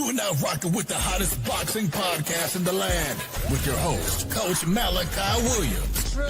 You are now rocking with the hottest boxing podcast in the land with your host, Coach Malachi Williams. True.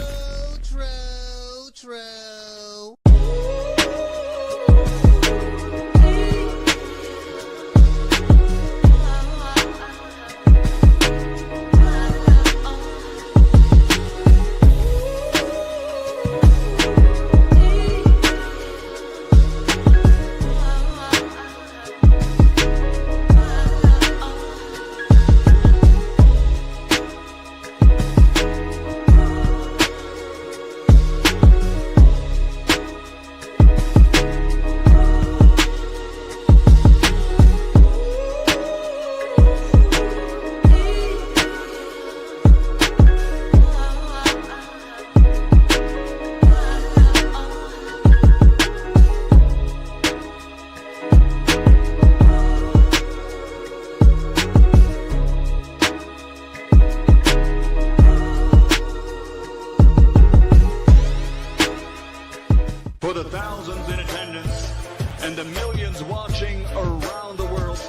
For the thousands in attendance and the millions watching around the world,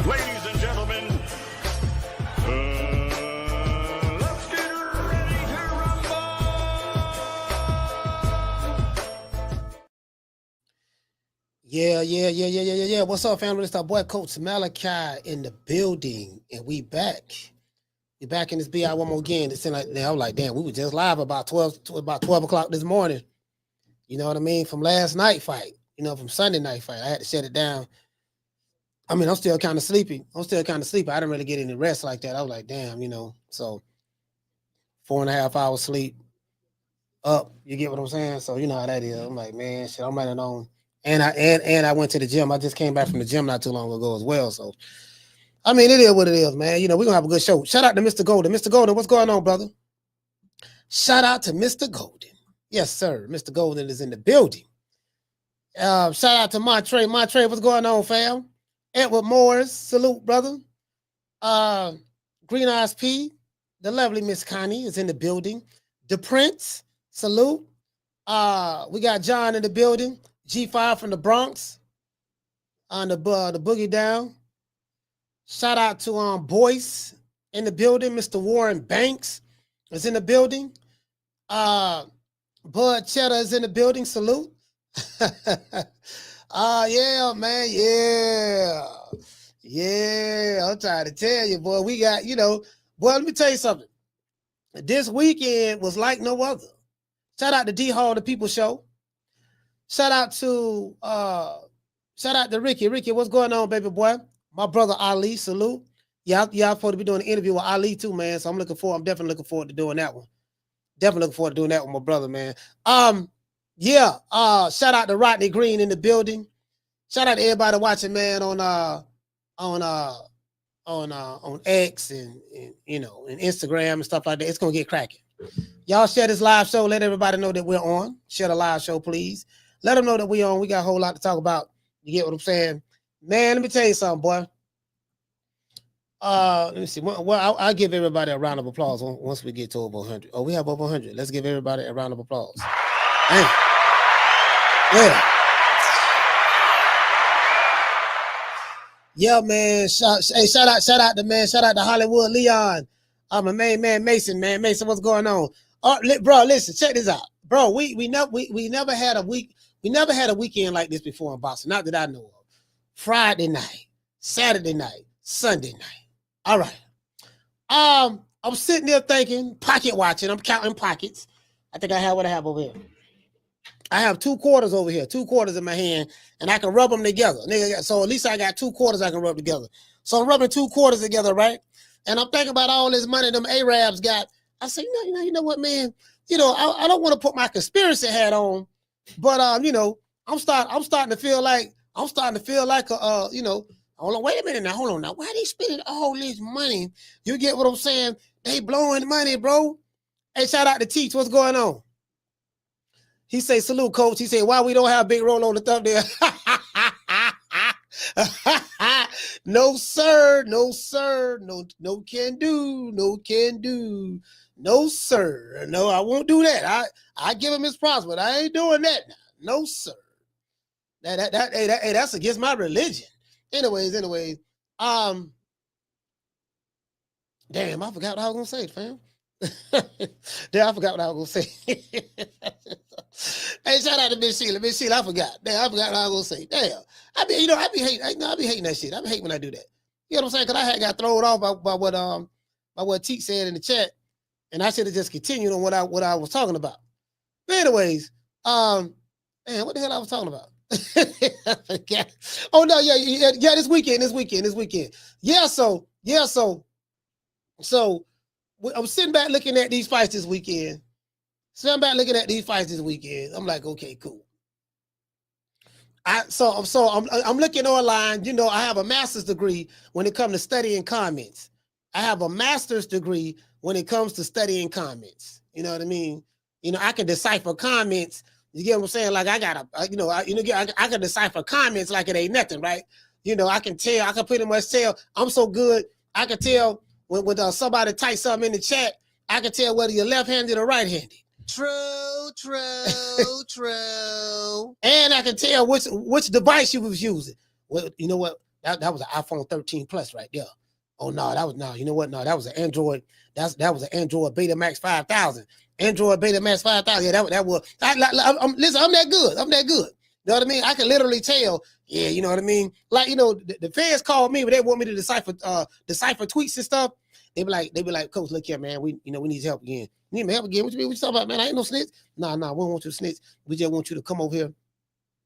ladies and gentlemen, let's get ready to rumble! Yeah. What's up, family? It's our boy, Coach Malachi, in the building, and we back. We back in this BI one more again. It seemed like, I was like, damn, we were just live about 12 o'clock this morning. You know what I mean? From last night fight, from Sunday night fight. I had to shut it down. I mean, I'm still kind of sleepy. I didn't really get any rest like that. I was like, damn, so 4.5 hours sleep up. You get what I'm saying? So you know how that is. I'm like, man, shit, I'm running on. And I went to the gym. I just came back from the gym not too long ago as well. So, I mean, it is what it is, man. We're going to have a good show. Shout out to Mr. Golden. Mr. Golden, what's going on, brother? Shout out to Mr. Golden. Yes, sir. Mr. Golden is in the building. Shout out to Montre. Montre, what's going on, fam? Edward Morris, salute, brother. Green Eyes P, the lovely Miss Connie is in the building. The Prince, salute. We got John in the building. G5 from the Bronx. On the boogie down. Shout out to Boyce in the building. Mr. Warren Banks is in the building. Bud Cheddar is in the building. Salute. Yeah, man. Yeah. I'm trying to tell you, boy. We got, boy, let me tell you something. This weekend was like no other. Shout out to D Hall, the People Show. Shout out to Ricky. Ricky, what's going on, baby boy? My brother Ali, salute. Y'all supposed to be doing an interview with Ali too, man. So I'm definitely looking forward to doing that one. Definitely looking forward to doing that with my brother, man. Shout out to Rodney Green in the building. Shout out to everybody watching, man, on X and Instagram and stuff like that. It's gonna get cracking. Y'all share this live show. Let everybody know that we're on. Share the live show, please. Let them know that we're on. We got a whole lot to talk about. You get what I'm saying? Man, let me tell you something, boy. Let me see. Well, I'll give everybody a round of applause once we get to over 100. Oh, we have over 100. Let's give everybody a round of applause. Dang. Yeah. Yeah, man. Shout out to Hollywood Leon. My main man Mason, man. Mason, what's going on? Bro, listen, check this out. Bro, we never had a week. We never had a weekend like this before in boxing. Not that I know of. Friday night, Saturday night, Sunday night. All right. I'm sitting there thinking, pocket watching. I'm counting pockets. I think I have what I have over here. I have 2 quarters over here, 2 quarters in my hand, and I can rub them together. So at least I got 2 quarters I can rub together. So I'm rubbing 2 quarters together, right? And I'm thinking about all this money them Arabs got. I say, you know what, man? I don't want to put my conspiracy hat on, but I'm starting to feel like hold on, wait a minute now, hold on now. Why are they spending all this money? You get what I'm saying? They blowing money, bro. Hey, shout out to Teach. What's going on? He say, salute, coach. He say, why we don't have Big Roll on the thumbnail? No, sir. No, sir. No can do. No can do. No, sir. No, I won't do that. I give him his props, but I ain't doing that now. No, sir. That's against my religion. Anyways. Damn, I forgot what I was gonna say, fam. Damn, I forgot what I was gonna say. Hey, shout out to Miss Sheila. Miss Sheila, I forgot. Damn, I forgot what I was gonna say. Damn. I be hating that shit. I be hating when I do that. You know what I'm saying? Cause I had got thrown off by what Teek said in the chat. And I should have just continued on what I was talking about. But anyways, man, what the hell I was talking about? I forgot. Oh no, yeah, this weekend. Yeah, so I was sitting back looking at these fights this weekend. I'm like, okay, cool. I'm looking online. You know, I have a master's degree when it comes to studying comments. I have a master's degree when it comes to studying comments. You know what I mean? You know, I can decipher comments. You get what I'm saying? Like I can decipher comments like it ain't nothing, right? You know, I can pretty much tell. I'm so good. I can tell when somebody types something in the chat, I can tell whether you're left-handed or right-handed. True. And I can tell which device you was using. Well, you know what? That was an iPhone 13 Plus right there. Oh no, you know what? No, that was an Android. That was an Android Betamax 5000. Android Betamax 5000. Yeah, that was. Listen, I'm that good. You know what I mean? I can literally tell. Yeah, you know what I mean? Like, you know, the feds called me, but they want me to decipher tweets and stuff. They be like, Coach, look here, man. We need help again. You need help again? What you talking about, man? I ain't no snitch. Nah, we don't want you to snitch. We just want you to come over here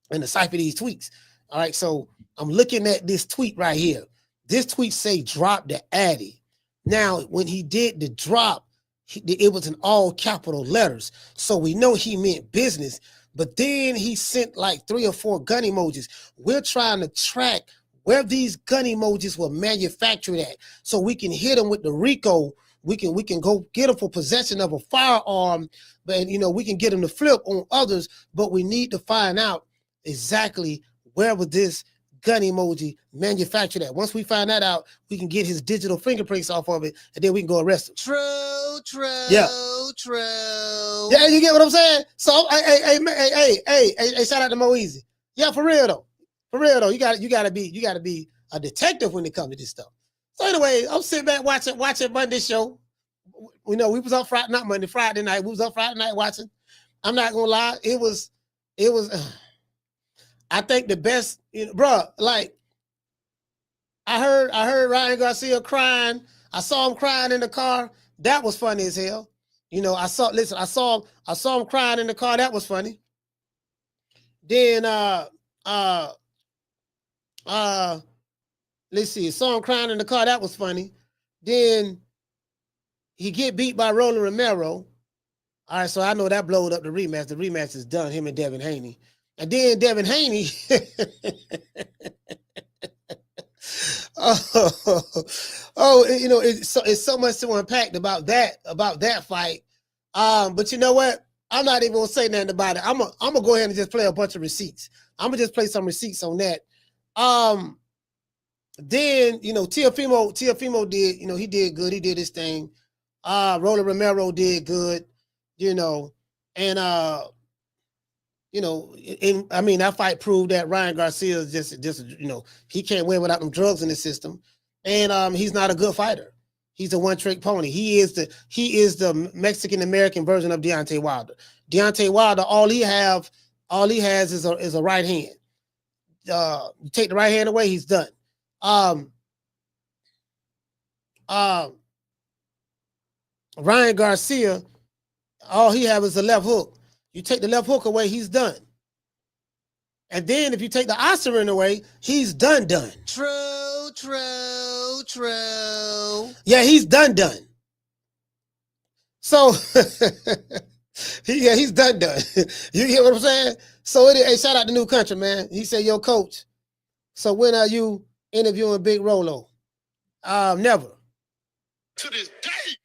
and decipher these tweets. All right, so I'm looking at this tweet right here. This tweet say drop the Addy. Now, when he did the drop, it was in all capital letters. So we know he meant business. But then he sent like 3 or 4 gun emojis. We're trying to track where these gun emojis were manufactured at, so we can hit them with the RICO. We can go get them for possession of a firearm, but you know, we can get them to flip on others. But we need to find out exactly where was this gun emoji manufactured at. Once we find that out, we can get his digital fingerprints off of it, and then we can go arrest him. True. Yeah, you get what I'm saying? So, hey, shout out to Mo Easy. Yeah, for real though. You gotta be a detective when it comes to this stuff. So anyway, I'm sitting back watching Monday show. We know we was up Friday night. We was up Friday night watching. I'm not gonna lie, it was. I think the best, bro. Like I heard Ryan Garcia crying. I saw him crying in the car. That was funny as hell. You know, I saw him crying in the car. That was funny. Then let's see, saw him crying in the car. That was funny. Then he get beat by Roland Romero. All right, so I know that blowed up the rematch. The rematch is done, him and Devin Haney. And then Devin Haney. You know, it's so much to unpack about that fight. But you know what? I'm not even gonna say nothing about it. I'm gonna go ahead and just play a bunch of receipts. I'm gonna just play some receipts on that. Then you know, Teofimo did, you know, he did good. He did his thing. Roland Romero did good, you know, and you know, I mean, that fight proved that Ryan Garcia is just you know, he can't win without them drugs in the system, and he's not a good fighter. He's a one-trick pony. He is the Mexican American version of Deontay Wilder. Deontay Wilder, all he has is a right hand. You take the right hand away, he's done. Ryan Garcia, all he has is a left hook. You take the left hook away, he's done. And then if you take the Ostarine away, he's done. True. Yeah, he's done. So, he's done. You get what I'm saying? So, hey, shout out to New Country, man. He said, yo, coach, so when are you interviewing Big Rolo? Never. To this day.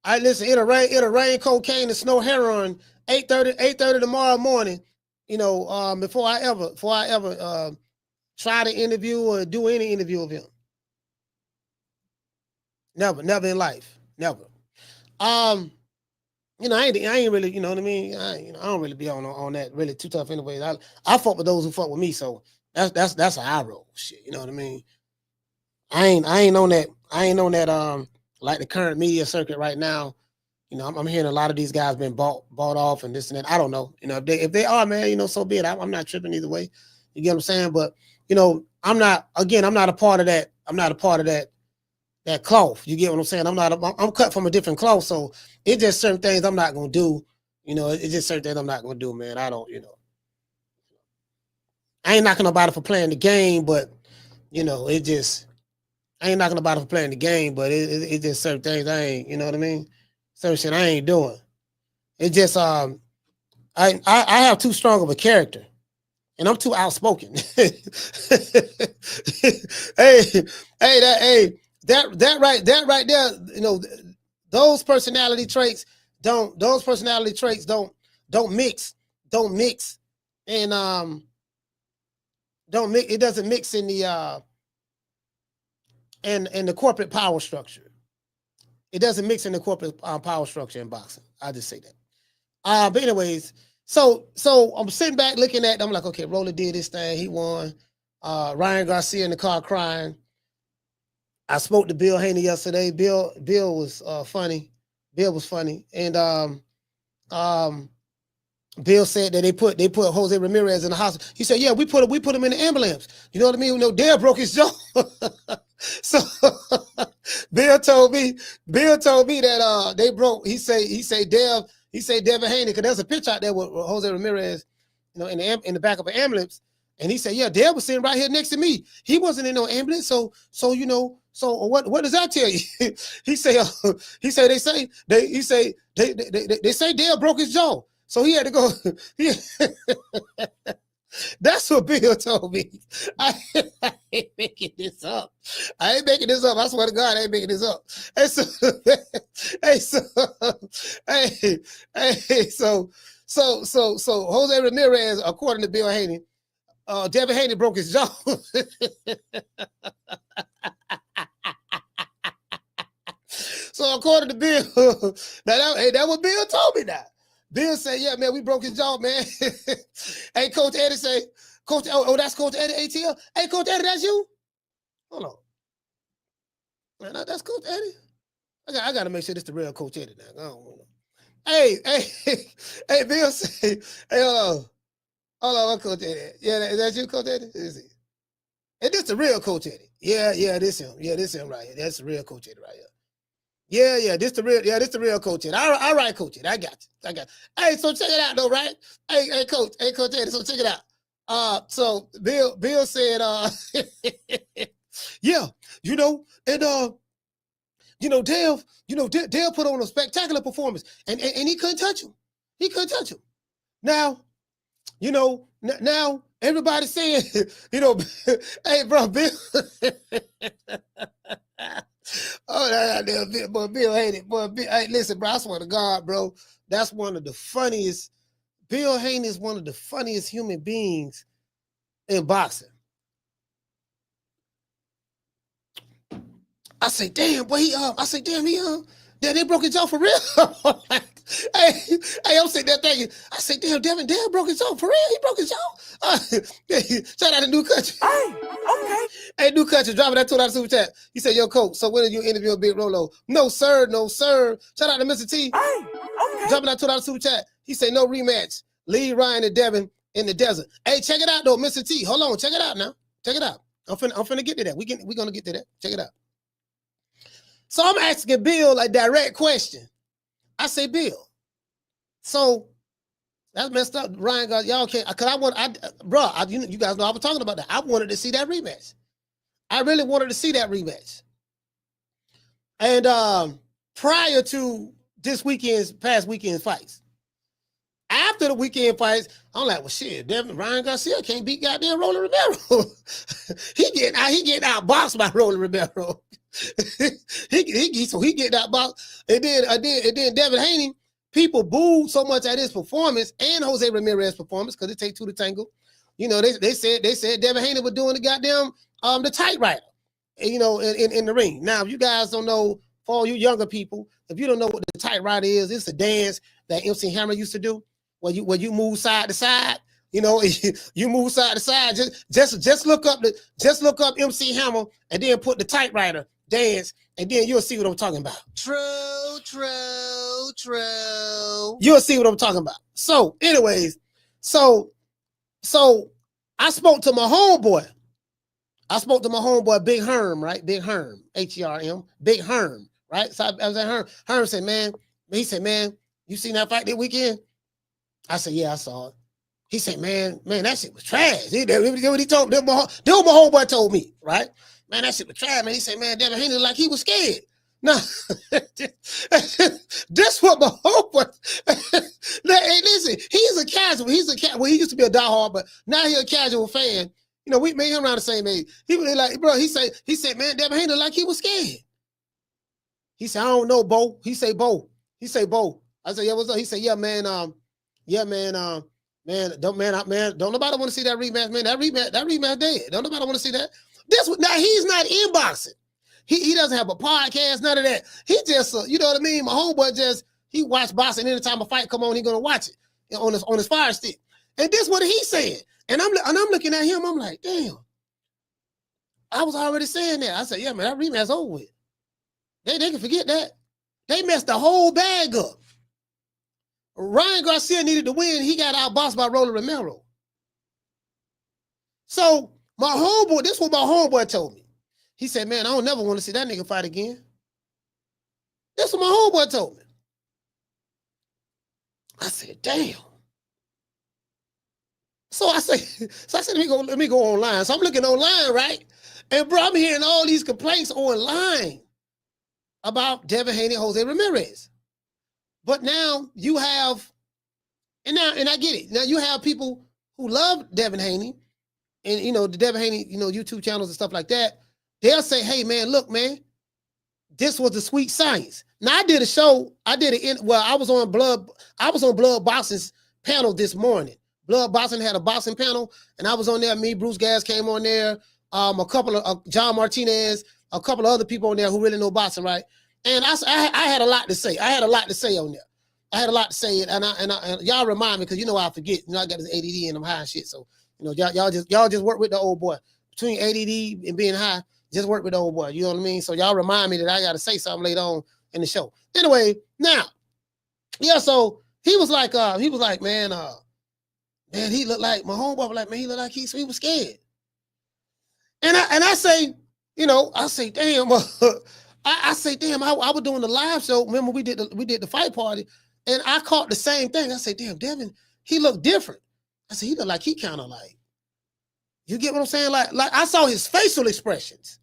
I listen, it'll rain cocaine and snow heroin 8:30 tomorrow morning, you know, before I ever try to interview or do any interview of him. Never in life. Never. You know, I ain't really, you know what I mean? I don't really be on that really too tough anyway. I fuck with those who fuck with me, so That's how I roll. Shit, you know what I mean? I ain't on that like the current media circuit right now. You know, I'm hearing a lot of these guys been bought off and this and that. I don't know. You know, if they are, man, you know, so be it. I'm not tripping either way. You get what I'm saying? But you know, I'm not a part of that. I'm not a part of that cloth. You get what I'm saying? I'm cut from a different cloth. So it's just certain things I'm not gonna do. You know, it's just certain things I'm not gonna do, man. I don't, you know. I ain't knocking nobody for playing the game, but you know, I ain't knocking nobody for playing the game, but it just certain things I ain't, you know what I mean? Certain shit I ain't doing. It just I have too strong of a character, and I'm too outspoken. That right there, you know, those personality traits don't mix, and it doesn't mix in the in the corporate power structure. It doesn't mix in the corporate power structure in boxing. I'll just say that. But anyways, so I'm sitting back looking at. I'm like, okay, Roller did this thing. He won. Ryan Garcia in the car crying. I spoke to Bill Haney yesterday. Bill was funny. Bill was funny, and Bill said that they put Jose Ramirez in the hospital. He said, "Yeah, we put him in the ambulance." You know what I mean? No, Dale broke his jaw. So Bill told me that they broke. He say Devin Haney, because there's a picture out there with Jose Ramirez, you know, in the back of an ambulance, and he said, "Yeah, Dale was sitting right here next to me. He wasn't in no ambulance." So you know, so what does that tell you? He say they say Dale broke his jaw. So he had to go. That's what Bill told me. I ain't making this up. I swear to God, I ain't making this up. And so Jose Ramirez, according to Bill Haney, Devin Haney broke his jaw. So according to Bill, that what Bill told me now. Bill said, "Yeah, man, we broke his jaw, man." Hey, Coach Eddie say, "Coach, that's Coach Eddie ATL. Hey, Coach Eddie, that's you? Hold on, man, that's Coach Eddie. I got to make sure this the real Coach Eddie now. I don't know. Hey, Bill say, hey, hold on, Coach Eddie. Yeah, is that you, Coach Eddie? Is it? And this the real Coach Eddie. Yeah, this him. Yeah, this him right here. That's the real Coach Eddie right here. Yeah, this the real Coach Eddie. All right, Coach Eddie. I got you. Hey, so check it out though, right? Hey, Coach Eddie. So check it out. So Bill said, yeah, you know, and you know, Dale put on a spectacular performance, and he couldn't touch him. He couldn't touch him. Now, you know, now everybody's saying, you know, hey, bro, Bill. Oh, that Bill Haney. Boy, hey, listen, bro, I swear to God, bro, that's one of the funniest. Bill Haney is one of the funniest human beings in boxing. I say, damn, boy, they broke his jaw for real. Hey, I'm sitting there thinking, I say, damn, Devin broke his jaw for real. He broke his jaw. Shout out to New Country. Hey, okay. Hey, New Country, dropping that $2 super chat. He said, "Yo, Coach, so when are you interviewing Big Rolo?" No, sir. Shout out to Mr. T. Hey, okay. Dropping that $2 super chat. He said, "No rematch. Leave Ryan and Devin in the desert." Hey, check it out though, Mr. T. Hold on, check it out now. Check it out. I'm finna get to that. We're gonna get to that. Check it out. So I'm asking Bill a direct question. I say, Bill, so that's messed up. Ryan got y'all can't, because you guys know I was talking about that. I wanted to see that rematch. I really wanted to see that rematch. And prior to past weekend's fights, after the weekend fights, I'm like, well, shit, Ryan Garcia can't beat goddamn Roller Romero. he getting outboxed by Roller Romero. he get that box, and then Devin Haney. People booed so much at his performance and Jose Ramirez's performance because it takes two to tango. You know, they said Devin Haney was doing the goddamn the tight rider, you know, in the ring. Now, if you guys don't know, for all you younger people, if you don't know what the tight rider is, it's a dance that MC Hammer used to do where you move side to side. You know, you move side to side. Just look up MC Hammer and then put the typewriter dance, and then you'll see what I'm talking about. True. You'll see what I'm talking about. So, anyways, so I spoke to my homeboy. Big Herm, right? Big Herm, Herm, Big Herm, right? So I was at Herm. Herm said, man, you seen that fight that weekend? I said, yeah, I saw it. He said, man, that shit was trash. He told me, my homeboy told me, right? Man, that shit was trash, man. He said, man, Devin Haney like he was scared. No, this what my homeboy. Hey, listen, he's a casual. Well, he used to be a diehard, but now he's a casual fan. You know, we made him around the same age. He was like, bro, he said, man, Devin Haney like he was scared. He said, I don't know, Bo. He say, Bo. I said, yeah, what's up? He said, yeah, man, don't nobody want to see that rematch, man. That rematch dead. Don't nobody want to see that. Now he's not inboxing. He doesn't have a podcast, none of that. He just, you know what I mean? My homeboy he watch boxing anytime a fight come on, he gonna watch it on his fire stick. And this what he said. And I'm looking at him, I'm like, damn. I was already saying that. I said, yeah, man, that rematch over with. They can forget that. They messed the whole bag up. Ryan Garcia needed to win. He got outboxed by Rolly Romero. So this is what my homeboy told me. He said, man, I don't never want to see that nigga fight again. That's what my homeboy told me. I said, damn. So I said, let me go online. So I'm looking online, right? And bro, I'm hearing all these complaints online about Devin Haney, Jose Ramirez. But now you have, and I get it. Now you have people who love Devin Haney, and you know the Devin Haney, YouTube channels and stuff like that. They'll say, "Hey man, look man, this was the sweet science." Now I did a show. I was on Blood Boxing's panel this morning. Blood Boxing had a boxing panel, and I was on there. Me, Bruce Gas came on there. A couple of John Martinez, a couple of other people on there who really know boxing, right? And I had a lot to say. I had a lot to say on there. I had a lot to say, and y'all remind me because I forget. I got this ADD and I'm high and shit. So y'all just work with the old boy. Between ADD and being high, just work with the old boy. You know what I mean? So y'all remind me that I got to say something later on in the show. Anyway, now, yeah. So he was like, man, he looked like my homeboy. Was like, man, he looked like he was scared. And I say, I say, damn. I say, damn, I was doing the live show. Remember, we did the fight party, and I caught the same thing. I say, damn, Devin, he looked different. I said, he looked like he kind of like, you get what I'm saying? Like I saw his facial expressions,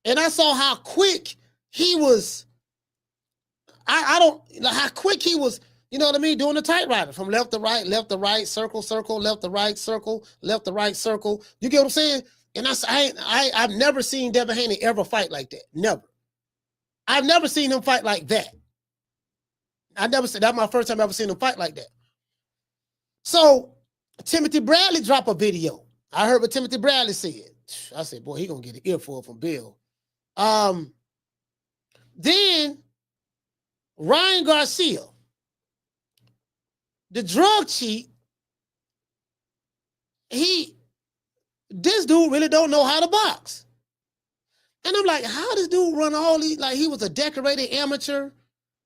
and I saw how quick he was. How quick he was. You know what I mean? Doing the typewriter from left to right, circle, left to right, circle. You get what I'm saying? And I've never seen Devin Haney ever fight like that. Never. I've never seen him fight like that. That's my first time I've ever seen him fight like that. So Timothy Bradley dropped a video. I heard what Timothy Bradley said. I said, boy, he gonna get an earful from Bill. Then Ryan Garcia, the drug cheat, this dude really don't know how to box. And I'm like, how does dude run all these? Like, he was a decorated amateur.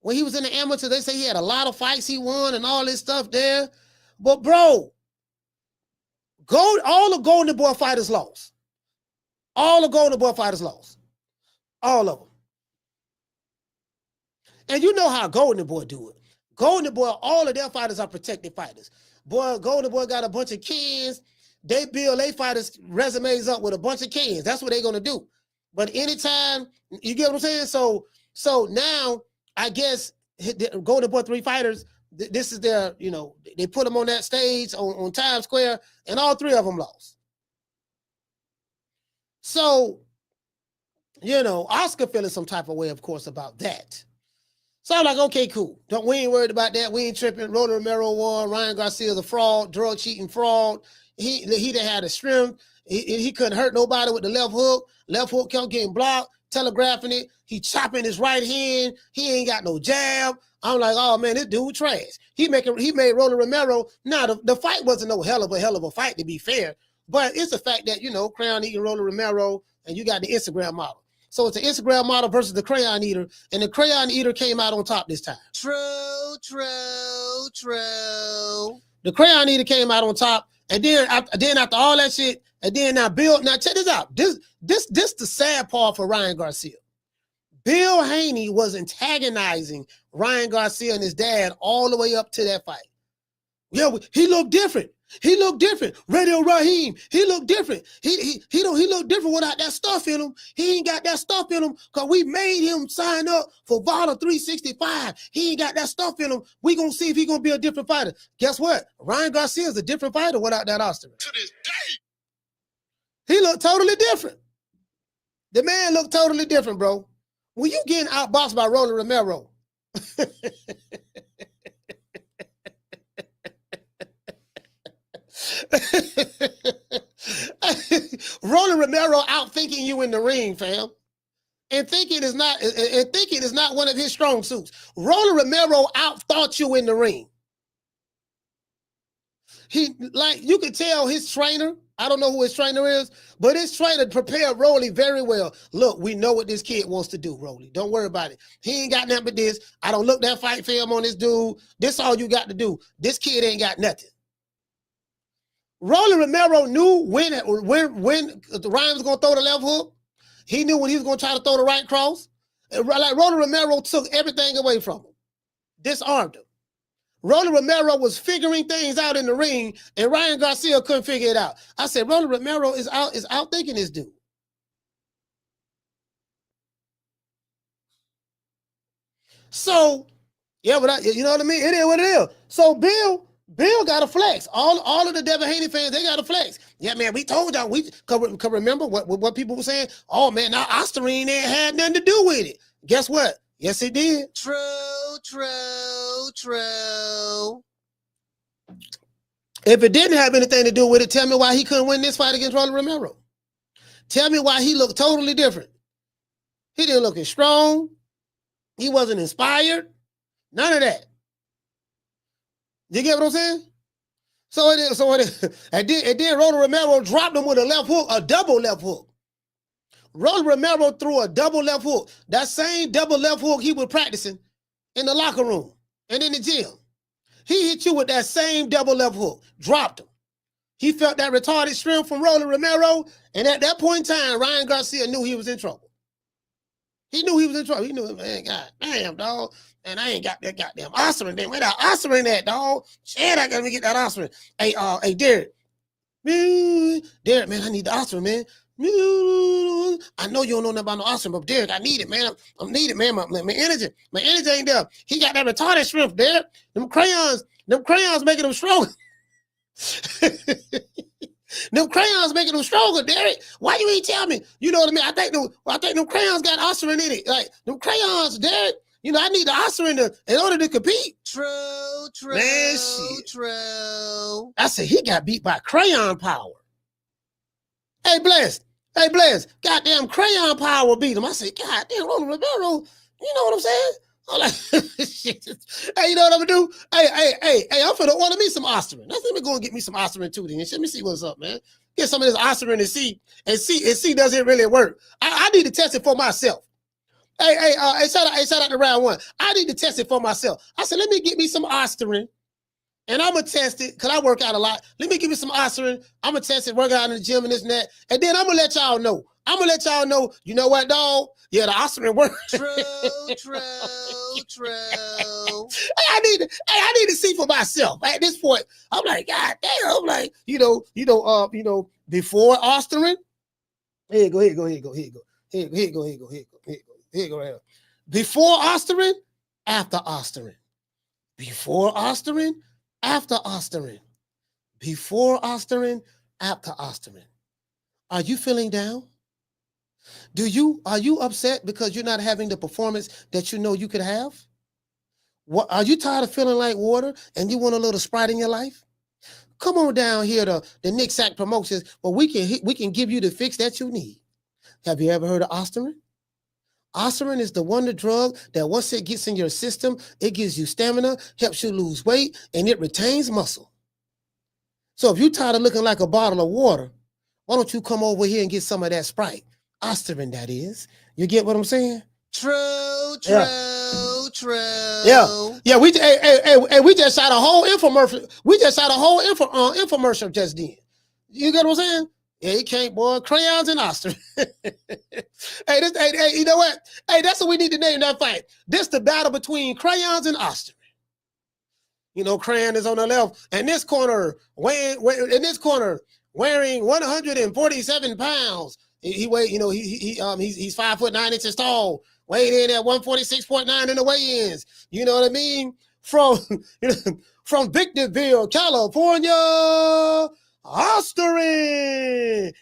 When he was in the amateur, they say he had a lot of fights he won and all this stuff there. But bro, all the Golden Boy fighters lost. All the Golden Boy fighters lost. All of them. And you know how Golden Boy do it. Golden Boy, all of their fighters are protected fighters. Boy, Golden Boy got a bunch of cans. They build their fighters' resumes up with a bunch of cans. That's what they're going to do. But anytime, you get what I'm saying? So now, I guess, Golden Boy 3 fighters, this is their, they put them on that stage on Times Square, and all 3 of them lost. So, Oscar feeling some type of way, of course, about that. So I'm like, okay, cool. We ain't worried about that. We ain't tripping. Rolly Romero won. Ryan Garcia's a fraud, drug cheating fraud. He done had a strength. He couldn't hurt nobody with the left hook. Left hook kept getting blocked. telegraphing it. He chopping his right hand. He ain't got no jab. I'm like, oh man, this dude trash. He made Rolly Romero. Now the fight wasn't no hell of a fight, to be fair, but it's the fact that, you know, Crayon Eater, Rolly Romero, and you got the Instagram model. So it's the Instagram model versus the Crayon Eater, and the Crayon Eater came out on top this time. True. The Crayon Eater came out on top, and then after all that shit, and then now check this out. This the sad part for Ryan Garcia. Bill Haney was antagonizing Ryan Garcia and his dad all the way up to that fight. Yeah, he looked different. He looked different. Radio Raheem, he looked different. He looked different without that stuff in him. He ain't got that stuff in him because we made him sign up for Vada 365. He ain't got that stuff in him. We gonna see if he gonna be a different fighter. Guess what? Ryan Garcia is a different fighter without that Ostarine. To this day, he looked totally different. The man looked totally different, bro. When you getting outboxed by Rolly Romero, Rolly Romero outthinking you in the ring, fam, and thinking is not one of his strong suits. Rolly Romero outthought you in the ring. You could tell his trainer. I don't know who his trainer is, but his trainer prepared Rolly very well. Look, we know what this kid wants to do, Rolly. Don't worry about it. He ain't got nothing but this. I don't look that fight film on this dude. This all you got to do. This kid ain't got nothing. Rolly Romero knew when Ryan was going to throw the left hook. He knew when he was going to try to throw the right cross. Like Rolly Romero took everything away from him. Disarmed him. Rolly Romero was figuring things out in the ring, and Ryan Garcia couldn't figure it out. I said, Rolly Romero is outthinking this dude. So, yeah, but you know what I mean? It is what it is. So Bill got a flex. All of the Devin Haney fans, they got a flex. Yeah, man, we told y'all. We can remember what people were saying. Oh, man, now Ostarine ain't had nothing to do with it. Guess what? Yes, it did. True. If it didn't have anything to do with it, tell me why he couldn't win this fight against Rolly Romero. Tell me why he looked totally different. He didn't look as strong. He wasn't inspired. None of that. You get what I'm saying? And then Rolly Romero dropped him with a left hook, a double left hook. Rolly Romero threw a double left hook. That same double left hook he was practicing in the locker room and in the gym. He hit you with that same double left hook, dropped him. He felt that retarded strength from Rolly Romero, and at that point in time, Ryan Garcia knew he was in trouble. He knew he was in trouble. He knew, man, god damn, dog. And I ain't got that goddamn Ostarine. Where that Ostarine at, dog? Shit, I gotta get that Ostarine. Hey, Derek. Derek, man, I need the Ostarine, man. I know you don't know nothing about no Ostarine, but Derek, I need it, man. I need it, man. My energy ain't there. He got that retarded strength, Derek. Them crayons making him stronger. Them crayons making them stronger, Derek. Why you ain't tell me? You know what I mean? I think them crayons got Ostarine in it. Like them crayons, Derek. You know, I need the Ostarine in order to compete. True. Man, shit. True. I said he got beat by crayon power. Hey, Bless. Goddamn crayon power beat him. I said, goddamn, Rolly Romero. You know what I'm saying? I'm like, shit. Hey, you know what I'm gonna do? Hey, I'm finna order me some Ostarine. Let me go and get me some Ostarine too. Then let me see what's up, man. Get some of this Ostarine and see does it really work. I need to test it for myself. Hey, shout out to round one. I need to test it for myself. I said, let me get me some Ostarine, and I'm going to test it because I work out a lot. Let me give me some Ostarine. I'm going to test it, work out in the gym and this and that, and then I'm going to let y'all know. You know what, dog? Yeah, the Ostarine works. True. I need to see for myself. At this point, I'm like, God damn. I'm like, before Ostarine. Here you go right here. Before Ostarine, after Ostarine. Before Ostarine, after Ostarine. Before Ostarine, after Ostarine. Are you feeling down? Are you upset because you're not having the performance that you know you could have? What, are you tired of feeling like water and you want a little Sprite in your life? Come on down here to the Nick Sack Promotions where we can give you the fix that you need. Have you ever heard of Ostarine? Ostarine is the wonder drug that once it gets in your system, it gives you stamina, helps you lose weight, and it retains muscle. So if you're tired of looking like a bottle of water, why don't you come over here and get some of that Sprite? Ostarine, that is. You get what I'm saying? True. Yeah. We just shot a whole infomercial. We just shot a whole infomercial just then. You get what I'm saying? Yeah, you can't, boy. Crayons and Ostarine. Hey, you know what? Hey, that's what we need to name that fight. This the battle between crayons and Ostarine. You know, Crayon is on the left, and this corner, wearing 147 pounds. He weighed, you know, he's 5'9" tall, weighed in at 146.9 in the weigh-ins. You know what I mean? From Victorville, California, Ostarine.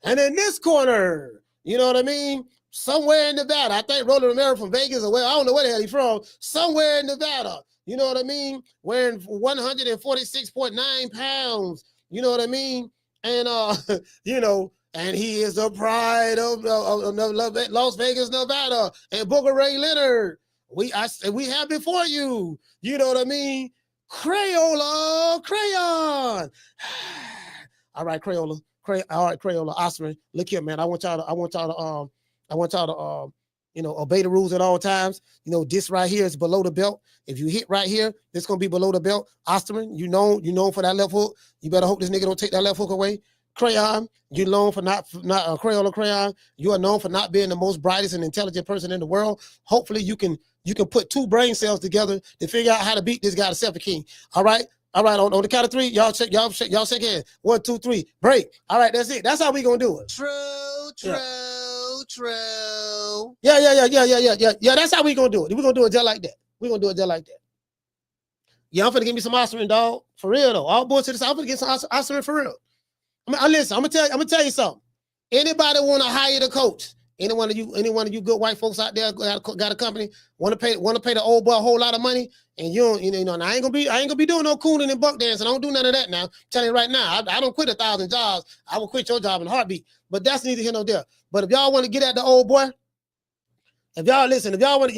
And in this corner, you know what I mean? Somewhere in Nevada, I think Ramirez from Vegas, or I don't know where the hell he's from. Somewhere in Nevada, you know what I mean? Wearing 146.9 pounds, you know what I mean? And you know, and he is the pride of Las Vegas, Nevada, and Booker Ray Leonard. We have before you, you know what I mean? Crayon. All right, Crayola, Ostarine. Look here, man. I want y'all to you know, obey the rules at all times. You know, this right here is below the belt. If you hit right here, this gonna be below the belt. Ostarine, you know for that left hook. You better hope this nigga don't take that left hook away. Crayon, you're known for not Crayon. You are known for not being the most brightest and intelligent person in the world. Hopefully, you can put two brain cells together to figure out how to beat this guy to Self King. All right. On the count of three, y'all shake hands. 1, 2, 3, break. All right, that's it. That's how we gonna do it. True. Yeah, that's how we gonna do it. We're gonna do it just like that. Yeah, I'm finna give me some Ostarine, dog. For real though. All bullshit aside, I'm finna get some Ostarine for real. Listen, I'm gonna tell you something. Anybody wanna hire the coach? Any one of you good white folks out there got a company, want to pay the old boy a whole lot of money, and you know, and I ain't gonna be doing no cooning and buck dancing. I don't do none of that now. I'm telling you right now, I don't quit 1,000 jobs. I will quit your job in a heartbeat. But that's neither here nor there. But if y'all want to get at the old boy, if y'all want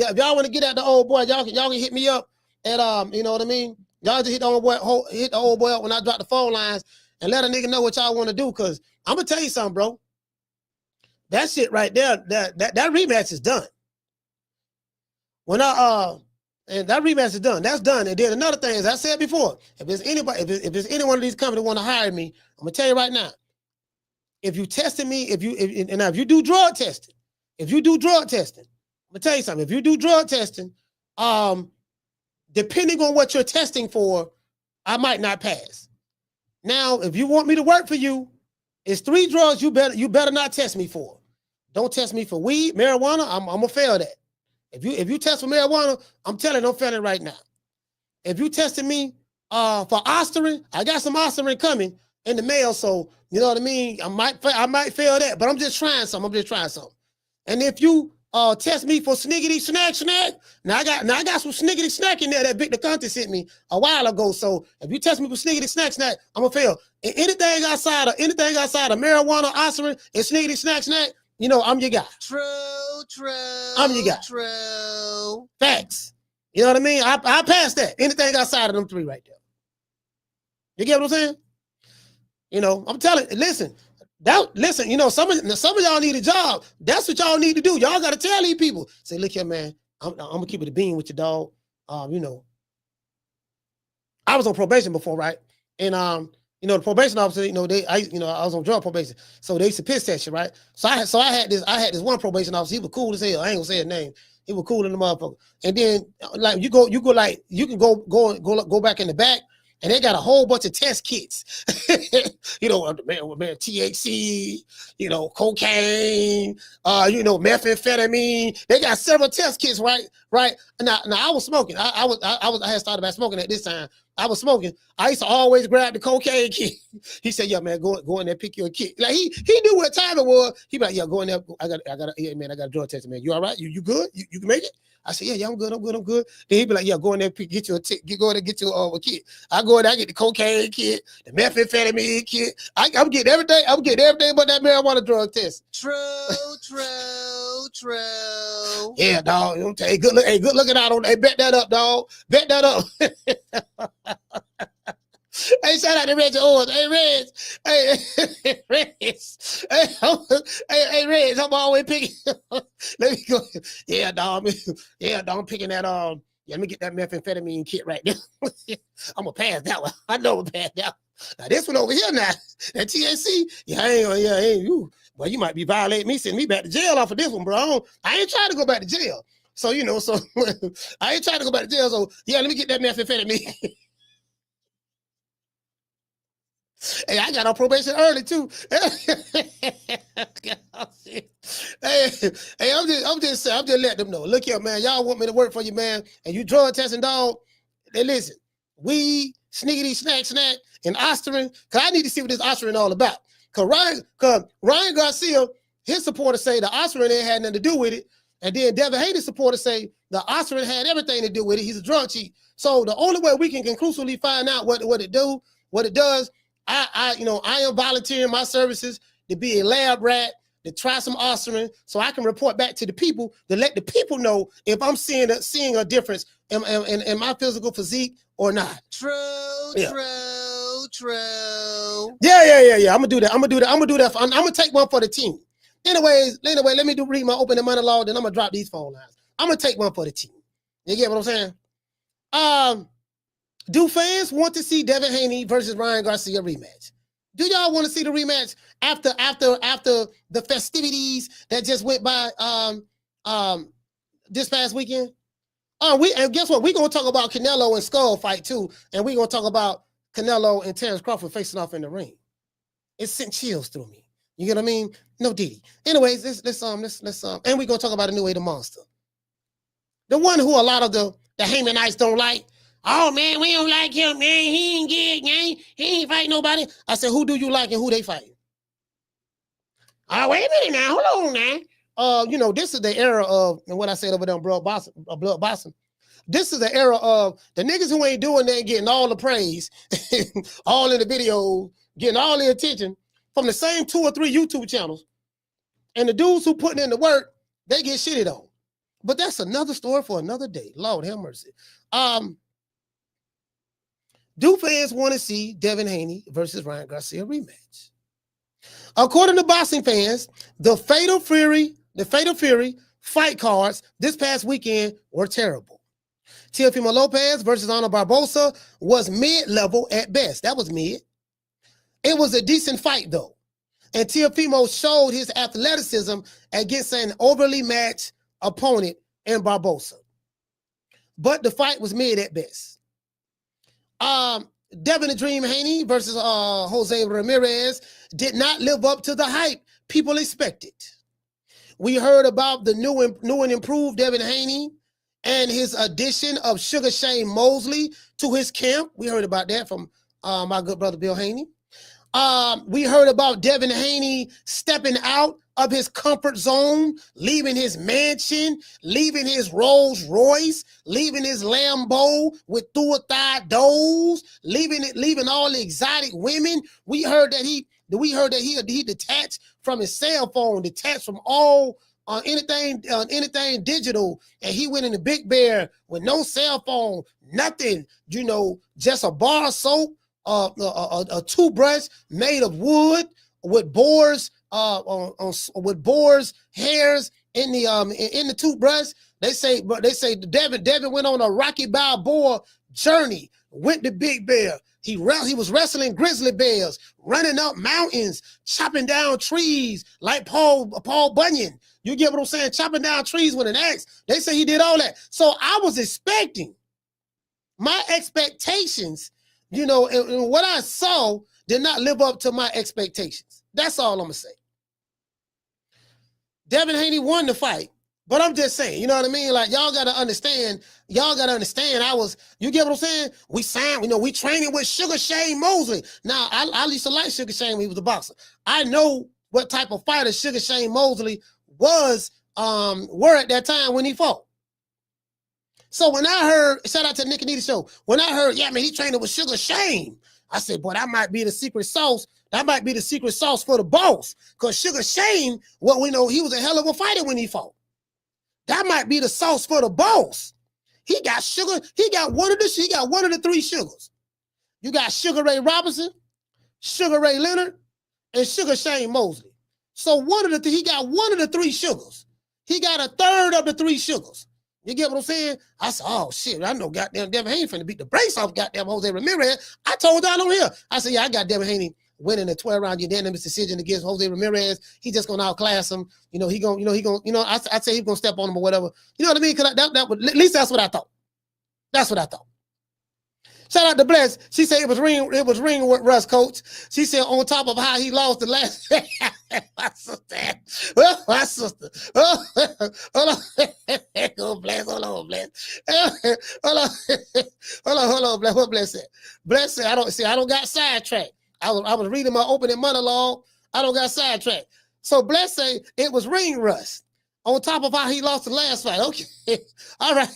to get at the old boy, y'all can hit me up at you know what I mean. Y'all just hit the old boy up when I drop the phone lines and let a nigga know what y'all want to do. Cause I'm gonna tell you something, bro. That shit right there, that rematch is done. And that rematch is done. That's done. And then another thing, as I said before, if there's any one of these companies want to hire me, I'm gonna tell you right now. If you tested me, if you do drug testing, I'm gonna tell you something. If you do drug testing, depending on what you're testing for, I might not pass. Now, if you want me to work for you, it's 3 drugs you better not test me for. Don't test me for weed, marijuana. I'm gonna fail that. If you test for marijuana, I'm telling you, I'm failing right now. If you tested me for Ostarine, I got some Ostarine coming in the mail, so you know what I mean. I might fail that, but I'm just trying something. And if you test me for sniggity snack, now I got some sniggity snack in there that Victor Conte sent me a while ago. So if you test me for sniggity snack, I'm gonna fail. And anything outside of marijuana, Ostarine, and sniggity snack, you know, I'm your guy. True. I'm your guy. True. Facts. You know what I mean? I pass that. Anything outside of them 3 right there. You get what I'm saying? You know, I'm telling. Listen, you know, some of y'all need a job. That's what y'all need to do. Y'all got to tell these people. Say, look here, man. I'm gonna keep it a bean with your dog. You know, I was on probation before, right? And you know, the probation officer, you know, I was on drug probation, so they used to piss test you, right? So I had this one probation officer. He was cool as hell. I ain't gonna say his name. He was cool in the motherfucker. And then like you can go back in the back, and they got a whole bunch of test kits. You know, man, THC, you know, cocaine, you know, methamphetamine. They got several test kits, right? Now I was smoking. I had started back smoking at this time, I was smoking, I used to always grab the cocaine kit. He said, "Yeah, man, go in there, pick your kit." Like he knew what time it was. He be like, "Yeah, go in there. Yeah, man, I got a drug test, man. You all right? You good? You can make it?" I said, "Yeah, I'm good. Then he be like, "Yeah, go in there, get you a ticket. Go in there, get you a kit." I go in there, I get the cocaine kit, the methamphetamine kit. I'm getting everything. I'm getting everything but that marijuana drug test. True. Yeah, dog. You know, hey, good looking out on. Hey, bet that up, dog. Bet that up. Hey, shout out to Reggie Owens. Hey, Reg. Hey, Reg. Hey, Reg. I'm always picking. Let me go. Yeah, dog. I'm picking that. Yeah, let me get that methamphetamine kit right now. I'm gonna pass that one. I know I'm gonna pass that one. Now this one over here now, that THC. Yeah, I ain't you. Well, you might be violating me, sending me back to jail off of this one, bro. I ain't trying to go back to jail. So I ain't trying to go back to jail. So yeah, let me get that methamphetamine. Hey, I got on probation early too. Hey, I'm just letting them know. Look here, man. Y'all want me to work for you, man, and you drug testing, dog. Hey, listen, weed, sniggity, snack, and Ostarine. Cause I need to see what this Ostarine all about. Cause Ryan Garcia, his supporters say the Ostarine ain't had nothing to do with it, and then Devin Haney supporters say the Ostarine had everything to do with it. He's a drug cheat. So the only way we can conclusively find out what it does. I am volunteering my services to be a lab rat, to try some Ostarine, so I can report back to the people to let the people know if I'm seeing a difference in my physical physique or not. True. Yeah. I'm gonna do that. I'm gonna take one for the team. Anyway, let me read my opening monologue, then I'm gonna drop these phone lines. I'm gonna take one for the team. You get what I'm saying? Do fans want to see Devin Haney versus Ryan Garcia rematch? Do y'all want to see the rematch after the festivities that just went by this past weekend? And guess what? We're gonna talk about Canelo and Skull fight too, and we're gonna talk about Canelo and Terrence Crawford facing off in the ring. It sent chills through me. You get what I mean? No Diddy. Anyways, let's and we're gonna talk about a new way to monster. The one who a lot of the Haymanites don't like. Oh, man, we don't like him, man. He ain't good, man. He ain't fighting nobody. I said, who do you like and who they fighting? Oh, wait a minute now. Hold on now. This is the era of, and what I said over there on Blood Boxing. This is the era of the niggas who ain't doing that getting all the praise, all in the video, getting all the attention from the same 2 or 3 YouTube channels. And the dudes who putting in the work, they get shitted on. But that's another story for another day. Lord have mercy. Do fans want to see Devin Haney versus Ryan Garcia rematch? According to boxing fans, the Fatal Fury fight cards this past weekend were terrible. Teofimo Lopez versus Arnold Barbosa was mid-level at best. That was mid. It was a decent fight though. And Teofimo showed his athleticism against an overly matched opponent in Barbosa. But the fight was mid at best. Devin the Dream Haney versus Jose Ramirez did not live up to the hype people expected. We heard about the new and improved Devin Haney and his addition of Sugar Shane Mosley to his camp. We heard about that from my good brother Bill Haney. We heard about Devin Haney stepping out of his comfort zone, leaving his mansion, leaving his Rolls Royce, leaving his Lambo with thigh doors, leaving all the exotic women. We heard that he detached from his cell phone, detached from all anything digital, and he went in the Big Bear with no cell phone, nothing, just a bar of soap, a toothbrush made of wood with boars hairs in the toothbrush. They say Devin went on a Rocky Balboa journey, went to Big Bear. He was wrestling grizzly bears, running up mountains, chopping down trees like Paul Bunyan. You get what I'm saying? Chopping down trees with an axe. They say he did all that. So I was expecting, my expectations, and what I saw did not live up to my expectations. That's all I'm going to say. Devin Haney won the fight, But I'm just saying, you know what I mean? Like, y'all got to understand, you get what I'm saying? We signed, we training with Sugar Shane Mosley. Now, I used to like Sugar Shane when he was a boxer. I know what type of fighter Sugar Shane Mosley were at that time when he fought. So when I heard, shout out to Nick and Nita show, when I heard, yeah, man, he training with Sugar Shane, I said, boy, that might be the secret sauce. That might be the secret sauce for the boss. Because Sugar Shane, what we know, he was a hell of a fighter when he fought. That might be the sauce for the boss. He got one of the three sugars. You got Sugar Ray Robinson, Sugar Ray Leonard, and Sugar Shane Mosley. So he got one of the three sugars. He got a third of the three sugars. You get what I'm saying? I said, oh shit, I know goddamn Devin Haney finna beat the brakes off goddamn Jose Ramirez. I told y'all on here. I said, yeah, I got Devin Haney winning a 12-round unanimous decision against Jose Ramirez. He just gonna outclass him. I say he's gonna step on him or whatever. You know what I mean? Cause at least that's what I thought. That's what I thought. Shout out to Bless. She said it was ring with Russ, coach. She said on top of how he lost the last my sister. Oh, hold on. Go Bless. Hold on, Bless. Hold on, Bless. What Bless said? Bless said, I don't got sidetracked. I was reading my opening monologue. I don't got sidetracked. So Bless say it was ring rust on top of how he lost the last fight. Okay. All right.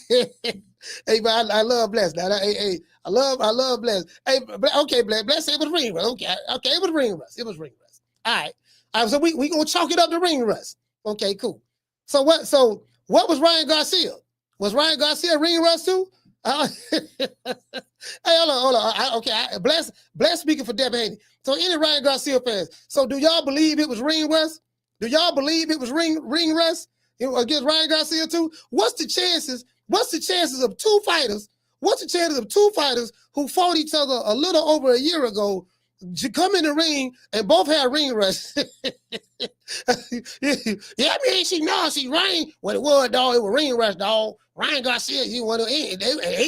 Hey, man, I love Bless. Now, hey, I love Bless. Hey, okay, Bless said it was ring rust. Okay, it was ring rust. It was ring rust. All right. So we gonna chalk it up to ring rust. Okay, cool. So what was Ryan Garcia? Was Ryan Garcia ring rust too? Hey, hold on. Bless speaking for Devin Haney. So any Ryan Garcia fans, so do y'all believe it was ring rust? Do y'all believe it was ring rust against Ryan Garcia too? What's the chances of two fighters? What's the chances of two fighters who fought each other a little over a year ago come in the ring and both had ring rust? Yeah, I mean, she Ryan. What it was, dog, it was ring rust, dog. Ryan Garcia, he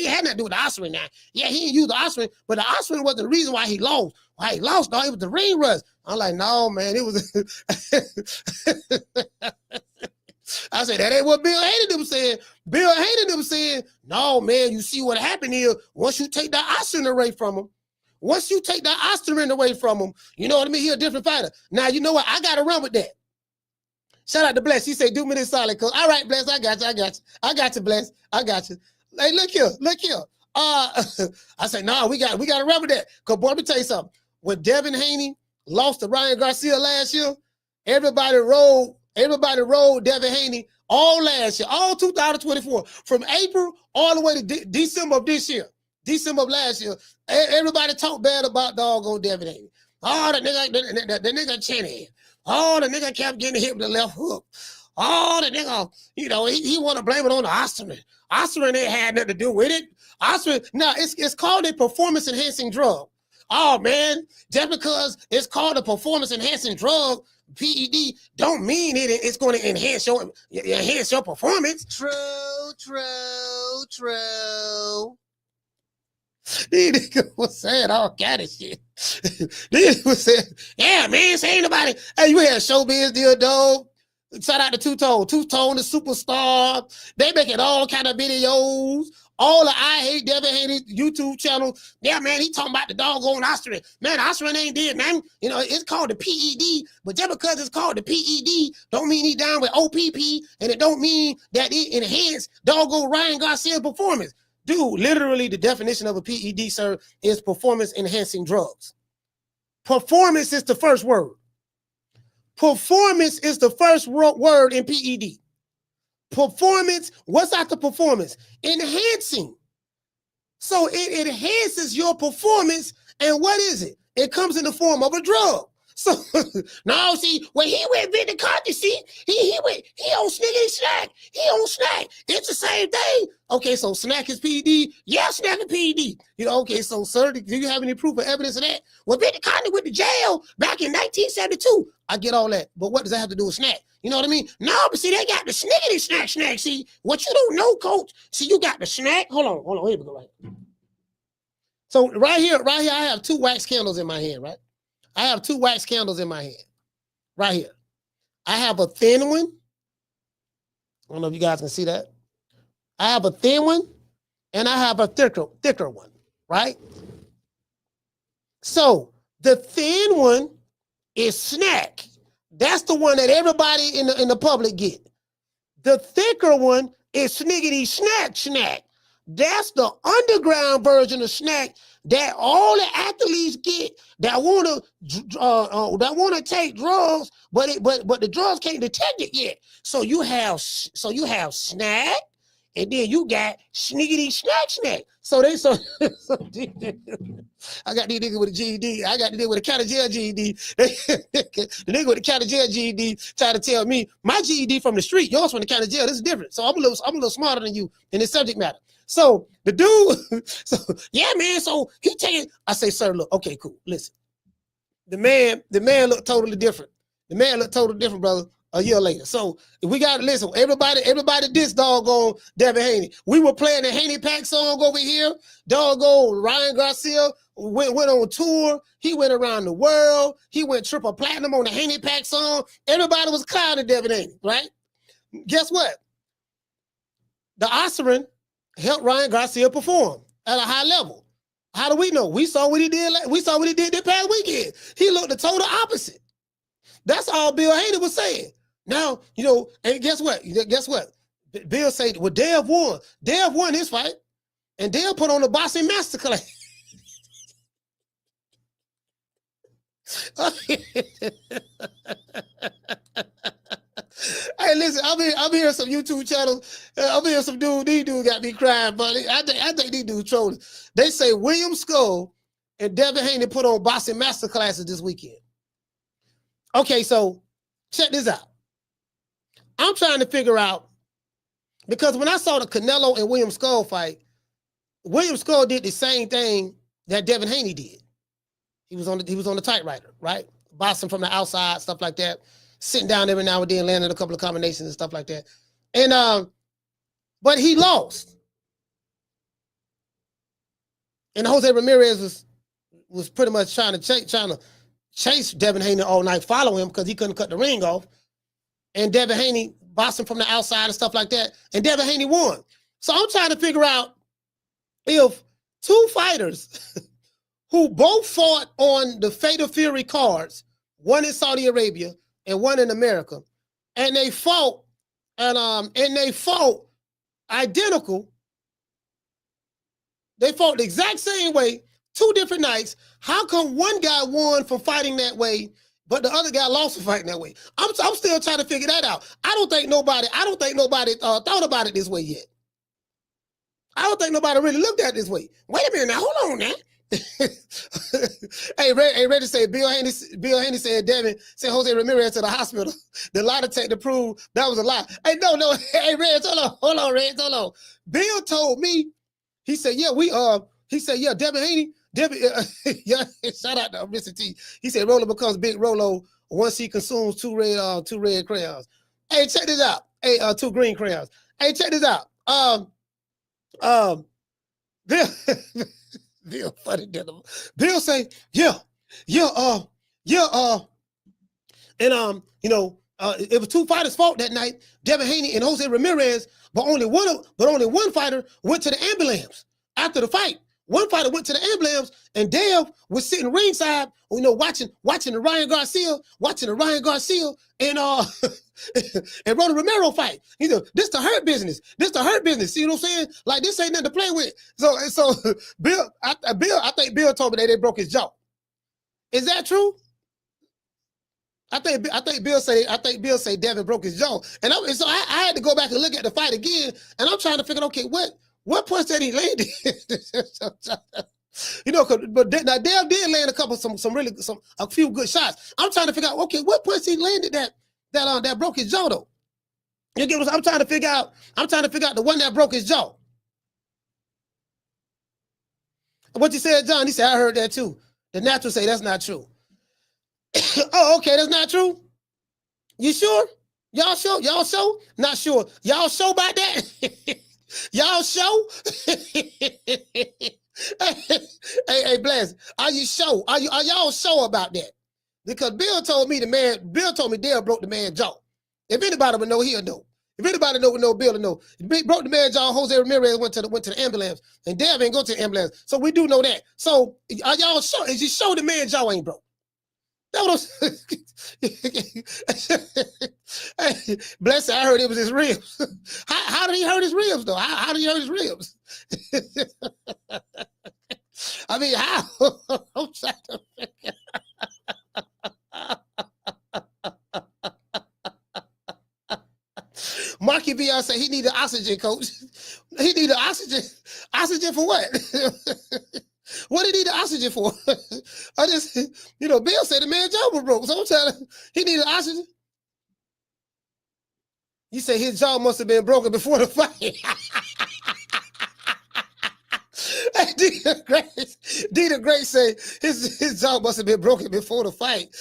had nothing to do with the Ostarine now. Yeah, he didn't use the Ostarine, but the Ostarine wasn't the reason why he lost. Why he lost, dog, it was the ring rust. I'm like, no, man, it was. I said, that ain't what Bill Haney them said. Bill Haney them said, no, man, you see what happened here. Once you take that Ostarine away from him, you know what I mean? He a different fighter. Now, you know what? I got to run with that. Shout out to Bless. He said, do me this solid, coach. All right, Bless, I got you, Bless. I got you. Hey, look here. I said, no, we got to run with that. Because, boy, let me tell you something. When Devin Haney lost to Ryan Garcia last year, everybody rolled Devin Haney all last year, all 2024, from April all the way to December of this year, December of last year. Everybody talked bad about doggone Devin Haney. Oh, the nigga chinny. Oh, the nigga kept getting hit with the left hook. Oh, the nigga, he want to blame it on the Ostarine. Ostarine ain't had nothing to do with it. Ostarine, now it's called a performance enhancing drug. Oh man, just because it's called a performance enhancing drug, PED, don't mean it's going to enhance your performance. True. These niggas was saying all kind of shit. These was saying, yeah, man, say nobody. Hey, you had Showbiz deal, dog. Shout out to Two-Tone. Two-Tone, the superstar. They making all kind of videos. All the I Hate Devin Haney YouTube channel. Yeah, man, he talking about the doggone Ostarine. Man, Ostarine ain't dead, man. It's called the PED, but just because it's called the PED don't mean he down with OPP, and it don't mean that it enhanced doggone Ryan Garcia's performance. Dude, literally the definition of a PED, sir, is performance enhancing drugs. Performance is the first word. Performance is the first word in PED. Performance, what's after performance? Enhancing. So it enhances your performance, and what is it? It comes in the form of a drug. So now, see, when he went Vinny Carter, see, he on sniggity snack. He on snack. It's the same thing. Okay, so snack is PED. Yeah, snack is PED. Okay, so sir, do you have any proof or evidence of that? Well, Vinny Carter went to jail back in 1972. I get all that, but what does that have to do with snack? You know what I mean? No, but see, they got the sniggity snack. See, what you don't know, coach. See, you got the snack. Hold on. Here we go. Right. So right here, I have two wax candles in my hand, right? I have two wax candles in my hand, right here. I have a thin one, I don't know if you guys can see that. I have a thin one and I have a thicker one, right? So the thin one is snack. That's the one that everybody in the public get. The thicker one is sniggity snack. That's the underground version of snack that all the athletes get that wanna take drugs, but the drugs can't detect it yet. So you have snack, and then you got sniggity snack. So I got these niggas with a GED. I got the nigga with a county jail GED. The nigga with the county jail GED trying to tell me my GED from the street, yours from the county jail. This is different. So I'm a little smarter than you in this subject matter. So the dude, yeah, man. So he taking. I say, sir, look, okay, cool. Listen, the man looked totally different. The man looked totally different, brother. A year later. So we got to listen. Everybody this doggone Devin Haney. We were playing the Haney Pack song over here. Doggone Ryan Garcia went on tour. He went around the world. He went triple platinum on the Haney Pack song. Everybody was clowning Devin Haney, right? Guess what? The Ostarine helped Ryan Garcia perform at a high level. How do we know? We saw what he did. We saw what he did this past weekend. He looked the total opposite. That's all Bill Haney was saying. Now, and guess what? Bill said, well, Dev won. Dev won his fight, and Dev put on the boxing masterclass. Hey, listen, I'm hearing some YouTube channels. I'm hearing some these dudes got me crying, buddy. I think these dudes trolling. They say William Skull and Devin Haney put on boxing masterclasses this weekend. Okay, so check this out. I'm trying to figure out, because when I saw the Canelo and William Skull fight, William Skull did the same thing that Devin Haney did. He was on the typewriter, right? Boxing from the outside, stuff like that. Sitting down every now and then, landing a couple of combinations and stuff like that. And but he lost. And Jose Ramirez was pretty much trying to chase Devin Haney all night, follow him because he couldn't cut the ring off. And Devin Haney boxing from the outside and stuff like that. And Devin Haney won. So I'm trying to figure out if two fighters who both fought on the Fatal Fury cards, one in Saudi Arabia and one in America, and they fought identical. They fought the exact same way, 2 different nights. How come one guy won for fighting that way, but the other guy lost for fighting that way? I'm still trying to figure that out. I don't think nobody thought about it this way yet. I don't think nobody really looked at it this way. Wait a minute now, hold on now. Hey, Reggie said Bill Haney said Devin sent Jose Ramirez to the hospital. The lie detector proved that was a lie. Hey, no. Hey, Reg, hold on, Reg. Bill told me, he said, yeah, Devin Haney. Yeah, shout out to Mr. T. He said Rolo becomes Big Rolo once he consumes two red crayons. Hey, check this out. Hey, 2 green crayons. Hey, check this out. Bill funny devil. Bill say, it was 2 fighters fought that night, Devin Haney and Jose Ramirez, but only one fighter went to the ambulance after the fight. One fighter went to the ambulance, and Dev was sitting ringside, watching the Ryan Garcia, and and Ronald Romero fight. This the hurt business. See what I'm saying? Like, this ain't nothing to play with. So Bill, I think Bill told me that they broke his jaw. Is that true? I think Bill say Devin broke his jaw, and so I had to go back and look at the fight again, and I'm trying to figure out, okay, what punch that he landed? But now Dev did land a few good shots. I'm trying to figure out, okay, what punch he landed that broke his jaw though? You get what I'm trying to figure out? I'm trying to figure out the one that broke his jaw. What you said, John? He said, I heard that too. The natural say that's not true. Oh, okay, that's not true. You sure? Y'all sure? Not sure. Y'all sure about that? Y'all sure? hey, Bless, are you sure? Are y'all sure about that? Because Bill told me Dale broke the man's jaw. If anybody would know, he'll know. If anybody know Bill to know, broke the man's jaw. Jose Ramirez went to the ambulance, and Devin ain't go to the ambulance. So we do know that. So are y'all sure? Is you sure the man's jaw ain't broke? That was hey, bless it. I heard it was his ribs. How did he hurt his ribs though? How did he hurt his ribs? I mean, how? I'm trying to figure. Marky VR said he needed oxygen, coach. He needed oxygen. Oxygen for what? What did he need the oxygen for? I just, Bill said the man's jaw was broke. So I'm trying to, he needed oxygen. You say his jaw must have been broken before the fight. Hey, Dita Grace say his jaw must have been broken before the fight.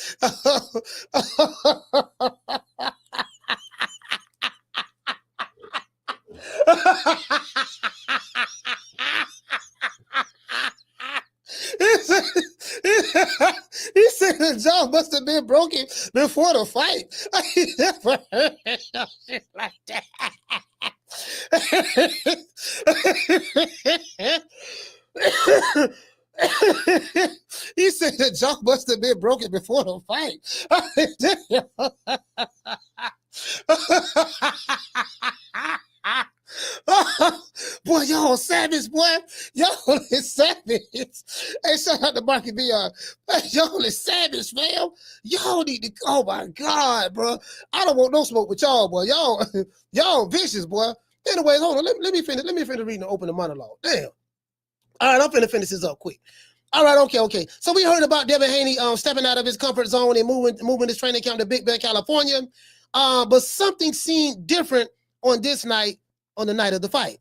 He said the jaw must have been broken before the fight. I never heard no shit like that. He said the jaw must have been broken before the fight. Boy, y'all savage, boy. Y'all is savage. Hey, shout out to Marky VR. Hey, y'all is savage, fam. Y'all need to, oh my God, bro. I don't want no smoke with y'all, boy. Y'all vicious, boy. Anyways, hold on. Let me finish reading the opening monologue. Damn. All right, I'm finna finish this up quick. All right, okay. So we heard about Devin Haney stepping out of his comfort zone and moving his training camp to Big Bear, California. But something seemed different on this night, on the night of the fight.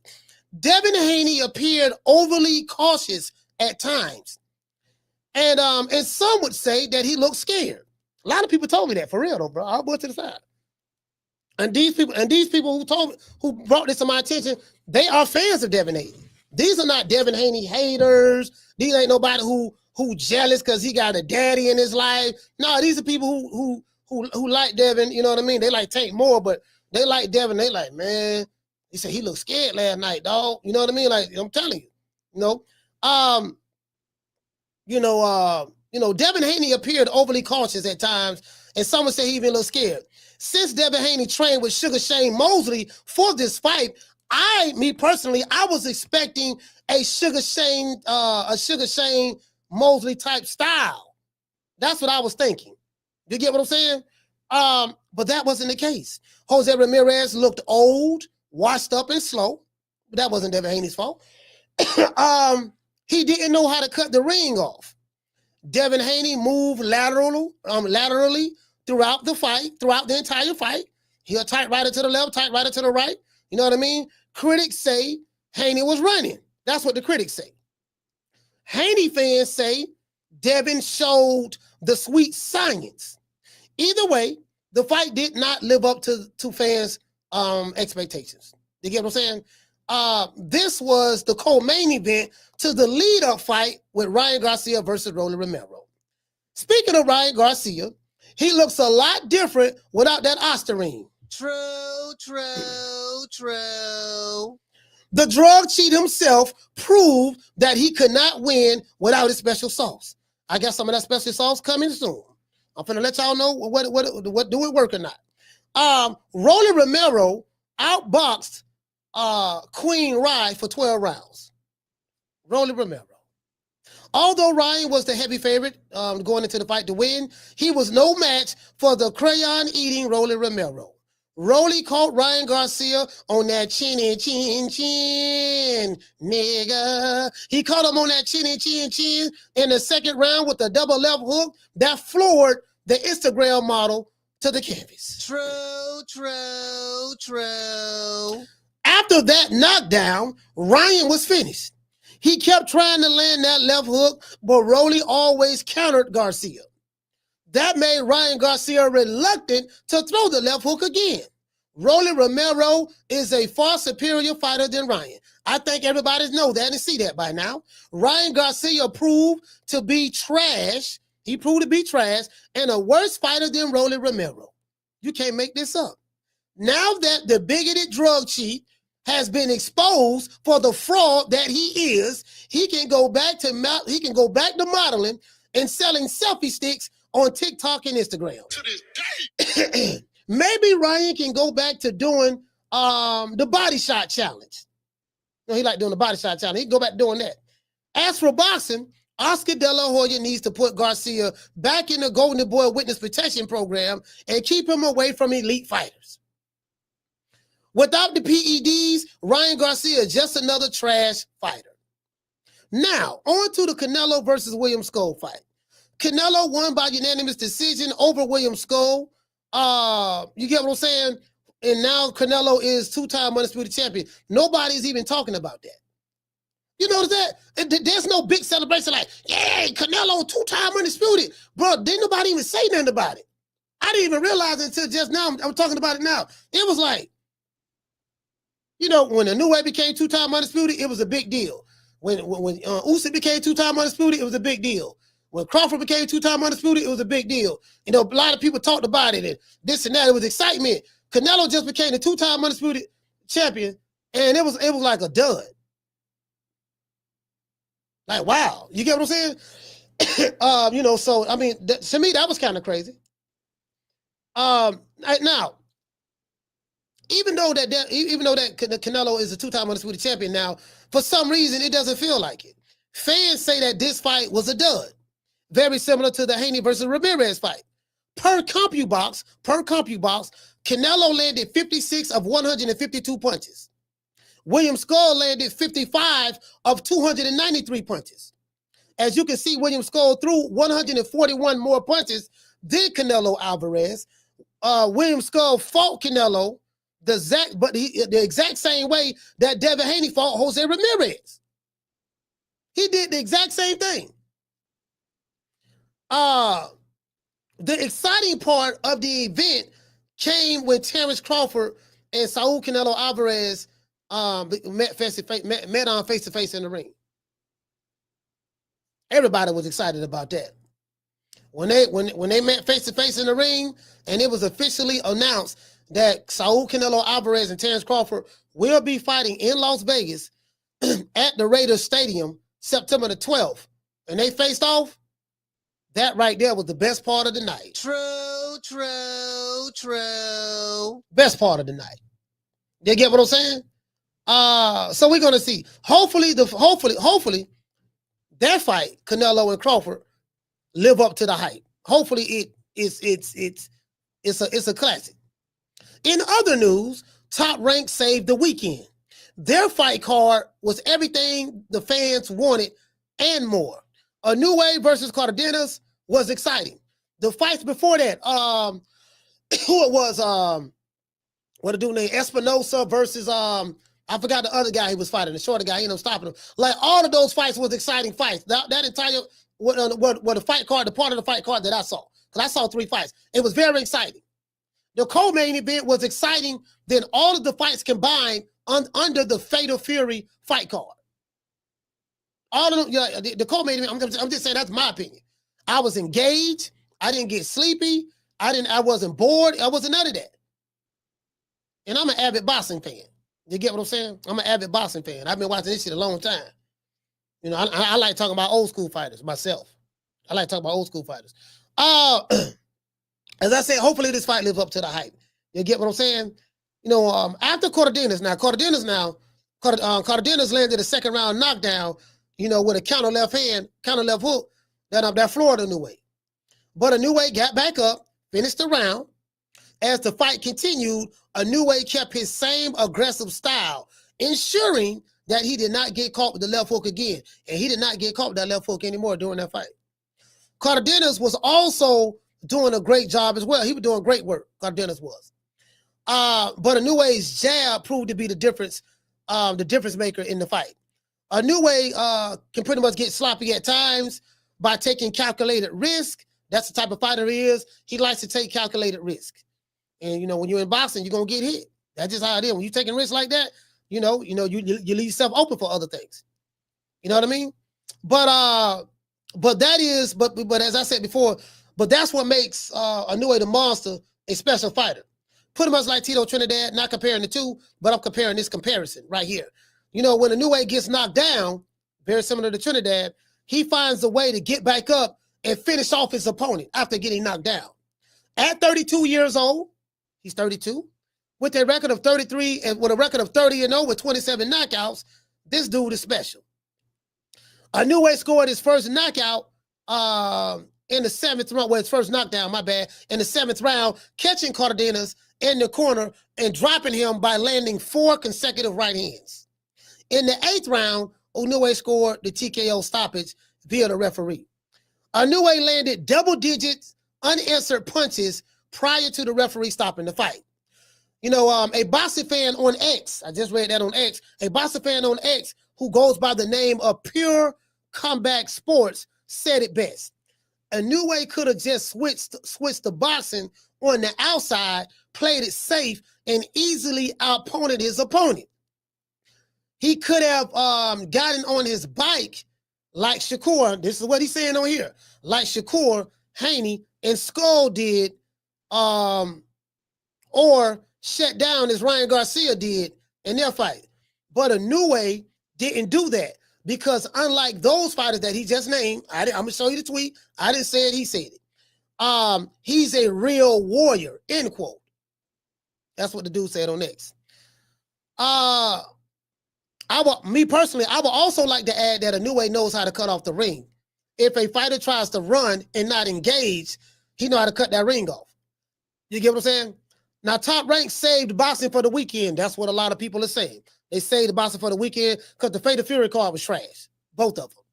Devin Haney appeared overly cautious at times. And some would say that he looked scared. A lot of people told me that, for real though, bro. I'll put it to the side. And these people who brought this to my attention, they are fans of Devin Haney. These are not Devin Haney haters. These ain't nobody who jealous because he got a daddy in his life. No, these are people who like Devin, you know what I mean? They like Tank more, but they like Devin. They like, man, he said he looked scared last night, dog. You know what I mean? Like, I'm telling you, Devin Haney appeared overly cautious at times, and some would say he even looked scared. Since Devin Haney trained with Sugar Shane Mosley for this fight, me personally, I was expecting a Sugar Shane Mosley type style. That's what I was thinking. You get what I'm saying? But that wasn't the case. Jose Ramirez looked old, washed up, and slow. But that wasn't Devin Haney's fault. He didn't know how to cut the ring off. Devin Haney moved laterally throughout the entire fight. He'll tight righter to the left, tight righter to the right. You know what I mean? Critics say Haney was running. That's what the critics say. Haney fans say Devin showed the sweet science. Either way, the fight did not live up to fans' expectations. You get what I'm saying? This was the co-main event to the lead-up fight with Ryan Garcia versus Rolly Romero. Speaking of Ryan Garcia, he looks a lot different without that Ostarine. True. The drug cheat himself proved that he could not win without his special sauce. I got some of that special sauce coming soon. I'm finna let y'all know what do it work or not. Rolly Romero outboxed Queen Rye for 12 rounds. Rolly Romero. Although Ryan was the heavy favorite going into the fight to win, he was no match for the crayon-eating Rolly Romero. Rolly caught Ryan Garcia on that chinny chin chin, nigga. He caught him on that chinny chin chin in the second round with a double left hook that floored the Instagram model to the canvas. True. After that knockdown, Ryan was finished. He kept trying to land that left hook, but Rolly always countered Garcia. That made Ryan Garcia reluctant to throw the left hook again. Rolly Romero is a far superior fighter than Ryan. I think everybody knows that and see that by now. Ryan Garcia proved to be trash. He proved to be trash and a worse fighter than Rolly Romero. You can't make this up. Now that the bigoted drug cheat has been exposed for the fraud that he is, he can go back to modeling and selling selfie sticks on TikTok and Instagram. To this day. Maybe Ryan can go back to doing the body shot challenge. You know, he like doing the body shot challenge. He can go back to doing that. As for boxing, Oscar De La Hoya needs to put Garcia back in the Golden Boy Witness Protection Program and keep him away from elite fighters. Without the PEDs, Ryan Garcia is just another trash fighter. Now, on to the Canelo versus William Skull fight. Canelo won by unanimous decision over William Skull. You get what I'm saying? And now Canelo is two-time undisputed champion. Nobody's even talking about that. You notice that? There's no big celebration like, yay, Canelo two-time undisputed. Bro, didn't nobody even say nothing about it. I didn't even realize it until just now. I'm talking about it now. It was like, you know, when the New Way became two-time undisputed, it was a big deal. When Usyk became two-time undisputed, it was a big deal. When Crawford became two-time undisputed, it was a big deal. You know, a lot of people talked about it and this and that. It was excitement. Canelo just became the two-time undisputed champion, and it was like a dud. Like, wow. You get what I'm saying? You know, so, I mean, to me, that was kind of crazy. Now, even though that Canelo is a two-time undisputed champion now, for some reason, it doesn't feel like it. Fans say that this fight was a dud. Very similar to the Haney versus Ramirez fight. Per CompuBox, Canelo landed 56 of 152 punches. William Skull landed 55 of 293 punches. As you can see, William Skull threw 141 more punches than Canelo Alvarez. William Skull fought Canelo the exact same way that Devin Haney fought Jose Ramirez. He did the exact same thing. The exciting part of the event came when Terrence Crawford and Saul Canelo Alvarez met face to face in the ring. Everybody was excited about that. When they met face to face in the ring, and it was officially announced that Saul Canelo Alvarez and Terrence Crawford will be fighting in Las Vegas at the Raiders Stadium September the 12th, and they faced off. That right there was the best part of the night. True. Best part of the night. You get what I'm saying? So we're gonna see. Hopefully that fight, Canelo and Crawford, live up to the hype. Hopefully it's a classic. In other news, Top Rank saved the weekend. Their fight card was everything the fans wanted and more. A New Way versus Cardenas was exciting. The fights before that, who it was, what a dude named Espinosa versus I forgot the other guy he was fighting, the shorter guy, he ended up stopping him. Like, all of those fights was exciting fights. That entire what the fight card, the part of the fight card that I saw, because I saw 3 fights. It was very exciting. The co-main event was exciting than all of the fights combined under the Fatal Fury fight card. All of them, yeah, the co-main event, I'm just saying that's my opinion. I was engaged. I didn't get sleepy. I wasn't bored. I wasn't none of that. And I'm an avid boxing fan. You get what I'm saying? I'm an avid boxing fan. I've been watching this shit a long time. You know, I like talking about old school fighters myself. I like talking about old school fighters. As I said, hopefully this fight lives up to the hype. You get what I'm saying? You know, after Cardenas landed a second round knockdown, you know, with a counter left hook, that Florida New Way. But a New Way got back up, finished the round. As the fight continued, a New Way kept his same aggressive style, ensuring that he did not get caught with the left hook again. And he did not get caught with that left hook anymore during that fight. Cardenas was also doing a great job as well. He was doing great work, Cardenas was. But a New Way's jab proved to be the difference maker in the fight. A New Way can pretty much get sloppy at times by taking calculated risk. That's the type of fighter he is. He likes to take calculated risk. And, you know, when you're in boxing, you're going to get hit. That's just how it is. When you're taking risks like that, you leave yourself open for other things. You know what I mean? But as I said before, but that's what makes a New Way the monster a special fighter. pretty much like Tito Trinidad, not comparing the two, but I'm comparing this comparison right here. You know, when Inoue gets knocked down, very similar to Trinidad, he finds a way to get back up and finish off his opponent after getting knocked down. At 32 years old, he's 32, with a record of 33 and with a record of 30-0 with 27 knockouts, this dude is special. Inoue scored his first knockout in the 7th round, well, his first knockdown, my bad, in the 7th round, catching Cardenas in the corner and dropping him by landing 4 consecutive right hands. In the 8th round, Inoue scored the TKO stoppage via the referee. Inoue landed double-digit unanswered punches prior to the referee stopping the fight. You know, a boxing fan on X, I just read that on X, a boxing fan on X who goes by the name of Pure Comeback Sports said it best. Inoue could have just switched the boxing on the outside, played it safe, and easily outpointed his opponent. He could have gotten on his bike like Shakur, this is what he's saying on here, like Shakur, Haney, and Skull did, or shut down as Ryan Garcia did in their fight. But Inoue didn't do that because unlike those fighters that he just named, I'm going to show you the tweet. I didn't say it, he said it. He's a real warrior, end quote. That's what the dude said on X. Me personally, I would also like to add that Inoue knows how to cut off the ring. If a fighter tries to run and not engage, he know how to cut that ring off. You get what I'm saying? Now, Top Rank saved boxing for the weekend. That's what a lot of people are saying. They saved the boxing for the weekend because the Fatal Fury card was trash. Both of them.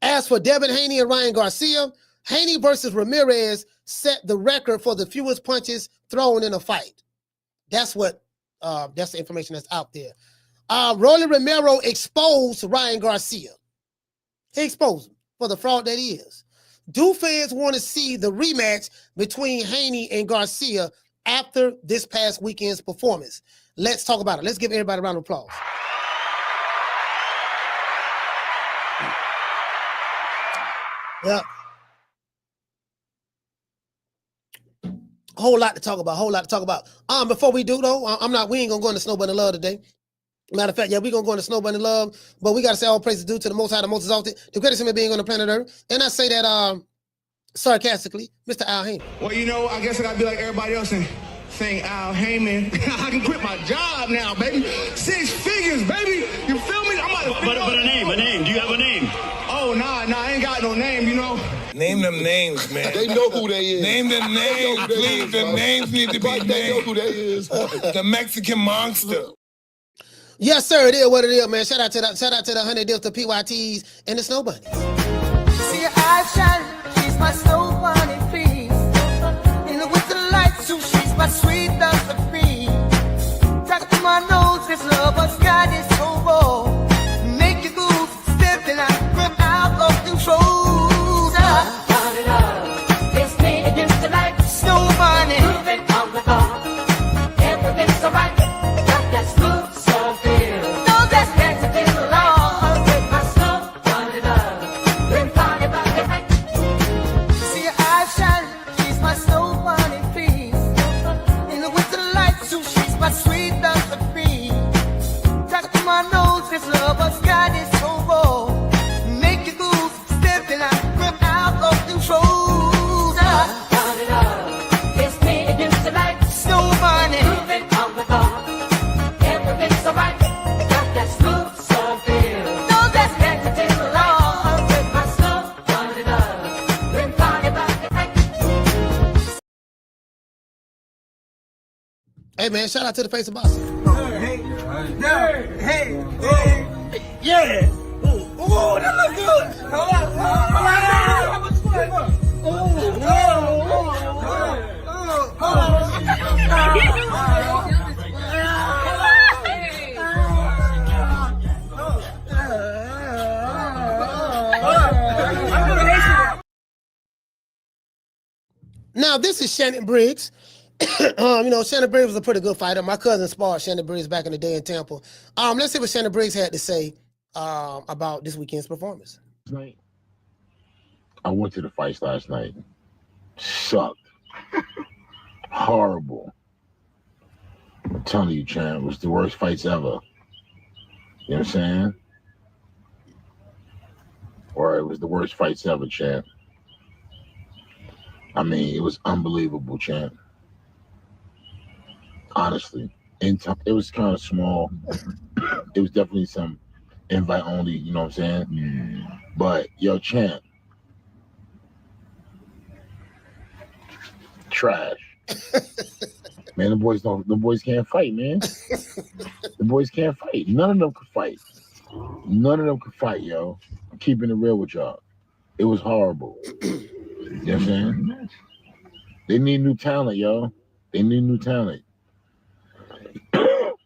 As for Devin Haney and Ryan Garcia, Haney versus Ramirez set the record for the fewest punches thrown in a fight. That's what, that's the information that's out there. Rolly Romero exposed Ryan Garcia. He exposed him for the fraud that he is. Do fans want to see the rematch between Haney and Garcia after this past weekend's performance? Let's talk about it. Let's give everybody a round of applause. Yeah. Whole lot to talk about. Before we do though, we ain't gonna go into Snow Bunny Love today. Matter of fact, yeah, we're gonna go into Snow Bunny Love, but we gotta say all praises due to the Most High, the Most Exalted, the greatest human being on the planet Earth. And I say that sarcastically, Mr. Al Haney. Well, you know, I guess I gotta be like everybody else and sing Al Heyman. I can quit my job now, baby. 6 figures, baby. You feel me? I'm about to But a name. Do you have a name? Oh, nah, I ain't got no name, you know. Name them names, man. They know who they is. Name them names, please. The names need to be named. They know who they is. The Mexican monster. Yes, sir. It is what it is, man. Shout out to the 100 deals to PYTs and the Snow Bunny. See her eyes shine, she's my Snow Bunny, please. In the winter lights, too, she's my sweet dust of free. Talk to my nose, this lover's got is so raw. Make you move, stepping out, grip out of control. It's me against the light, Snow Bunny. Moving on the bar, everything's so right. Got that smooth, so feel. No, that's next to the law. With my Snow Bunny love, been funny about the night. See her eyes shine, she's my Snow Bunny, please. In the winter lights, too, she's my sweet dust of free. Talk to my nose, this lover's got is so raw. Make you move, stepping out, grip out of control. It's me against the light, Snow Bunny. Moving on the bar, everything's so right. Got that smooth, so feel. No, that's next to the law. With my Snow Bunny love, been funny about the night. Hey, man, shout out to the face of boxing. Yeah. Oh, that look good. Now, this is Shannon Briggs. Shannon Briggs was a pretty good fighter. My cousin sparred Shannon Briggs back in the day in Tampa. Let's see what Shannon Briggs had to say about this weekend's performance. I went to the fights last night. Sucked. Horrible. I'm telling you, champ, it was the worst fights ever. You know what I'm saying? Or it was the worst fights ever, champ. I mean, it was unbelievable, champ. Honestly. It was kind of small. It was definitely some invite only, you know what I'm saying? Yeah. But, yo, champ. Trash. Man, the boys can't fight, man. The boys can't fight. None of them could fight. None of them could fight, yo. I'm keeping it real with y'all. It was horrible. You know what I'm saying? They need new talent, yo. They need new talent.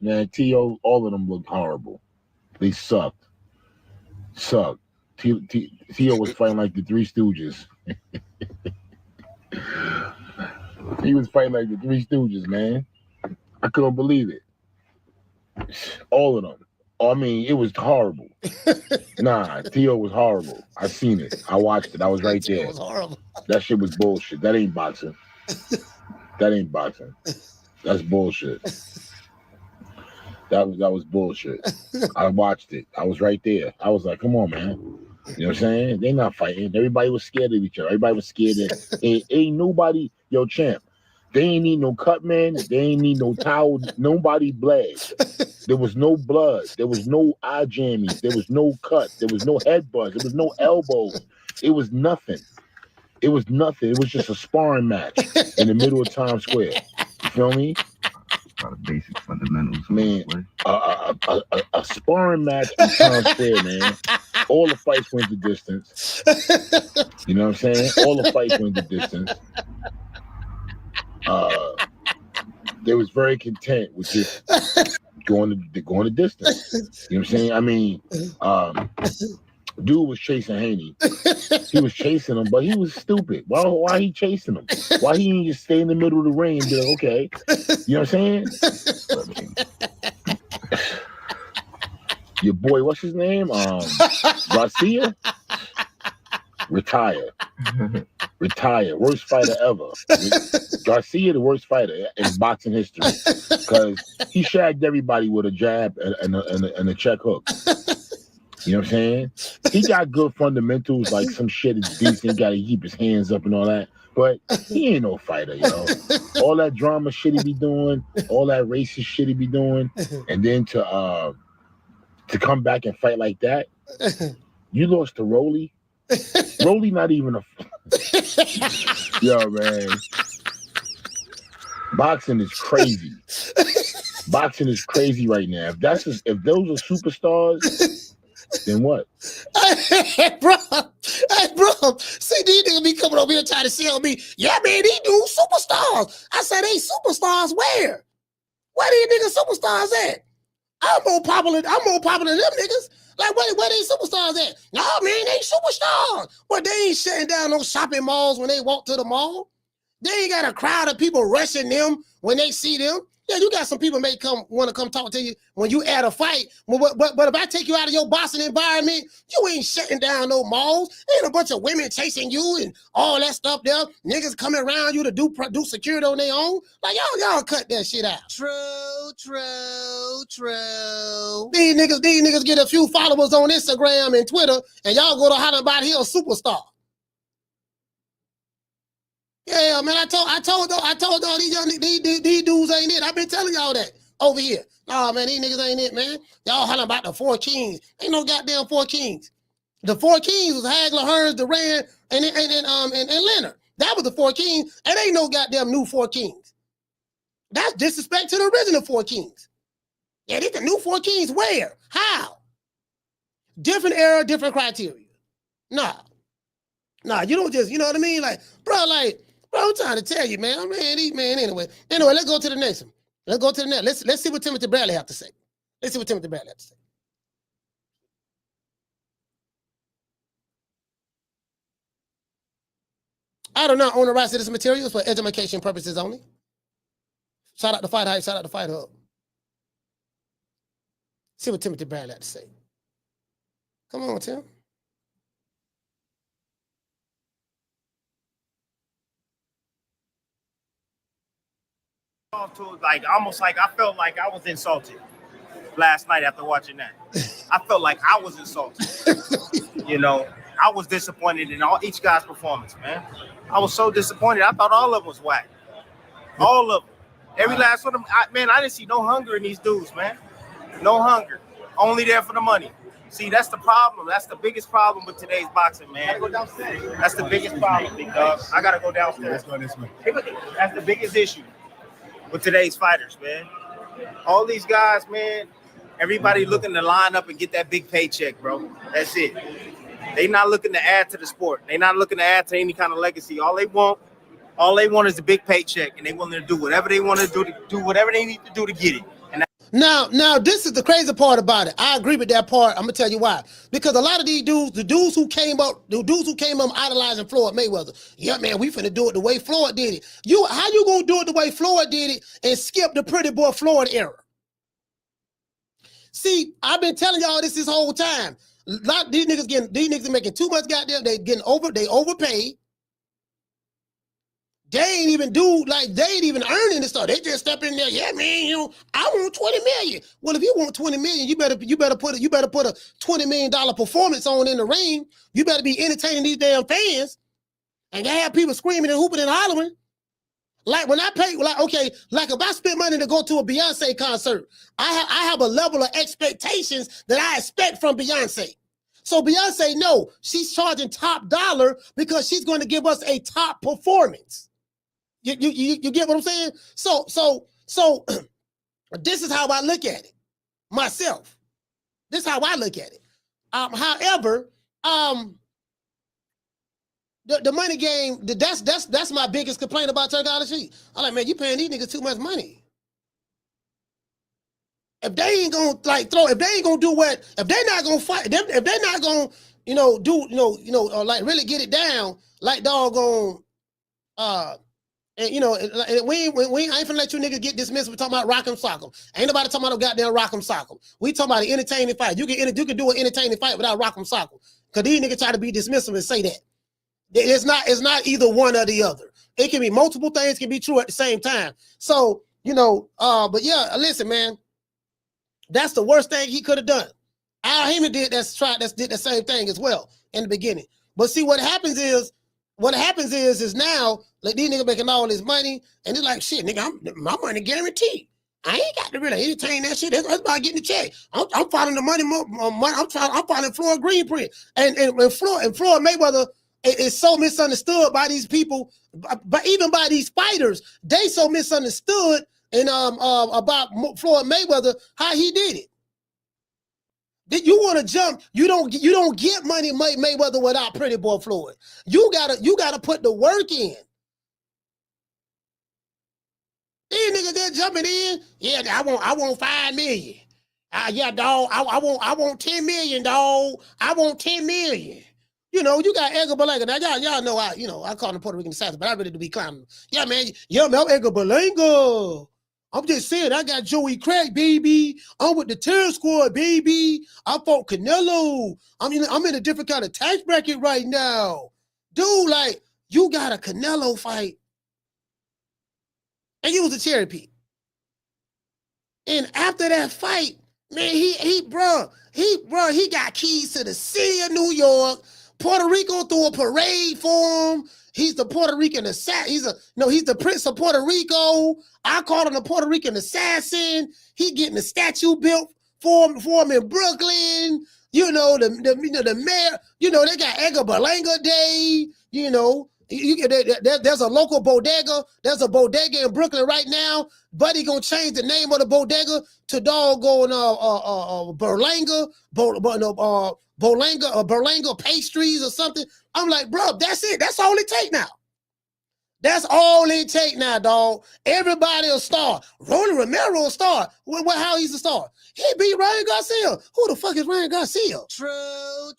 Man, T.O., all of them looked horrible. They sucked. T.O. was fighting like the Three Stooges. He was fighting like the Three Stooges, man. I couldn't believe it. All of them. I mean, it was horrible. Nah, T.O. was horrible. I seen it. I watched it. I was right there. It was horrible. That shit was bullshit. That ain't boxing. That ain't boxing. That's bullshit. That was bullshit. I watched it. I was right there. I was like, come on, man. You know what I'm saying? They not fighting. Everybody was scared of each other. Everybody was scared. Ain't nobody, yo, champ. They ain't need no cut man. They ain't need no towel. Nobody bled. There was no blood. There was no eye jammies. There was no cut. There was no headbutts. There was no elbows. It was nothing. It was nothing. It was just a sparring match in the middle of Times Square. You feel me? A lot of basic fundamentals. Man, a sparring match in Times Square, man. All the fights went the distance. You know what I'm saying? All the fights went the distance. They was very content with just going the distance. You know what I'm saying? I mean, dude was chasing Haney. He was chasing him, but he was stupid. Why he chasing him? Why he didn't just stay in the middle of the ring and be like, okay. You know what I'm saying? Your boy, what's his name? Garcia? Retire. Worst fighter ever. Garcia, the worst fighter in boxing history. Because he shagged everybody with a jab and a check hook. You know what I'm saying? He got good fundamentals, like some shit is decent. He got to keep his hands up and all that. But he ain't no fighter, yo. All that drama shit he be doing, all that racist shit he be doing, and then to come back and fight like that, you lost to Rolly. Rolly not even a... Yo, man. Boxing is crazy. Boxing is crazy right now. If those are superstars... Then what? Hey, bro. See, these niggas be coming over here trying to sell me. Yeah, man, these dudes superstars. I said, they superstars where? Where these niggas superstars at? I'm more popular than them niggas. Like, where they superstars at? No, man, they superstars. But they ain't shutting down no shopping malls when they walk to the mall. They ain't got a crowd of people rushing them when they see them. Yeah, you got some people may want to come talk to you when you at a fight. But if I take you out of your boxing environment, you ain't shutting down no malls. Ain't a bunch of women chasing you and all that stuff there. Niggas coming around you to do security on their own. Like, y'all cut that shit out. True. These niggas get a few followers on Instagram and Twitter, and y'all go to holler about he a superstar. Yeah, man, I told y'all these dudes ain't it. I've been telling y'all that over here. Nah, man, these niggas ain't it, man. Y'all hollering about the four kings. Ain't no goddamn four kings. The four kings was Hagler, Hearns, Duran, and Leonard. That was the four kings, and ain't no goddamn new four kings. That's disrespect to the original four kings. Yeah, these the new four kings. Where? How? Different era, different criteria. Nah, you don't just, you know what I mean? Like, bro, I'm trying to tell you, man. Anyway, let's go to the next one. Let's go to the next. Let's see what Timothy Bradley have to say. I do not own the rights to this materials for education purposes only. Shout out to Fight Hype. Shout out to Fight Hub. See what Timothy Bradley had to say. Come on, Tim. To like almost like I felt like I was insulted last night after watching that. I felt like I was insulted. You know, I was disappointed in each guy's performance, man. I was so disappointed. I thought all of them was whack. All of them. Every last one of them. I didn't see no hunger in these dudes, man. No hunger. Only there for the money. See, that's the problem. That's the biggest problem with today's boxing, man. That's the biggest problem, big dog. I gotta go downstairs. Let's go this way. That's the biggest issue with today's fighters, man. All these guys, man, everybody looking to line up and get that big paycheck, bro. That's it. They not looking to add to the sport. They not looking to add to any kind of legacy. All they want is a big paycheck, and they willing to do whatever they want to do whatever they need to do to get it. And now, this is the crazy part about it. I agree with that part. I'm gonna tell you why. Because a lot of these dudes, the dudes who came up idolizing Floyd Mayweather. Yeah, man, we finna do it the way Floyd did it. How you gonna do it the way Floyd did it and skip the pretty boy Floyd era? See, I've been telling y'all this whole time. These niggas making too much goddamn. They overpaid. They ain't even earning this stuff. They just step in there. Yeah, man, I want 20 million. Well, if you want 20 million, you better put a $20 million performance on in the ring. You better be entertaining these damn fans. And they have people screaming and hooping and hollering. Like when I pay, like if I spend money to go to a Beyonce concert, I have a level of expectations that I expect from Beyonce. So Beyonce, no, she's charging top dollar because she's going to give us a top performance. You get what I'm saying? So this is how I look at it myself. This is how I look at it. However, the money game, that's my biggest complaint about Turkology. I'm like, man, you paying these niggas too much money. If they ain't gonna if they ain't gonna do if they're not gonna fight, if they're not gonna, like really get it down, like doggone, and we ain't finna let you niggas get dismissed. We're talking about rock'em sock'em. Ain't nobody talking about no goddamn rock'em sock'em. We talking about an entertaining fight. You can do an entertaining fight without rock'em sock'em. Cause these niggas try to be dismissive and say that. It's not either one or the other. It can be multiple things can be true at the same time. So, but yeah, listen, man, that's the worst thing he could have done. Al Heyman did the same thing as well in the beginning. But see, what happens is now, like, these niggas making all this money, and it's like, shit, nigga, my money guaranteed. I ain't got to really entertain that shit. That's about getting the check. I'm following the money. I'm following Floyd Greenprint, and Floyd Mayweather is so misunderstood by these people, but even by these fighters, they so misunderstood and about Floyd Mayweather how he did it. Did you want to jump? You don't get money Mayweather without Pretty Boy Floyd. You gotta put the work in. These niggas they're jumping in. Yeah, I want 5 million. Yeah, dog. I want 10 million, dog. I want 10 million. You got Edgar Berlanga. Now y'all know I call him Puerto Rican assassin, but I really do be clowning. Yeah, man. Yeah, man, I'm Edgar Berlanga. I'm just saying, I got Joey Crack, baby. I'm with the Terror Squad, baby. I fought Canelo. I'm in a different kind of tax bracket right now. Dude, like, you got a Canelo fight. And you was a cherry pick. And after that fight, man, he got keys to the city of New York. Puerto Rico threw a parade for him. He's the Puerto Rican assassin. He's the Prince of Puerto Rico. I call him the Puerto Rican assassin. He getting a statue built for him in Brooklyn. The mayor. They got Edgar Berlanga Day. There's a local bodega. There's a bodega in Brooklyn right now. Buddy gonna change the name of the bodega to doggone Berlanga, Berlanga pastries or something. I'm like, bro, that's it. That's all it take now. That's all it take now, dog. Everybody a star. Rolly Romero a star. How he's a star? He beat Ryan Garcia. Who the fuck is Ryan Garcia? True.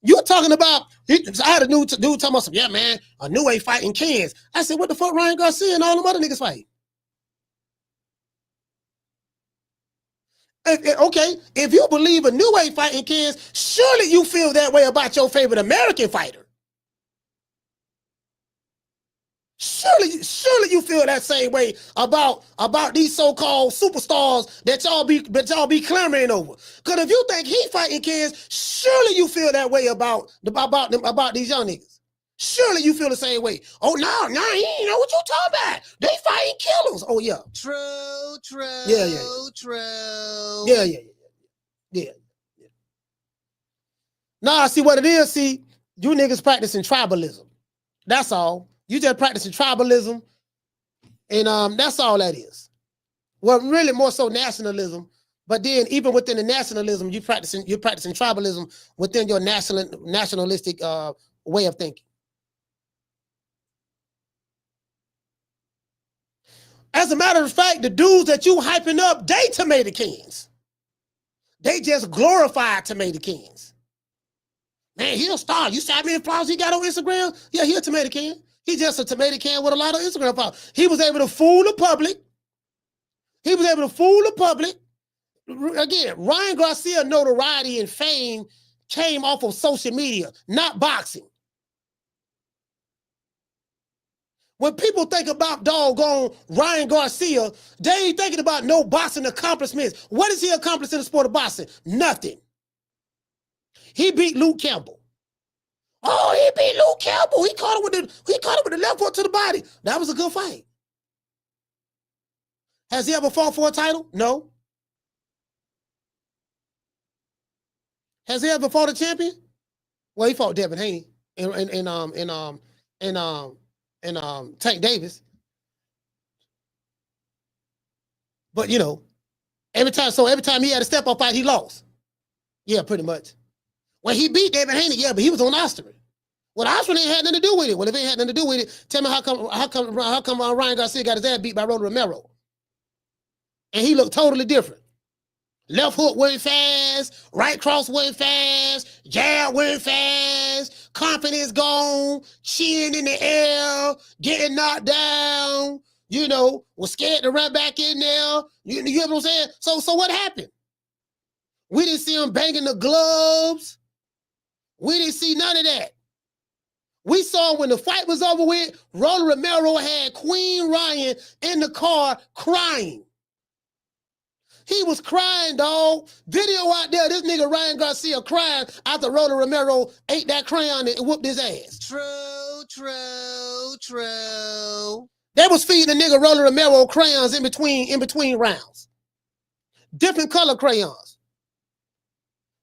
You're talking about, I had a dude talking about some, yeah, man, a new way fighting Cairns. I said, what the fuck Ryan Garcia and all them other niggas fight? Okay, if you believe a new way fighting Cairns, surely you feel that way about your favorite American fighter. Surely you feel that same way about these so-called superstars that y'all be clamoring over. Because if you think he fighting kids, surely you feel that way about these young niggas. Surely you feel the same way. Oh no, he ain't know what you talking about. They fighting killers. Oh yeah. True. Yeah. True. Yeah. Nah, see what it is. See, you niggas practicing tribalism. That's all. You just practicing tribalism, and that's all that is. Well, really more so nationalism, but then even within the nationalism, you're practicing tribalism within your nationalistic way of thinking. As a matter of fact, the dudes that you hyping up, they tomato cans. They just glorified tomato cans. Man, he a star. You see how many followers he got on Instagram? Yeah, he a tomato can. He just a tomato can with a lot of Instagram followers. He was able to fool the public. Again, Ryan Garcia notoriety and fame came off of social media, not boxing. When people think about doggone Ryan Garcia, they ain't thinking about no boxing accomplishments. What has he accomplished in the sport of boxing? Nothing. He beat Luke Campbell. Oh, he beat Luke Campbell. He caught him with the left hook to the body. That was a good fight. Has he ever fought for a title? No. Has he ever fought a champion? Well, he fought Devin Haney and Tank Davis. But you know, every time he had a step up fight, he lost. Yeah, pretty much. Well, he beat Devin Haney, yeah, but he was on Ostarine. Well, Ostarine ain't had nothing to do with it. Well, if it ain't had nothing to do with it, tell me how come Ryan Garcia got his ass beat by Ramirez? And he looked totally different. Left hook went fast, right cross went fast, jab went fast, confidence gone, chin in the air, getting knocked down, you know, was scared to run back in there. You know what I'm saying? So what happened? We didn't see him banging the gloves. We didn't see none of that. We saw when the fight was over with, Rolly Romero had Queen Ryan in the car crying. He was crying, dog. Video out there, this nigga Ryan Garcia crying after Rolly Romero ate that crayon and whooped his ass. True. They was feeding the nigga Rolly Romero crayons in between rounds. Different color crayons.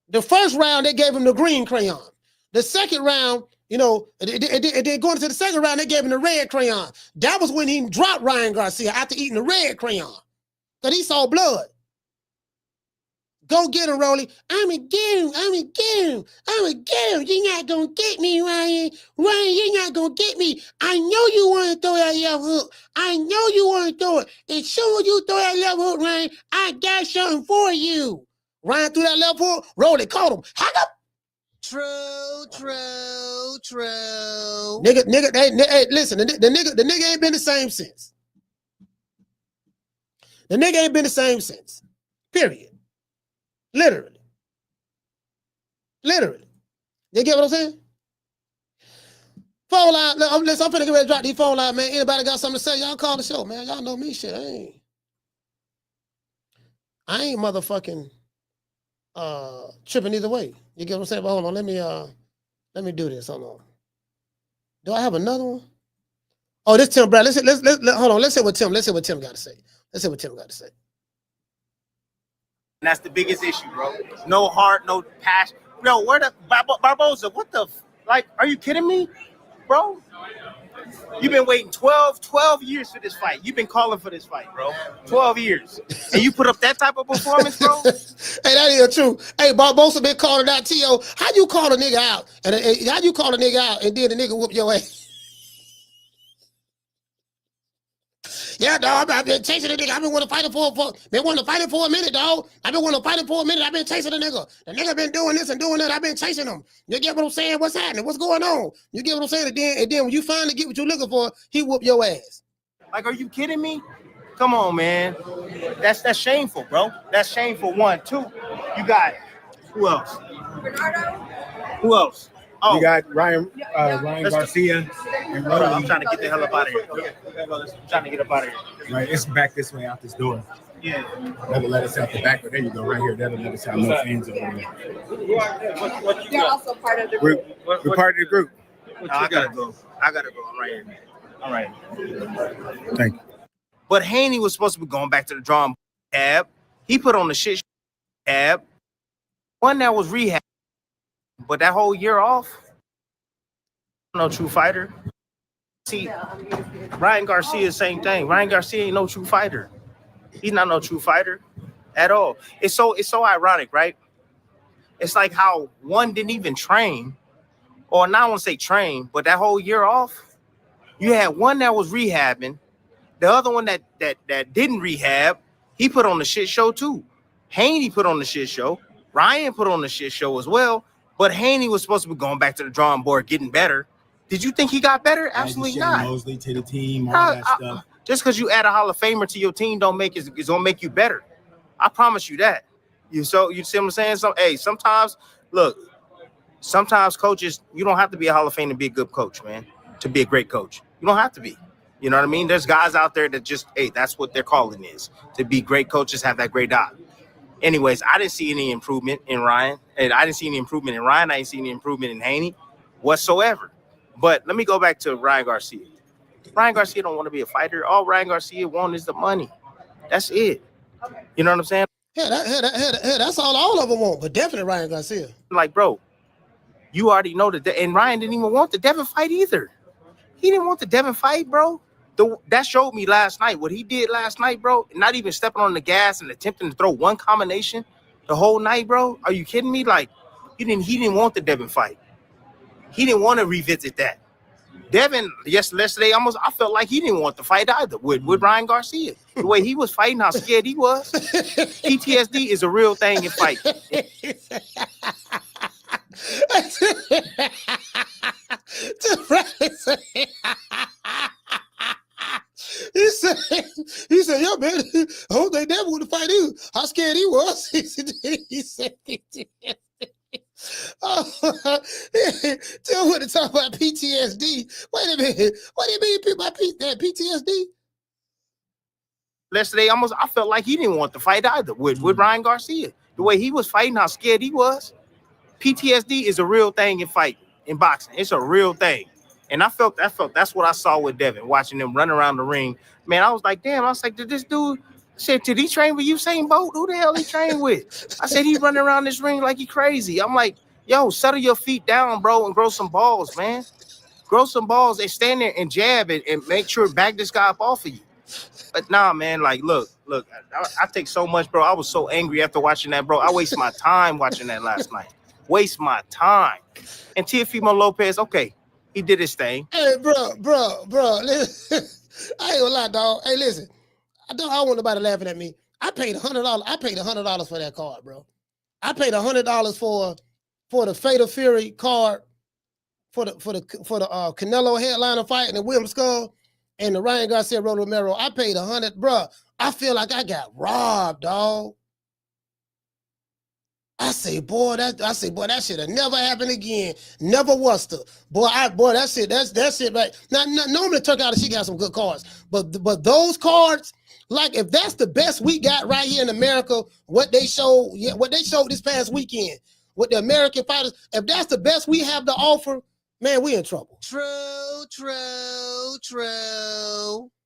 The first round, they gave him the green crayon. The second round, you know, and then going to the second round, they gave him the red crayon. That was when he dropped Ryan Garcia after eating the red crayon. Because he saw blood. Go get him, Rolly. I'ma get him. You're not gonna get me, Ryan. Ryan, you're not gonna get me. I know you want to throw that left hook. I know you want to throw it. As soon as you throw that left hook, Ryan, I got something for you. Ryan threw that left hook. Rolly caught him. Hack up. True. Nigga, hey, listen, the nigga ain't been the same since. The nigga ain't been the same since. Period. Literally. You get what I'm saying? Phone line. Listen, I'm finna get ready to drop these phone line, man. Anybody got something to say? Y'all call the show, man. Y'all know me, shit. I ain't motherfucking tripping either way. You get what I'm saying? But hold on, let me do this. Hold on. Do I have another one? Oh, this Tim Brad. Let's hold on. Let's see what Tim got to say. And that's the biggest issue, bro. No heart, no passion. Yo, where the Barboza? What the? Like, are you kidding me, bro? You've been waiting 12 years for this fight. You've been calling for this fight, bro. 12 years. And you put up that type of performance, bro? Hey, that is true. Hey, Barboza been calling out T.O. How you call a nigga out? And how you call a nigga out and then the nigga whoop your ass? Yeah, dog, I've been chasing the nigga. I've been wanting to fight him for a minute, dog. I've been chasing the nigga. The nigga been doing this and doing that. I've been chasing him. You get what I'm saying? What's happening? What's going on? You get what I'm saying? And then when you finally get what you're looking for, he whoop your ass. Like, are you kidding me? Come on, man. That's shameful, bro. That's shameful. 1, 2. You got who else? Bernardo. Who else? Oh, We got Ryan Let's Garcia and hold on, I'm Rolly. trying to get the hell up out of here. I'm trying to get up out of here. Right, it's back this way out this door. Yeah. That'll let us out the back. But there you go, right here. That'll let us out. No fans over there. What you You're got? also part of the We're, group. we're part of the group. No, I gotta go. I'm right here. All right. Thank you. But Haney was supposed to be going back to the drawing tab. He put on the shit tab. One that was rehab. But that whole year off, no true fighter. See, Ryan Garcia, same thing. Ryan Garcia ain't no true fighter. He's not no true fighter at all. It's so ironic, right? It's like how one didn't even train, or not I want to say train, but that whole year off, you had one that was rehabbing, the other one that didn't rehab, he put on the shit show too. Haney put on the shit show. Ryan put on the shit show as well. But Haney was supposed to be going back to the drawing board, getting better. Did you think he got better? Absolutely Shannon not. Mosley to the team, all that stuff. Just because you add a Hall of Famer to your team don't make it, it's gonna make you better. I promise you that. You see what I'm saying? So sometimes coaches, you don't have to be a Hall of Famer to be a good coach, man. To be a great coach. You don't have to be. You know what I mean? There's guys out there that just, that's what their calling is. To be great coaches, have that great eye. Anyways, I didn't see any improvement in Ryan. And I didn't see any improvement in Ryan. I didn't see any improvement in Haney whatsoever. But let me go back to Ryan Garcia. Ryan Garcia don't want to be a fighter. All Ryan Garcia wants is the money. That's it. You know what I'm saying? Yeah, that's all of them want, but definitely Ryan Garcia. Like, bro, you already know that. And Ryan didn't even want the Devin fight either. He didn't want the Devin fight, bro. That showed me last night. What he did last night, bro, not even stepping on the gas and attempting to throw one combination the whole night, bro. Are you kidding me? Like, he didn't want the Devin fight. He didn't want to revisit that. Devin, yesterday, I felt like he didn't want the fight either with Ryan Garcia. The way he was fighting, how scared he was. PTSD is a real thing in fighting. He said, yeah, man, I hope they never would have fight you. How scared he was. He said, Tell what to talk about PTSD. Wait a minute. What do you mean by PTSD? Yesterday, I felt like he didn't want the fight either with Ryan Garcia. The way he was fighting, how scared he was. PTSD is a real thing in fighting, in boxing. It's a real thing. And I felt that's what I saw with Devin, watching him run around the ring. Man, I was like, damn, did this dude, did he train with Usain Bolt? Who the hell he trained with? I said, he running around this ring like he crazy. I'm like, yo, settle your feet down, bro, and grow some balls, man. Grow some balls and stand there and jab it and make sure back this guy up off of you. But nah, man, like, look, I take so much, bro. I was so angry after watching that, bro. I waste my time watching that last night. Waste my time. And Teofimo Lopez, okay, he did his thing. Hey, bro, listen, I ain't gonna lie, dog. Hey, listen, I don't want nobody laughing at me. I paid $100. I paid $100 for that card, bro. I paid $100 for the Fatal Fury card, for the Canelo headliner fight and the William Skull and the Ryan Garcia Romero. I paid $100, bro. I feel like I got robbed, dog. I say, boy, that should have never happened again. Never was to. That's it, right? Now, normally Turkey she got some good cards, but those cards, like if that's the best we got right here in America, what they showed this past weekend with the American fighters, if that's the best we have to offer, man, we in trouble. True.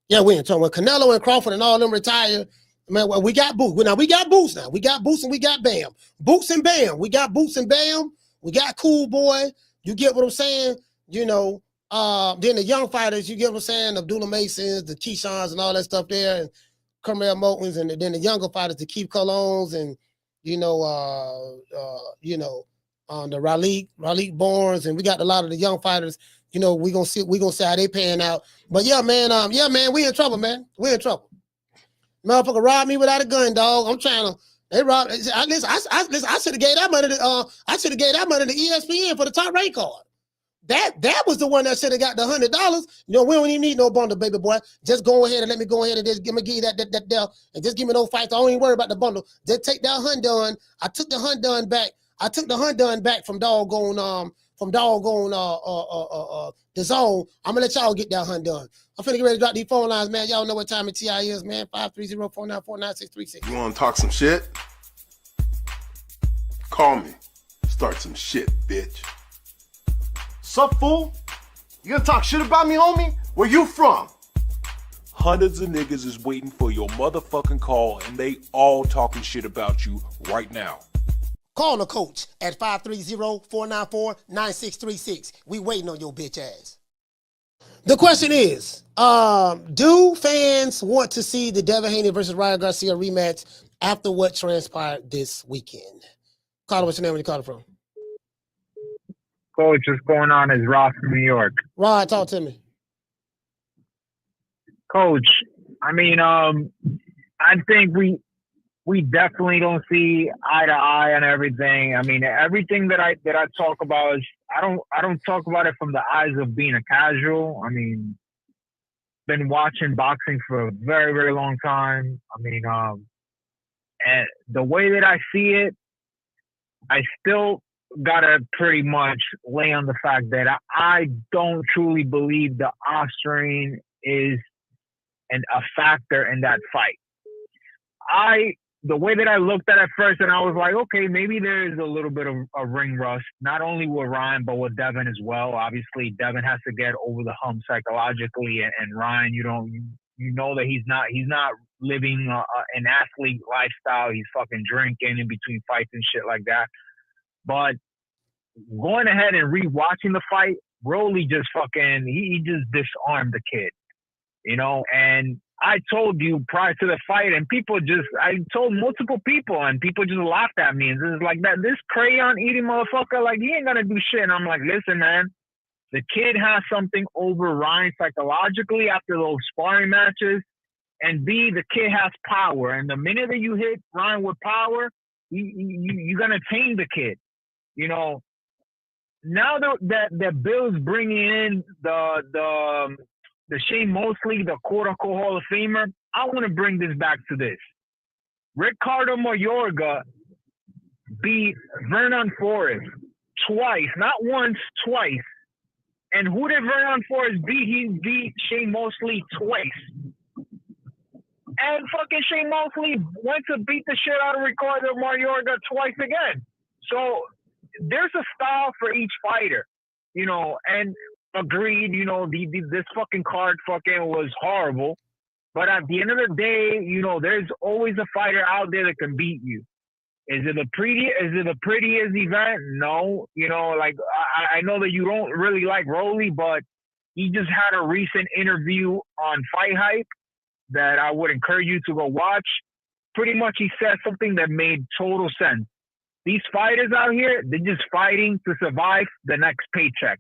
Yeah, we in trouble. When Canelo and Crawford and all them retire, man, well, we got Boots. Now we got Boots now. We got Boots and we got Bam. Boots and Bam. We got Boots and Bam. We got Cool Boy. You get what I'm saying? You know, then the young fighters, you get what I'm saying? Abdullah Masons, the Keishans and all that stuff there, and Carmel Motons, and then the younger fighters, the Keith Colones, and the Raleigh Barnes, and we got a lot of the young fighters. You know, we gonna see how they paying out. But yeah, man, we in trouble, man. We in trouble. Motherfucker robbed me without a gun, dog. I'm trying to. They robbed. I should have gave that money to. I should have gave that money to ESPN for the top rank card. That was the one that should have got the $100. You know, we don't even need no bundle, baby boy. Just go ahead and let me go ahead and just give you that deal, and just give me no fights. I don't even worry about the bundle. Just take that Hundun. I took the Hundun back. I took the Hundun back from doggone from doggone the zone. I'm gonna let y'all get that hunt done. I'm finna get ready to drop these phone lines, man. Y'all know what time it TI is, man. 530-494-9636. You wanna talk some shit? Call me. Start some shit, bitch. Sup, fool? You gonna talk shit about me, homie? Where you from? Hundreds of niggas is waiting for your motherfucking call, and they all talking shit about you right now. Call the coach at 530-494-9636. We waiting on your bitch ass. The question is, do fans want to see the Devin Haney versus Ryan Garcia rematch after what transpired this weekend? Caller, what's your name? Where you calling from? Coach, what's going on? Is Ross from New York. Rod, talk to me. Coach, I mean, I think we definitely don't see eye to eye on everything. I mean, everything that I talk about is I don't talk about it from the eyes of being a casual. I mean, been watching boxing for a very, very long time. I mean, and the way that I see it, I still gotta pretty much lay on the fact that I don't truly believe the Ostarine is a factor in that fight. The way that I looked at it first, and I was like, okay, maybe there is a little bit of a ring rust, not only with Ryan, but with Devin as well. Obviously, Devin has to get over the hump psychologically, and Ryan, you know that he's not living an athlete lifestyle. He's fucking drinking in between fights and shit like that. But going ahead and rewatching the fight, Rolly just fucking, he just disarmed the kid, you know, and I told you prior to the fight, and I told multiple people, and people just laughed at me. And this is like that, this crayon eating motherfucker, like, he ain't gonna do shit. And I'm like, listen, man, the kid has something over Ryan psychologically after those sparring matches. And B, the kid has power. And the minute that you hit Ryan with power, you're gonna tame the kid. You know, now that Bill's bringing in the Shane Mosley, the quote-unquote Hall of Famer, I want to bring this back to this. Ricardo Mayorga beat Vernon Forrest twice, not once, twice. And who did Vernon Forrest beat? He beat Shane Mosley twice. And fucking Shane Mosley went to beat the shit out of Ricardo Mayorga twice again. So there's a style for each fighter, you know, and agreed, you know, this fucking card fucking was horrible. But at the end of the day, you know, there's always a fighter out there that can beat you. Is it the prettiest event? No. You know, like, I know that you don't really like Rolly, but he just had a recent interview on Fight Hype that I would encourage you to go watch. Pretty much he said something that made total sense. These fighters out here, they're just fighting to survive the next paycheck.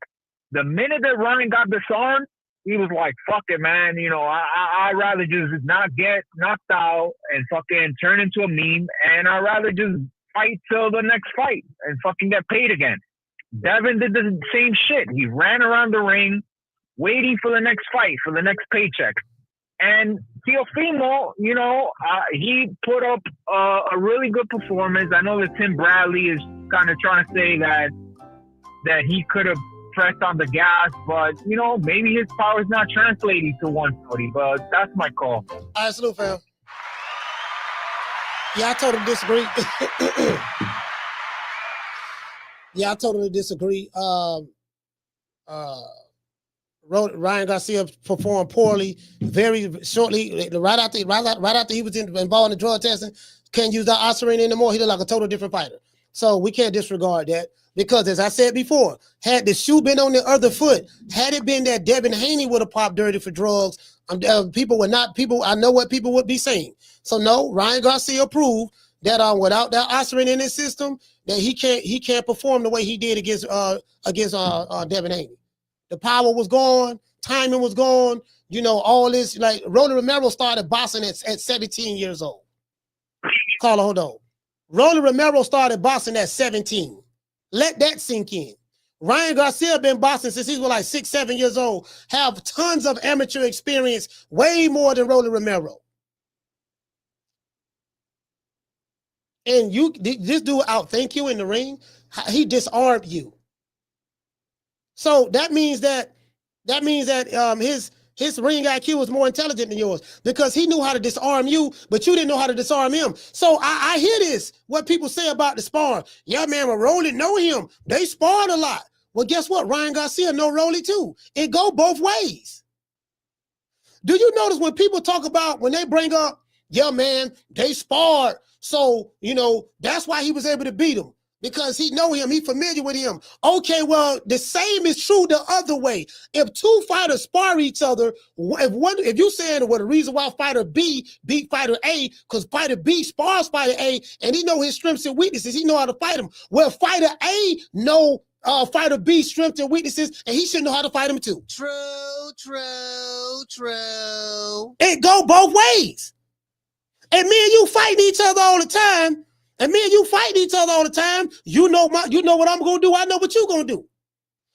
The minute that Ryan got disarmed, he was like, fuck it, man. You know, I'd rather just not get knocked out and fucking turn into a meme, and I'd rather just fight till the next fight and fucking get paid again. Devin did the same shit. He ran around the ring waiting for the next fight, for the next paycheck. And Teofimo, you know, he put up a really good performance. I know that Tim Bradley is kind of trying to say that he could have pressed on the gas, but, you know, maybe his power is not translating to 140, but that's my call. All right, salute, fam. Yeah, I totally disagree. Yeah, I totally disagree. Ryan Garcia performed poorly very shortly, right after he was involved in the drug testing. Can't use that Ostarine anymore. He looked like a total different fighter. So we can't disregard that, because, as I said before, had the shoe been on the other foot, had it been that Devin Haney would have popped dirty for drugs, I know what people would be saying. So no, Ryan Garcia proved that without that Ostarine in his system, that he can't perform the way he did against Devin Haney. The power was gone, timing was gone. You know, all this, like, Rolly Romero started boxing at 17 years old. Carla, hold on. Rolly Romero started boxing at 17. Let that sink in. Ryan Garcia been boxing since he was like 6, 7 years old. Have tons of amateur experience, way more than Rolly Romero. And this dude outthink you in the ring. He disarmed you. So that means that his ring IQ was more intelligent than yours because he knew how to disarm you, but you didn't know how to disarm him. So I hear this, what people say about the sparring. Yeah, man, well, Rolly know him. They sparred a lot. Well, guess what? Ryan Garcia know Rolly too. It go both ways. Do you notice when people talk about, when they bring up, yeah, man, they sparred. So, that's why he was able to beat him. Because he know him, he familiar with him. Okay, well, the same is true the other way. If two fighters spar each other, if you saying what the reason why fighter B beat fighter A, because fighter B spars fighter A, and he know his strengths and weaknesses, he know how to fight him. Well, fighter A know fighter B's strengths and weaknesses, and he should know how to fight him too. True. It go both ways. And me and you fighting each other all the time. You know what I'm gonna do. I know what you're gonna do.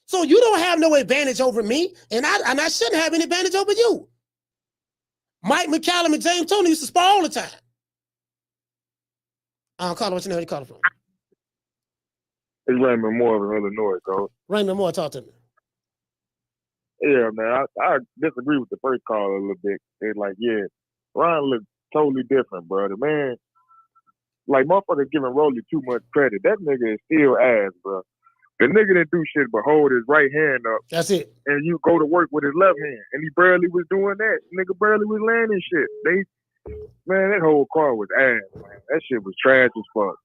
So you don't have no advantage over me, and I shouldn't have any advantage over you. Mike McCallum and James Toney used to spar all the time. Carter, what's your name? Where you calling from? It's Raymond Moore of Illinois, coach. Raymond Moore, talk to me. Yeah, man, I disagree with the first caller a little bit. It's like, yeah, Ryan looks totally different, bro. The man, like, motherfuckers giving Rolly too much credit. That nigga is still ass, bro. The nigga didn't do shit but hold his right hand up. That's it. And you go to work with his left hand. And he barely was doing that. Nigga barely was landing shit. Man, that whole car was ass, man. That shit was trash as fuck.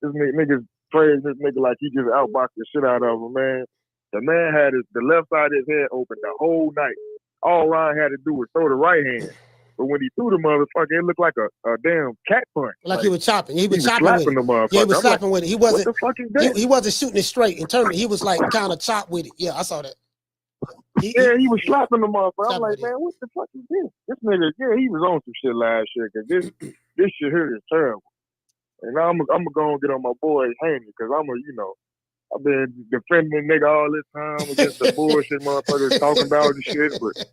This niggas praise this nigga like he just outboxed the shit out of him, man. The man had the left side of his head open the whole night. All Ryan had to do was throw the right hand. But when he threw the motherfucker, it looked like a damn cat punch. Like he was chopping. He was chopping slapping with it. the motherfucker. Yeah, he was slapping with it. He wasn't. What the fuck is that? He wasn't shooting it straight and turning. He was like kind of chopped with it. Yeah, I saw that. He was slapping the motherfucker. I'm like, man, what the fuck is this? This nigga, yeah, he was on some shit last year because this shit here is terrible. And now I'm gonna go and get on my boy Haney because I've been defending the nigga all this time against the bullshit motherfuckers talking about the shit, but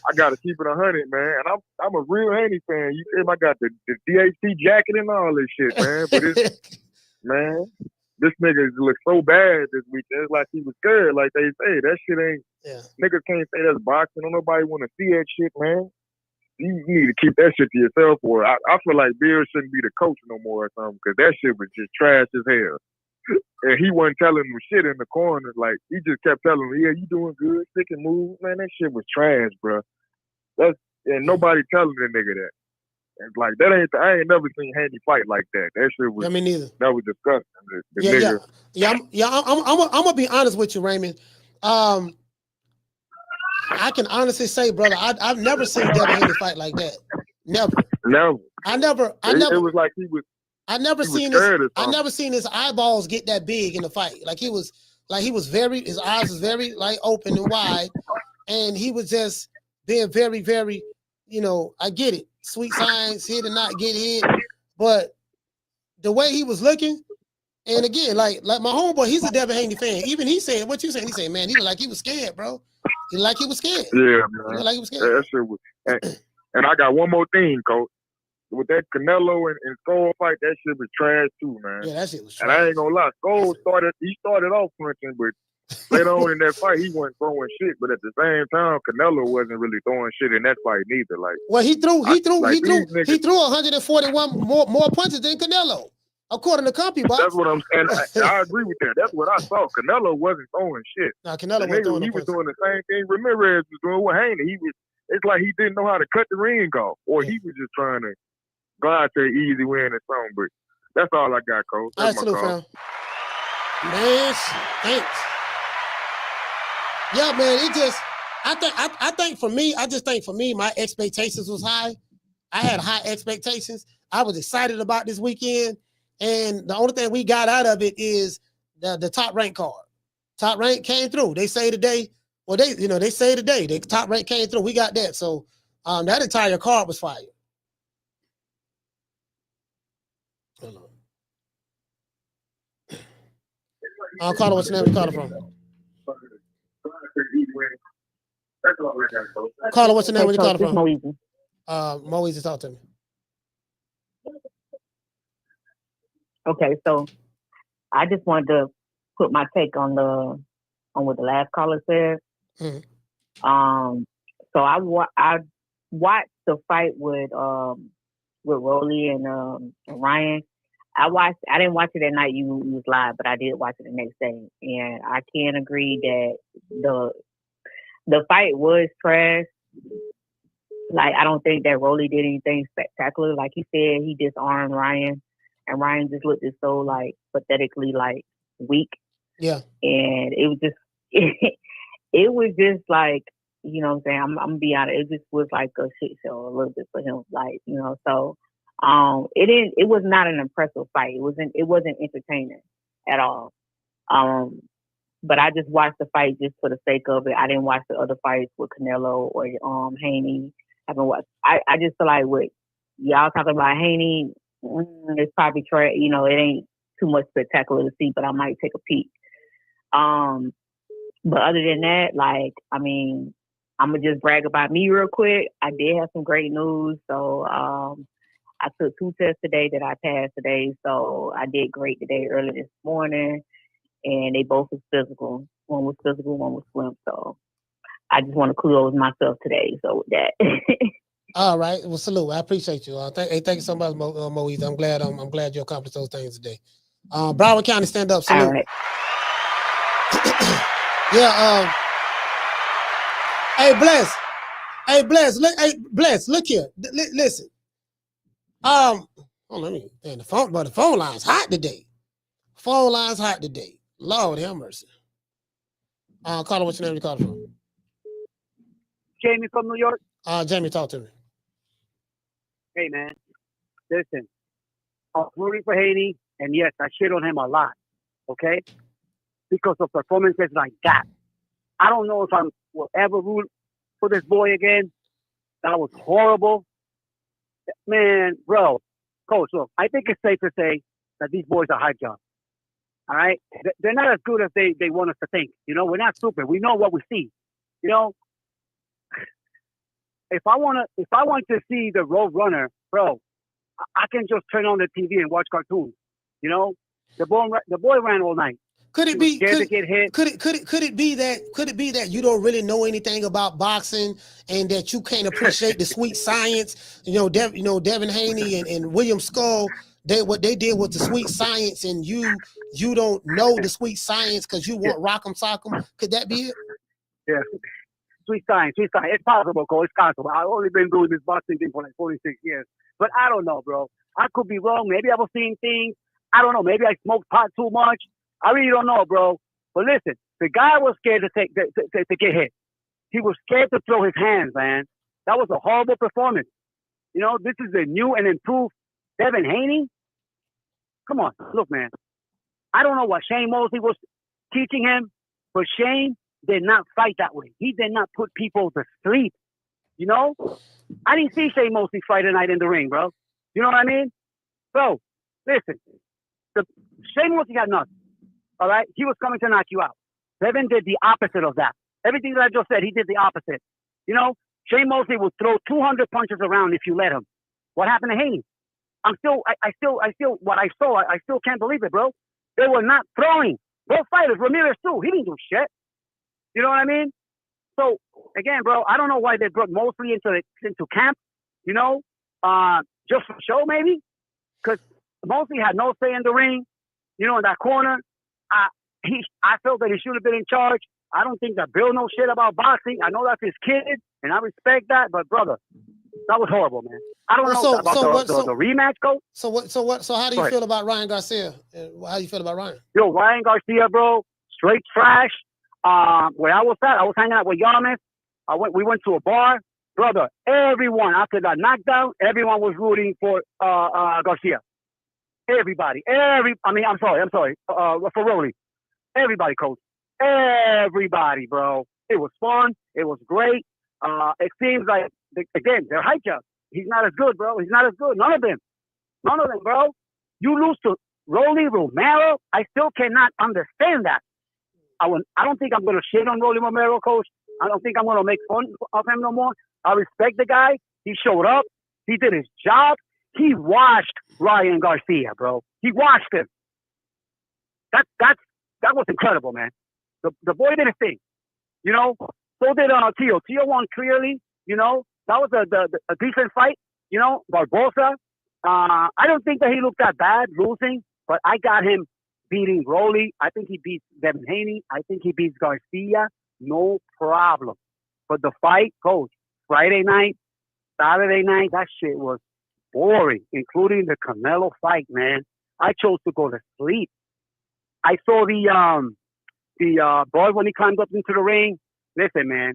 I gotta keep it 100, man. And I'm a real Haney fan. You see, I got the DHT jacket and all this shit, man. But man, this nigga looks so bad this weekend. It's like he was scared, like they say. That shit ain't. Yeah. Niggas can't say that's boxing. Don't nobody want to see that shit, man. You need to keep that shit to yourself, or I feel like Bill shouldn't be the coach no more or something, because that shit was just trash as hell. And he wasn't telling him shit in the corner. Like, he just kept telling him, yeah, you doing good, stick and move. Man, that shit was trash, bro. And nobody telling the nigga that. And like, I ain't never seen Haney fight like that. That shit was, me neither. That was disgusting. I'm gonna be honest with you, Raymond. I can honestly say, brother, I've never seen Devin Haney fight like that. Never. I never. It was like he was. I never seen his eyeballs get that big in the fight. His eyes was very like open and wide, and he was just being very, very, I get it. Sweet signs, hit and not get hit, but the way he was looking, and again, like my homeboy, he's a Devin Haney fan. Even he said, what you saying? He said, man, he looked like he was scared, bro. He looked like he was scared. Yeah, man. He looked like he was scared. That shit was. And I got one more thing, coach. With that Canelo and Skull fight, that shit was trash too, man. Yeah, that shit was trash. And I ain't gonna lie, Skull started off punching, but later on in that fight, he wasn't throwing shit. But at the same time, Canelo wasn't really throwing shit in that fight neither. Like, well, he threw 141 more punches than Canelo, according to CompuBox. That's what I'm saying. I agree with that. That's what I saw. Canelo wasn't throwing shit. No, Canelo wasn't throwing. He was doing the same thing Ramirez was doing with Haney. It's like he didn't know how to cut the ring off, or he was just trying to go out there easy win or something. But that's all I got, coach. That's my call. Man, thanks. Yeah, man. I think for me, my expectations was high. I had high expectations. I was excited about this weekend, and the only thing we got out of it is the top rank card. Top rank came through. They say today. Well, they say today the top rank came through. We got that. So that entire card was fire. Carter, what's your name? Carter from? Carter, what's your name? Where you calling from? Moeezy, talk to me. Okay, so I just wanted to put my take on the on what the last caller said. Mhm. So I watched the fight with Rolly and Ryan. I didn't watch it that night you was live, but I did watch it the next day, and I can agree that the fight was trash. Like, I don't think that Rolly did anything spectacular. Like he said, he disarmed Ryan, and Ryan just looked as so like pathetically like weak. Yeah. And it was just it was just like, you know what I'm saying, I'm gonna be honest, it just was like a shit show a little bit for him. Like, you know, so it was not an impressive fight. It wasn't entertaining at all. But I just watched the fight just for the sake of it. I didn't watch the other fights with Canelo or Haney. I haven't watched. I just feel like with y'all talking about Haney, it's probably you know, it ain't too much spectacular to see, but I might take a peek. But other than that, like, I mean, I'm gonna just brag about me real quick. I did have some great news. So I took 2 tests today that I passed today. So I did great today early this morning, and they both was physical. One was physical, one was swim. So I just want to kudos myself today. So with that. All right. Well, salute. I appreciate you. Thank you so much, Moise. I'm glad you accomplished those things today. Broward County, stand up. Salute. All right. Yeah. Hey, Bless. Bless. Look here. Listen. Let me. Man, the phone line's hot today. Phone line's hot today. Lord have mercy. Caller, what's your name? You call from? Jamie from New York. Jamie, talk to me. Hey, man. Listen, I'm rooting for Haney, and yes, I shit on him a lot, okay? Because of performances like that. I don't know if I will ever root for this boy again. That was horrible. Man, bro, Coach, look, I think it's safe to say that these boys are hype jobs. All right? They're not as good as they want us to think. You know, we're not stupid. We know what we see. You know, if I want to see the Road Runner, bro, I can just turn on the TV and watch cartoons. You know, the boy ran all night. Could it be scared to get hit? Could it be that you don't really know anything about boxing and that you can't appreciate the sweet science? You know, Devin Haney and William Skull, what they did with the sweet science, and you don't know the sweet science because you want rock'em sock'em. Could that be it? Yeah. Sweet science. It's possible, Cole. It's possible. I've only been doing this boxing thing for like 46 years. But I don't know, bro. I could be wrong. Maybe I was seeing things. I don't know. Maybe I smoked pot too much. I really don't know, bro. But listen, the guy was scared to get hit. He was scared to throw his hands, man. That was a horrible performance. You know, this is a new and improved Devin Haney. Come on. Look, man. I don't know what Shane Mosley was teaching him, but Shane did not fight that way. He did not put people to sleep. You know? I didn't see Shane Mosley fight tonight in the ring, bro. You know what I mean? Bro, listen. Shane Mosley got nothing. All right? He was coming to knock you out. Devin did the opposite of that. Everything that I just said, he did the opposite. You know? Shane Mosley would throw 200 punches around if you let him. What happened to Haney? I still, what I saw, I still can't believe it, bro. They were not throwing. Both fighters, Ramirez too. He didn't do shit. You know what I mean? So again, bro, I don't know why they brought Mosley into camp. You know, just for show maybe, because Mosley had no say in the ring. You know, in that corner, I felt that he should have been in charge. I don't think that Bill knows shit about boxing. I know that's his kid, and I respect that. But brother, that was horrible, man. I don't know about the rematch, coach. So how do you feel about Ryan Garcia? How do you feel about Ryan? Yo, Ryan Garcia, bro, straight trash. Where I was at, I was hanging out with Yamas. We went to a bar, brother. Everyone after that knockdown, everyone was rooting for Garcia. Everybody, I'm sorry, for Rolly. Everybody, coach. Everybody, bro. It was fun. It was great. It seems like again they're hype jobs. He's not as good, bro. He's not as good. None of them, bro. You lose to Rolly Romero. I still cannot understand that. I don't think I'm going to shit on Rolly Romero, coach. I don't think I'm going to make fun of him no more. I respect the guy. He showed up. He did his job. He washed Ryan Garcia, bro. He washed him. That was incredible, man. The boy didn't think, you know. So did Teo. Teo won clearly, you know. That was a decent fight, you know. Barboza, I don't think that he looked that bad losing, but I got him beating Rolly. I think he beats Devin Haney. I think he beats Garcia. No problem. But the fight goes Friday night, Saturday night. That shit was boring, including the Canelo fight, man. I chose to go to sleep. I saw the boy when he climbed up into the ring. Listen, man.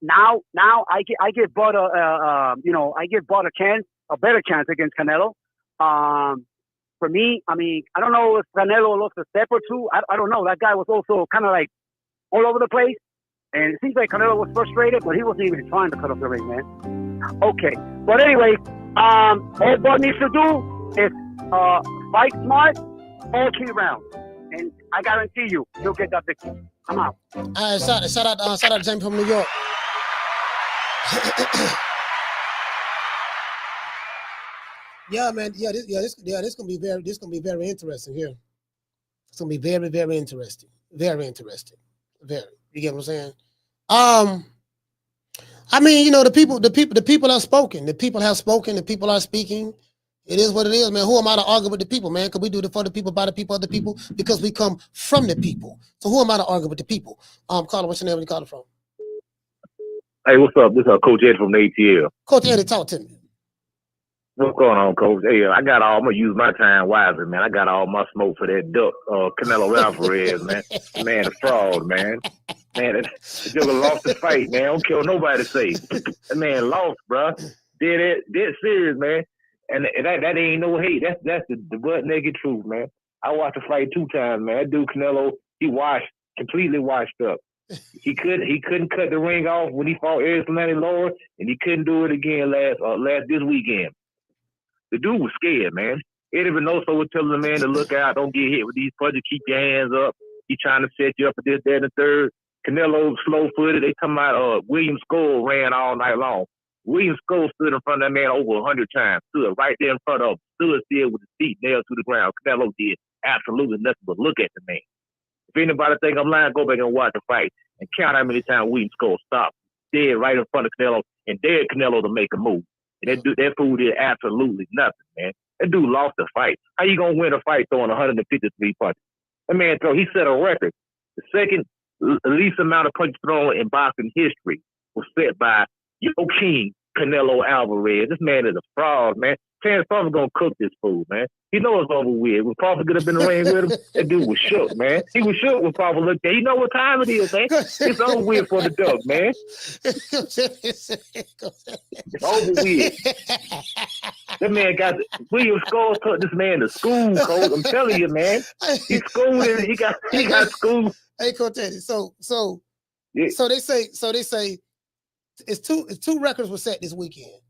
Now I give Bud a better chance against Canelo. For me, I mean, I don't know if Canelo lost a step or two. I don't know. That guy was also kind of like all over the place, and it seems like Canelo was frustrated, but he wasn't even trying to cut off the ring, man. Okay, but anyway, all Bud needs to do is fight smart all 3 rounds, and I guarantee you he'll get that victory. I'm out. Shout out to Jamie from New York. Yeah, man. This gonna be very interesting here. It's gonna be very, very interesting. Very interesting. Very. You get what I'm saying? I mean, you know, the people have spoken. The people have spoken. The people are speaking. It is what it is, man. Who am I to argue with the people, man? Because we do it for the people, by the people, of the people, because we come from the people. So who am I to argue with the people? Carter, what's your name? Where you calling from? Hey, what's up? This is Coach Ed from the ATL. Coach Eddie, talk to me. What's going on, Coach? Hey, I'm gonna use my time wisely, man. I got all my smoke for that duck, Canelo Ramirez, man. Man, a fraud, man. Man, the Joker lost the fight, man. I don't care what nobody say. That man lost, bro. Dead serious, man. And that ain't no hate. That's the butt naked truth, man. I watched the fight 2 times, man. That dude Canelo, he completely washed up. He couldn't cut the ring off when he fought Eric Lower, and he couldn't do it again this weekend. The dude was scared, man. Eddie Venoso was telling the man to look out, don't get hit with these punches, keep your hands up. He trying to set you up for this, that, and the third. Canelo slow-footed. They come out. William Skull ran all night long. William Skull stood in front of that man over 100 times. Stood right there in front of him. Stood still with his feet nailed to the ground. Canelo did absolutely nothing but look at the man. If anybody think I'm lying, go back and watch the fight and count how many times William Skull stopped dead right in front of Canelo and dared Canelo to make a move. And that fool did absolutely nothing, man. That dude lost the fight. How you gonna win a fight throwing 153 punches? That man he set a record. The second least amount of punches thrown in boxing history was set by your king, Canelo Alvarez. This man is a fraud, man. Terence Crawford gonna cook this fool, man. He knows it's over with. When Crawford could have been in the ring with him, that dude was shook, man. He was shook when Crawford looked at. You know what time it is, man. It's over with for the duck, man. It's over with. That man got William Skull took this man to school, Coach. I'm telling you, man. He's schooled. He got school. Hey, Coach Eddie. So they say it's two records were set this weekend.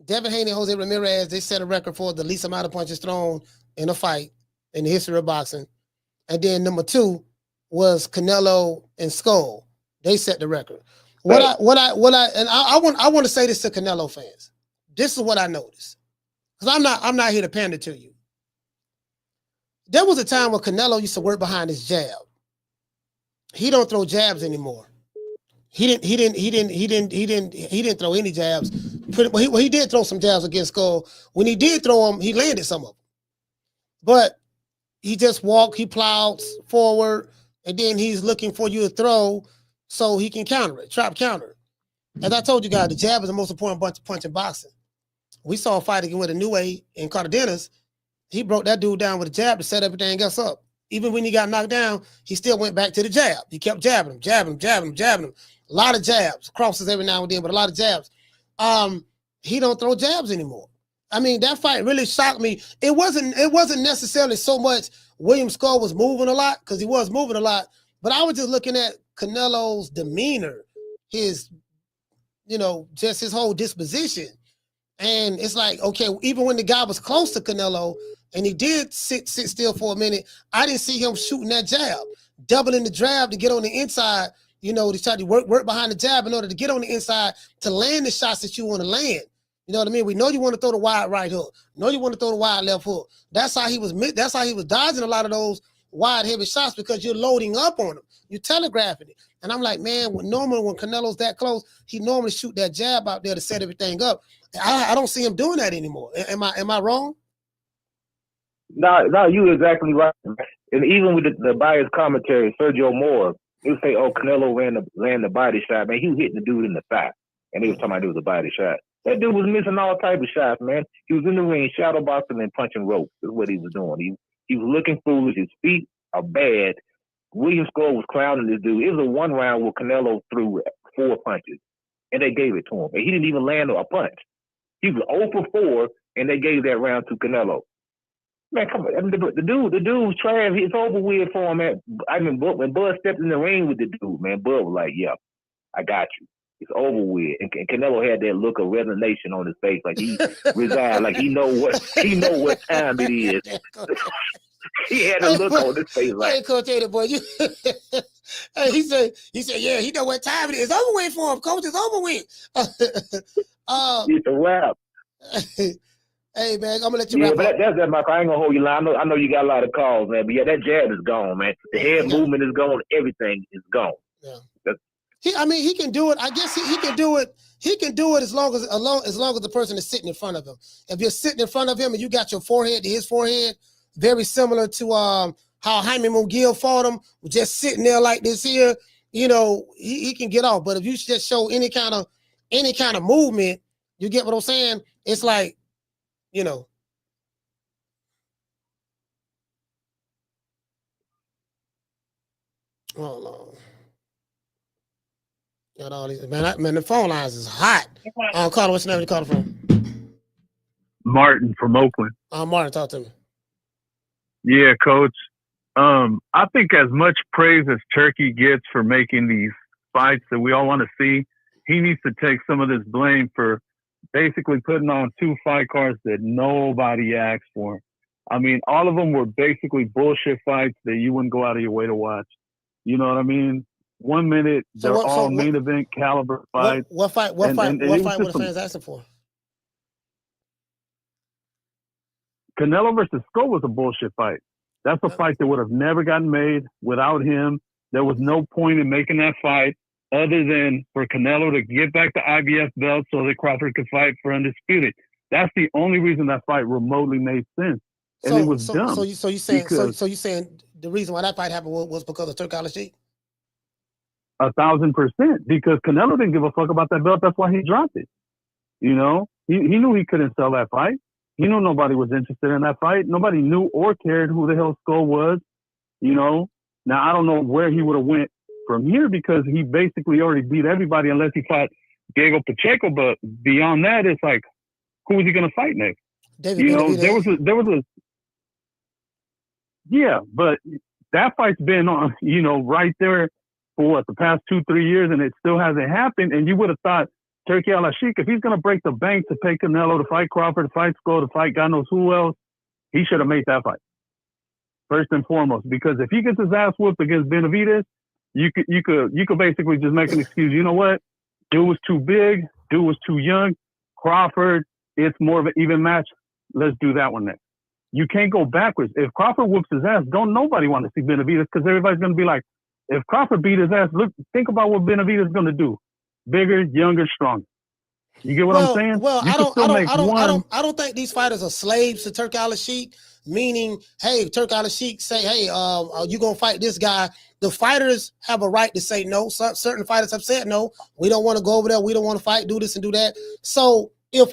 Devin Haney and Jose Ramirez, they set a record for the least amount of punches thrown in a fight in the history of boxing. And then number 2 was Canelo and Skull. They set the record. I want to say this to Canelo fans. This is what I noticed. Because I'm not here to pander to you. There was a time when Canelo used to work behind his jab. He don't throw jabs anymore. He didn't throw any jabs. He did throw some jabs against Skull. When he did throw them, he landed some of them. But he just walked, he plowed forward, and then he's looking for you to throw so he can counter it, trap counter. As I told you guys, the jab is the most important punch in boxing. We saw a fight again with a New Way in Cardenas. He broke that dude down with a jab to set everything else up. Even when he got knocked down, he still went back to the jab. He kept jabbing him. A lot of jabs, crosses every now and then, but a lot of jabs. He don't throw jabs anymore. I mean, that fight really shocked me. It wasn't necessarily so much William Skull was moving a lot, because he was moving a lot, but I was just looking at Canelo's demeanor, his, just his whole disposition. And it's like, okay, even when the guy was close to Canelo and he did sit still for a minute, I didn't see him shooting that jab, doubling the jab to get on the inside, to try to work behind the jab in order to get on the inside to land the shots that you want to land. You know what I mean? We know you want to throw the wide right hook. Know you want to throw the wide left hook. That's how he was dodging a lot of those wide heavy shots because you're loading up on him. You're telegraphing it. And I'm like, man, normally when Canelo's that close, he normally shoot that jab out there to set everything up. I don't see him doing that anymore. Am I wrong? No, you exactly right. And even with the biased commentary, Sergio Moore, he would say, "Oh, Canelo ran the body shot, man. He was hitting the dude in the thigh, and he was talking about it was a body shot. That dude was missing all type of shots, man. He was in the ring, shadow boxing and punching ropes. Is what he was doing. He was looking foolish. His feet are bad. William Score was clowning this dude. It was a one round where Canelo threw 4 punches, and they gave it to him, and he didn't even land a punch. He was 0 for 4, and they gave that round to Canelo. Man, come on. I mean, the dude's trash. It's over with for him, man. I mean, when Bud stepped in the ring with the dude, man, Bud was like, yeah, I got you. It's over with. And Canelo had that look of resignation on his face, like he resigned, like he know what time it is. He had a look on his face like, hey, Coach Ada, boy, you hey, he said, yeah, he know what time it is. It's over with for him, Coach. It's over with. It's a wrap. Hey, man, I'm gonna let you wrap up. That's that, Michael. I ain't gonna hold you line. I know you got a lot of calls, man. But yeah, that jab is gone, man. The head movement is gone. Everything is gone. Yeah. He can do it. I guess he can do it. He can do it as long as the person is sitting in front of him. If you're sitting in front of him and you got your forehead to his forehead, very similar to how Jaime Munguia fought him, just sitting there like this here, you know, he can get off. But if you just show any kind of movement, you get what I'm saying? It's like, you know. Hold on. Got all these, man, the phone lines is hot. Carter, what's your name? You called from? Martin from Oakland. Martin, talk to me. Yeah, Coach. I think as much praise as Turkey gets for making these fights that we all want to see, he needs to take some of this blame for basically putting on 2 fight cards that nobody asked for. I mean, all of them were basically bullshit fights that you wouldn't go out of your way to watch. You know what I mean? 1 minute, they're all main event caliber fights. What fight were the fans asking for? Canelo versus Score was a bullshit fight. That's a fight that would have never gotten made without him. There was no point in making that fight other than for Canelo to get back the IBF belt so that Crawford could fight for undisputed. That's the only reason that fight remotely made sense. And it was dumb. So you saying the reason why that fight happened was because of Turk Al-Sheikh? 1,000%, because Canelo didn't give a fuck about that belt. That's why he dropped it. You know, he knew he couldn't sell that fight. He knew nobody was interested in that fight. Nobody knew or cared who the hell Skull was. You know, now I don't know where he would have went from here because he basically already beat everybody unless he fought Diego Pacheco. But beyond that, it's like, who was he going to fight next? There was a yeah, but that fight's been on, you know, right there for the past 2-3 years, and it still hasn't happened. And you would have thought Turkey Al-Sheikh, if he's going to break the bank to pay Canelo, to fight Crawford, to fight Skull, to fight God knows who else, he should have made that fight first and foremost. Because if he gets his ass whooped against Benavidez, you could basically just make an excuse. You know what? Dude was too big. Dude was too young. Crawford, it's more of an even match. Let's do that one next. You can't go backwards. If Crawford whoops his ass, don't nobody want to see Benavidez because everybody's going to be like, if Crawford beat his ass, look, think about what Benavidez is going to do. Bigger, younger, stronger. You get what I'm saying? Well, I don't think these fighters are slaves to Turk Al-Sheikh. Meaning, hey, Turk Al-Sheikh say, hey, you gonna fight this guy? The fighters have a right to say no. Certain fighters have said no. We don't want to go over there. We don't want to fight. Do this and do that. So if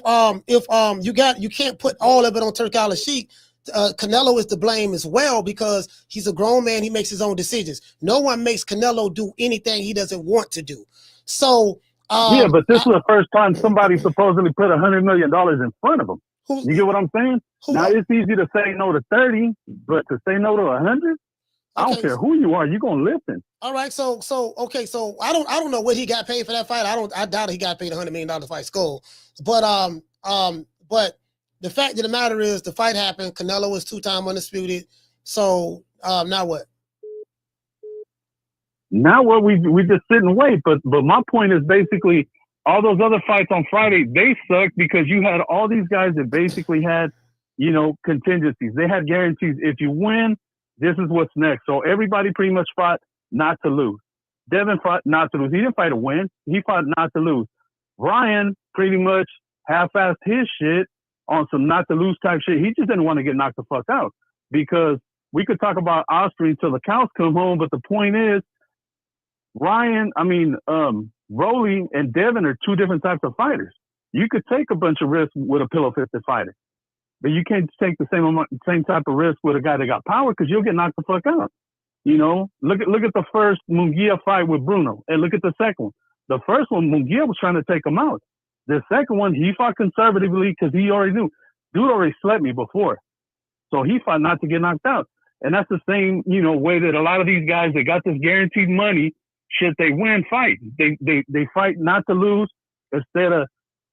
you can't put all of it on Turk Al-Sheikh. Canelo is to blame as well because he's a grown man. He makes his own decisions. No one makes Canelo do anything he doesn't want to do. So yeah, but this was the first time somebody supposedly put $100 million in front of him. You get what I'm saying? Now it's easy to say no to 30, but to say no to 100, I don't care who you are. You're gonna listen. All right, so I don't know what he got paid for that fight. I doubt he got paid $100 million to fight Skull. But the fact of the matter is the fight happened. Canelo was 2-time undisputed. So now what? Now what? We just sit and wait. But my point is basically all those other fights on Friday, they sucked because you had all these guys that basically had, you know, contingencies. They had guarantees. If you win, this is what's next. So everybody pretty much fought not to lose. Devin fought not to lose. He didn't fight to win. He fought not to lose. Ryan pretty much half-assed his shit on some not to lose type shit. He just didn't want to get knocked the fuck out, because we could talk about Ostarine till the cows come home, but the point is, Rolly and Devin are two different types of fighters. You could take a bunch of risks with a pillow-fisted fighter, but you can't take the same type of risk with a guy that got power, because you'll get knocked the fuck out. You know, look at the first Munguia fight with Bruno, and look at the second one. The first one, Munguia was trying to take him out. The second one, he fought conservatively because he already knew. Dude already slept me before. So he fought not to get knocked out. And that's the same, you know, way that a lot of these guys that got this guaranteed money, shit, they win fight. They fight not to lose instead of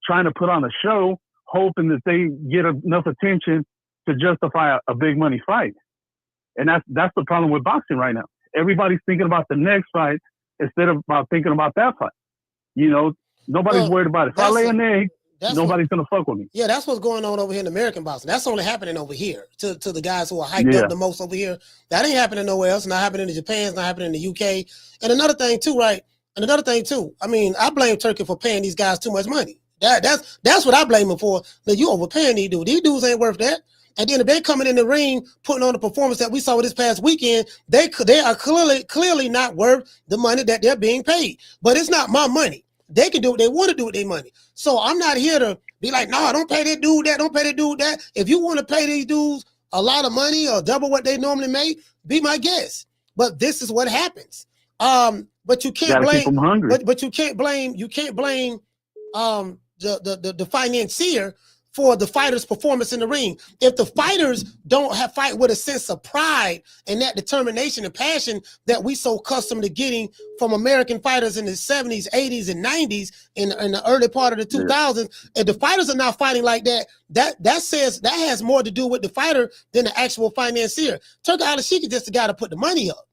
trying to put on a show, hoping that they get enough attention to justify a big money fight. And that's the problem with boxing right now. Everybody's thinking about the next fight instead of thinking about that fight. You know, nobody's worried about it. If I lay an egg, nobody's going to fuck with me. Yeah, that's what's going on over here in American boxing. That's only happening over here to the guys who are hyped up the most over here. That ain't happening nowhere else. Not happening in Japan. It's not happening in the UK. And another thing too, right? I mean, I blame Turkey for paying these guys too much money. That's what I blame them for. That you overpaying these dudes. These dudes ain't worth that. And then if they're coming in the ring, putting on the performance that we saw this past weekend, they are clearly not worth the money that they're being paid. But it's not my money. They can do what they want to do with their money. So I'm not here to be like, no, don't pay that dude that, don't pay that dude that. If you want to pay these dudes a lot of money or double what they normally make, be my guest. But this is what happens. But you can't blame. But you can't blame. You can't blame the financier for the fighter's performance in the ring. If the fighters don't fight with a sense of pride and that determination and passion that we so accustomed to getting from American fighters in the 70s, 80s, and 90s in the early part of the 2000s, if the fighters are not fighting like that, that says that has more to do with the fighter than the actual financier. Turki Al-Sheikh is just the guy to put the money up.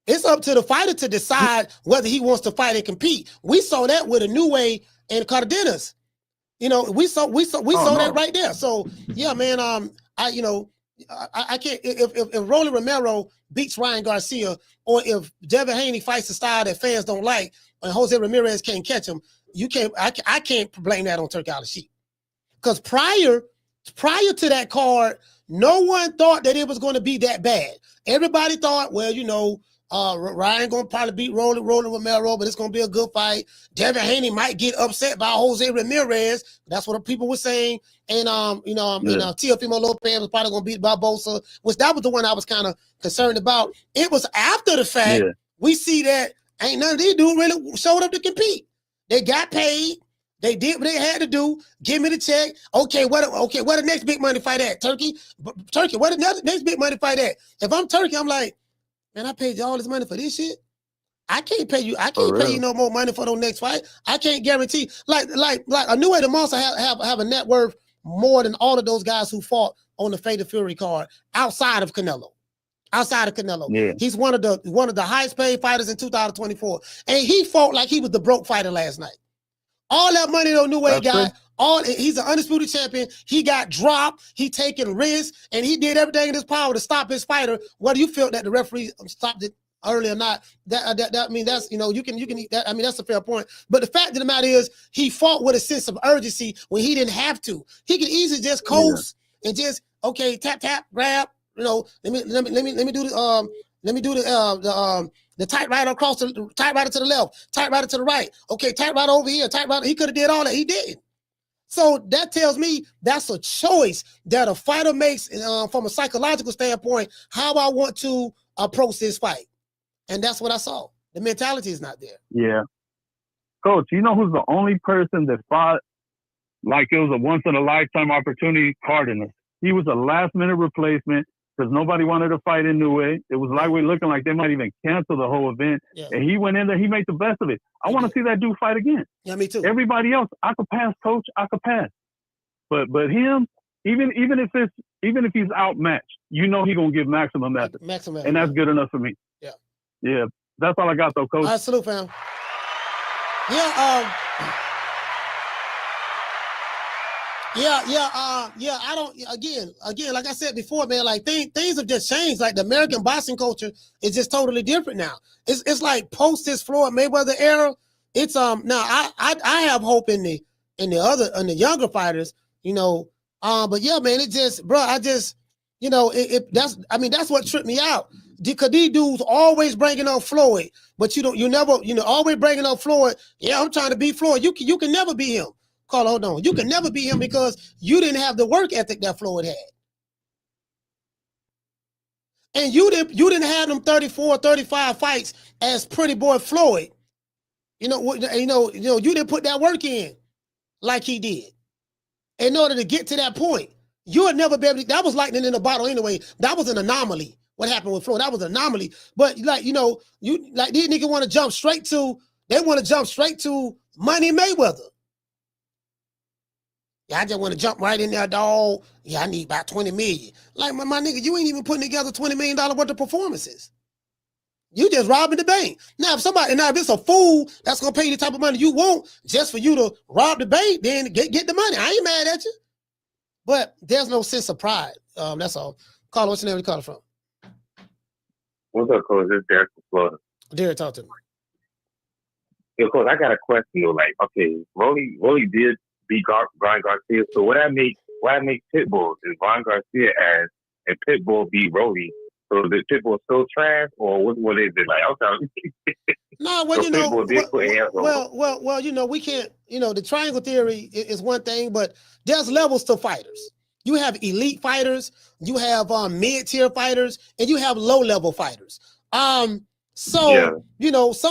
It's up to the fighter to decide whether he wants to fight and compete. We saw that with a New Way and Cardenas. You know, we saw that right there. So yeah, man. I can't. If Rolly Romero beats Ryan Garcia, or if Devin Haney fights a style that fans don't like, and Jose Ramirez can't catch him, you can't. I can't blame that on Turki Al-Sheikh, because prior to that card, no one thought that it was going to be that bad. Everybody thought, well, you know, Ryan gonna probably beat Rolly Romero, but it's gonna be a good fight. Devin Haney might get upset by Jose Ramirez. That's what people were saying. And Teofimo Lopez was probably gonna beat Barboza, which that was the one I was kind of concerned about. It was after the fact we see that ain't none of these dudes really showed up to compete. They got paid. They did what they had to do. Give me the check. Okay, what the next big money fight at? Turkey, what the next big money fight at? If I'm Turkey, I'm like, man, I paid you all this money for this shit. I can't pay you. I can't pay you no more money for the next fight. I can't guarantee. Like a New Way the Monster have a net worth more than all of those guys who fought on the Fate of Fury card outside of Canelo. Yeah. He's one of the highest paid fighters in 2024, and he fought like he was the broke fighter last night. All that money though, New Way got. He's an undisputed champion. He got dropped. He taking risks, and he did everything in his power to stop his fighter. Whether you feel that the referee stopped it early or not, I mean, that's, you know, you can that. I mean, that's a fair point. But the fact of the matter is, he fought with a sense of urgency when he didn't have to. He could easily just coast and just tap grab. You know, let me do the tight right across the tight right to the left, tight right to the right. Okay, tight right over here, tight right. He could have did all that. He didn't. So that tells me that's a choice that a fighter makes from a psychological standpoint, how I want to approach this fight. And that's what I saw. The mentality is not there. Yeah. Coach, you know who's the only person that fought like it was a once-in-a-lifetime opportunity? Cardenas. He was a last-minute replacement because nobody wanted to fight in New Way. It was like we're looking like they might even cancel the whole event. Yeah. And he went in there, he made the best of it. I want to see that dude fight again. Yeah, me too. Everybody else, I could pass, Coach. I could pass. But him, even if he's outmatched, you know he's gonna give maximum effort. And that's good enough for me. Yeah. Yeah. That's all I got though, Coach. All right, salute, fam. Yeah, Yeah. I don't. Again, like I said before, man. Like things have just changed. Like the American boxing culture is just totally different now. It's like post this Floyd Mayweather era. It's now I have hope in the younger fighters. But yeah, man. It just, bro. That's what tripped me out. Because these dudes always bringing up Floyd, but you never always bringing up Floyd. Yeah, I'm trying to beat Floyd. You can never beat him. Carl, hold on. You can never beat him because you didn't have the work ethic that Floyd had. And you didn't have them 34, 35 fights as pretty boy Floyd. You didn't put that work in like he did. In order to get to that point, you would never be able to, that was lightning in a bottle anyway. That was an anomaly. What happened with Floyd? That was an anomaly. But these niggas want to jump straight to Money Mayweather. Yeah, I just want to jump right in there, dog. Yeah, I need about 20 million. Like, my nigga, you ain't even putting together $20 million worth of performances. You just robbing the bank. Now, if it's a fool that's going to pay you the type of money you want just for you to rob the bank, then get the money. I ain't mad at you. But there's no sense of pride. That's all. Carl, what's your name? Where you calling from? What's up, Coach? It's Derek from Florida. Derek, talk to me. Yeah, Coach, I got a question. Like, okay, Rolly did beat Brian Garcia. So what I make Pitbull is Brian Garcia as and Pitbull beat Rolly. So the Pitbull still trash, or what is it like? I'm sorry. No, well, so we can't. The triangle theory is one thing, but there's levels to fighters. You have elite fighters, you have mid-tier fighters, and you have low-level fighters. Some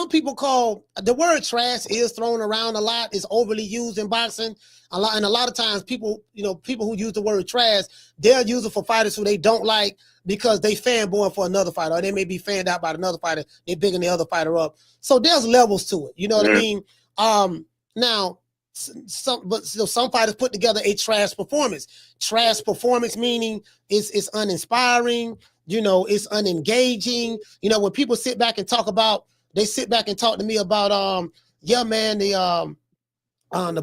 people call the word trash is thrown around a lot. It's overly used in boxing a lot of times people who use the word trash, they'll use it for fighters who they don't like because they fanboy for another fighter, or they may be fanned out by another fighter. They're bigging the other fighter up. So there's levels to it. You know what I mean? Now, some fighters put together a trash performance. Trash performance meaning it's uninspiring. It's unengaging. When people sit back and talk to me about the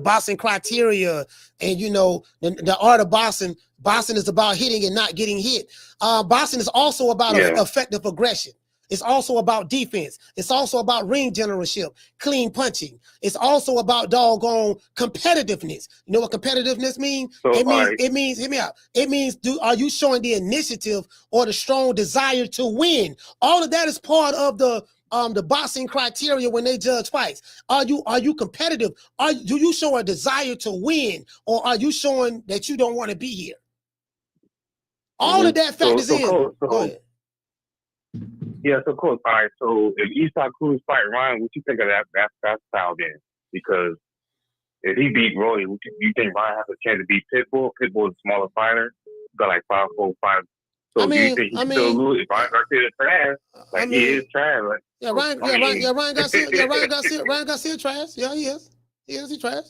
boxing criteria and the art of boxing. Boxing is about hitting and not getting hit. Boxing is also about effective aggression. It's also about defense. It's also about ring generalship, clean punching. It's also about doggone competitiveness. You know what competitiveness means? It means, hear me out. It means, are you showing the initiative or the strong desire to win? All of that is part of the boxing criteria when they judge fights. Are you competitive? Do you show a desire to win, or are you showing that you don't want to be here? All of that factors in. Go ahead. Yeah, so cool. All right, so if Isak Cruz fight Ryan, what you think of that style then? Because if he beat Roy, you think Ryan has a chance to beat Pitbull? Pitbull is a smaller fighter, got like 5'4", 5. So do you think he still lose if Ryan Garcia is trash? He is trash. Ryan Garcia trash. Yeah, he is. He trash.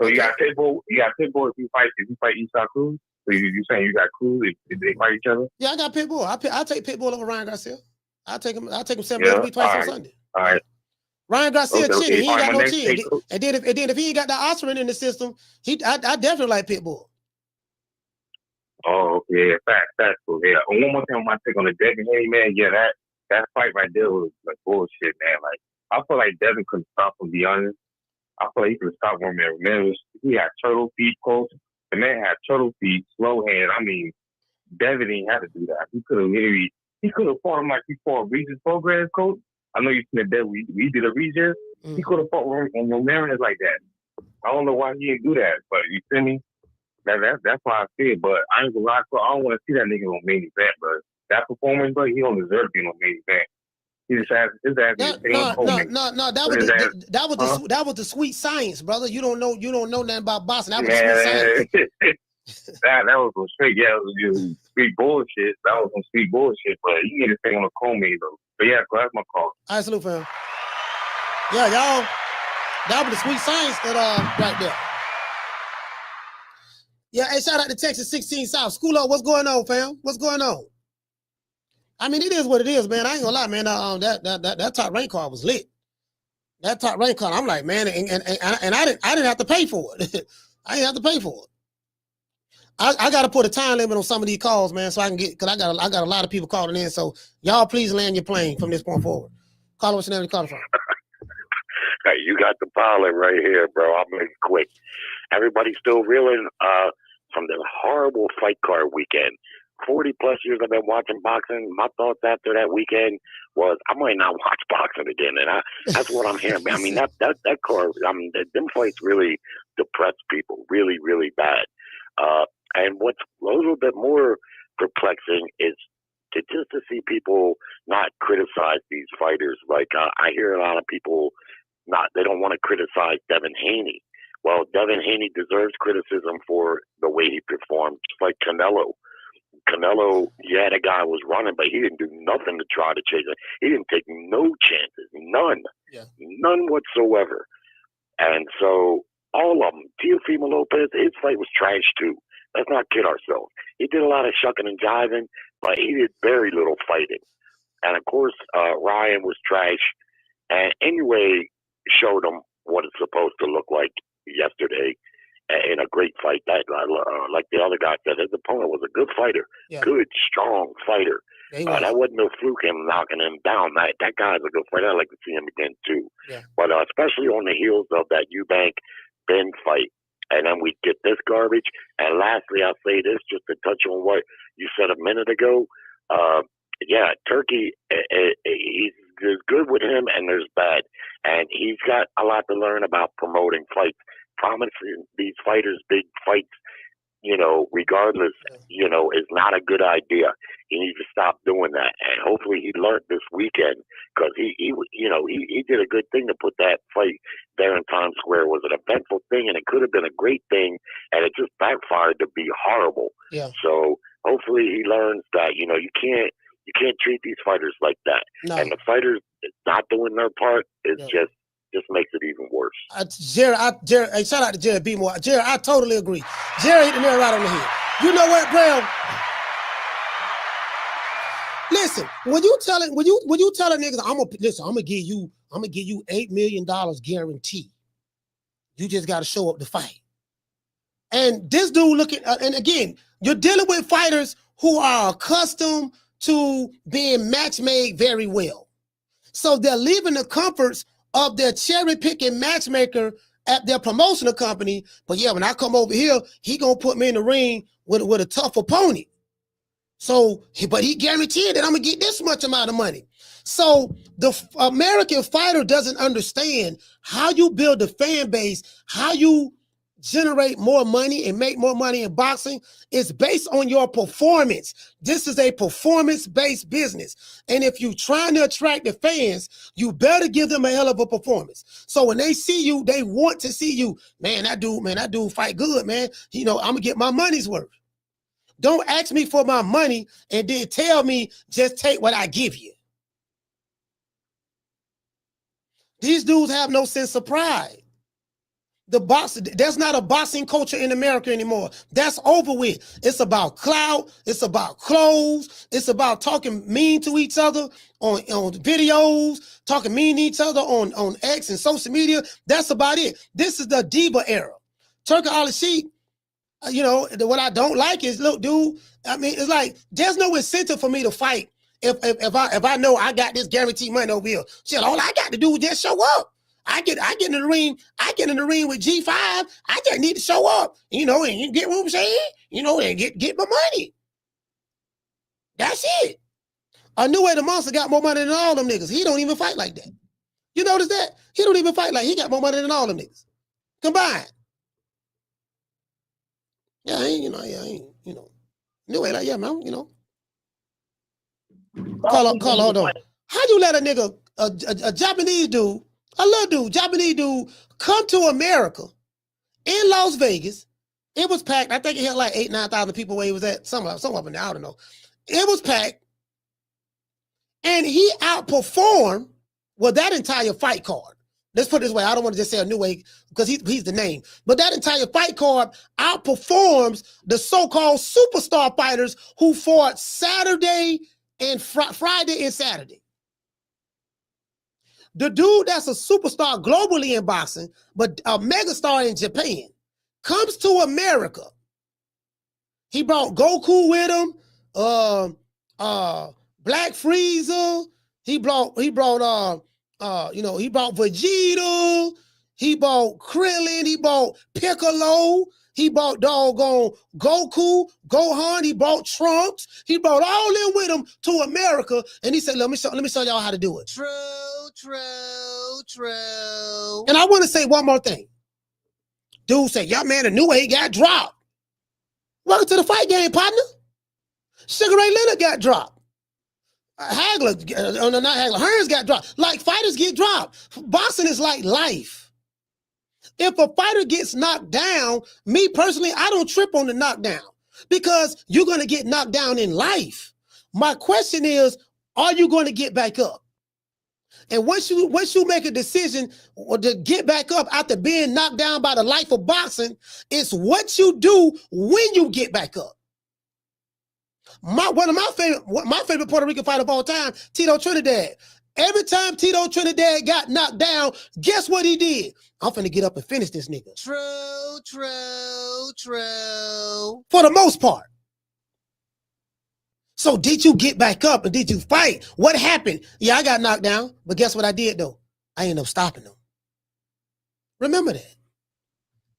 So you got Pitbull. If you fight Isak Cruz. So you saying you got Cruz if they fight each other? Yeah, I got Pitbull. I'll take Pitbull over Ryan Garcia. I'll take him 7 twice on Sunday. All right. Ryan Garcia chin. He ain't got no chin. And then if he ain't got the Ostarine in the system, I definitely like Pitbull. Oh, okay. That's cool. Yeah. And one more thing I want to take on the Devin Haney, man. Yeah, that fight right there was like bullshit, man. Like, I feel like Devin couldn't stop him, to be honest. I feel like he could stop Ramirez. He had turtle feet, coach. The man had turtle feet, slow hand. I mean, Devin didn't have to do that. He could have fought him like he fought Regis Progress, coach. I know you said that we did a Regis. He could have fought Ramirez like that. I don't know why he didn't do that, but you feel me? That's why I feel. But I ain't gonna lie, I don't want to see that nigga on main event, but that performance, but he don't deserve to be on main event. He just has his ass. No. That was the sweet science, brother. You don't know nothing about boxing. That was sweet science. that was some straight, it was just sweet bullshit. That was some sweet bullshit, but you need to stay on the co-main though. But yeah, that's my call. All right, salute, fam. Yeah, y'all. That was the sweet science that right there. Yeah, hey, shout out to Texas 16 South. School up, what's going on, fam? What's going on? I mean, it is what it is, man. I ain't gonna lie, man. That top rank card was lit. That top rank card, I'm like, man, and I didn't have to pay for it. I didn't have to pay for it. I got to put a time limit on some of these calls, man, so I can get, because I got a lot of people calling in. So y'all please land your plane from this point forward. Call what's your name? Call from. Hey, you got the pilot right here, bro. I'll make it quick. Everybody's still reeling from the horrible fight card weekend. 40 plus years I've been watching boxing. My thoughts after that weekend was I might not watch boxing again, and that's what I'm hearing. I mean, that card. I mean, them fights really depressed people, really, really bad. And what's a little bit more perplexing is to see people not criticize these fighters. Like I hear a lot of people they don't want to criticize Devin Haney. Well, Devin Haney deserves criticism for the way he performed, just like Canelo. Canelo, yeah, the guy was running, but he didn't do nothing to try to chase it. He didn't take no chances, none whatsoever. And so all of them, Teofimo Lopez, his fight was trash too. Let's not kid ourselves. He did a lot of shucking and jiving, but he did very little fighting. And of course, Ryan was trash. And anyway, showed him what it's supposed to look like yesterday in a great fight. That like the other guy said, his opponent was a good fighter, good, strong fighter. That wasn't no fluke, him knocking him down. That guy's a good fighter. I'd like to see him again too. But especially on the heels of that Eubank Ben fight, and then we get this garbage. And lastly, I'll say this just to touch on what you said a minute ago. Turkey, there's good with him and there's bad. And he's got a lot to learn about promoting fights. Promising these fighters big fights, regardless, is not a good idea. He needs to stop doing that. And hopefully he learned this weekend, because he did a good thing to put that fight there in Times Square. It was an eventful thing, and it could have been a great thing, and it just backfired to be horrible. So hopefully he learns that, you can't treat these fighters like that. No. And the fighters not doing their part is just makes it even worse. Jared, hey, shout out to Jared B. Moore. Jared, I totally agree. Jared hit the nail right on the head. You know what, Brown? Listen, when you telling niggas, I'm gonna give you $8 million guarantee. You just gotta show up to fight. And this dude looking, and again, you're dealing with fighters who are accustomed to being match made very well. So they're leaving the comforts of their cherry picking matchmaker at their promotional company. But yeah, when I come over here, he gonna put me in the ring with a tough opponent. So, but he guaranteed that I'm gonna get this much amount of money. So the American fighter doesn't understand how you build a fan base, how you generate more money and make more money in boxing. It's based on your performance. This is a performance-based business. And if you're trying to attract the fans, you better give them a hell of a performance. So when they see you, they want to see you. Man, that dude fight good, man. I'm gonna get my money's worth. Don't ask me for my money and then tell me just take what I give you. These dudes have no sense of pride. There's not a boxing culture in America anymore. That's over with. It's about clout. It's about clothes. It's about talking mean to each other on videos, talking mean to each other on X and social media. That's about it. This is the diva era. Turki Al-Sheikh, what I don't like is, look, dude, I mean, it's like, there's no incentive for me to fight if I know I got this guaranteed money over here. Shit, all I got to do is just show up. I get in the ring. I get in the ring with G5. I just need to show up, and you get what I'm saying, and get my money. That's it. I knew the Monster got more money than all them niggas. He don't even fight like that. You notice that? He don't even fight like he got more money than all them niggas combined. Yeah, Anyway, like, yeah, man, hold on. How you let a nigga, a Japanese dude, a little dude, Japanese dude, come to America in Las Vegas? It was packed. I think it had like 8,000-9,000 people where he was at. Some up in there, I don't know. It was packed. And he outperformed that entire fight card. Let's put it this way. I don't want to just say a new way because he's the name. But that entire fight card outperforms the so-called superstar fighters who fought Saturday and Friday and Saturday. The dude that's a superstar globally in boxing, but a megastar in Japan, comes to America He brought Goku with him. Black Frieza. He brought he brought Vegeta. He bought Krillin. He bought Piccolo. He bought doggone Goku, Gohan. He bought Trunks. He brought all them with him to America, and he said, "Let me show y'all how to do it." True. And I want to say one more thing. Dude said, "Y'all man, the new way got dropped." Welcome to the fight game, partner. Sugar Ray Leonard got dropped. Hearns got dropped. Like fighters get dropped. Boxing is like life. If a fighter gets knocked down, me personally, I don't trip on the knockdown because you're going to get knocked down in life. My question is, are you going to get back up? And once you make a decision to get back up after being knocked down by the life of boxing, it's what you do when you get back up. One of my favorite Puerto Rican fighter of all time, Tito Trinidad. Every time Tito Trinidad got knocked down, guess what he did? I'm finna get up and finish this nigga. True. For the most part. So did you get back up and did you fight? What happened? Yeah, I got knocked down, but guess what I did though? I ended up stopping them. Remember that.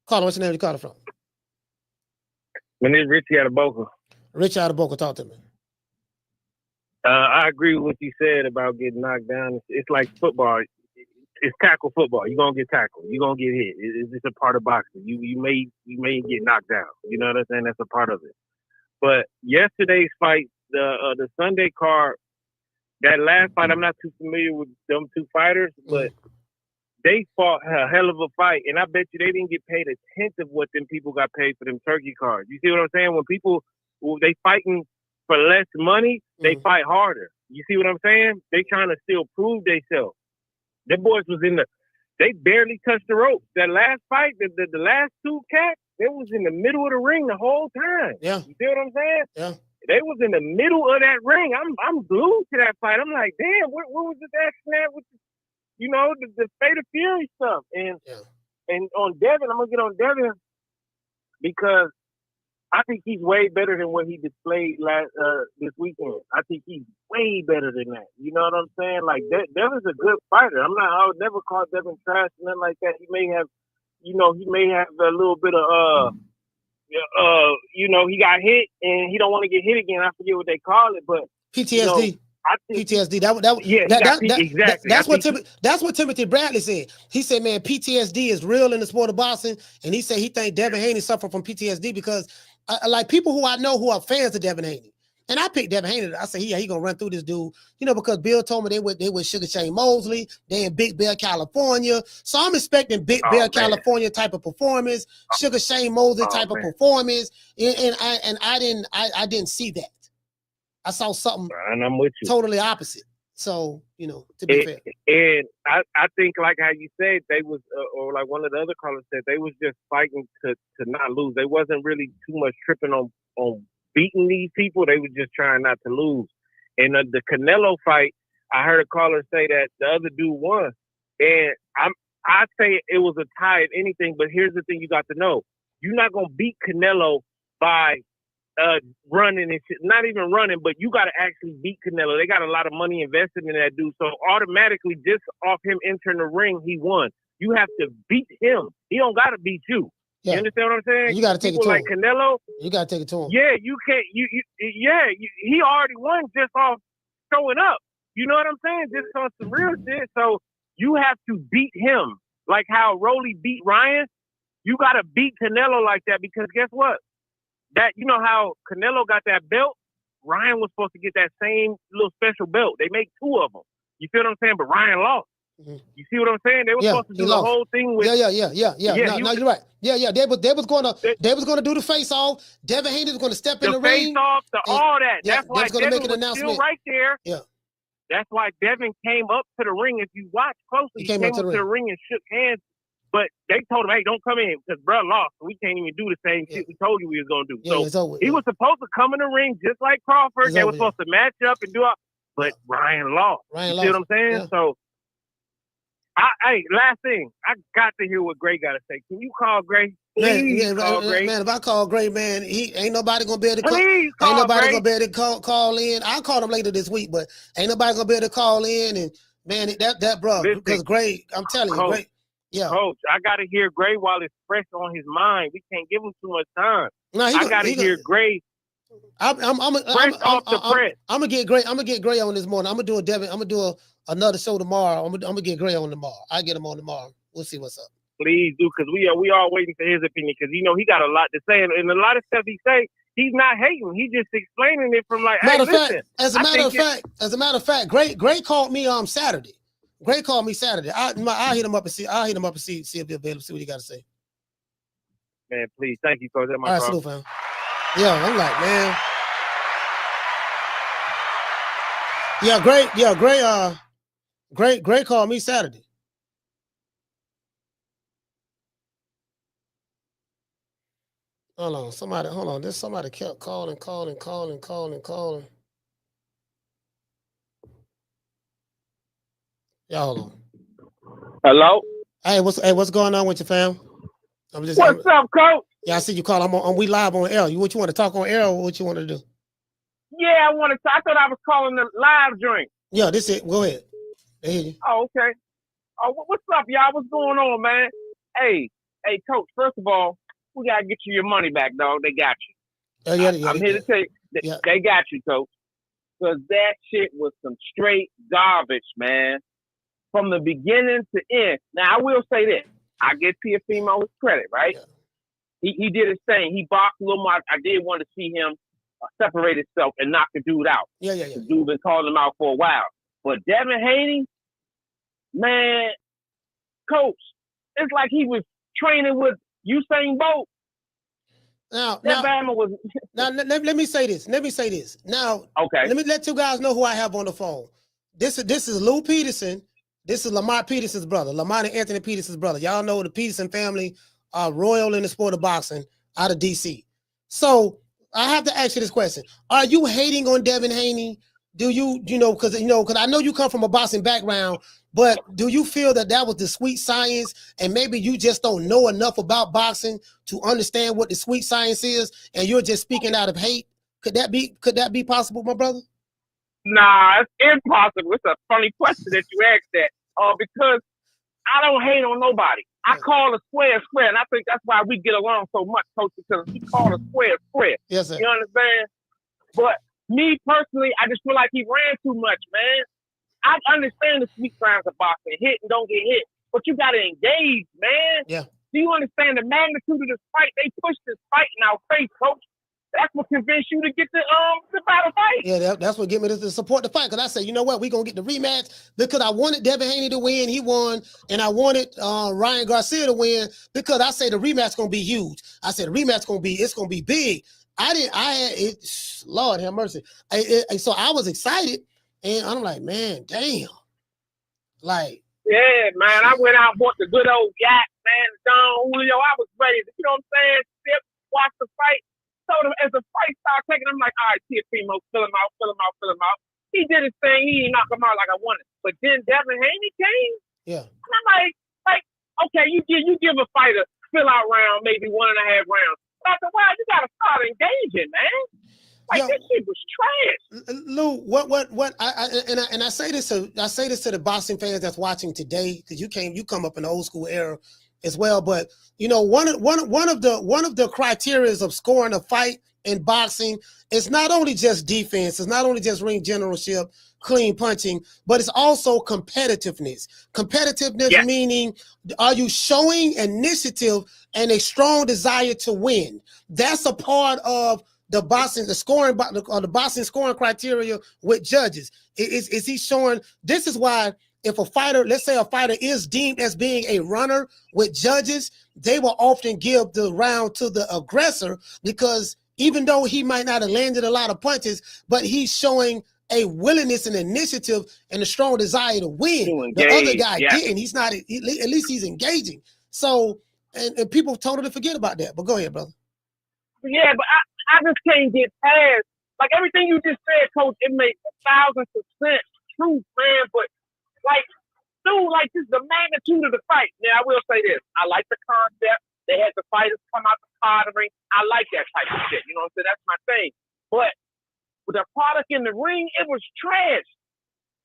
Carter, what's your name you called from? My name is Richie out of Boca. Richie out of Boca, talk to me. I agree with what you said about getting knocked down. It's like football. It's tackle football. You're gonna get tackled. You're gonna get hit. It's just a part of boxing. You may get knocked down. You know what I'm saying? That's a part of it. But yesterday's fight, the Sunday card, that last fight, I'm not too familiar with them two fighters, but they fought a hell of a fight, and I bet you they didn't get paid a tenth of what them people got paid for them turkey cards. You see what I'm saying? When they fighting for less money, they fight harder. You see what I'm saying? They trying to still prove themselves. Them boys was they barely touched the ropes. That last fight, the last two cats, they was in the middle of the ring the whole time. Yeah. You see what I'm saying? Yeah. They was in the middle of that ring. I'm glued to that fight. I'm like, damn, what was this action at with the Fate of Fury stuff? And on Devin, I'm gonna get on Devin because I think he's way better than what he displayed this weekend. I think he's way better than that. You know what I'm saying? Like Devin's a good fighter. I would never call Devin trash or nothing like that. He may have a little bit of he got hit and he don't want to get hit again. I forget what they call it, but PTSD. I think PTSD. Exactly. That's what Timothy Bradley said. He said, man, PTSD is real in the sport of boxing, and he said he think Devin Haney suffered from PTSD because like people who I know who are fans of Devin Haney. And I picked Devin Haney. I said, he gonna run through this dude, because Bill told me they with Sugar Shane Mosley, they in Big Bear, California. So I'm expecting Big Bear, California type of performance, Sugar Shane Mosley type of performance. And I didn't see that. I saw something and I'm with you. Totally opposite. So, to be fair. And I think like how you said, they was, or like one of the other callers said, they was just fighting to not lose. They wasn't really too much tripping on beating these people. They were just trying not to lose. And the Canelo fight, I heard a caller say that the other dude won. And I say it was a tie if anything, but here's the thing you got to know. You're not going to beat Canelo by running and shit. Not even running, but you got to actually beat Canelo. They got a lot of money invested in that dude. So automatically, just off him entering the ring, he won. You have to beat him. He don't got to beat you. Yeah. You understand what I'm saying? You got to take it to like him. Canelo. You got to take it to him. Yeah, you can't. He already won just off showing up. You know what I'm saying? Just on some real shit. So you have to beat him. Like how Rolly beat Ryan. You got to beat Canelo like that because guess what? That how Canelo got that belt, Ryan was supposed to get that same little special belt. They make two of them. You feel what I'm saying? But Ryan lost. Mm-hmm. You see what I'm saying? They were supposed to do the whole thing with. Yeah. No, you're right. Yeah. They was gonna do the face off. Devin Haney was gonna step in the ring. Face off, all that. Yeah, that's why gonna Devin make an was announcement. still right there. Yeah. That's why Devin came up to the ring. If you watch closely, he came up to the ring and shook hands. But they told him, hey, don't come in because bro lost. We can't even do the same shit we told you we was going to do. Yeah, so he was supposed to come in the ring just like Crawford. They were supposed to match up and do all. But Ryan lost. You see what I'm saying? Yeah. So Hey, last thing. I got to hear what Gray got to say. Can you call Gray? Please call Gray. Man, if I call Gray, man, ain't nobody gonna be able to call. Please call Ain't nobody Gray. gonna be able to call in. I'll call him later this week, but ain't nobody gonna be able to call in. And man, that bro, because Gray, I'm telling you, Gray. Yeah, Coach, I got to hear Gray while it's fresh on his mind. We can't give him too much time. No, I got to hear Gray. I'm gonna get Gray. I'm gonna get Gray on this morning. I'm gonna do another show tomorrow. I'm gonna get Gray on tomorrow. I get him on tomorrow. We'll see what's up. Please do, because we are waiting for his opinion, because he got a lot to say, and a lot of stuff he say, he's not hating. He's just explaining it from like, As a matter of fact, Gray called me Saturday. Gray called me Saturday. I'll hit him up and see. I'll hit him up and see if he'll be able to see what he got to say. Man, please, thank you, Coach. That's my all right, call. salute, fam. Yeah, I'm like, man. Yeah, Gray called me Saturday. Hold on. There's somebody kept calling. Yeah, hold on. Hello? Hey, what's going on with you, fam? What's up, Coach? Yeah, I see you call. We live on air. What you want to talk on air, or what you want to do? Yeah, I thought I was calling the live joint. Yeah, this is it. Go ahead. They hear you. Oh, okay. Oh, what's up, y'all? What's going on, man? Hey, Coach, first of all, we got to get you your money back, dog. They got you. I'm here to tell you, they got you, Coach. Because that shit was some straight garbage, man. From the beginning to end. Now, I will say this. I give Teofimo his credit, right? Yeah. He did his thing. He boxed a little more. I did want to see him separate himself and knock the dude out. Yeah. The dude been calling him out for a while. But Devin Haney, man, Coach, it's like he was training with Usain Bolt. Now, let me say this. Now, okay. Let me let you guys know who I have on the phone. This is Lou Peterson. This is Lamont Peterson's brother. Lamont and Anthony Peterson's brother. Y'all know the Peterson family are royal in the sport of boxing out of DC. So I have to ask you this question. Are you hating on Devin Haney? Do because I know you come from a boxing background, but do you feel that was the sweet science, and maybe you just don't know enough about boxing to understand what the sweet science is, and you're just speaking out of hate? Could that be possible, my brother? Nah, it's impossible. It's a funny question that you asked that. Because I don't hate on nobody. I call a square, and I think that's why we get along so much, Coach, because we call a square. Yes, sir. You understand? But me personally, I just feel like he ran too much, man. I understand the sweet signs of boxing, hit and don't get hit, but you got to engage, man. Yeah. Do you understand the magnitude of this fight? They pushed this fight in our face, Coach. That's what convinced you to get the battle fight. Yeah, that's what get me to support the fight. Because I said, you know what, we're gonna get the rematch because I wanted Devin Haney to win. He won, and I wanted Ryan Garcia to win because I say the rematch gonna be huge. I said the rematch gonna be big. Lord have mercy. So I was excited, and I'm like, man, damn. Like, yeah, man, I went out and bought the good old yak, man, Don Julio. I was ready to, you know what I'm saying? Watch the fight. So as the fight started taking, I'm like, all right, Teofimo, fill him out. He did his thing. He didn't knock him out like I wanted. But then Devin Haney came. Yeah. And I'm like, okay, you give a fighter fill out round, maybe 1.5 rounds. But after a while, you gotta start engaging, man. Like, this shit was trash. Lou, I say this to the boxing fans that's watching today, because you come up in the old school era as well. But one of the criterias of scoring a fight in boxing is not only just defense, it's not only just ring generalship, clean punching, but it's also competitiveness. Competitiveness meaning, are you showing initiative and a strong desire to win? That's a part of the boxing scoring criteria with judges. Is he showing? This is why, if a fighter, let's say a fighter is deemed as being a runner with judges, they will often give the round to the aggressor, because even though he might not have landed a lot of punches, but he's showing a willingness and initiative and a strong desire to win. The other guy didn't. He's not, at least he's engaging. So, and people totally forget about that. But go ahead, brother. Yeah, but I just can't get past, like, everything you just said, Coach, it makes 1,000% true, man. But like, dude, like this is the magnitude of the fight. Now I will say this: I like the concept. They had the fighters come out the pottery. I like that type of shit. You know what I'm saying? That's my thing. But with the product in the ring, it was trash.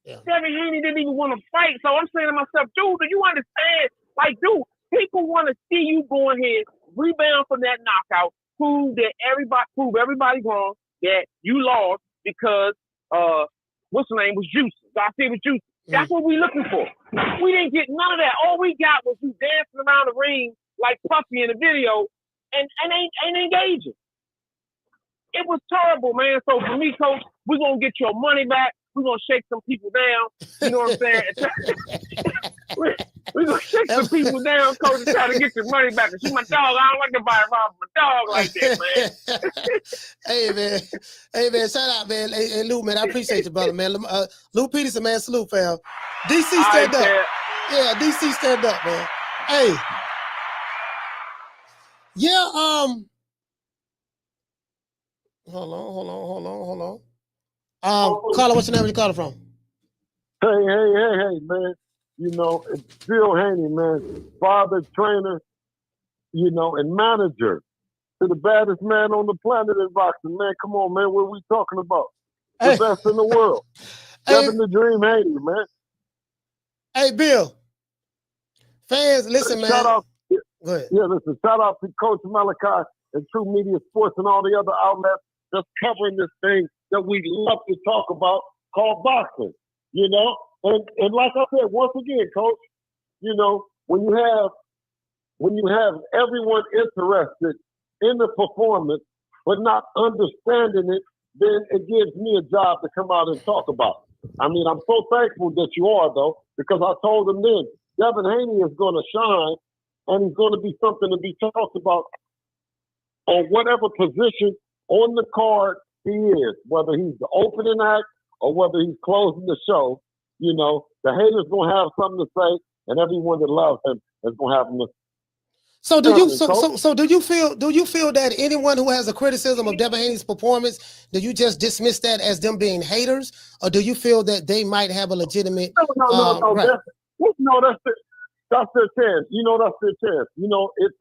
Yeah. Devin Haney didn't even want to fight. So I'm saying to myself, dude, do you understand? Like, dude, people want to see you go ahead, rebound from that knockout, prove everybody wrong, that you lost because what's the name was juicy. Garcia was juicy. That's what we looking for. We didn't get none of that. All we got was you dancing around the ring like Puffy in the video and ain't engaging. It was terrible, man. So for me, coach, we're gonna get your money back. We're gonna shake some people down. You know what I'm saying? we're gonna shake some people down, coach, and try to get your money back. And see my dog, I don't like to buy my dog like that, man. Hey man, shout out, man. Hey Lou, man, I appreciate you, brother, man. Lou Peterson, man, salute, fam. DC stand up. Man. Yeah, DC stand up, man. Hey. Yeah, hold on. Carla, what's your name? Where you calling from? Hey, man. You know, it's Bill Haney, man. Father, trainer, you know, and manager to the baddest man on the planet in boxing, man. Come on, man. What are we talking about? The best in the world. Devin the Dream Haney, man. Hey, Bill. Fans, listen, man. Shout out. Go ahead. Yeah, listen, shout out to Coach Malachi and True Media Sports and all the other outlets that's covering this thing that we love to talk about called boxing, you know? And like I said, once again, Coach, you know, when you have everyone interested in the performance but not understanding it, then it gives me a job to come out and talk about. I mean, I'm so thankful that you are, though, because I told them then, Devin Haney is going to shine, and he's going to be something to be talked about on whatever position on the card he is, whether he's the opening act or whether he's closing the show. You know, the haters going to have something to say, and everyone that loves him is going to have something to say. So do you feel that anyone who has a criticism of Devin Haney's performance, do you just dismiss that as them being haters, or do you feel that they might have a legitimate? No. Right. That's their chance. You know, that's their chance. You know, it's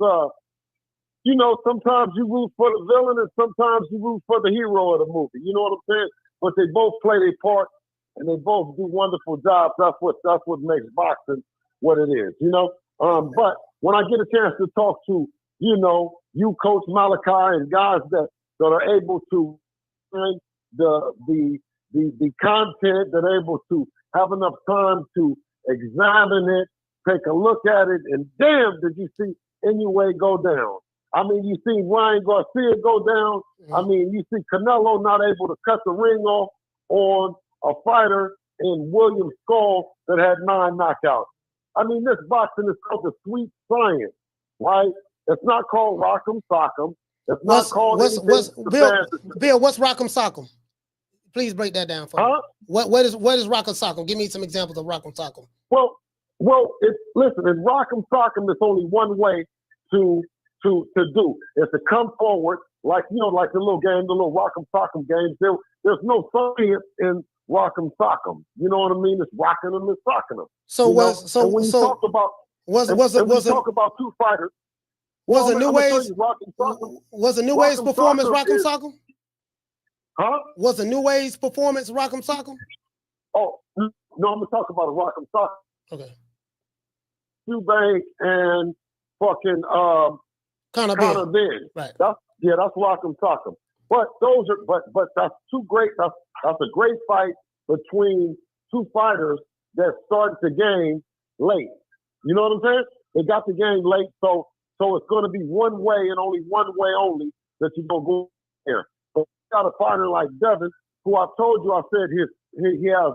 you know, sometimes you root for the villain and sometimes you root for the hero of the movie. You know what I'm saying? But they both play their part and they both do wonderful jobs. That's what makes boxing what it is. You know. But when I get a chance to talk to, you know, you, Coach Malachi, and guys that are able to find the content, that are able to have enough time to examine it, take a look at it, and damn, did you see Inoue go down? I mean, you see Ryan Garcia go down. I mean, you see Canelo not able to cut the ring off on a fighter in William Skull that had 9 knockouts. I mean, this boxing is called the sweet science, right? It's not called Rock'em Sock'em. It's not called Bill, what's Rock'em Sock'em? Please break that down for me. What is Rock'em Sock'em? Give me some examples of Rock'em Sock'em. Well, listen, in Rock'em Sock'em, there's only one way to do. Is to come forward, like, you know, like the little game, the little Rock'em Sock'em games. There's no science in Rock'em Sock'em. You know what I mean? It's rocking them and socking them. Talk about two fighters. Was a New Way's performance Rock'em Sock'em? Huh? Was a New Age performance Rock'em Sock'em? Oh, no, I'm going to talk about a Rock'em Sock'em. Okay. Eubank and fucking Conor Benn. Right. That's Rock'em Sock'em. But that's that's a great fight between two fighters that started the game late. You know what I'm saying? They got the game late, so it's going to be one way and only one way only that you're going to go there. But you got a fighter like Devin, who I told you, I said he has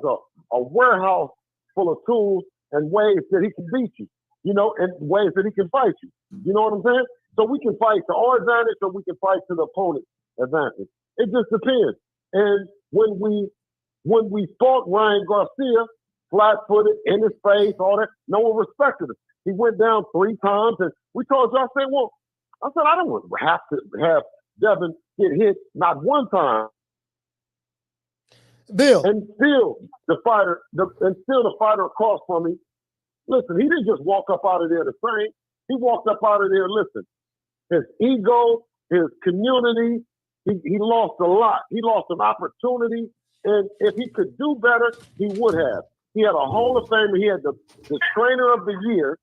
a warehouse full of tools and ways that he can beat you, you know, and ways that he can fight you. You know what I'm saying? So we can fight to our advantage or we can fight to the opponent's advantage. It just depends. And when we fought Ryan Garcia, flat-footed, in his face, all that, no one respected him. He went down 3 times, and we told you, I said, I don't have to have Devin get hit not one time. Bill. And still the fighter across from me Listen, he didn't just walk up out of there the same. He walked up out of there, listen, his ego, his community, he lost a lot. He lost an opportunity, and if he could do better, he would have. He had a Hall of Famer. He had the trainer of the year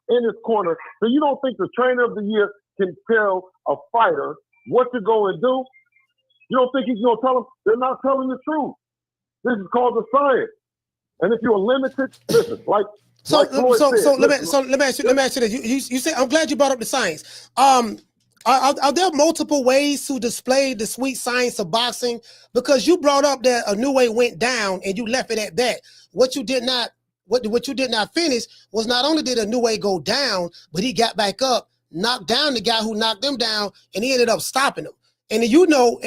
in his corner. So you don't think the trainer of the year can tell a fighter what to go and do? You don't think he's going to tell them? They're not telling the truth. This is called the science. And if you're limited, listen, like Floyd said, let me ask you this. You say, I'm glad you brought up the science. Are there multiple ways to display the sweet science of boxing? Because you brought up that a new way went down and you left it at that. What you did not finish was not only did a new way go down, but he got back up, knocked down the guy who knocked him down, and he ended up stopping him. And you know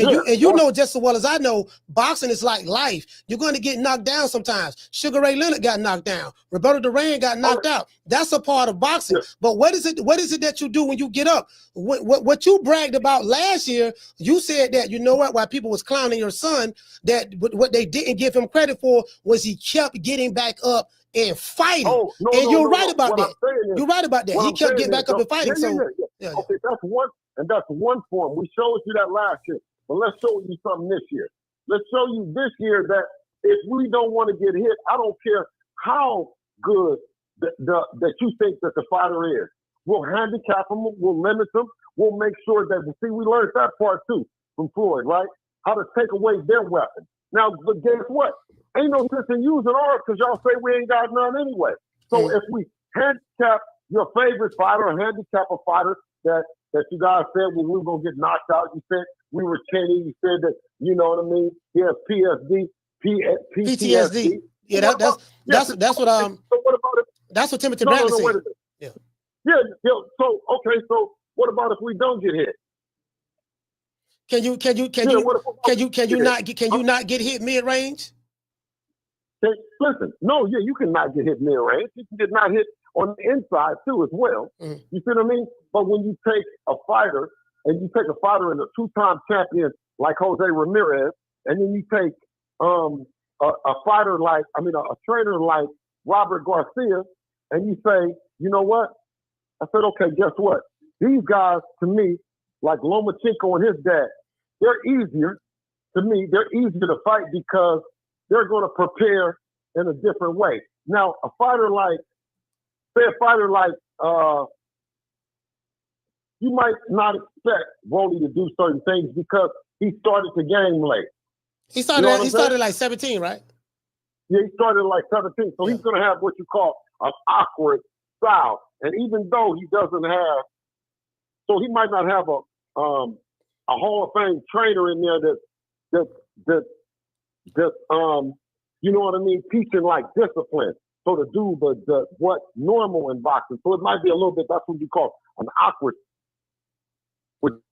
just as well as I know, boxing is like life. You're going to get knocked down sometimes. Sugar Ray Leonard got knocked down. Roberto Duran got knocked out. That's a part of boxing. Yeah. But what is it that you do when you get up? What you bragged about last year, you said that, you know what, while people was clowning your son, that what they didn't give him credit for was he kept getting back up and fighting. You're right about that. You're right about that. He kept getting back up and fighting. Yeah. Okay, that's one. And that's one form. We showed you that last year. But let's show you something this year. Let's show you this year that if we don't want to get hit, I don't care how good that you think that the fighter is. We'll handicap them. We'll limit them. We'll make sure that, see, we learned that part too from Floyd, right? How to take away their weapon. Now, but guess what? Ain't no sense in using ours because y'all say we ain't got none anyway. So if we handicap your favorite fighter or handicap a fighter that you guys said when we were going to get knocked out, you said we were Kenny, you said that, you know what I mean? He has PTSD. Yeah, that's what so what about it? That's what Timothy Bradley said. Yeah. So okay, so what about if we don't get hit? Can you not get hit mid range? Listen, you cannot get hit mid range. You can get not hit on the inside too as well. You see what I mean? But when you take a fighter and you take a fighter and a two-time champion like Jose Ramirez, and then you take a fighter like, a trainer like Robert Garcia, and you say, you know what? I said, okay, guess what? These guys, to me, like Lomachenko and his dad, they're easier to me. They're easier to fight because they're going to prepare in a different way. Now, a fighter like you might not expect Rolly to do certain things because he started the game late. He started like 17, right? Yeah, he started like 17. So he's going to have what you call an awkward style. And even though he doesn't have, so he might not have a Hall of Fame trainer in there that you know what I mean, teaching like discipline. So to do the what normal in boxing. So it might be a little bit, that's what you call an awkward.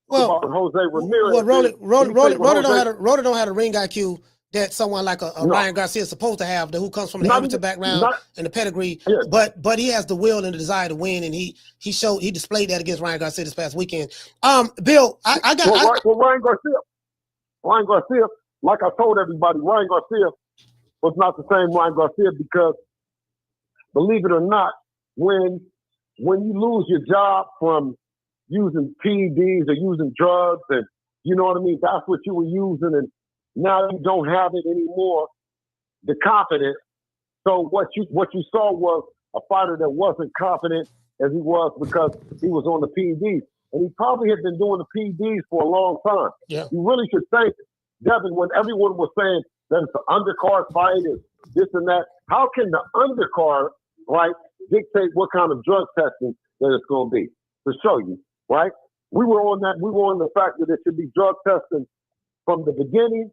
Jose Ramirez. Rolly don't have a ring IQ that someone like a Ryan Garcia is supposed to have, who comes from the amateur background and the pedigree. Yeah. But he has the will and the desire to win, and he displayed that against Ryan Garcia this past weekend. Bill, Ryan Garcia, like I told everybody, Ryan Garcia was not the same Ryan Garcia because, believe it or not, when you lose your job from using PEDs or using drugs, and you know what I mean, that's what you were using, and now you don't have it anymore, the confidence. So what you saw was a fighter that wasn't confident as he was because he was on the PEDs. And he probably had been doing the PEDs for a long time. Yeah. You really should thank Devin when everyone was saying that it's an undercard fight, and this and that. How can the undercard, right, dictate what kind of drug testing that it's going to be? To show you, right? We were on the fact that it should be drug testing from the beginning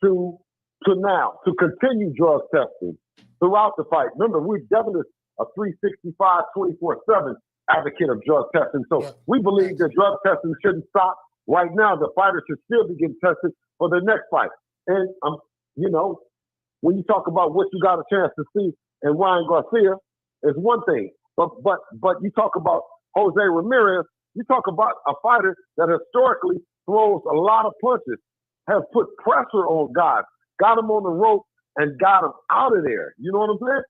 to now, to continue drug testing throughout the fight. Remember, Devin is a 365, 24/7 advocate of drug testing. So we believe that drug testing shouldn't stop. Right now, the fighter should still be getting tested for their next fight. And, when you talk about what you got a chance to see in Ryan Garcia, is one thing. But you talk about Jose Ramirez, you talk about a fighter that historically throws a lot of punches, has put pressure on guys, got him on the rope and got him out of there. You know what I'm saying?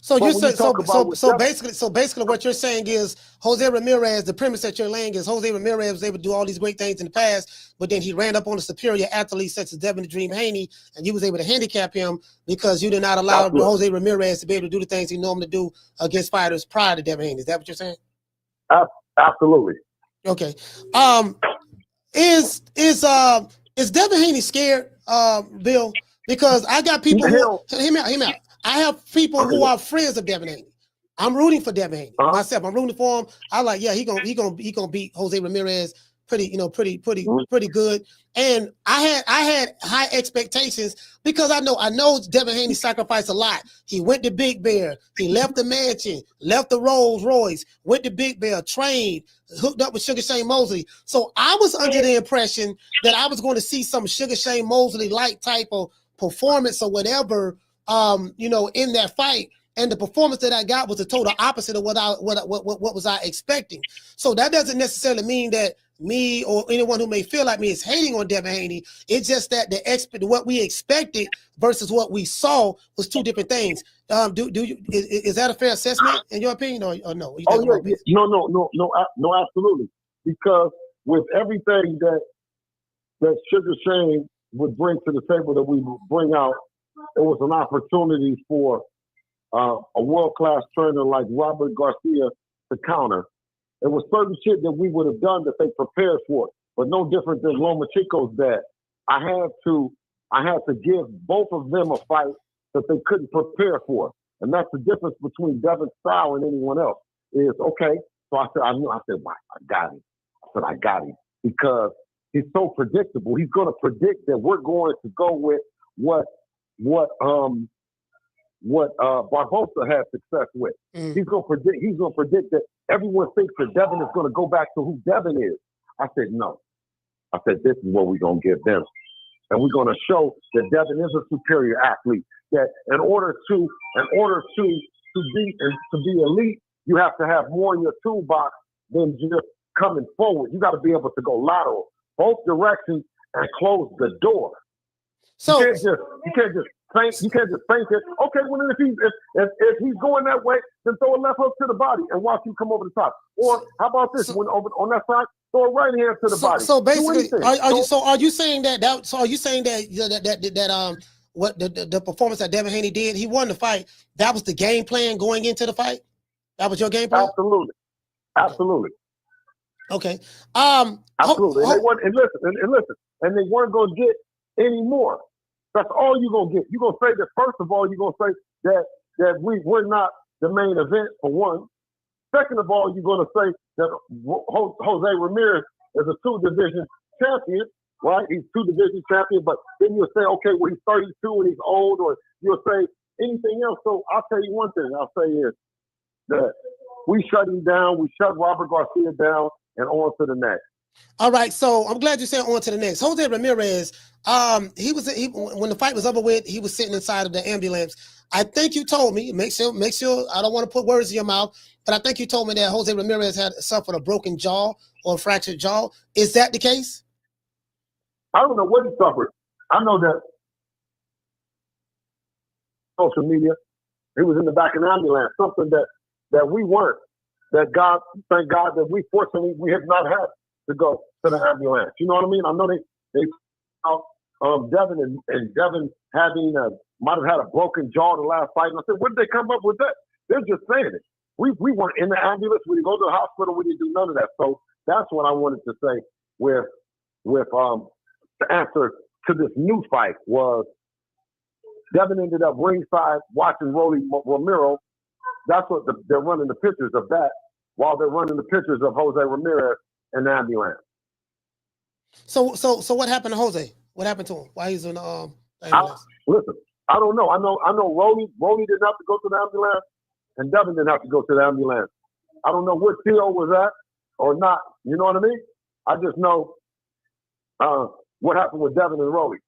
So But you when say you talk about with basically what you're saying is Jose Ramirez, the premise that you're laying is Jose Ramirez was able to do all these great things in the past, but then he ran up on a superior athlete such as Devin the Dream Haney, and you was able to handicap him because you did not allow Jose Ramirez to be able to do the things he normally do against fighters prior to Devin Haney. Is that what you're saying? Absolutely. Okay. Is Devin Haney scared, Bill? Because I got people who hear me out. I have people who are friends of Devin Haney. I'm rooting for Devin Haney myself. I'm rooting for him. I like, yeah, he gonna beat Jose Ramirez pretty good. And I had high expectations because I know Devin Haney sacrificed a lot. He went to Big Bear, he left the mansion, left the Rolls Royce, went to Big Bear, trained, hooked up with Sugar Shane Mosley. So I was under the impression that I was going to see some Sugar Shane Mosley like type of performance or whatever, in that fight. And the performance that I got was the total opposite of what was I expecting. So that doesn't necessarily mean that me or anyone who may feel like me is hating on Devin Haney. It's just that what we expected versus what we saw was two different things. Is that a fair assessment in your opinion, or no? No, absolutely. Because with everything that Sugar Shane would bring to the table that we would bring out, it was an opportunity for a world-class trainer like Robert Garcia to counter. It was certain shit that we would have done that they prepared for, but no different than Loma Chico's dad. I had to give both of them a fight that they couldn't prepare for. And that's the difference between Devin's style and anyone else. Is okay. So I said, wow, I got him. I got him. Because he's so predictable. He's gonna predict that we're going to go with what Barboza had success with. He's gonna predict that everyone thinks that Devin is gonna go back to who Devin is. I said no. I said this is what we're gonna give them. And we're gonna show that Devin is a superior athlete. That in order to be elite, you have to have more in your toolbox than just coming forward. You gotta be able to go lateral, both directions, and close the door. So you can't just think it. Okay, well then if he's going that way, then throw a left hook to the body and watch him come over the top. Or how about this? When over on that side, throw a right hand to the body. So basically, are you saying that what the performance that Devin Haney did, he won the fight. That was the game plan going into the fight? That was your game plan? Absolutely. Okay. Absolutely. And they weren't gonna get any more. That's all you're going to get. You're going to say that, first of all, you're going to say that we're not the main event, for one. Second of all, you're going to say that Jose Ramirez is a two-division champion, right? He's two-division champion, but then you'll say, okay, well, he's 32 and he's old, or you'll say anything else. So I'll tell you one thing I'll say is that we shut him down, we shut Robert Garcia down, and on to the next. All right, so I'm glad you said on to the next. Jose Ramirez, when the fight was over with, he was sitting inside of the ambulance. I think you told me, make sure, I don't want to put words in your mouth, but I think you told me that Jose Ramirez had suffered a broken jaw or a fractured jaw. Is that the case? I don't know what he suffered. I know that social media, he was in the back of an ambulance, something that we weren't. Thank God that we have not had to go to the ambulance. You know what I mean? I know they Devin and Devin might have had a broken jaw the last fight. And I said, where did they come up with that? They're just saying it. We weren't in the ambulance. We didn't go to the hospital. We didn't do none of that. So that's what I wanted to say with the answer to this new fight was Devin ended up ringside watching Rolly Romero. That's what they're running the pictures of that while they're running the pictures of Jose Ramirez in the ambulance. So what happened to Jose? What happened to him? Why he's in the ambulance? Listen, I don't know. I know Rolly didn't have to go to the ambulance, and Devin didn't have to go to the ambulance. I don't know where Theo was at or not. You know what I mean? I just know what happened with Devin and Rolly.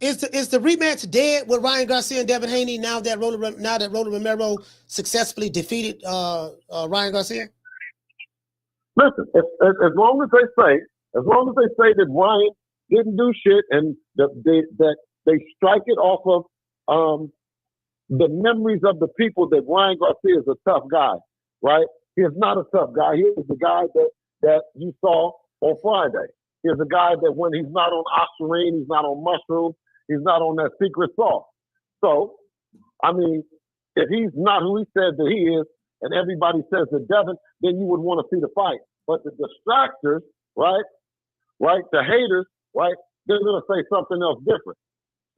Is the rematch dead with Ryan Garcia and Devin Haney now that Rolly Romero successfully defeated Ryan Garcia? Listen, as long as they say that Ryan didn't do shit and that they strike it off of the memories of the people that Ryan Garcia is a tough guy, right? He is not a tough guy. He is the guy that you saw on Friday. He is a guy that when he's not on Ostarine, he's not on mushrooms, he's not on that secret sauce. So, I mean, if he's not who he says that he is, and everybody says that Devin, then you would want to see the fight. But the distractors, right, the haters, right, they're going to say something else different.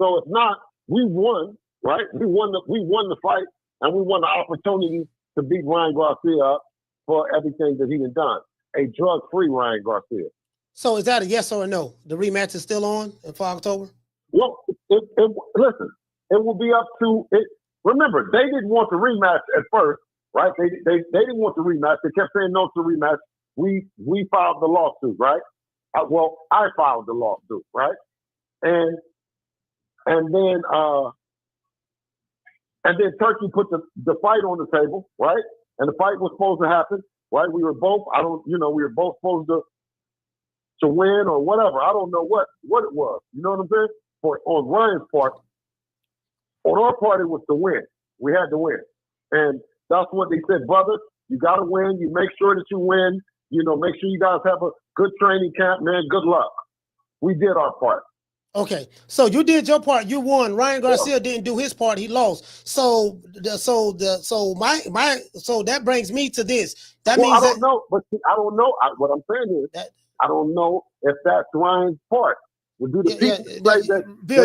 So if not, we won, right? We won the fight, and we won the opportunity to beat Ryan Garcia up for everything that he had done. A drug-free Ryan Garcia. So is that a yes or a no? The rematch is still on for October? Well, listen, it will be up to it. Remember, they didn't want the rematch at first, right? They didn't want the rematch. They kept saying no to the rematch. We filed the lawsuit, right? I filed the lawsuit, right? And then Turkey put the fight on the table, right? And the fight was supposed to happen, right? We were both supposed to win or whatever. I don't know what it was. You know what I'm saying? On Ryan's part, on our part, it was to win. We had to win. And that's what they said, brother, you got to win. You make sure that you win. You know, make sure you guys have a good training camp, man. Good luck. We did our part. Okay, so you did your part. You won. Ryan Garcia didn't do his part. He lost. So that brings me to this. That means I don't know, but I don't know. What I'm saying is I don't know if that's Ryan's part. Bill,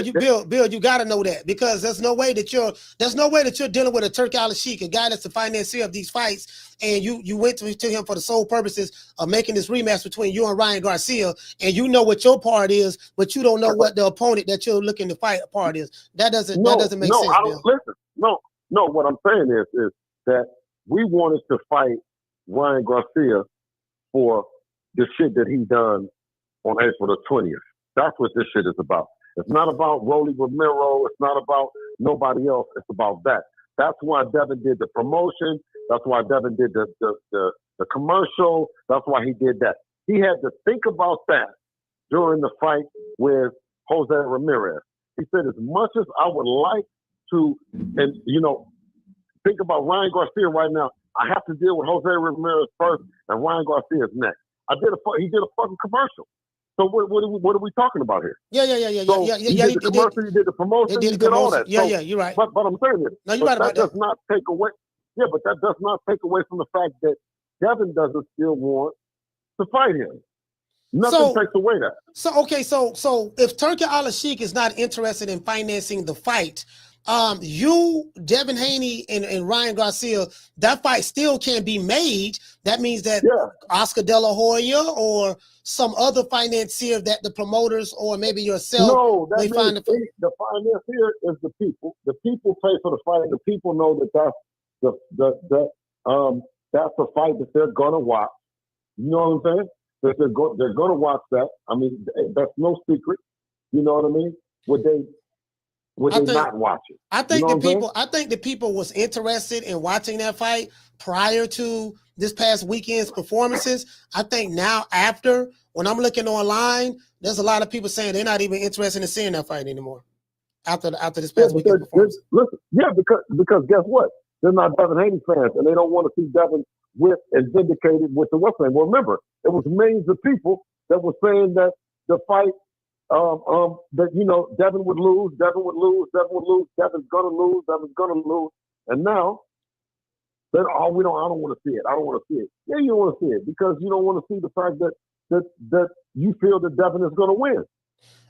you got to know that, because there's no way that you're dealing with a Turkey Al-Sheikh, a guy that's the financier of these fights, and you went to him for the sole purposes of making this rematch between you and Ryan Garcia, and you know what your part is, but you don't know what the opponent that you're looking to fight part is. That doesn't make sense. I don't listen. No. What I'm saying is that we wanted to fight Ryan Garcia for the shit that he done on April the 20th. That's what this shit is about. It's not about Rolly Ramiro. It's not about nobody else. It's about that. That's why Devin did the promotion. That's why Devin did the commercial. That's why he did that. He had to think about that during the fight with Jose Ramirez. He said, as much as I would like to, and think about Ryan Garcia right now, I have to deal with Jose Ramirez first and Ryan Garcia's next. He did a fucking commercial. So what are we talking about here? Yeah. He did the commercial, he did the promotion, he did all that. Yeah, you're right. But I'm saying this. No, you're right about that. Does not take away. Yeah, but that does not take away from the fact that Devin doesn't still want to fight him. Nothing takes away that. So if Turkey Al-Sheikh is not interested in financing the fight, you, Devin Haney, and Ryan Garcia, that fight still can be made. That means that Oscar De La Hoya or some other financier that the promoters or maybe yourself may find the financier is the people. The people pay for the fight. The people know that that's a fight that they're gonna watch. You know what I'm saying? That they're gonna watch that. I mean, that's no secret. You know what I mean? Would they not watch it? I think the people was interested in watching that fight prior to this past weekend's performances. I think now, after, when I'm looking online, there's a lot of people saying they're not even interested in seeing that fight anymore after this past weekend performance. Listen, because guess what? They're not Devin Haney fans, and they don't want to see Devin with and vindicated with the West End. Well, remember, it was millions of people that were saying that the fight, that Devin would lose, Devin's gonna lose, and now I don't want to see it. Yeah, you don't want to see it because you don't want to see the fact that you feel that Devin is gonna win.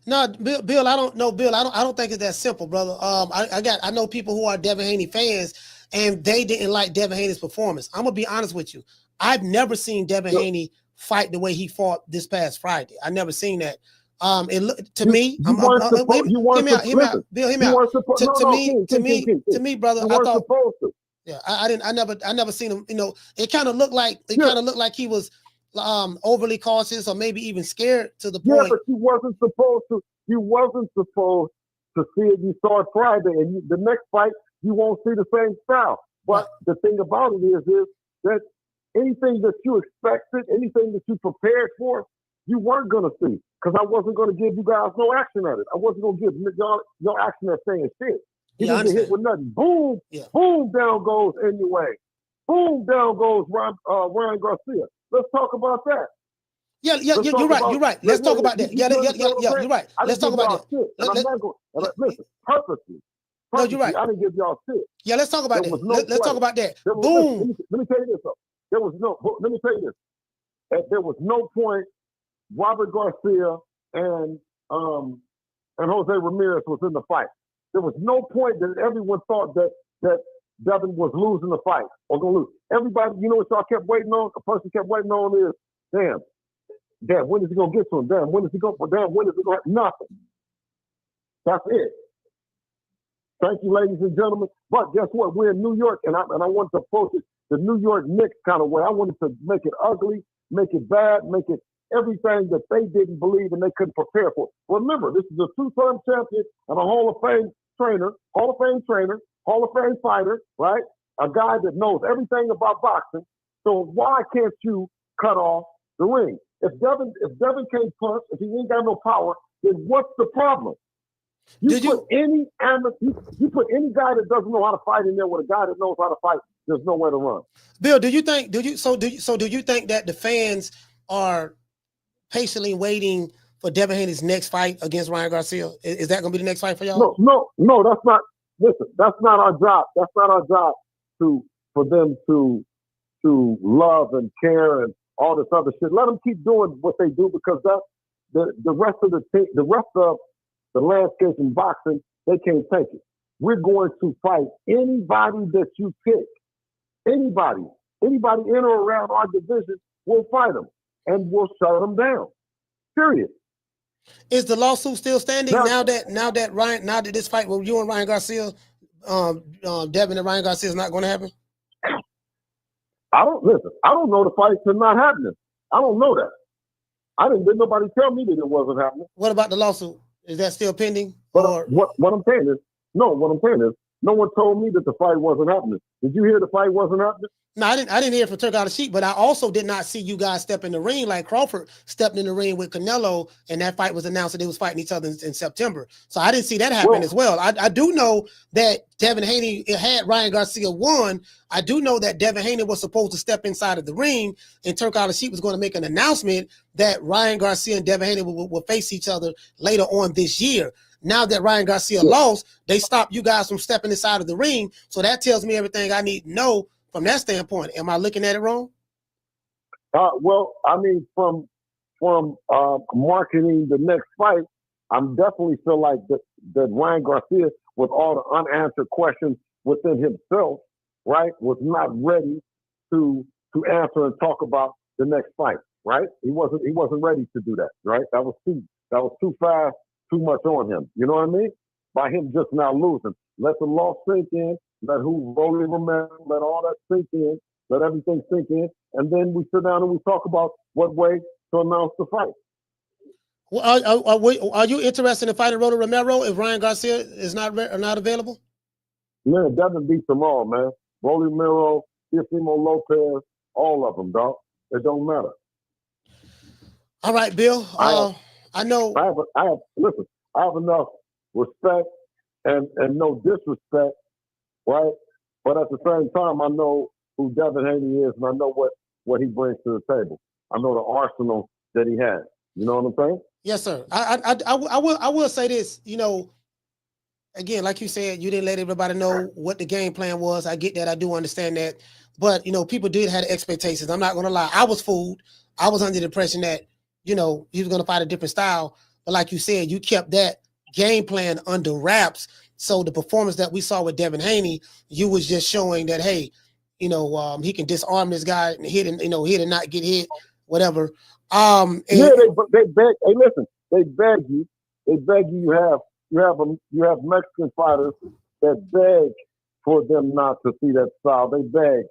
No, Bill, I don't know, Bill. I don't think it's that simple, brother. I know people who are Devin Haney fans, and they didn't like Devin Haney's performance. I'm gonna be honest with you. I've never seen Devin Haney fight the way he fought this past Friday. I never seen that. It looked to me. Hear me out, Bill. Hear me out. To me, brother. I thought. Supposed to. Yeah, I never seen him. It kind of looked like he was overly cautious or maybe even scared to the point. Yeah, but you wasn't supposed to. You wasn't supposed to see it. You saw it Friday, and the next fight you won't see the same style. But the thing about it is that anything that you expected, anything that you prepared for, you weren't gonna see. Because I wasn't gonna give you guys no action at it. I wasn't gonna give y'all no action at saying shit. He didn't get hit with nothing. Boom, boom, down goes Inoue. Boom, down goes Ryan Garcia. Let's talk about that. Yeah, you're right. You're right. Let's talk about that. Yeah, you're right. Let's talk about that. I'm not going to listen purposely. No, you're right. I didn't give y'all shit. Yeah, let's talk about that. Let's talk about that. Boom. Let me tell you this though. Let me tell you this. There was no point Robert Garcia and Jose Ramirez was in the fight. There was no point that everyone thought that Devin was losing the fight or gonna lose. Everybody, you know what y'all kept waiting on? A person kept waiting on is, damn, when is he gonna get to him? Damn, when is he gonna nothing. That's it. Thank you, ladies and gentlemen. But guess what? We're in New York, and I wanted to approach it the New York Knicks kind of way. I wanted to make it ugly, make it bad, make it everything that they didn't believe and they couldn't prepare for. Remember, this is a two-time champion and a Hall of Fame trainer, Hall of Fame fighter, right? A guy that knows everything about boxing. So why can't you cut off the ring? If Devin can't punch, if he ain't got no power, then what's the problem? You put any guy that doesn't know how to fight in there with a guy that knows how to fight, there's nowhere to run. Bill, do you think that the fans are patiently waiting for Devin Haney's next fight against Ryan Garcia? Is that going to be the next fight for y'all? No, that's not. Listen, that's not our job. That's not our job for them to love and care and all this other shit. Let them keep doing what they do because the rest of the landscape in boxing, they can't take it. We're going to fight anybody that you pick. Anybody in or around our division, we'll fight them and we'll shut them down. Period. Is the lawsuit still standing now that this fight with you and Ryan Garcia, Devin and Ryan Garcia is not going to happen? I don't know the fight's not happening. I don't know that. Didn't nobody tell me that it wasn't happening. What about the lawsuit? Is that still pending? But what I'm saying is, no one told me that the fight wasn't happening. Did you hear the fight wasn't happening? No, I didn't hear it from Turk out of sheet, but I also did not see you guys step in the ring like Crawford stepped in the ring with Canelo, and that fight was announced that they was fighting each other in September. So I didn't see that happen as well. I do know that Devin Haney had Ryan Garcia won. I do know that Devin Haney was supposed to step inside of the ring, and Turk out of sheet was going to make an announcement that Ryan Garcia and Devin Haney will face each other later on this year. Now that Ryan Garcia lost, they stopped you guys from stepping inside of the ring. So that tells me everything I need to know from that standpoint. Am I looking at it wrong? Well, I mean, from marketing the next fight, I'm definitely feel like that Ryan Garcia, with all the unanswered questions within himself, right, was not ready to answer and talk about the next fight, right? He wasn't ready to do that, right? That was too fast, too much on him. You know what I mean? By him just now losing. Let the loss sink in. Let Rolly Ramirez, let all that sink in, let everything sink in, and then we sit down and we talk about what way to announce the fight. Well, are you interested in fighting Rolly Romero if Ryan Garcia is not available? Man, Devin beats them all, man. Rolly Romero, Teofimo Lopez, all of them, dog. It don't matter. All right, Bill. I know. I have enough respect and no disrespect. Right, but at the same time, I know who Devin Haney is, and I know what he brings to the table. I know the arsenal that he has. You know what I'm saying? Yes, sir. I will say this. You know, again, like you said, you didn't let everybody know what the game plan was. I get that. I do understand that. But you know, people did have expectations. I'm not going to lie. I was fooled. I was under the impression that he was going to fight a different style. But like you said, you kept that game plan under wraps. So the performance that we saw with Devin Haney, you was just showing that, hey, he can disarm this guy and hit and not get hit, whatever. They beg. Hey, listen, they beg you. They beg you. You have Mexican fighters that beg for them not to see that style. They beg.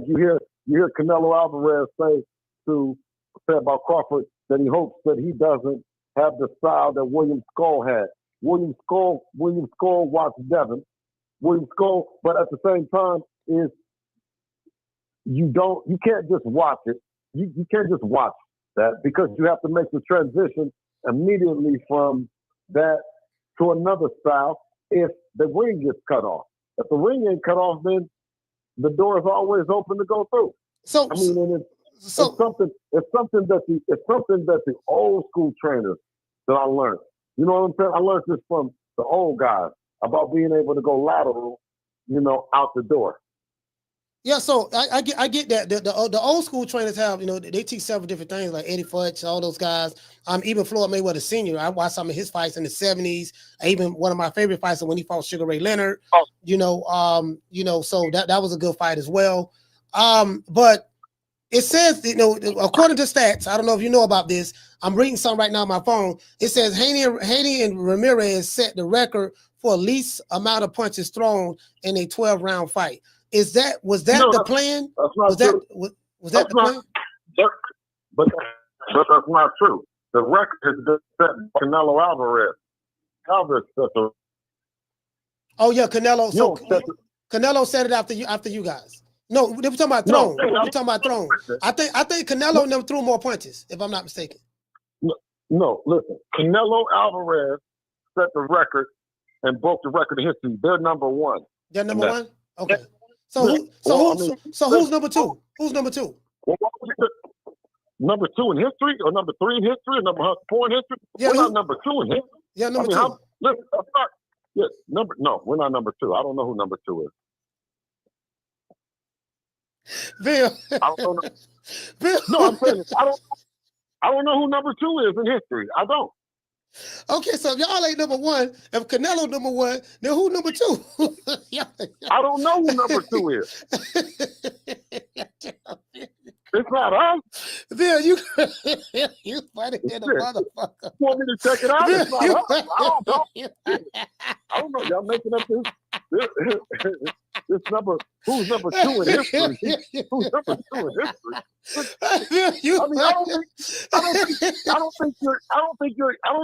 You hear Canelo Alvarez say about Crawford that he hopes that he doesn't have the style that William Skull had. William Skull watched Devin. William Skull, but at the same time is you can't just watch it. You can't just watch that because you have to make the transition immediately from that to another style if the ring gets cut off. If the ring ain't cut off, then the door is always open to go through. So I mean, and it's something that the old school trainers that I learned. You know what I'm saying? I learned this from the old guys about being able to go lateral, out the door. Yeah, so I get that. The old school trainers have, they teach several different things, like Eddie Futch, all those guys. Even Floyd Mayweather Sr. I watched some of his fights in the 70s. Even one of my favorite fights when he fought Sugar Ray Leonard. So that was a good fight as well. But it says, according to stats, I don't know if you know about this. I'm reading something right now on my phone. It says Haney and Ramirez set the record for least amount of punches thrown in a 12-round fight. Was that the plan? That's not true. Was that the plan? But that's not true. The record has been set by Canelo Alvarez. Alvarez set the. Oh yeah, Canelo. So Canelo set it after you guys. No, they were talking about throne. We're talking about throne. I think Canelo never threw more punches, if I'm not mistaken. No, listen. Canelo Alvarez set the record and broke the record of history. They're number one. They're number one? Okay. So who's number two? Who's number two? Number two in history, or number three in history, or number four in history? Yeah, we're not number two in history. Yeah, number two. Listen, no, we're not number two. I don't know who number two is. Bill. I don't know. Bill. No, I'm saying this. I don't know who number two is in history. I don't. Okay, so if y'all ain't number one, if Canelo number one, then who number two? I don't know who number two is. It's not us. Bill, you funny than a motherfucker. You want me to check it out? Bill, it's not us. I don't know. Y'all making up this number. Who's number two in history? Who's number two in history? I don't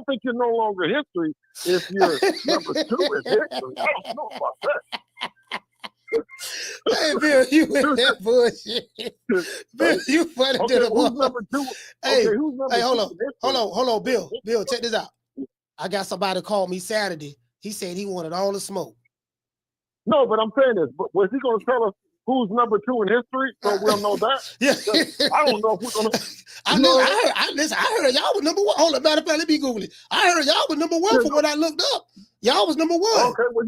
think you're no longer history if you're number two in history. I don't know about that. Hey, Bill, you in that bullshit. Bill, you funny to the who's number two? Who's number two? Hold on, Bill. Bill, check this out. I got somebody called me Saturday. He said he wanted all the smoke. No, but I'm saying this. But was he going to tell us who's number two in history? So we'll know that. Yeah. I don't know if we're going to. I heard y'all was number one. Hold on, matter of fact, let me Google it. I heard y'all was number one from what I looked up. Y'all was number one. Okay, well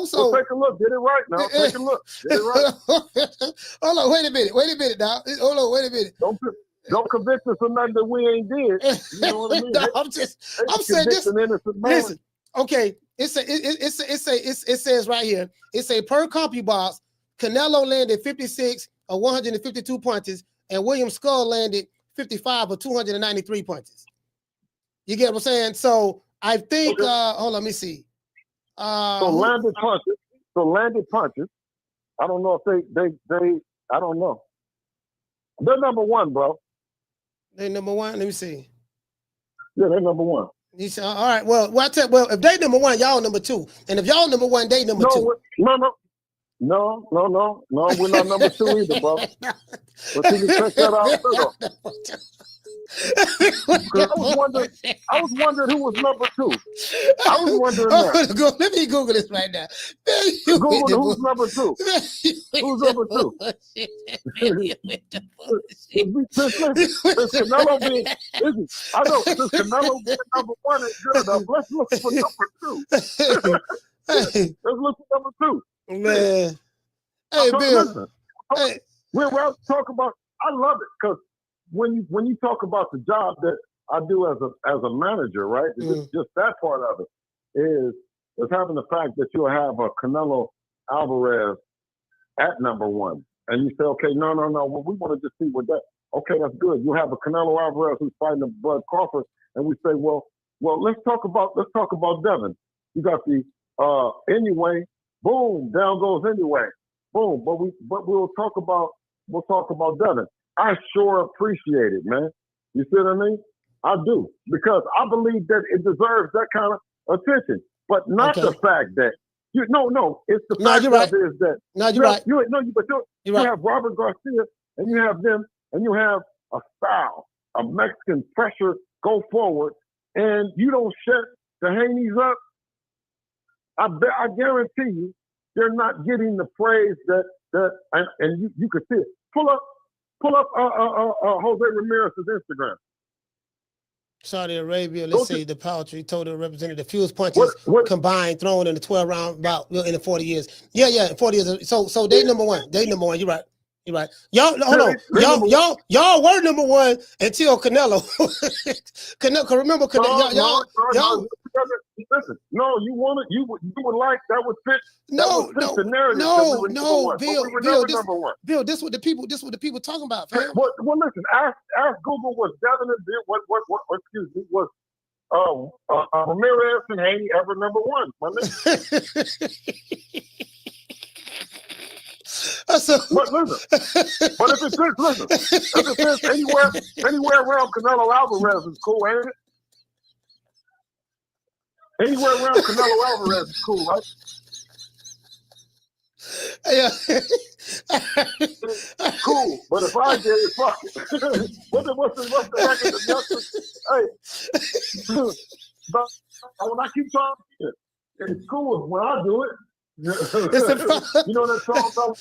so take a look. Get it right now. Take a look. Get it right. Hold on, wait a minute now. Hold on, wait a minute. Don't convict us of nothing that we ain't did. You know what I mean? No, I'm saying this. Listen, okay. It says right here. It say per CompuBox, Canelo landed 56 of 152 punches, and William Skull landed 55 of 293 punches. You get what I'm saying? So I think. Hold on, let me see. So landed punches. I don't know if they. I don't know. They're number one, bro. They number one. Let me see. Yeah, they're number one. You say, all right. Well, if they number one, y'all number two, and if y'all number one, they number two. No. We're not number two either, bro. But you can check that out. I was wondering who was number two. I was wondering that. Let me Google this right now. Google who's number two. Who's number two? Since Canelo being, I know, since Canelo being number one is good enough, let's look for number two. Let's look for number two. Man. Hey, Bill. Listen, we're about to talk about, I love it, because when you talk about the job that I do as a manager, right? Just that part of it is having the fact that you'll have a Canelo Alvarez at number one, and you say, okay, no, well, we want to just see what that. Okay, that's good. You have a Canelo Alvarez who's fighting the Bud Crawford, and we say, well, let's talk about Devin. You got the Anyway, boom, down goes Anyway, boom. But we'll talk about Devin. I sure appreciate it, man. You see what I mean? I do, because I believe that it deserves that kind of attention, but not the fact that it's the fact that you're right. You have Robert Garcia, and you have them, and you have a style, a Mexican pressure, go forward, and you don't shut the Haneys up. I guarantee you, they're not getting the praise and you can see it. Pull up Jose Ramirez's Instagram. Saudi Arabia, let's say the poetry total represented the fewest punches combined thrown in the 12 round bout in the 40 years. Yeah, 40 years. So they number one. You're right. You're right. Y'all, hold on. Y'all were number one until Canelo. Remember, y'all. Listen, no, you would like that would fit. No, the narrative. Bill, this what the people talking about, fam. Well, listen, ask Google was Devin and Bill, was Ramirez and Haney ever number one? But listen, if it says anywhere around Canelo Alvarez is cool, ain't it? Anywhere around Canelo Alvarez is cool, right? Yeah. Cool, but if I did it, fuck it. What's the record of justice? Hey, but when I keep talking, it's cool when I do it. You know that song?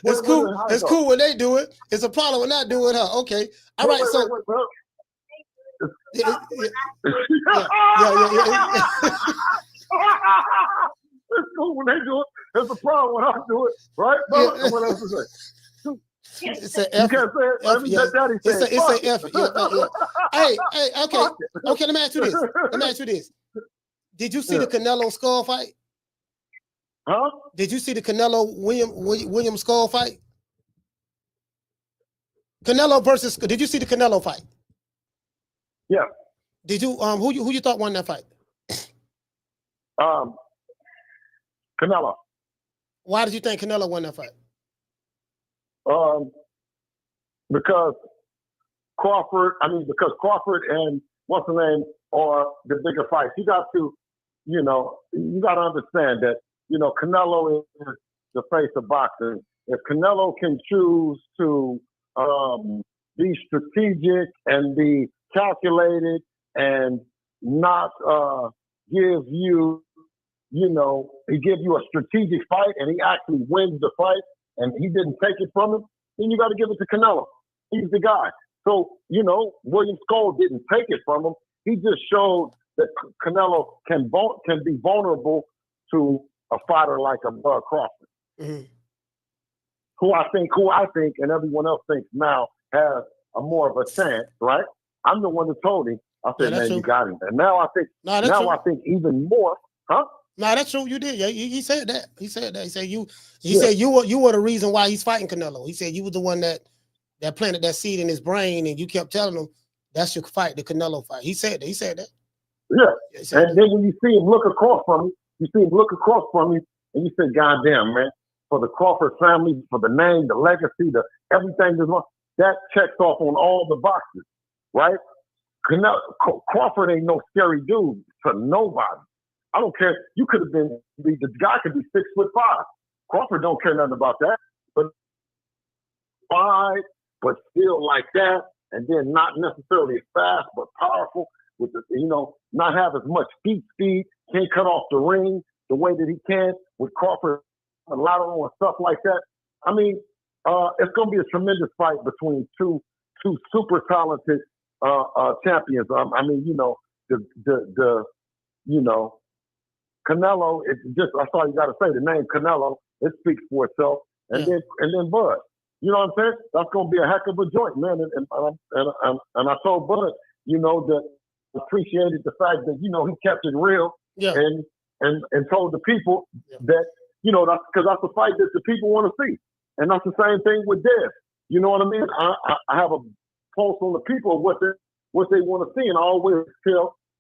It's cool. It's cool when they do it. It's a problem when I do it, huh? Okay. All right. So. Yeah. It's cool when they do it. It's a problem when I do it, right? Yeah. What else is it? It's an F. You can't say it. It's an F. Yeah. Hey, okay. Okay, let me ask you this. Did you see the Canelo skull fight? Huh? Did you see the Canelo William skull fight? Canelo versus. Did you see the Canelo fight? Yeah. Did you who you thought won that fight? Canelo. Why did you think Canelo won that fight? Because Crawford and what's the name are the bigger fights. You got to understand that, Canelo is the face of boxing. If Canelo can choose to be strategic and be calculated and not give you, he gives you a strategic fight and he actually wins the fight and he didn't take it from him, then you got to give it to Canelo. He's the guy. So, William Skull didn't take it from him. He just showed that Canelo can be vulnerable to a fighter like a Bud Crawford, who I think, and everyone else thinks now has a more of a chance, right? I'm the one that told him. I said, man, you got him. And now I think, I think even more, huh? No, that's true. You did. Yeah, he said that. He said you were the reason why he's fighting Canelo. He said you were the one that planted that seed in his brain, and you kept telling him that's your fight, the Canelo fight. He said that. Yeah. And then when you see him look across from me, and you say, God damn, man, for the Crawford family, for the name, the legacy, the everything that checks off on all the boxes, right? Crawford ain't no scary dude to nobody. I don't care. You could have been, the guy could be 6'5". Crawford don't care nothing about that. But 5, but still like that, and then not necessarily as fast, but powerful, with the, not have as much feet speed, can't cut off the ring the way that he can with Crawford, a lateral and stuff like that. I mean, it's going to be a tremendous fight between two super talented champions. I mean, Canelo, it's just, that's all you got to say. The name Canelo, it speaks for itself. And then Bud. You know what I'm saying? That's going to be a heck of a joint, man. And I told Bud, that appreciated the fact that, he kept it real and told the people that, that's because that's the fight that the people want to see. And that's the same thing with Dev. You know what I mean? I have a pulse on the people of what they want to see, and I always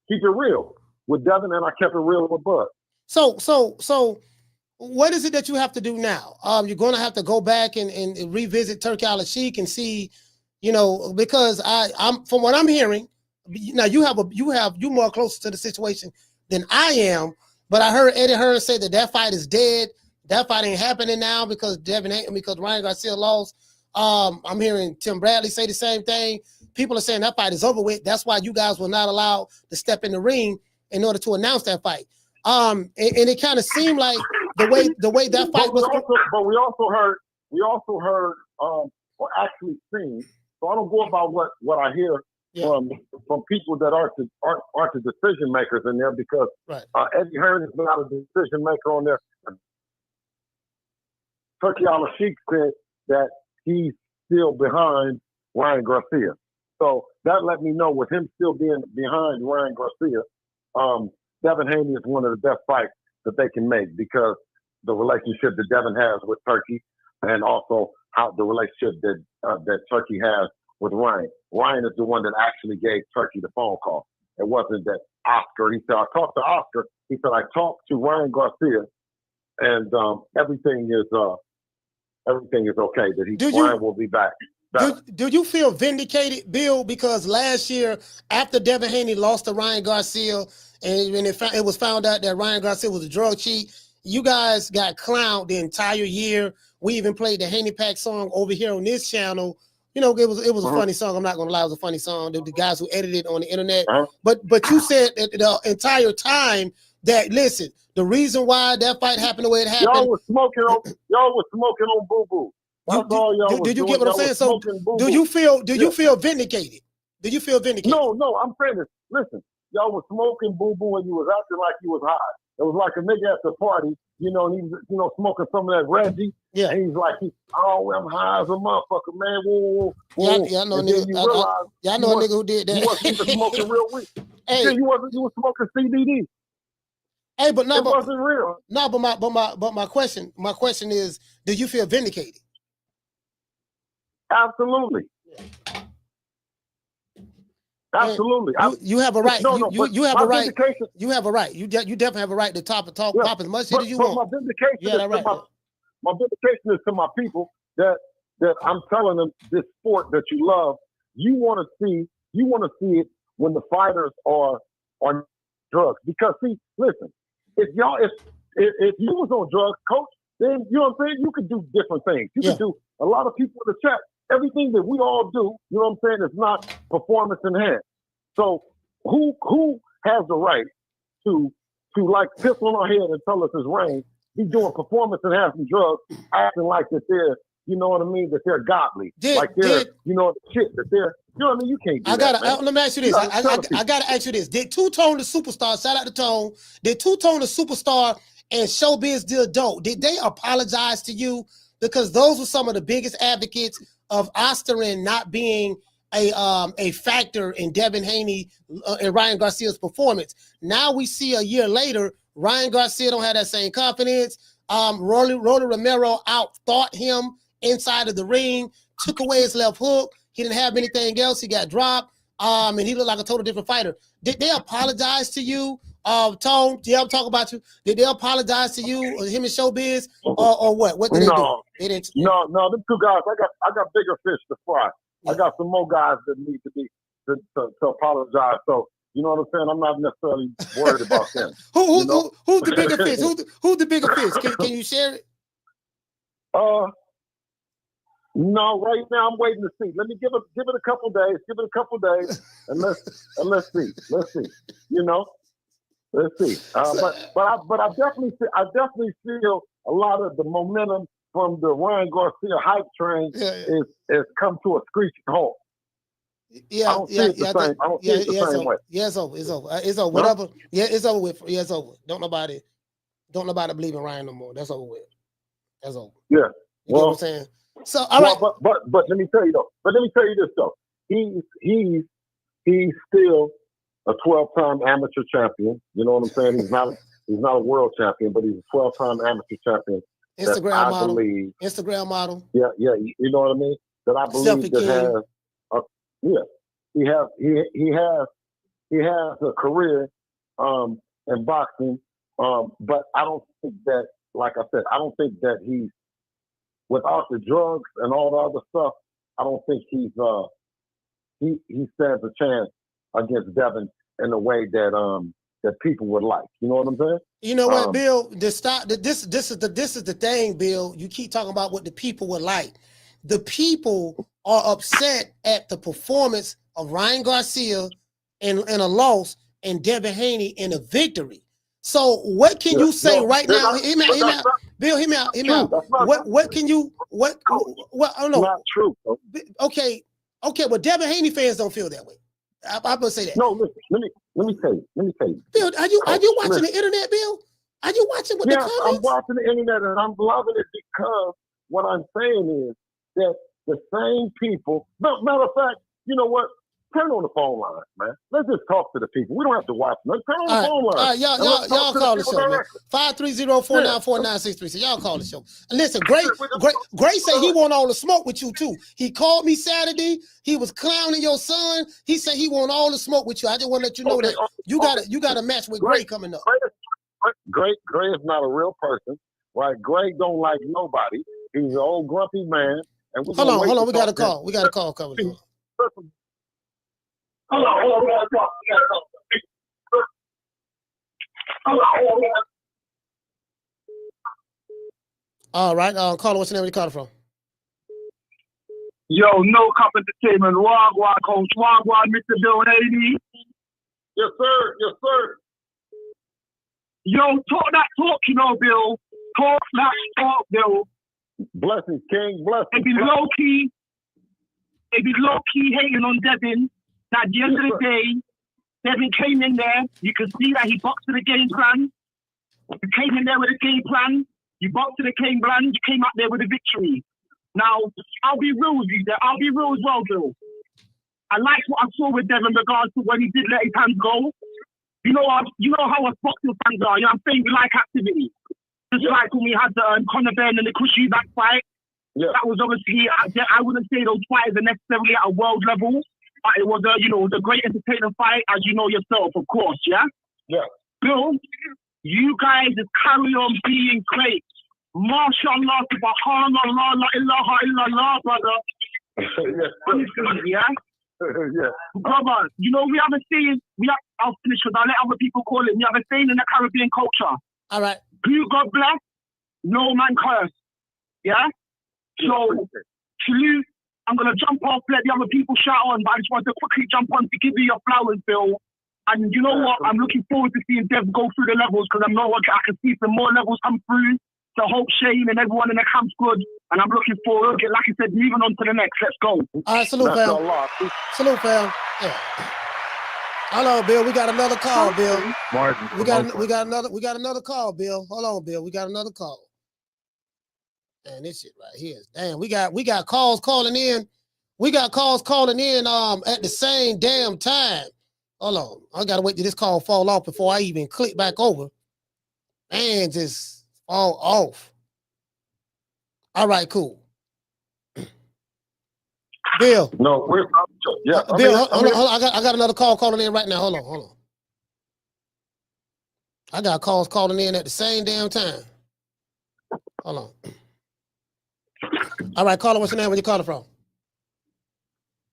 keep it real with Devin, and I kept it real with Bud. So what is it that you have to do now? You're going to have to go back and revisit Turki Al-Sheikh and see, because I'm from what I'm hearing. Now you're more closer to the situation than I am, but I heard Eddie Hearn say that fight is dead. That fight ain't happening now because Ryan Garcia lost. I'm hearing Tim Bradley say the same thing. People are saying that fight is over with. That's why you guys were not allowed to step in the ring in order to announce that fight. And it kind of seemed like the way that fight was. But we also heard, or actually seen. So I don't go about what I hear from people that aren't the decision makers in there, because Eddie Hearn is not a decision maker on there. Turkey Al-Sheikh said that he's still behind Ryan Garcia. So that let me know, with him still being behind Ryan Garcia, Devin Haney is one of the best fights that they can make, because the relationship that Devin has with Turkey, and also how the relationship that Turkey has with Ryan. Ryan is the one that actually gave Turkey the phone call. It wasn't that Oscar. He said, I talked to Oscar. He said, I talked to Ryan Garcia, and everything is okay. That Ryan will be back. Do you feel vindicated, Bill? Because last year, after Devin Haney lost to Ryan Garcia, and when it was found out that Ryan Garcia was a drug cheat, you guys got clowned the entire year. We even played the Haney Pack song over here on this channel. You know, it was a funny song. I'm not gonna lie, it was a funny song. The guys who edited it on the internet. But you said that the entire time that, listen, the reason why that fight happened the way it happened. Y'all was smoking on Boo Boo. Did you get what I'm saying? So do you feel vindicated? Do you feel vindicated? No, I'm saying this. Listen, y'all was smoking Boo Boo and you was acting like you was high. It was like a nigga at the party, you know, and he was, smoking some of that Reggie. Yeah. And he's like, I'm high as a motherfucker, man. Whoa. Yeah, I know a nigga. I know a nigga who did that. You wasn't even smoking real weed. Hey. Yeah, you was smoking CBD. Hey, but no, it wasn't real. No, but my question is, do you feel vindicated? Absolutely. Absolutely. You have a right. You have a right. Vindication. You have a right. You definitely have a right to talk as much shit as you want. My vindication is to my people that I'm telling them, this sport that you love, you want to see it when the fighters are on drugs. Because see, listen, if you was on drugs, coach, then you know what I'm saying, you could do different things. You could do a lot of people in the chat. Everything that we all do, you know what I'm saying, is not performance enhanced. So who has the right to like piss on our head and tell us it's rain, be doing performance enhancing drugs, acting like that they're, you know what I mean, that they're godly, like they're, you know, shit that they're, you know what I mean, you can't do that. Let me ask you this. I gotta ask you this. Did Two-Tone the Superstar, shout out to Tone, did Two-Tone the Superstar and Showbiz the Adult, did they apologize to you? Because those were some of the biggest advocates of Ostarine not being a factor in Devin Haney and Ryan Garcia's performance. Now we see a year later, Ryan Garcia don't have that same confidence. Rolly Romero out-thought him inside of the ring, took away his left hook. He didn't have anything else. He got dropped, and he looked like a total different fighter. Did they apologize to you? Tone, I'm talking about you. Did they apologize to you, or him and Showbiz, or what? What did they do? They didn't. No, them two guys. I got bigger fish to fry. Yeah. I got some more guys that need to apologize. So you know what I'm saying. I'm not necessarily worried about them. Who's the bigger fish? Who's the bigger fish? Can you share it? No, right now I'm waiting to see. Let me give it a couple days. Give it a couple days, and let's see. Let's see. You know. Let's see. But I definitely feel a lot of the momentum from the Ryan Garcia hype train is come to a screeching halt. Yeah, I don't see it the same way. Yeah, it's over. It's over. Whatever. Yeah, it's over with. Yeah, it's over. Don't nobody believe in Ryan no more. That's over with. That's over. Yeah. You know what I'm saying? So all right. But let me tell you though. But let me tell you this though. He's still a 12-time amateur champion. You know what I'm saying? He's not a world champion, but he's a 12-time amateur champion. Instagram model. Yeah. You know what I mean? That I believe that has. He has a career in boxing, but I don't think that, like I said, I don't think that he's, without the drugs and all the other stuff, I don't think he stands a chance against Devin in the way that people would like. You know what I'm saying? You know what, Bill? This is the thing, Bill. You keep talking about what the people would like. The people are upset at the performance of Ryan Garcia in a loss and Devin Haney in a victory. So what can you say right now? Not, Hear me out. Bill, hear me out. Hear me out. What can you? What? I don't know. Not true. Okay. Well, Devin Haney fans don't feel that way. I'm gonna say that. No, listen. Let me tell you. Bill, are you watching the internet, Bill? Are you watching with the comments? I'm watching the internet and I'm loving it because what I'm saying is that the same people. Matter of fact, you know what? Turn on the phone line, man. Let's just talk to the people. We don't have to watch them. Let's turn on the phone line. All right, y'all call the show, man. 530-494-9636. So y'all call the show. And listen, Gray said he want all the smoke with you too. He called me Saturday. He was clowning your son. He said he want all the smoke with you. I just want to let you know that you got a match with Gray coming up. Gray is not a real person, right? Gray don't like nobody. He's an old grumpy man. And hold on. We got a call. We got a call coming. Hold on. All right. Caller, what's the name of the caller from? Yo, No Cup Entertainment. Wagwan, Coach. Wagwan, Mr. Bill Haney. Yes, sir. Yo, talk that talk, you know, Bill. Talk that talk, Bill. Blessings, King. Blessings. It be low key hating on Devin. At the end of the day, Devin came in there. You can see that he boxed to the game plan. You came in there with a game plan. You boxed to the game plan. You came out there with a victory. Now, I'll be real with you there. I'll be real as well, Bill. I liked what I saw with Devin in regards to when he did let his hands go. You know how us boxing fans are. You know what I'm saying? We like activity. Just like when we had the Conor Benn and the Cushy back fight. Yeah. That was obviously, I wouldn't say those fighters are necessarily at a world level. But it was a great entertaining fight, as you know yourself, of course, yeah? Yeah. Bill, you guys just carry on being great. MashaAllah, subhanallah, la ilaha illallah, brother. Yeah? Yeah. Brother, you know, I'll finish because I'll let other people call it. We have a saying in the Caribbean culture. All right. Who God bless, no man curse. Yeah? So, salute. I'm going to jump off, let the other people shout on, but I just want to quickly jump on to give you your flowers, Bill. And you know what? I'm looking forward to seeing Dev go through the levels because I know I can see some more levels come through. So hope Shane and everyone in the camp's good. And I'm looking forward. Like I said, moving on to the next. Let's go. All right, salute, fam. Salute, fam. Yeah. Hello, Bill. We got another call, Bill. We got another call, Bill. Hold on, Bill. We got another call. Man, this shit right here. Damn, we got calls calling in. We got calls calling in at the same damn time. Hold on. I gotta wait till this call fall off before I even click back over. Man, just fall off. All right, cool. Bill. No, we're Bill, hold on. I got another call calling in right now. Hold on. I got calls calling in at the same damn time. Hold on. All right, caller, what's your name? Where you calling from?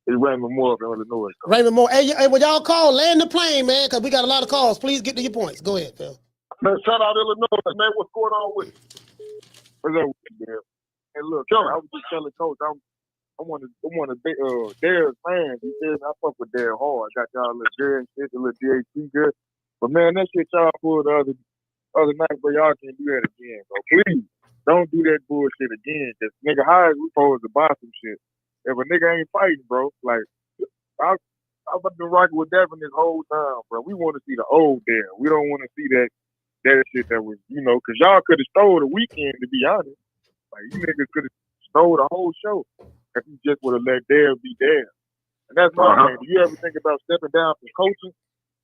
It's Raymond Moore from Illinois. Raymond Moore. Hey, when y'all call, land the plane, man, because we got a lot of calls. Please get to your points. Go ahead, Phil. Man, shout out Illinois, man. What's going on with you? What's up with you, man? Hey, look, I was just telling Coach, I'm one of Daryl's fans. He says I fuck with Daryl hard. I got y'all a little Darryl shit, a little DHC good. But man, that shit y'all pulled the other night, bro. Y'all can't do that again, bro. Please don't do that bullshit again. Just nigga, how is we supposed to buy some shit? If a nigga ain't fighting, bro, like I've been rocking with Devin this whole time, bro. We want to see the old Daryl. We don't want to see that shit that was, because y'all could have stole the weekend, to be honest. Like, you niggas could have stole the whole show if you just would have let Daryl be Daryl. And that's my thing. Do you ever think about stepping down from coaching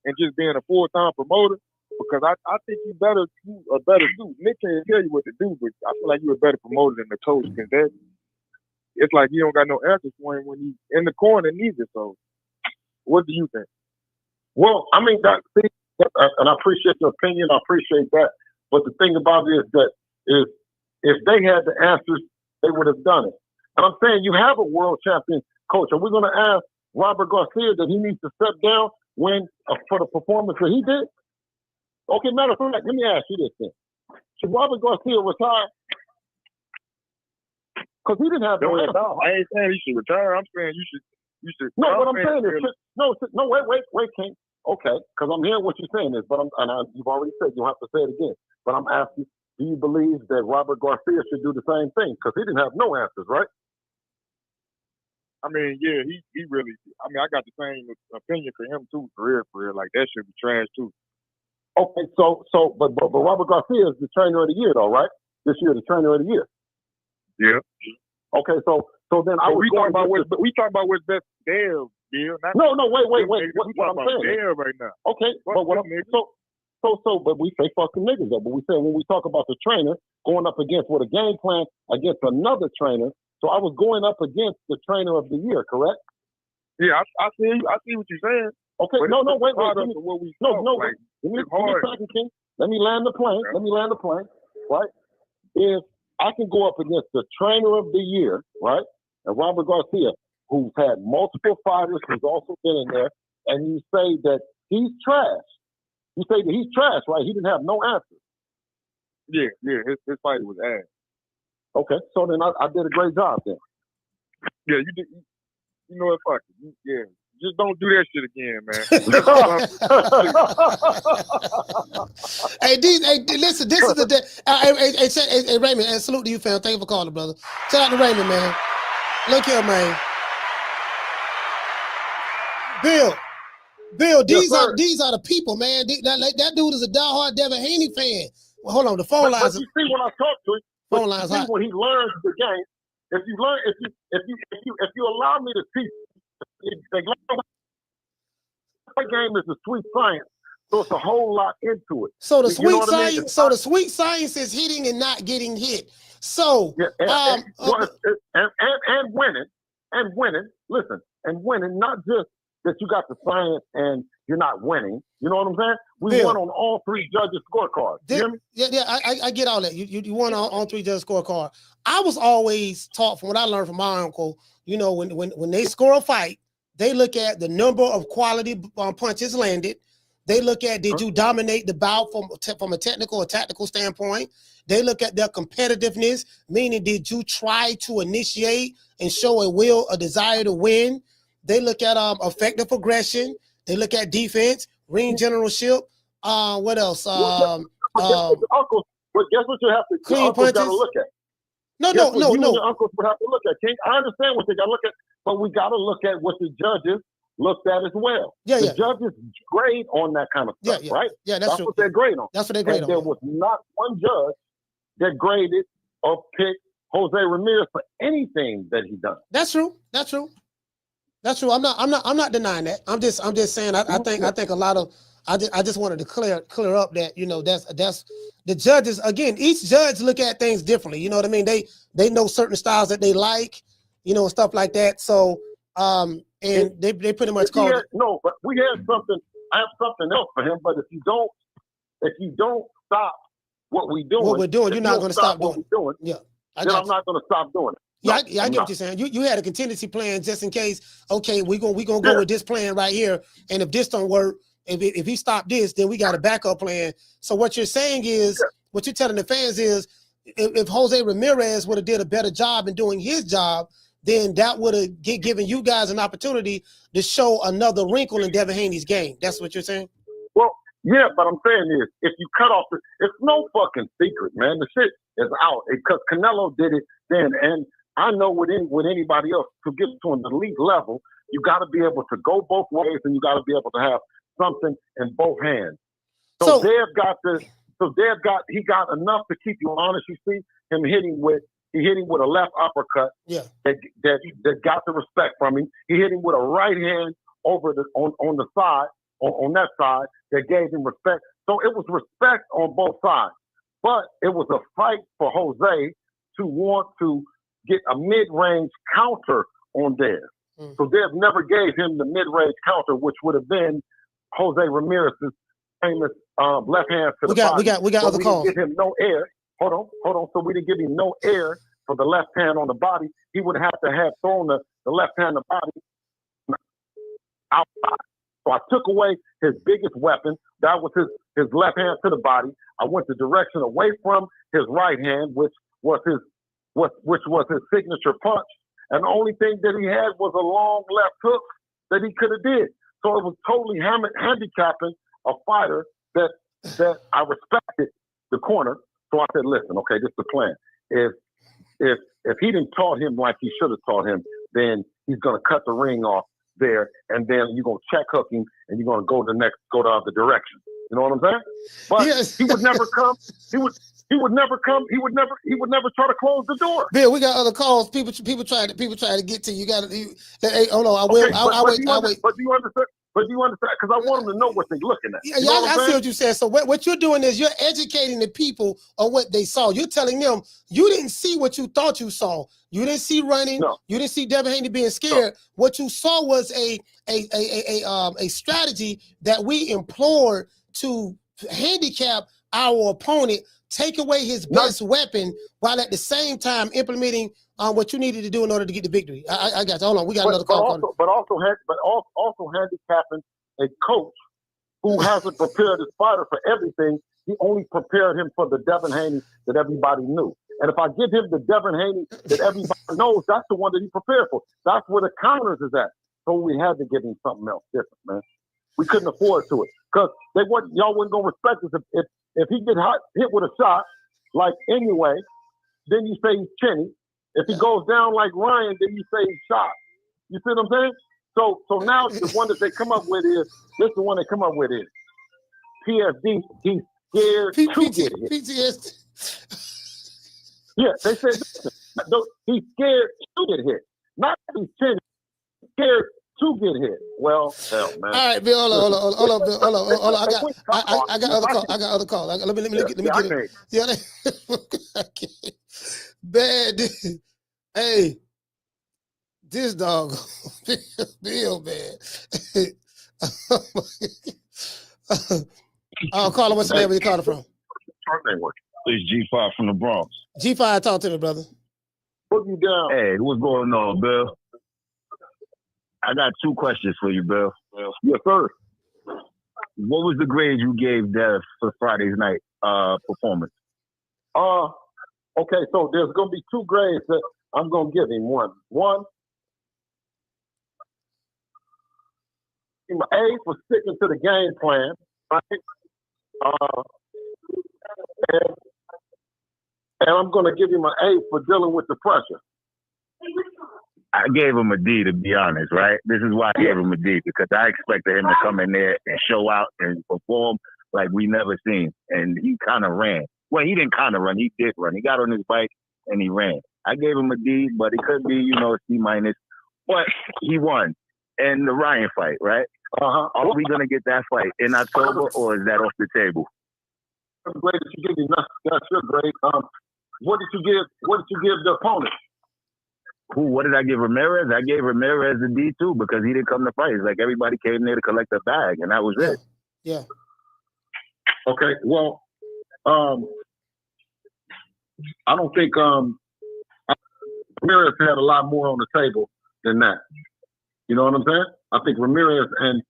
and just being a full-time promoter? Because I think you a better suit. Nick can't tell you what to do, but I feel like you're a better promoter than the coach, because it's like you don't got no answers for him when he's in the corner neither. So what do you think? Well, I mean, and I appreciate your opinion. I appreciate that. But the thing about it is that if they had the answers, they would have done it. And I'm saying you have a world champion coach. Are we going to ask Robert Garcia that he needs to step down for the performance that he did? Okay, matter of fact, let me ask you this then. Should Robert Garcia retire? Because he didn't have no answer. I ain't saying he should retire. I'm saying you should. No, what I'm saying is, wait, King. Okay, because I'm hearing what you're saying is, but you've already said you don't have to say it again. But I'm asking, do you believe that Robert Garcia should do the same thing? Because he didn't have no answers, right? I mean, yeah, he really. I mean, I got the same opinion for him too. For real, like that should be trash too. Okay, but Robert Garcia is the trainer of the year, though, right? This year, the trainer of the year. Yeah. Okay, so then we talking about what's best there, Bill. No, wait. We What talking I'm about saying there right now. Okay, but what I'm but we say fucking niggas though. But we say when we talk about the trainer going up against with a game plan against another trainer. So I was going up against the trainer of the year, correct? Yeah, I see what you're saying. Okay, but no, wait. Give me a second, King. Let me land the plane. Right? If I can go up against the trainer of the year, right, and Robert Garcia, who's had multiple fighters, who's also been in there, and you say that he's trash. You say that he's trash, right? He didn't have no answers. Yeah, his fight was ass. Okay, so then I did a great job then. Yeah, you did. You know what? Fuck it. Yeah, just don't do that shit again, man. Listen. This is the day. Hey, Raymond. And salute to you, fam. Thank you for calling, brother. Shout out to Raymond, man. Look here, man. Bill, these are the people, man. That dude is a diehard Devin Haney fan. Well, hold on, the phone lines. But you see when I talk to him, phone lines hot. When he learns the game, if you allow me to teach, the game is a sweet science, so it's a whole lot into it. So the sweet science, the sweet science is hitting and not getting hit. So and winning. Listen, and winning, not just that you got the science and you're not winning. You know what I'm saying? We won on all three judges' scorecards. You hear me? Yeah, I get all that. You won on all three judges' scorecard. I was always taught from what I learned from my uncle. You know, when they score a fight, they look at the number of quality punches landed. They look at did you dominate the bout from a technical or tactical standpoint. They look at their competitiveness, meaning did you try to initiate and show a desire to win. They look at effective aggression. They look at defense, ring generalship. What else? Guess what you have to clean punches. Gotta look at. No. Your uncles would have to look at. King, I understand what they got to look at, but we got to look at what the judges looked at as well. The judges grade on that kind of stuff, right? Yeah, that's true. What they grade on. That's what they grade on. There was not one judge that graded or picked Jose Ramirez for anything that he done. That's true. I'm not denying that. I'm just saying I think a lot of I just wanted to clear up that, you know, that's the judges, again, each judge look at things differently. You know what I mean? They know certain styles that they like, you know, and stuff like that. So and they pretty much call it. No, but we had something. I have something else for him. But if you don't stop what we're doing, you're not going to stop doing what we're doing. Yeah, I'm not going to stop doing it. I get what you're saying. You had a contingency plan just in case. Okay, we gonna go with this plan right here, and if this don't work, if he stopped this, then we got a backup plan. So what you're saying is, what you're telling the fans is, if Jose Ramirez would have did a better job in doing his job, then that would have given you guys an opportunity to show another wrinkle in Devin Haney's game. That's what you're saying? Well, yeah, but I'm saying is, if you cut off, it's no fucking secret, man. The shit is out because Canelo did it then, and I know with anybody else to get to an elite level, you got to be able to go both ways, and you got to be able to have something in both hands. So he got enough to keep you honest. You see him hitting with a left uppercut. Yeah. That got the respect from him. He hit him with a right hand over on the side, on that side, that gave him respect. So it was respect on both sides. But it was a fight for Jose to want to get a mid-range counter on Dev. So Dev never gave him the mid-range counter, which would have been Jose Ramirez's famous left hand to the body. We got other calls. We didn't give him no air. Hold on. So we didn't give him no air for the left hand on the body. He would have to have thrown the left hand on the body outside. So I took away his biggest weapon. That was his left hand to the body. I went the direction away from his right hand, which was his signature punch. And the only thing that he had was a long left hook that he could have did. So it was totally handicapping a fighter that I respected the corner. So I said, listen, okay, this is the plan. If he didn't taught him like he should have taught him, then he's gonna cut the ring off there, and then you're gonna check hook him, and you're gonna go the other direction. You know what I'm saying? But Yes. he would never come. He would never come. He would never try to close the door. Bill, we got other calls. People try to get to you. You got to. Hey, hold on. I'll wait. But do you understand? Because I want them to know what they're looking at. Yeah, I see what you said. So what you're doing is you're educating the people on what they saw. You're telling them you didn't see what you thought you saw. You didn't see running. No. You didn't see Devin Haney being scared. No. What you saw was a strategy that we implored to handicap our opponent, take away his best weapon, while at the same time implementing what you needed to do in order to get the victory. I got you. Hold on, we got another call. But also handicapping a coach who hasn't prepared his fighter for everything. He only prepared him for the Devin Haney that everybody knew. And if I give him the Devin Haney that everybody knows, that's the one that he prepared for. That's where the counters is at. So we had to give him something else different, man. We couldn't afford to it because y'all wasn't gonna respect us if he get hit with a shot like anyway. Then you say he's chinny. If he goes down like Ryan, then you say he's shot. You see what I'm saying? So now the one that they come up with is PSD. He's scared to get hit. PTSD. Yeah, they said he's scared to get hit, not he's chinny. He's scared to get hit. Well, hell, man. All right, Bill. Hold on, Bill. Hold on. I got other call. I got other call. Let me get it. Yeah, bad. Hey, this dog, Bill, man. Caller, what's the name? Where you calling from? It's G5 from the Bronx. G5, talk to me, brother. Put you down. Hey, what's going on, Bill? I got two questions for you, Bill. Yes, sir. What was the grade you gave Dev for Friday's night performance? Okay, so there's gonna be two grades that I'm gonna give him. One, A for sticking to the game plan, right? And I'm gonna give him an A for dealing with the pressure. I gave him a D, to be honest, right? This is why I gave him a D, because I expected him to come in there and show out and perform like we never seen. And he kind of ran. Well, he didn't kind of run. He did run. He got on his bike and he ran. I gave him a D, but it could be, a C minus. But he won. And the Ryan fight, right? Are we going to get that fight in October, or is that off the table? The grade that you give me, that's your grade. What did you give the opponent? What did I give Ramirez? I gave Ramirez a D too, because he didn't come to fight. It's like everybody came there to collect a bag, and that was it. Yeah. Okay. Well, I don't think Ramirez had a lot more on the table than that. You know what I'm saying? I think Ramirez and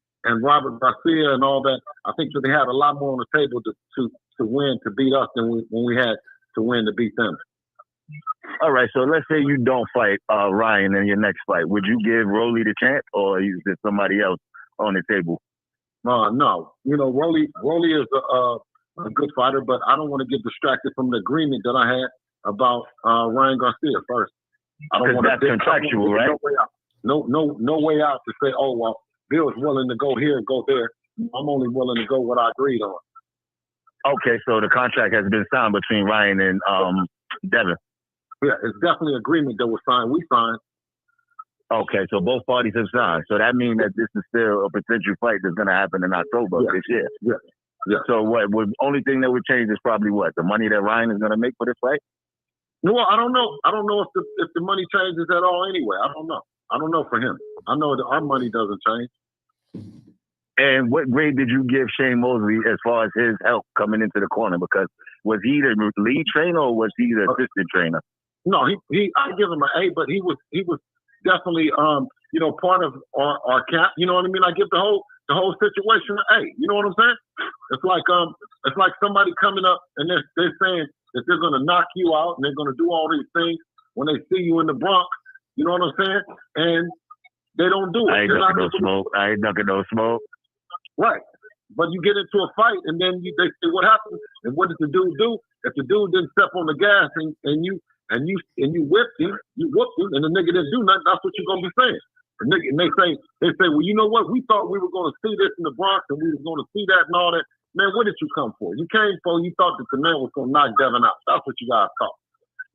Robert Garcia and all that, I think that they had a lot more on the table to win, to beat us than when we had to win to beat them. All right, so let's say you don't fight Ryan in your next fight. Would you give Rolly the chance, or is there somebody else on the table? No. Rolly is a good fighter, but I don't want to get distracted from the agreement that I had about Ryan Garcia first. I don't want that's contractual, right? No way out to say, oh, well, Bill's willing to go here and go there. I'm only willing to go what I agreed on. Okay, so the contract has been signed between Ryan and Devin. Yeah, it's definitely an agreement that was signed. We signed. Okay, so both parties have signed. So that means that this is still a potential fight that's going to happen in October this year. Yeah. So what? Only thing that would change is probably what? The money that Ryan is going to make for this fight? No, I don't know. I don't know if the money changes at all anyway. I don't know. I don't know for him. I know that our money doesn't change. And what grade did you give Shane Mosley as far as his help coming into the corner? Because was he the lead trainer or was he the assistant trainer? No, I give him an A, but he was definitely part of our camp. You know what I mean? I give the whole situation an A. You know what I'm saying? It's like somebody coming up and they're saying that they're gonna knock you out and they're gonna do all these things when they see you in the Bronx. You know what I'm saying? And They don't do it. I ain't They're ducking not no smoke. I ain't ducking no smoke. right. But you get into a fight, and then they say what happened, and what did the dude do? If the dude didn't step on the gas and you whipped him, and the nigga didn't do nothing, that's what you're gonna be saying. The nigga, and they say, well, you know what? We thought we were gonna see this in the Bronx, and we were gonna see that and all that. Man, what did you come for? You came for, you thought that the man was gonna knock Devin out. That's what you guys thought.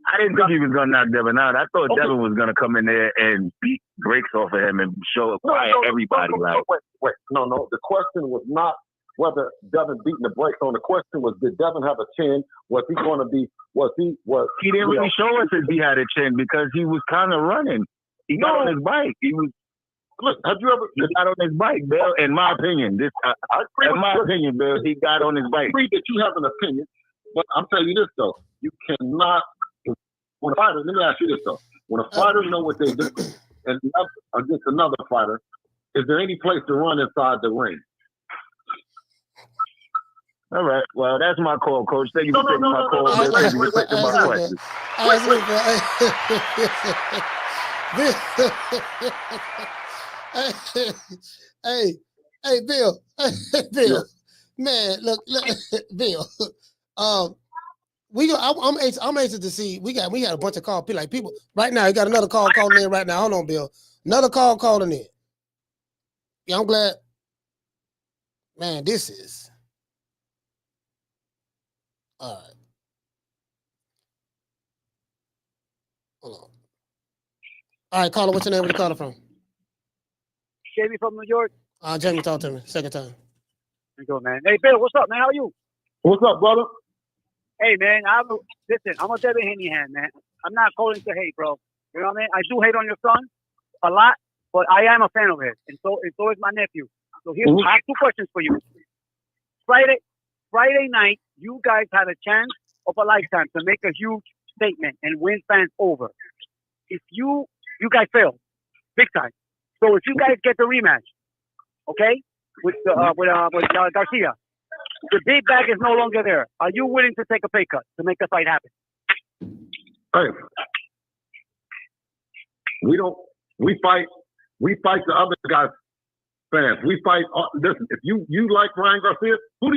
I didn't think he was gonna knock Devin out. I thought Okay. Devin was gonna come in there and beat brakes off of him and show everybody like. Wait. No. The question was not whether Devin beating the brakes on. The question was, did Devin have a chin? Was he going to be? He didn't really show us if he had a chin because he was kind of running. He got on his bike. He was. Look, have you ever? He got on his bike, Bill. In my opinion, Bill, he got on his bike. I agree that you have an opinion, but I'm telling you this though: you cannot. When a fighter, let me ask you this though: when a fighter know what they do, and against another fighter, is there any place to run inside the ring? All right. Well, that's my call, Coach. Thank you for taking my call. Thank you for taking my question. Hey, Bill. Bill. Man, look, Bill. I'm anxious to see. We got a bunch of calls. Like people right now. You got another call calling in right now. Hold on, Bill. Another call calling in. Yeah, I'm glad. Man, this is all right. Hold on. All right, caller. What's your name? Where you calling from? Jamie from New York. Jamie, talk to me. Second time. There you go, man. Hey, Bill, what's up, man? How are you? What's up, brother? Hey, man, listen, I'm a Devin Haney hand, man. I'm not calling to hate, bro. You know what I mean? I do hate on your son a lot, but I am a fan of his, and so is my nephew. So I have two questions for you. Friday night, you guys had a chance of a lifetime to make a huge statement and win fans over. If you guys failed, big time. So if you guys get the rematch, okay, with Garcia. The big bag is no longer there. Are you willing to take a pay cut to make the fight happen? Hey, we fight the other guys' fans. We fight. Listen, if you like Ryan Garcia, who do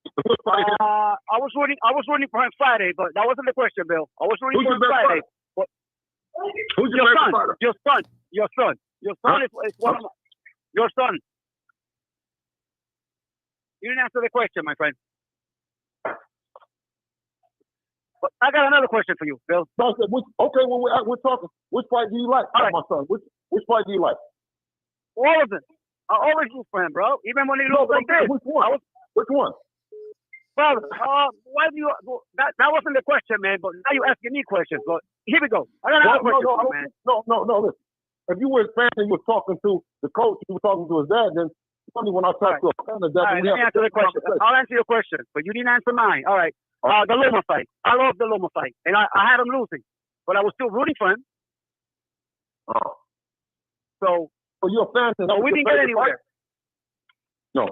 you fight him? I was rooting for him Friday, but that wasn't the question, Bill. I was rooting for him Friday. But who's your favorite fighter? Your son. Your son is one of your son. You didn't answer the question, my friend. But I got another question for you, Bill. Okay, we're talking. Which fight do you like, my son? Which fight do you like? All of them. I always root for him, bro. Even when he looks like this. Which one? Which one? Brother, why do you? That wasn't the question, man. But now you're asking me questions. But here we go. I got another question for you, man. No. Listen. If you were a fan and you were talking to the coach, you were talking to his dad, then only when I talk to a fan of that. All right, let me answer the question. I'll answer your question, but you didn't answer mine. All right. The Loma fight. I love the Loma fight, and I had him losing, but I was still rooting for him. Oh. So you're a fan. So we didn't get anywhere. No.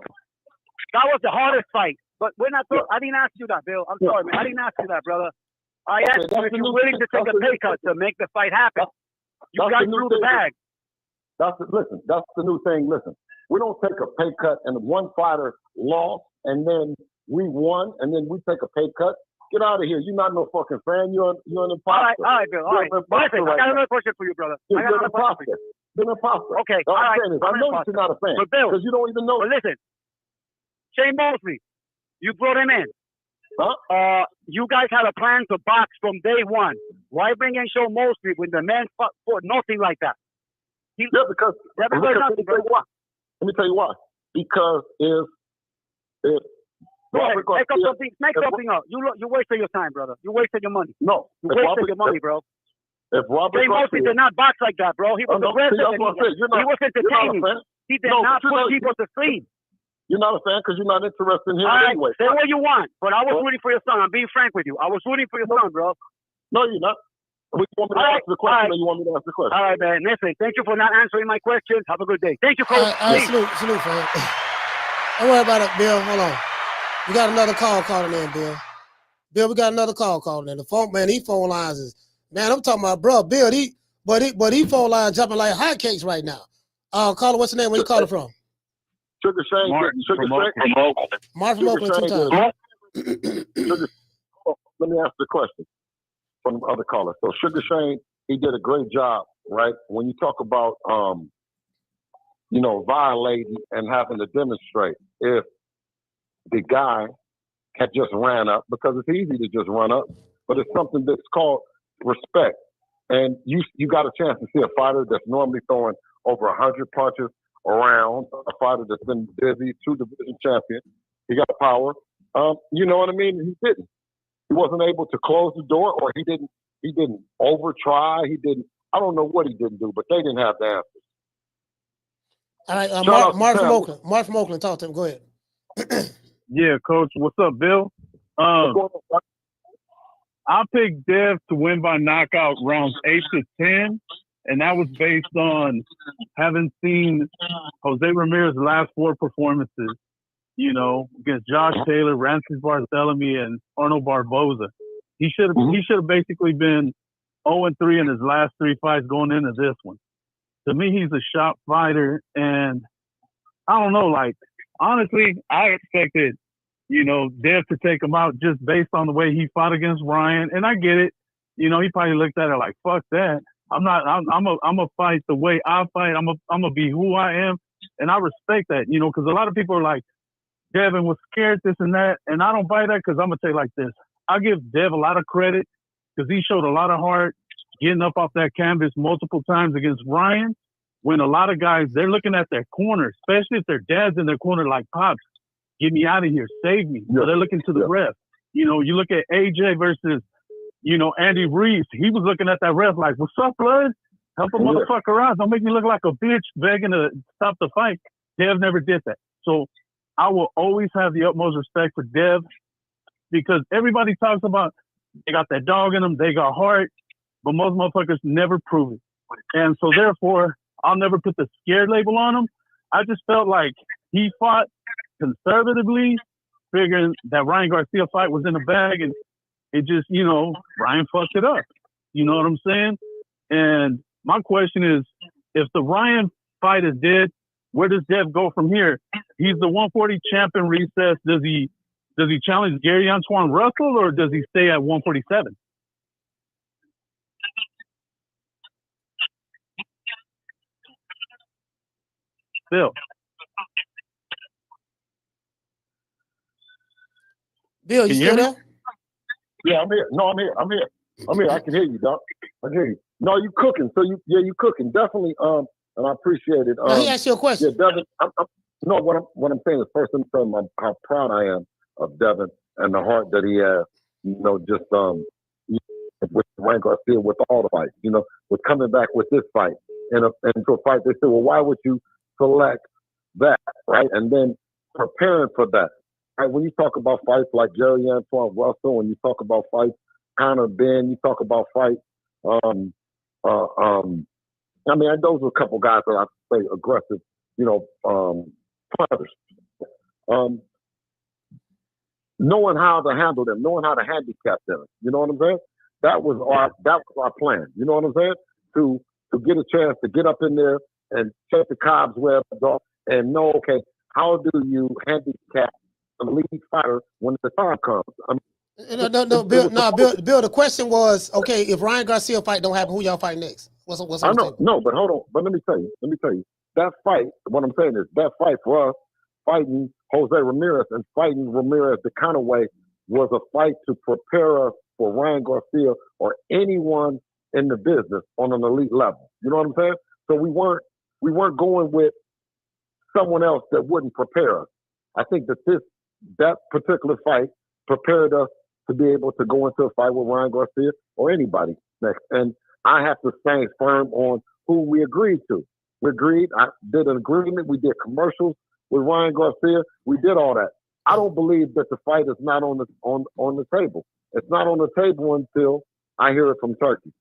That was the hardest fight. But we're not. I didn't ask you that, Bill. I'm sorry, man. I didn't ask you that, brother. I asked you if you're willing to take a pay cut to make the fight happen. You guys threw the bag. That's the new thing. Listen, we don't take a pay cut and one fighter lost and then we won and then we take a pay cut. Get out of here. You're not no fucking fan. You're an imposter. All right, Bill. All right. Listen, I got another question for you, brother. You're an imposter. You're an imposter. Okay. All right. I know that you're not a fan. But Bill, because you don't even know. But listen, Shane Mosley, you brought him in. Huh? You guys had a plan to box from day one. Why bring in Shane Mosley when the man fought for nothing like that? Because let me tell you why. Because if make something up. You wasted your time, brother. You wasted your money. No, you wasted your money, bro. If Robert Shane Mosley did not box like that, bro. He was aggressive. He was entertaining. He did not put people to sleep. You're not a fan because you're not interested in him anyway. Say what you want, but I was rooting for your son. I'm being frank with you. I was rooting for your son, bro. No, you're not. You want me to answer the question or you want me to answer the question? All right, man. Listen, thank you for not answering my questions. Have a good day. Thank you, Coach. Salute, fam. Don't worry about it, Bill. Hold on. We got another call calling in, Bill. Bill, we got another call calling in. The phone, man, these phone lines is, man, I'm talking about, bro, Bill, But he phone line jumping like hotcakes right now. Caller, what's the name? Where you calling from? Sugar Shane. Martin Sugar from Shane. Oakland. Martin from Oakland, 2 times. Let me ask the question from the other caller. So Sugar Shane, he did a great job, right? When you talk about, violating and having to demonstrate, if the guy had just ran up, because it's easy to just run up, but it's something that's called respect. And you got a chance to see a fighter that's normally throwing over 100 punches around, a fighter that's been busy, 2 division champion. He got power. You know what I mean? He didn't. He wasn't able to close the door, or he didn't over try. I don't know what he didn't do, but they didn't have the answers. All right, Shout Mark out from to Oakland. Mark from Oakland, talk to him. Go ahead. Yeah, Coach. What's up, Bill? I picked Dev to win by knockout rounds 8 to 10, and that was based on having seen Jose Ramirez's last 4 performances, against Josh Taylor, Rancis Barthélemy, and Arnold Barboza. He should have basically been 0-3 in his last 3 fights going into this one. To me, he's a sharp fighter, and I don't know, honestly, I expected, Dev to take him out just based on the way he fought against Ryan, and I get it. He probably looked at it like, fuck that. I'm a fight the way I fight. I'm a be who I am, and I respect that, because a lot of people are like, Devin was scared, this and that, and I don't buy that because I'm going to tell you like this. I give Dev a lot of credit because he showed a lot of heart getting up off that canvas multiple times against Ryan, when a lot of guys, they're looking at their corner, especially if their dad's in their corner like, Pops, get me out of here, save me. So they're looking to the ref. You look at AJ versus, Andy Reeves. He was looking at that ref like, what's up, blood? Help a motherfucker out. Don't make me look like a bitch begging to stop the fight. Dev never did that. So I will always have the utmost respect for Dev, because everybody talks about they got that dog in them, they got heart, but most motherfuckers never prove it. And so therefore, I'll never put the scared label on him. I just felt like he fought conservatively, figuring that Ryan Garcia fight was in the bag, and it just, Ryan fucked it up. You know what I'm saying? And my question is, if the Ryan fight is dead, where does Dev go from here? He's the 140 champion recess. Does he challenge Gary Antoine Russell, or does he stay at 147? Bill, you still there? Yeah, I'm here. No, I'm here. I can hear you, Doc. I can hear you. No, you cooking. So you cooking. Definitely. And I appreciate it. He asked you a question. Yeah, Devin. What I'm saying is, first, I'm telling him how proud I am of Devin and the heart that he has. With Ryan Garcia, with all the fights. With coming back with this fight and to a fight. They said, well, why would you select that, right? And then preparing for that. Right? When you talk about fights like Jerry Antoine Russell, when you talk about fights, Conor Ben, you talk about fights. Those are a couple guys that I say aggressive, fighters. Knowing how to handle them, knowing how to handicap them. You know what I'm saying? That was our plan. You know what I'm saying? To get a chance to get up in there and check the cobwebs off and know, okay, how do you handicap a lead fighter when the time comes? No, Bill. The question was, okay, if Ryan Garcia fight don't happen, who y'all fight next? What's I know, no, but hold on. But let me tell you. That fight, what I'm saying is that fight for us, fighting Jose Ramirez and fighting Ramirez the kind of way, was a fight to prepare us for Ryan Garcia or anyone in the business on an elite level. You know what I'm saying? So we weren't going with someone else that wouldn't prepare us. I think that particular fight prepared us to be able to go into a fight with Ryan Garcia or anybody next. And I have to stand firm on who we agreed to. We agreed. I did an agreement. We did commercials with Ryan Garcia. We did all that. I don't believe that the fight is not on the table. It's not on the table until I hear it from Turkey.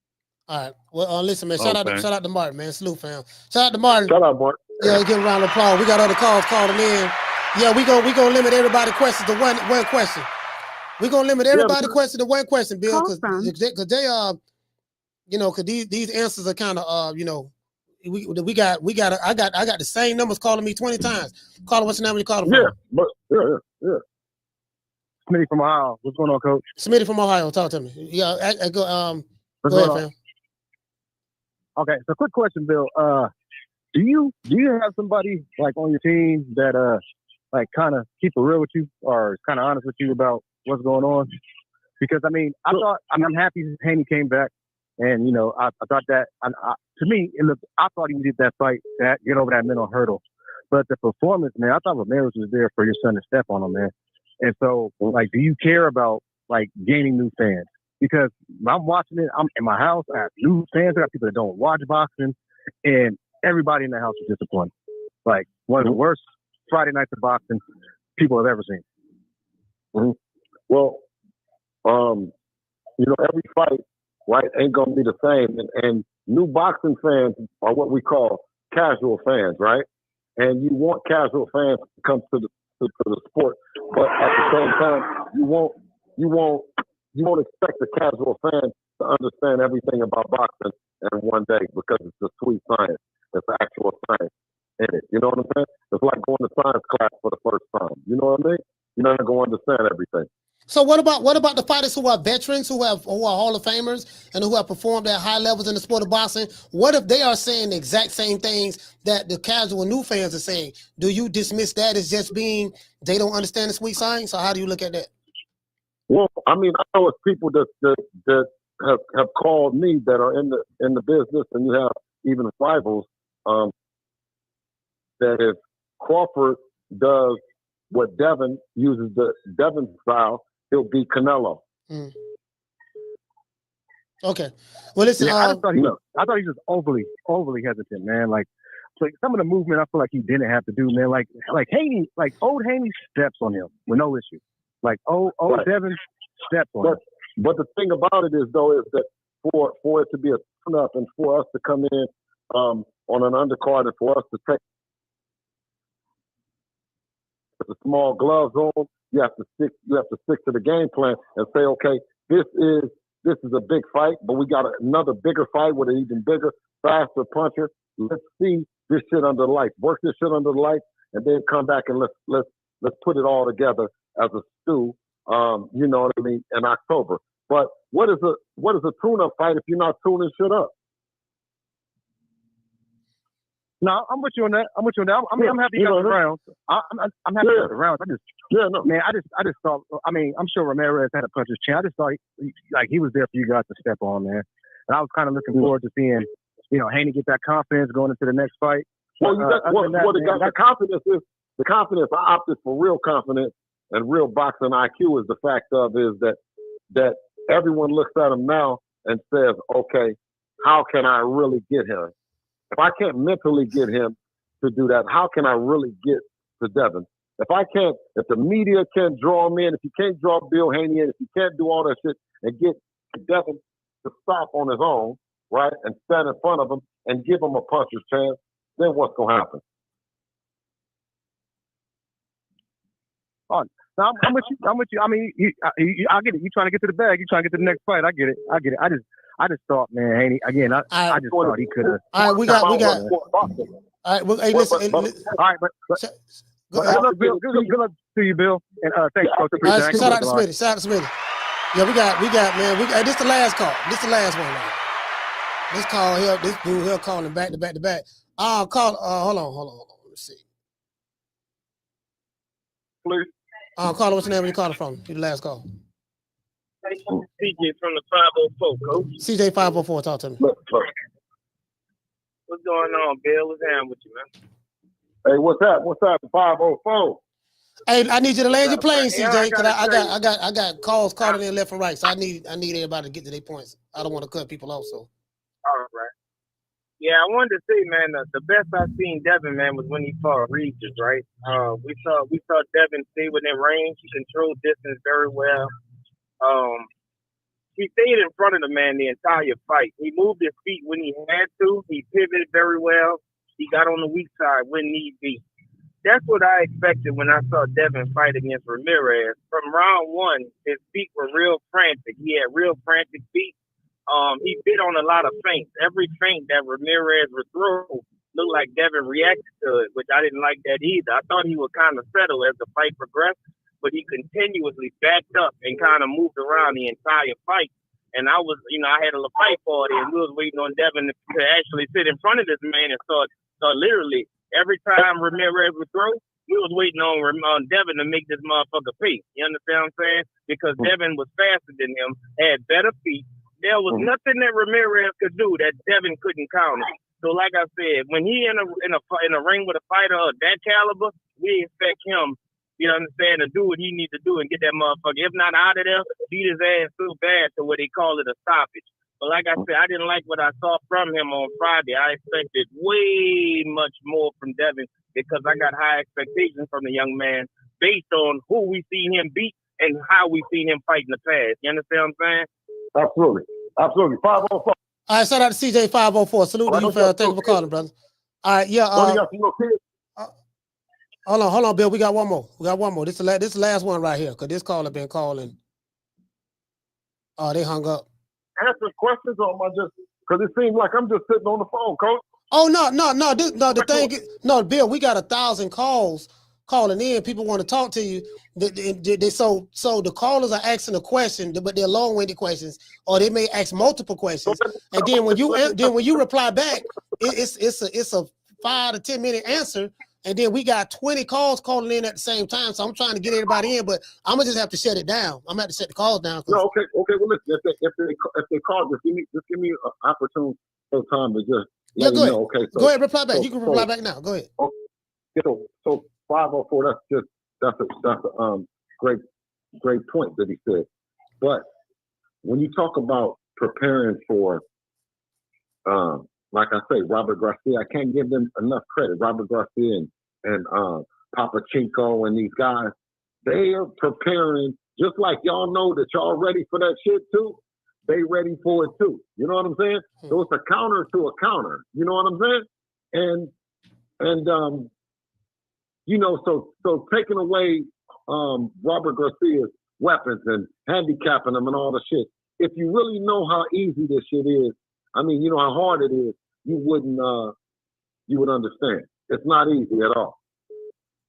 All right. Well, listen, man. Shout out to Martin, man. Salute, fam. Shout out to Martin. Shout out, Martin. Yeah, give a round of applause. We got other calls calling in. Yeah, we gonna limit everybody's questions to one question. We're gonna limit everybody's question to one question, Bill, because you know, because these answers are kind of you know, I got the same numbers calling me 20 times. Caller, what's the name you calling from? Yeah. Smitty from Ohio. What's going on, Coach? Smitty from Ohio. Talk to me. Yeah, go ahead, fam. Okay, so quick question, Bill. Do you have somebody like on your team that like kind of keep it real with you or is kind of honest with you about what's going on? Because I mean, I'm happy Haney came back, and you know, I thought that to me, I thought he needed that fight to get over that mental hurdle. But the performance, man, I thought Ramirez was there for your son to step on him, man. And so, like, do you care about like gaining new fans? Because I'm watching it, I'm in my house, I have new fans, I got people that don't watch boxing, and everybody in the house is disappointed. Like one of the worst Friday nights of boxing people have ever seen. Mm-hmm. Well, you know, every fight, right, ain't gonna be the same. And new boxing fans are what we call casual fans, right? And you want casual fans to come to the sport, but at the same time, you won't expect the casual fan to understand everything about boxing in one day because it's a sweet science. It's actual science in it. You know what I'm saying? It's like going to science class for the first time. You know what I mean? You're not going to understand everything. So what about the fighters who are veterans, who are Hall of Famers, and who have performed at high levels in the sport of boxing? What if they are saying the exact same things that the casual new fans are saying? Do you dismiss that as just being they don't understand the sweet science, or how do you look at that? Well, I mean, I know it's people that have called me that are in the business, and you have even rivals that if Crawford does what Devin uses the Devin style, he'll beat Canelo. Mm. Okay. Well, listen. Yeah, I thought he was overly hesitant, man. Like some of the movement, I feel like he didn't have to do, man. Like Haney, like old Haney steps on him with no issue. Like old right. Devin steps on him. But the thing about it is that for it to be a turn-up and for us to come in on an undercard and for us to take the small gloves on, you have to stick to the game plan and say, okay, this is a big fight, but we got another bigger fight with an even bigger, faster puncher. Let's see this shit under the lights. Work this shit under the lights, and then come back and let's put it all together as a stew. You know what I mean? In October. But what is a tune-up fight if you're not tuning shit up? No, I'm with you on that. I'm happy you got the rounds. I'm happy you got the rounds. I just thought. I mean, I'm sure Ramirez had a punch his chin. I just thought he was there for you guys to step on, man. And I was kind of looking forward to seeing, you know, Haney get that confidence going into the next fight. Well, the confidence is the confidence. I opted for real confidence and real boxing IQ. Is the fact of is that everyone looks at him now and says, okay, how can I really get him? If I can't mentally get him to do that, how can I really get to Devin? If the media can't draw him in, if you can't draw Bill Haney in, if you can't do all that shit and get Devin to stop on his own, right, and stand in front of him and give him a puncher's chance, then what's going to happen? Oh, no, I'm with you. I mean, I get it. You trying to get to the bag. You trying to get to the next fight. I get it. I just thought, man, Haney, again, I just thought he could have. All right, we got. All right, well, hey, listen. All right, but good luck to you, Bill. And thanks, Coach. Right, shout out to Smitty. Yeah, we got, man. This the last call. This the last one, man. This call here, this dude here calling back to back. I'll call. Hold on. Let's see. Please. Caller, what's your name? Where you calling from? You the last call. CJ from the 504, Coach. CJ 504, talk to me. What's going on, Bill? What's happening with you, man? Hey, what's up? 504? Hey, I need you to land your plane, CJ, because I got calls calling in left and right, so I need everybody to get to their points. I don't want to cut people off, so. All right. Yeah, I wanted to say, man, the best I've seen Devin, man, was when he fought Regis, right? We saw Devin stay within range. He controlled distance very well. He stayed in front of the man the entire fight. He moved his feet when he had to. He pivoted very well. He got on the weak side when need be. That's what I expected when I saw Devin fight against Ramirez. From round one, his feet were real frantic. He had real frantic feet. he bit on a lot of feints. Every feint that Ramirez would throw looked like Devin reacted to it, which I didn't like that either. I thought he would kind of settle as the fight progressed, but he continuously backed up and kind of moved around the entire fight. And I was, I had a fight party, and we was waiting on Devin to actually sit in front of this man and start literally every time Ramirez would throw, we was waiting on Devin to make this motherfucker pay. You understand what I'm saying? Because Devin was faster than him, had better feet. There was nothing that Ramirez could do that Devin couldn't counter. So, like I said, when he in a ring with a fighter of that caliber, we expect him, you understand, to do what he needs to do and get that motherfucker. If not out of there, beat his ass so bad to what they call it a stoppage. But like I said, I didn't like what I saw from him on Friday. I expected way much more from Devin because I got high expectations from the young man based on who we seen him beat and how we seen him fight in the past. You understand what I'm saying? Absolutely. Absolutely. 504. All right, shout out to CJ 504. Salute to you, fella. Thank you for calling, brother. All right, yeah. Hold on, Bill. We got one more. This is the last one right here, because this caller been calling. Oh, they hung up. Answer questions, or am I just, because it seems like I'm just sitting on the phone, coach? Oh, no. The thing is, no, Bill, we got 1,000 calls calling in. People want to talk to you. So the callers are asking a question, but they're long-winded questions, or they may ask multiple questions. And then when you reply back, it's a 5 to 10 minute answer. And then we got 20 calls calling in at the same time. So I'm trying to get everybody in, but I'm gonna just have to shut it down. I'm gonna have to shut the calls down. No, okay. Well, listen, if they call, just give me an opportune time to just let you know. Okay, so go ahead, reply back. You can reply back now. Go ahead. Okay, so 504. That's a great point that he said. But when you talk about preparing for, like I say, Robert Garcia, I can't give them enough credit. Robert Garcia and Papa Chinko and these guys, they are preparing just like y'all know that y'all ready for that shit too. They ready for it too. You know what I'm saying? So it's a counter to a counter. You know what I'm saying? And so taking away Robert Garcia's weapons and handicapping them and all the shit. If you really know how easy this shit is, I mean, you know how hard it is, you would understand. It's not easy at all.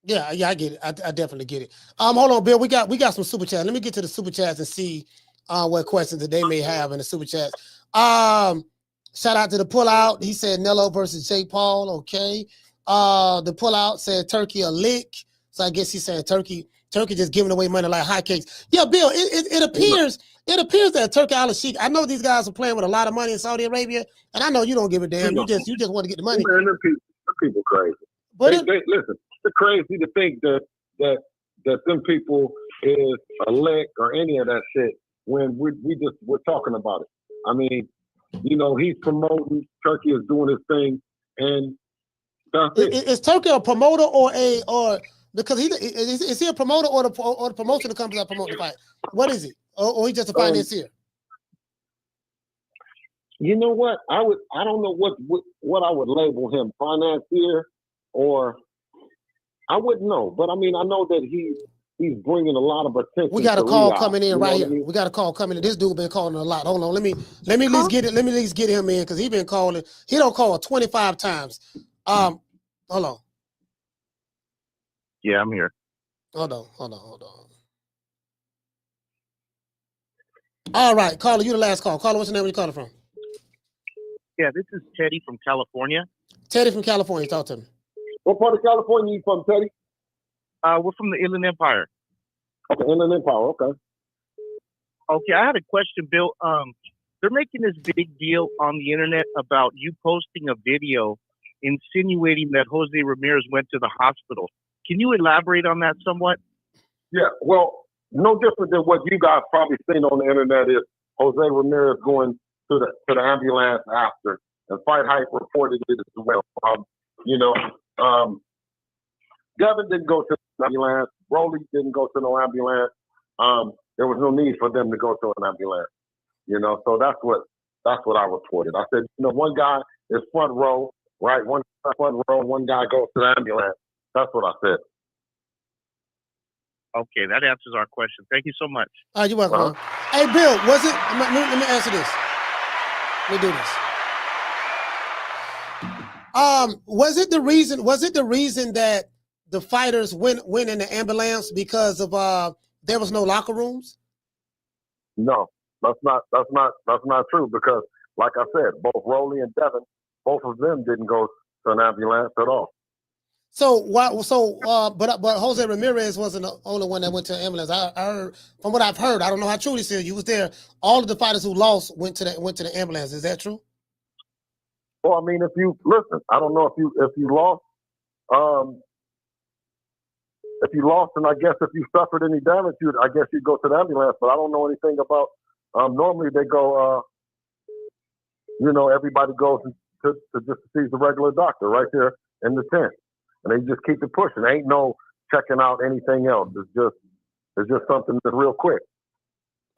Yeah, I get it. I definitely get it. Hold on, Bill. We got some super chats. Let me get to the super chats and see what questions that they may have in the super chats. Shout out to the pullout. He said Nello versus Jake Paul. Okay. The pullout said Turkey a lick. So I guess he's saying Turkey just giving away money like hotcakes. Yeah, Bill. It appears that Turkey al-Sheikh. I know these guys are playing with a lot of money in Saudi Arabia, and I know you don't give a damn. You just want to get the money. Man, them people crazy. But they listen. It's crazy to think that them people is a lick or any of that shit when we're talking about it. I mean, he's promoting. Turkey is doing his thing, and that's it. Is Turkey a promoter or because is he a promoter or the promotion company that promote the fight? What is he? Or he just a financier? You know what? I don't know what I would label him, financier, or I wouldn't know. But I mean, I know that he's bringing a lot of attention. We got a call coming in right here. I mean? We got a call coming in. This dude been calling a lot. Hold on, let me at least get it. Let me at least get him in because he been calling. He don't call 25 times. Hold on. Yeah, I'm here. Hold on. All right, caller, you the last call. Caller, what's your name? Where you calling from? Yeah, this is Teddy from California. Teddy from California, talk to me. What part of California you from, Teddy? We're from the Inland Empire. Okay, Inland Empire, okay. Okay, I had a question, Bill. They're making this big deal on the internet about you posting a video insinuating that Jose Ramirez went to the hospital. Can you elaborate on that somewhat? Yeah, well, no different than what you guys probably seen on the internet is Jose Ramirez going to the ambulance after, and Fight Hype reported it as well. Devin didn't go to the ambulance. Broly didn't go to no ambulance. There was no need for them to go to an ambulance. So that's what I reported. I said, one guy is front row, right? One guy front row, one guy goes to the ambulance. That's what I said. Okay, that answers our question. Thank you so much. You're welcome. Hey, Bill, was it? Let me answer this. Let me do this. Was it the reason that the fighters went in the ambulance because of there was no locker rooms? No, that's not true because, like I said, both Rolly and Devin, both of them didn't go to an ambulance at all. So but Jose Ramirez wasn't the only one that went to an ambulance. I heard, from what I've heard, I don't know how true this is. You was there. All of the fighters who lost went to the ambulance. Is that true? Well, I mean, if you listen, I don't know if you lost, and I guess if you suffered any damage, I guess you'd go to the ambulance. But I don't know anything about. Normally they go, everybody goes to just see the regular doctor right there in the tent, and they just keep it pushing. There ain't no checking out anything else. It's just something that's real quick.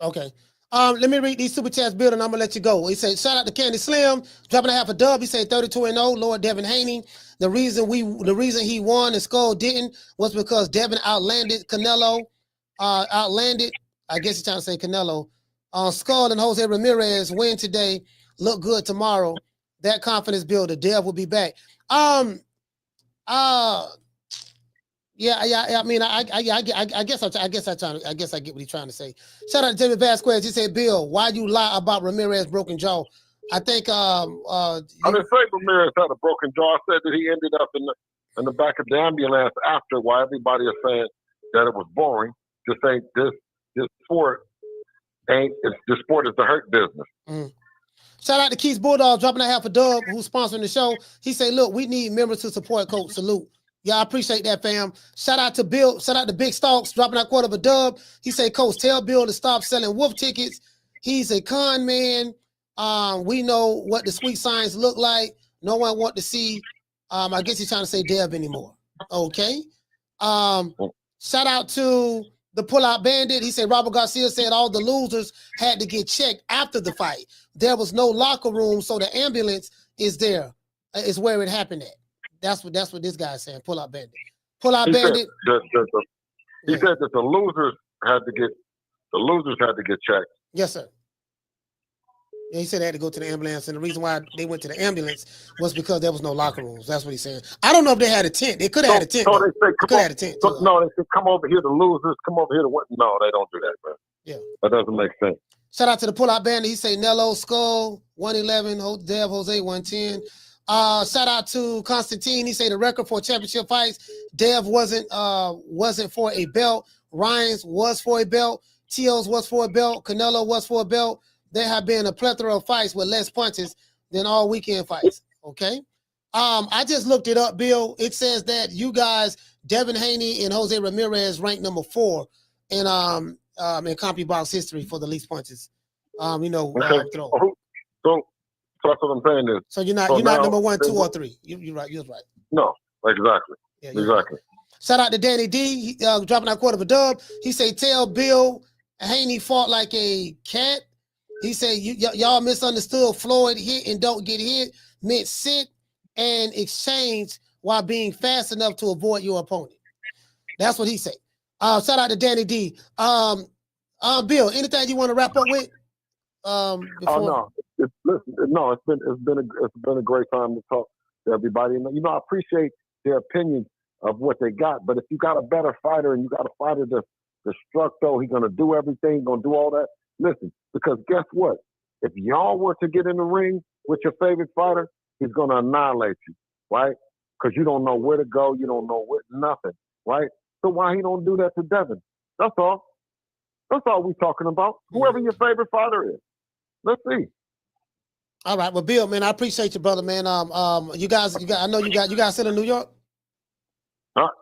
Okay. Let me read these super chats, Bill, and I'm gonna let you go. He said, "Shout out to Candy Slim, dropping a half a dub." He said, 32-0. Lord Devin Haney. The reason he won and Skull didn't was because Devin outlanded Canelo. I guess he's trying to say Canelo. Skull and Jose Ramirez win today. Look good tomorrow. That confidence builder. Dev will be back. Yeah. I mean, I guess I get what he's trying to say. Shout out to David Vasquez. He said, "Bill, why you lie about Ramirez broken jaw?" I think I didn't say Ramirez had a broken jaw. I said that he ended up in the back of the ambulance after. Why everybody is saying that it was boring. Just say this sport ain't. This sport is the hurt business. Mm. Shout out to Keith's Bulldog dropping a half a dub, who's sponsoring the show. He said, "Look, we need members to support Coach. Salute." Yeah, I appreciate that, fam. Shout out to Bill. Shout out to Big Stalks dropping a quarter of a dub. He said, "Coach, tell Bill to stop selling wolf tickets. He's a con man. We know what the sweet signs look like. No one want to see." I guess he's trying to say Dev anymore. Okay. Shout out to the Pull-Out Bandit. He said Robert Garcia said all the losers had to get checked after the fight. There was no locker room, so the ambulance is there. Is where it happened at. That's what this guy's saying. Pull-Out Bandit. Pull-Out Bandit. He said that the losers had to get checked. Yes, sir. Yeah, he said they had to go to the ambulance, and the reason why they went to the ambulance was because there was no locker rooms. That's what he's saying. I don't know if they had a tent. They could have had a tent. So they say, could have had a tent. No, they say, "Come over here, the losers. Come over here to what?" No, they don't do that, man. Yeah, that doesn't make sense. Shout out to the Pull-Out Bandit. He say Nello, Skull 111, Dev Jose 110. Shout out to Constantine. He say the record for championship fights. Dev wasn't for a belt. Ryan's was for a belt. Teo's was for a belt. Canelo was for a belt. There have been a plethora of fights with less punches than all weekend fights. Okay. I just looked it up, Bill. It says that you guys, Devin Haney and Jose Ramirez, ranked number 4 in CompuBox history for the least punches. Okay. Throw. So that's what I'm saying is. So you're not number 1, 2, or 3. You're right. You're right. No, exactly. Yeah, exactly. Right. Shout out to Danny D. He, dropping a quarter of a dub. He say tell Bill Haney fought like a cat. He said, y'all misunderstood Floyd hit and don't get hit, meant sit and exchange while being fast enough to avoid your opponent. That's what he said. Shout out to Danny D. Bill, anything you want to wrap up with? No. It's been a great time to talk to everybody. And I appreciate their opinions of what they got. But if you got a better fighter and you got a fighter that's struck though, he's gonna do everything, gonna do all that. Listen, because guess what? If y'all were to get in the ring with your favorite fighter, he's going to annihilate you, right? Because you don't know where to go. You don't know nothing, right? So why he don't do that to Devin? That's all. That's all we're talking about. Whoever your favorite fighter is. Let's see. All right. Well, Bill, man, I appreciate you, brother, man. You guys, I know you guys still in New York?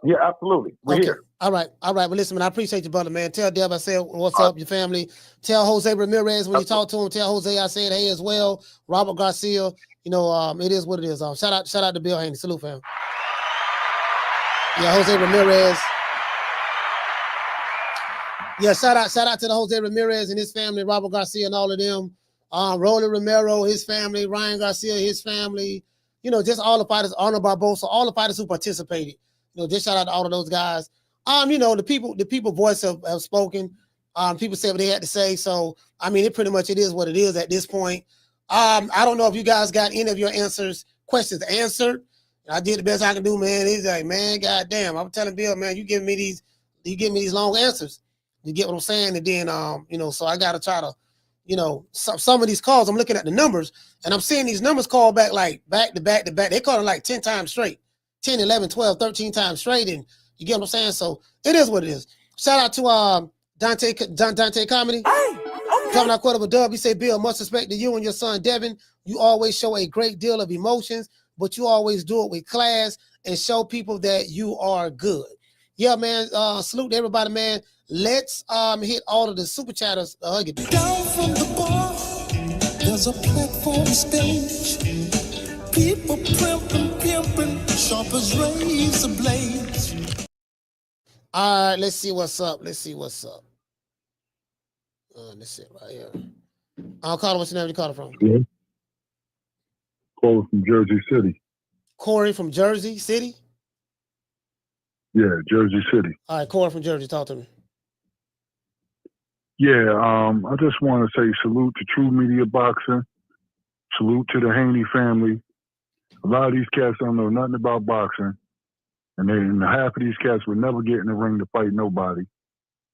Yeah, absolutely. We're here. All right. Well, listen, man, I appreciate you, brother, man. Tell Deb I said what's up, your family. Tell Jose Ramirez when you talk to him. Tell Jose I said hey as well. Robert Garcia, it is what it is. Shout out to Bill Haney. Salute, fam. Yeah, Jose Ramirez. Yeah, shout out to the Jose Ramirez and his family, Robert Garcia and all of them. Rolly Romero, his family, Ryan Garcia, his family. Just all the fighters, Arnold Barbosa, all the fighters who participated. Just shout out to all of those guys. The people voice have spoken. People said what they had to say. So, it pretty much it is what it is at this point. I don't know if you guys got any of your questions answered. I did the best I can do, man. He's like, man, goddamn. I'm telling Bill, man, you give me these long answers. You get what I'm saying? And then, so I got to try to, some of these calls, I'm looking at the numbers and I'm seeing these numbers call back like back to back to back. They call it like 10 times straight, 10, 11, 12, 13 times straight. And you get what I'm saying? So it is what it is. Shout out to Dante Comedy. Coming out quarter of a dub. He said, Bill, much respect to you and your son, Devin. You always show a great deal of emotions, but you always do it with class and show people that you are good. Yeah, man. Salute to everybody, man. Let's hit all of the super chatters. Down from the bar, there's a platform stage. People pimping, sharp as razor blades. All right, let's see what's up. Let's see it right here. I'll call it. What's your name? You call it from? Yeah. Calling from Jersey City. Corey from Jersey City? Yeah, Jersey City. All right, Corey from Jersey, talk to me. Yeah, I just want to say salute to True Media Boxing. Salute to the Haney family. A lot of these cats don't know nothing about boxing. And half of these cats would never get in the ring to fight nobody.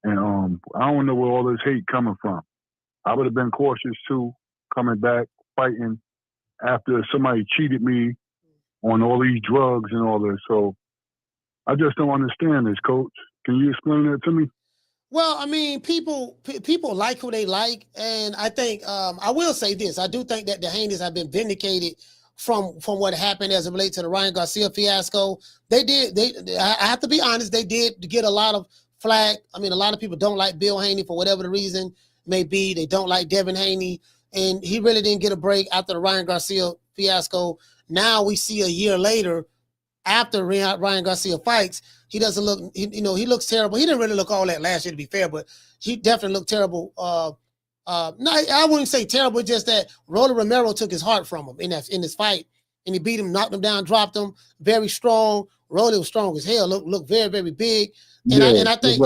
And I don't know where all this hate coming from. I would have been cautious too, coming back, fighting after somebody cheated me on all these drugs and all this. So I just don't understand this, Coach. Can you explain that to me? Well, I mean, people like who they like, and I think I will say this: I do think that the Haneys have been vindicated from what happened as it relates to the Ryan Garcia fiasco. I have to be honest, they did get a lot of flack. I mean, a lot of people don't like Bill Haney for whatever the reason may be. They don't like Devin Haney, and he really didn't get a break after the Ryan Garcia fiasco. Now we see a year later, after Ryan Garcia fights, he doesn't look, he looks terrible. He didn't really look all that last year, to be fair, but he definitely looked terrible. No, I wouldn't say terrible, just that Rolly Romero took his heart from him in this fight, and he beat him, knocked him down, dropped him. Very strong. Rolly was strong as hell. Looked very, very big. And I think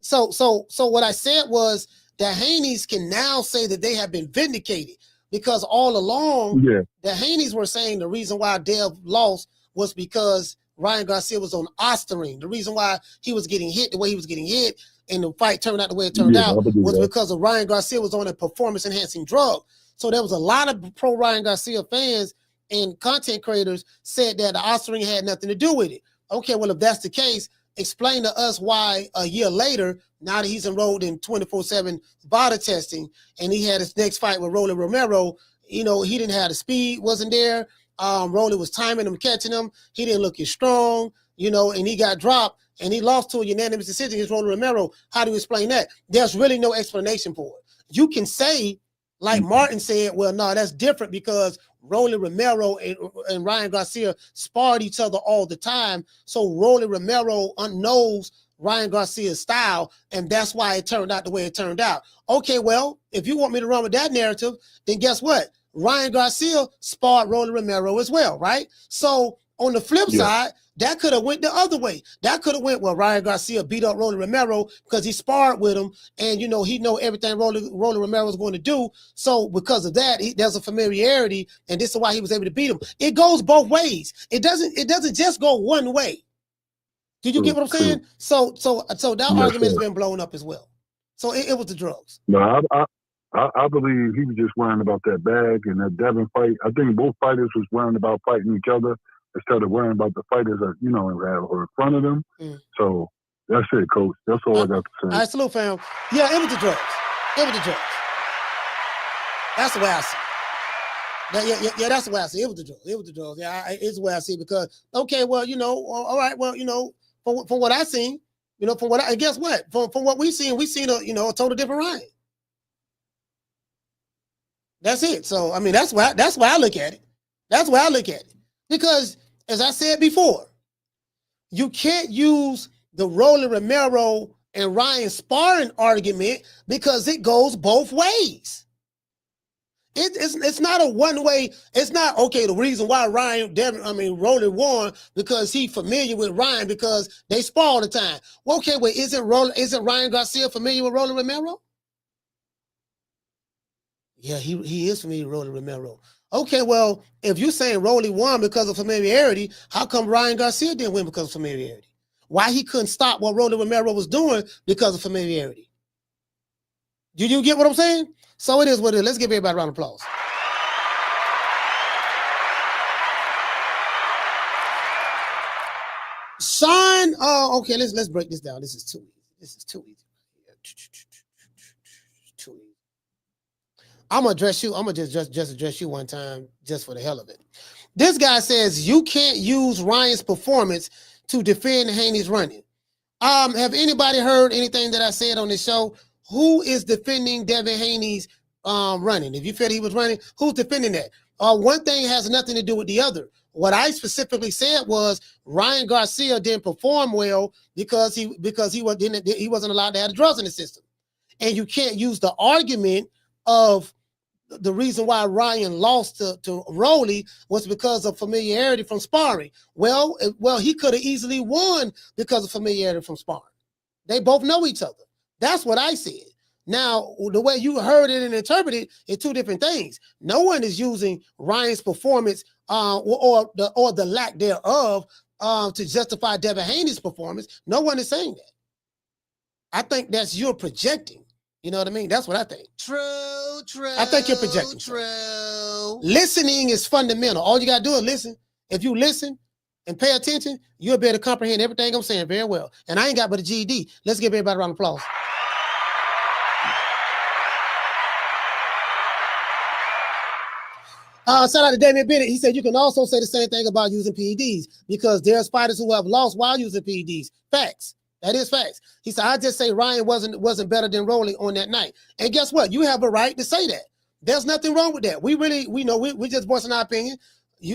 so what I said was the Haneys can now say that they have been vindicated, because all along the Haneys were saying the reason why Dev lost was because Ryan Garcia was on Ostarine. The reason why he was getting hit the way he was getting hit and the fight turned out the way it turned out was because of Ryan Garcia was on a performance-enhancing drug. So there was a lot of pro-Ryan Garcia fans and content creators said that the Ostarine had nothing to do with it. Okay, well, if that's the case, explain to us why a year later, now that he's enrolled in 24/7 body testing and he had his next fight with Rolly Romero, he didn't have the speed, wasn't there. Rolly was timing him, catching him. He didn't look as strong, and he got dropped and he lost to a unanimous decision against Rolly Romero. How do you explain that? There's really no explanation for it. You can say, like Martin said, well, no, that's different because Rolly Romero and Ryan Garcia sparred each other all the time. So Rolly Romero knows Ryan Garcia's style, and that's why it turned out the way it turned out. Okay, well, if you want me to run with that narrative, then guess what? Ryan Garcia sparred Rolly Romero as well, right? So on the flip side, that could have went the other way. That could have went, well, Ryan Garcia beat up Rolly Romero because he sparred with him, and he know everything Rolly Romero was going to do. So because of that, there's a familiarity, and this is why he was able to beat him. It goes both ways. It doesn't just go one way. Did you get what I'm saying? So that argument has been blown up as well. So it was the drugs. No, I believe he was just worrying about that bag and that Devin fight. I think both fighters was worrying about fighting each other instead of worrying about the fighters that, are in front of them. So that's it, Coach. That's all I got to say. All right, salute, fam. Yeah, it was the drugs. That's the way I see it. Yeah, that's the way I see it. It was the drugs. Yeah, it's the way I see it because, okay, well, all right, well, from what I seen, guess what? From what we seen a total different Ryan. That's it. So, I mean, that's why I look at it. Because, as I said before, you can't use the Rolly Romero and Ryan sparring argument because it goes both ways. It's not a one way. It's not, okay, the reason why Rolly won because he's familiar with Ryan because they spar all the time. Well, okay, wait, isn't Ryan Garcia familiar with Rolly Romero? Yeah, he is familiar with Rolly Romero. Okay, well, if you're saying Rolly won because of familiarity, how come Ryan Garcia didn't win because of familiarity? Why he couldn't stop what Rolly Romero was doing because of familiarity? Do you get what I'm saying? So it is what it is. Let's give everybody a round of applause. Sean, okay, let's break this down. This is too easy. This is too easy. Too easy. I'm gonna address you. I'm gonna just address you one time, just for the hell of it. This guy says you can't use Ryan's performance to defend Haney's running. Have anybody heard anything that I said on this show? Who is defending Devin Haney's running? If you feel he was running, who's defending that? One thing has nothing to do with the other. What I specifically said was Ryan Garcia didn't perform well because he wasn't allowed to have the drugs in the system, and you can't use the argument of the reason why Ryan lost to Rolly was because of familiarity from sparring. Well, he could have easily won because of familiarity from sparring. They both know each other. That's what I said. Now, the way you heard it and interpreted it, two different things. No one is using Ryan's performance or the lack thereof to justify Devin Haney's performance. No one is saying that. I think that's you're projecting. You know what I mean? That's what I think. True. I think you're projecting. True. Listening is fundamental. All you got to do is listen. If you listen and pay attention, you'll be able to comprehend everything I'm saying very well. And I ain't got but a GED. Let's give everybody a round of applause. Shout out to Damian Bennett. He said you can also say the same thing about using PEDs because there's fighters who have lost while using PEDs. Facts. That is facts. He said, I just say Ryan wasn't better than Rolly on that night. And guess what? You have a right to say that. There's nothing wrong with that. We just voicing our opinion.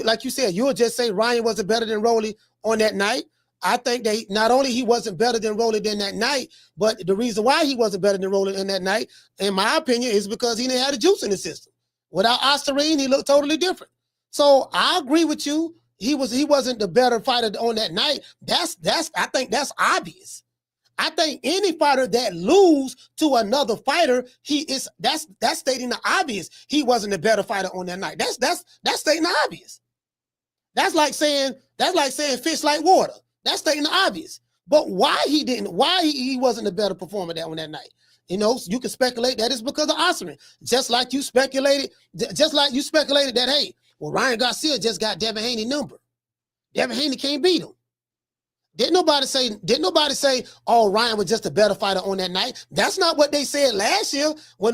Like you said, you'll just say Ryan wasn't better than Rolly on that night. I think that not only he wasn't better than Rolly than that night, but the reason why he wasn't better than Rolly in that night, in my opinion, is because he didn't have the juice in the system. Without Ostarine, he looked totally different. So I agree with you. He wasn't the better fighter on that night. I think that's obvious. I think any fighter that lose to another fighter, that's stating the obvious. He wasn't the better fighter on that night. That's stating the obvious. That's like saying fish like water. That's stating the obvious. But why he wasn't the better performer on that night? You know, you can speculate that it's because of Ostarine. Just like you speculated that, hey, well, Ryan Garcia just got Devin Haney number. Devin Haney can't beat him. Didn't nobody say, oh, Ryan was just a better fighter on that night? That's not what they said last year when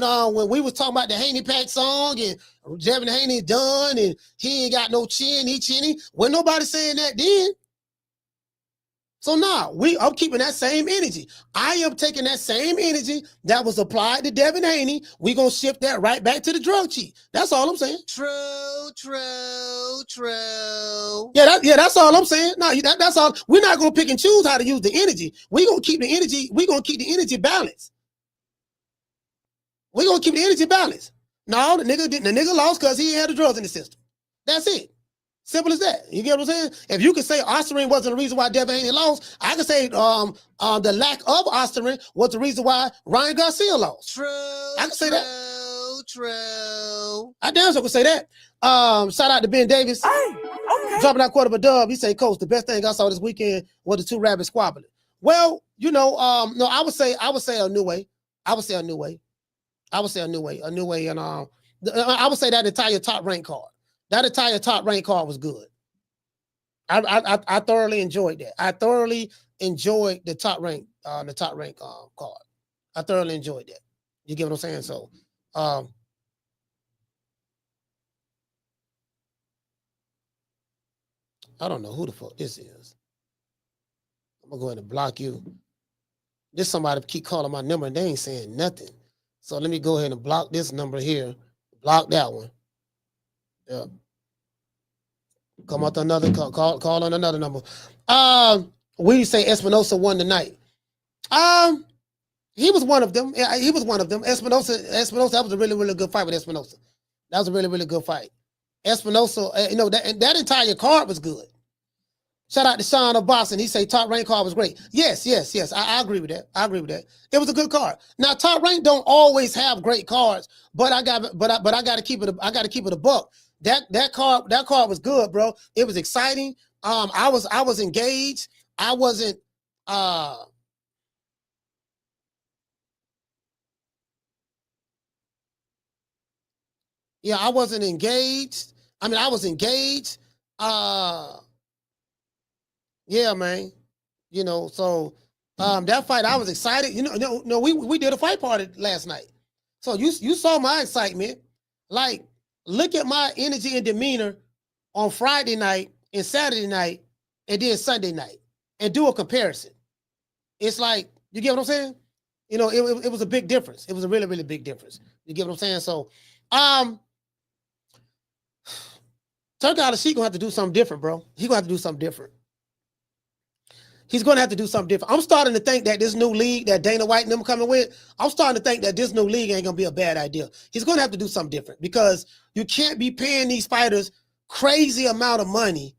we was talking about the Haney Pack song and Devin Haney done and he ain't got no chin, he chinny. Wasn't nobody saying that then. So now I'm keeping that same energy. I am taking that same energy that was applied to Devin Haney. We're going to shift that right back to the drug cheat. That's all I'm saying. True. Yeah, that's all I'm saying. No, that's all. We're not going to pick and choose how to use the energy. We're going to keep the energy. We're going to keep the energy balanced. We're going to keep the energy balanced. No, the nigga lost because he had the drugs in the system. That's it. Simple as that. You get what I'm saying? If you can say Ostarine wasn't the reason why Devin Haney lost, I can say the lack of Ostarine was the reason why Ryan Garcia lost. True. I can say that. True. I damn sure can say that. Shout out to Ben Davis. Hey, okay. Dropping out quarter of a dub. He say, Coach, the best thing I saw this weekend was the two rabbits squabbling. Well, you know, no, I would say a new way. A new way, and I would say that entire top rank card. That entire top rank card was good. I thoroughly enjoyed that. I thoroughly enjoyed the top rank card. I thoroughly enjoyed that. You get what I'm saying? So, I don't know who the fuck this is. I'm gonna go ahead and block you. This somebody keep calling my number and they ain't saying nothing. So let me go ahead and block this number here. Block that one. Yeah. Come out to another call on another number. We say Espinosa won tonight. He was one of them. Yeah, he was one of them. Espinosa, that was a really, really good fight with Espinosa. That was a really, really good fight. Espinosa, that entire card was good. Shout out to Sean of Boston. He say Top Rank card was great. Yes. I agree with that. It was a good card. Now Top Rank don't always have great cards, but I got to keep it. I got to keep it a buck. That card was good, bro. It was exciting. I was engaged. I wasn't. Yeah, I wasn't engaged. I mean, I was engaged. Yeah, man. You know, so that fight, I was excited. We did a fight party last night. So you saw my excitement. Like, look at my energy and demeanor on Friday night and Saturday night and then Sunday night and do a comparison. It's like, you get what I'm saying? You know, it was a big difference. It was a really, really big difference. You get what I'm saying? So, Turk out of Sheik gonna have to do something different, bro. He gonna have to do something different. He's gonna have to do something different. I'm starting to think that this new league that Dana White and them coming with, I'm starting to think that this new league ain't gonna be a bad idea. He's gonna have to do something different because you can't be paying these fighters crazy amount of money.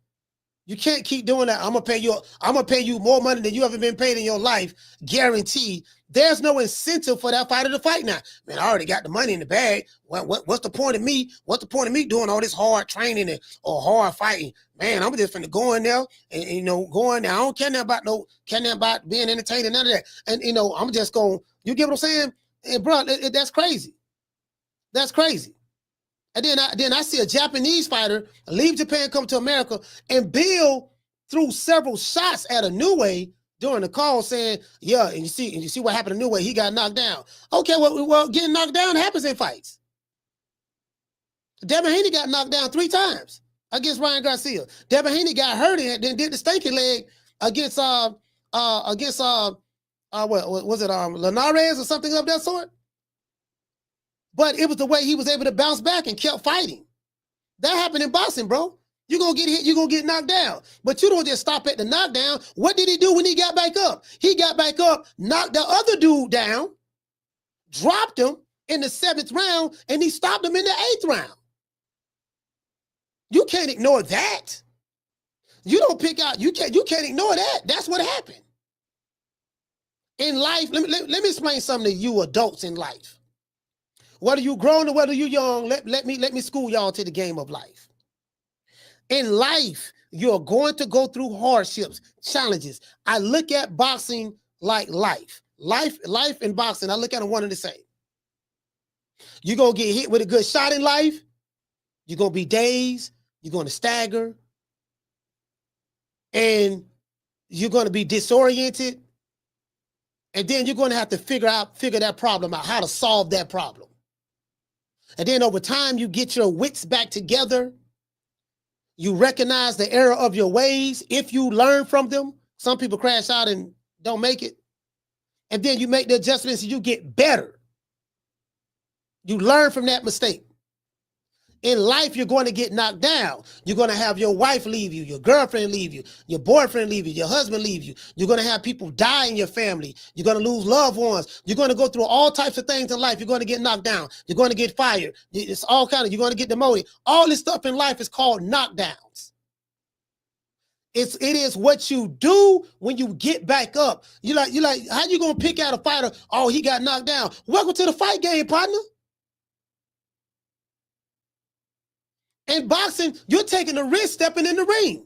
You can't keep doing that. I'm gonna pay you more money than you ever been paid in your life, guaranteed. There's no incentive for that fighter to fight now. Man, I already got the money in the bag. What's the point of me? What's the point of me doing all this hard training or hard fighting? Man, I'm just finna go in there and going there. I don't care nothing about being entertained and none of that. And I'm just going. You get what I'm saying? And bro, that's crazy. That's crazy. And then I see a Japanese fighter leave Japan, come to America, and Bill threw several shots at a New Way during the call, saying, "Yeah, and you see what happened to New Way? He got knocked down." Okay, well, getting knocked down happens in fights. Devin Haney got knocked down 3 times against Ryan Garcia. Devin Haney got hurt and then did the stinky leg against what was it, Ramirez or something of that sort. But it was the way he was able to bounce back and kept fighting. That happened in boxing, bro. You're going to get hit, you're going to get knocked down. But you don't just stop at the knockdown. What did he do when he got back up? He got back up, knocked the other dude down, dropped him in the 7th round, and he stopped him in the 8th round. You can't ignore that. You don't pick out, you can't ignore that. That's what happened. In life, let me explain something to you adults in life. Whether you grown or whether you young, let me school y'all to the game of life. In life, you're going to go through hardships, challenges. I look at boxing like life. Life and boxing, I look at them one and the same. You're going to get hit with a good shot in life. You're going to be dazed. You're going to stagger. And you're going to be disoriented. And then you're going to have to figure that problem out, how to solve that problem. And then over time, you get your wits back together. You recognize the error of your ways. If you learn from them, some people crash out and don't make it. And then you make the adjustments and you get better. You learn from that mistake. In life, you're going to get knocked down. You're going to have your wife leave you, your girlfriend leave you, your boyfriend leave you, your husband leave you. You're going to have people die in your family. You're going to lose loved ones. You're going to go through all types of things in life. You're going to get knocked down. You're going to get fired. It's all kind of, you're going to get demoted. All this stuff in life is called knockdowns. It is what you do when you get back up. You like, how you going to pick out a fighter? Oh, he got knocked down. Welcome to the fight game, partner. In boxing, you're taking a risk stepping in the ring.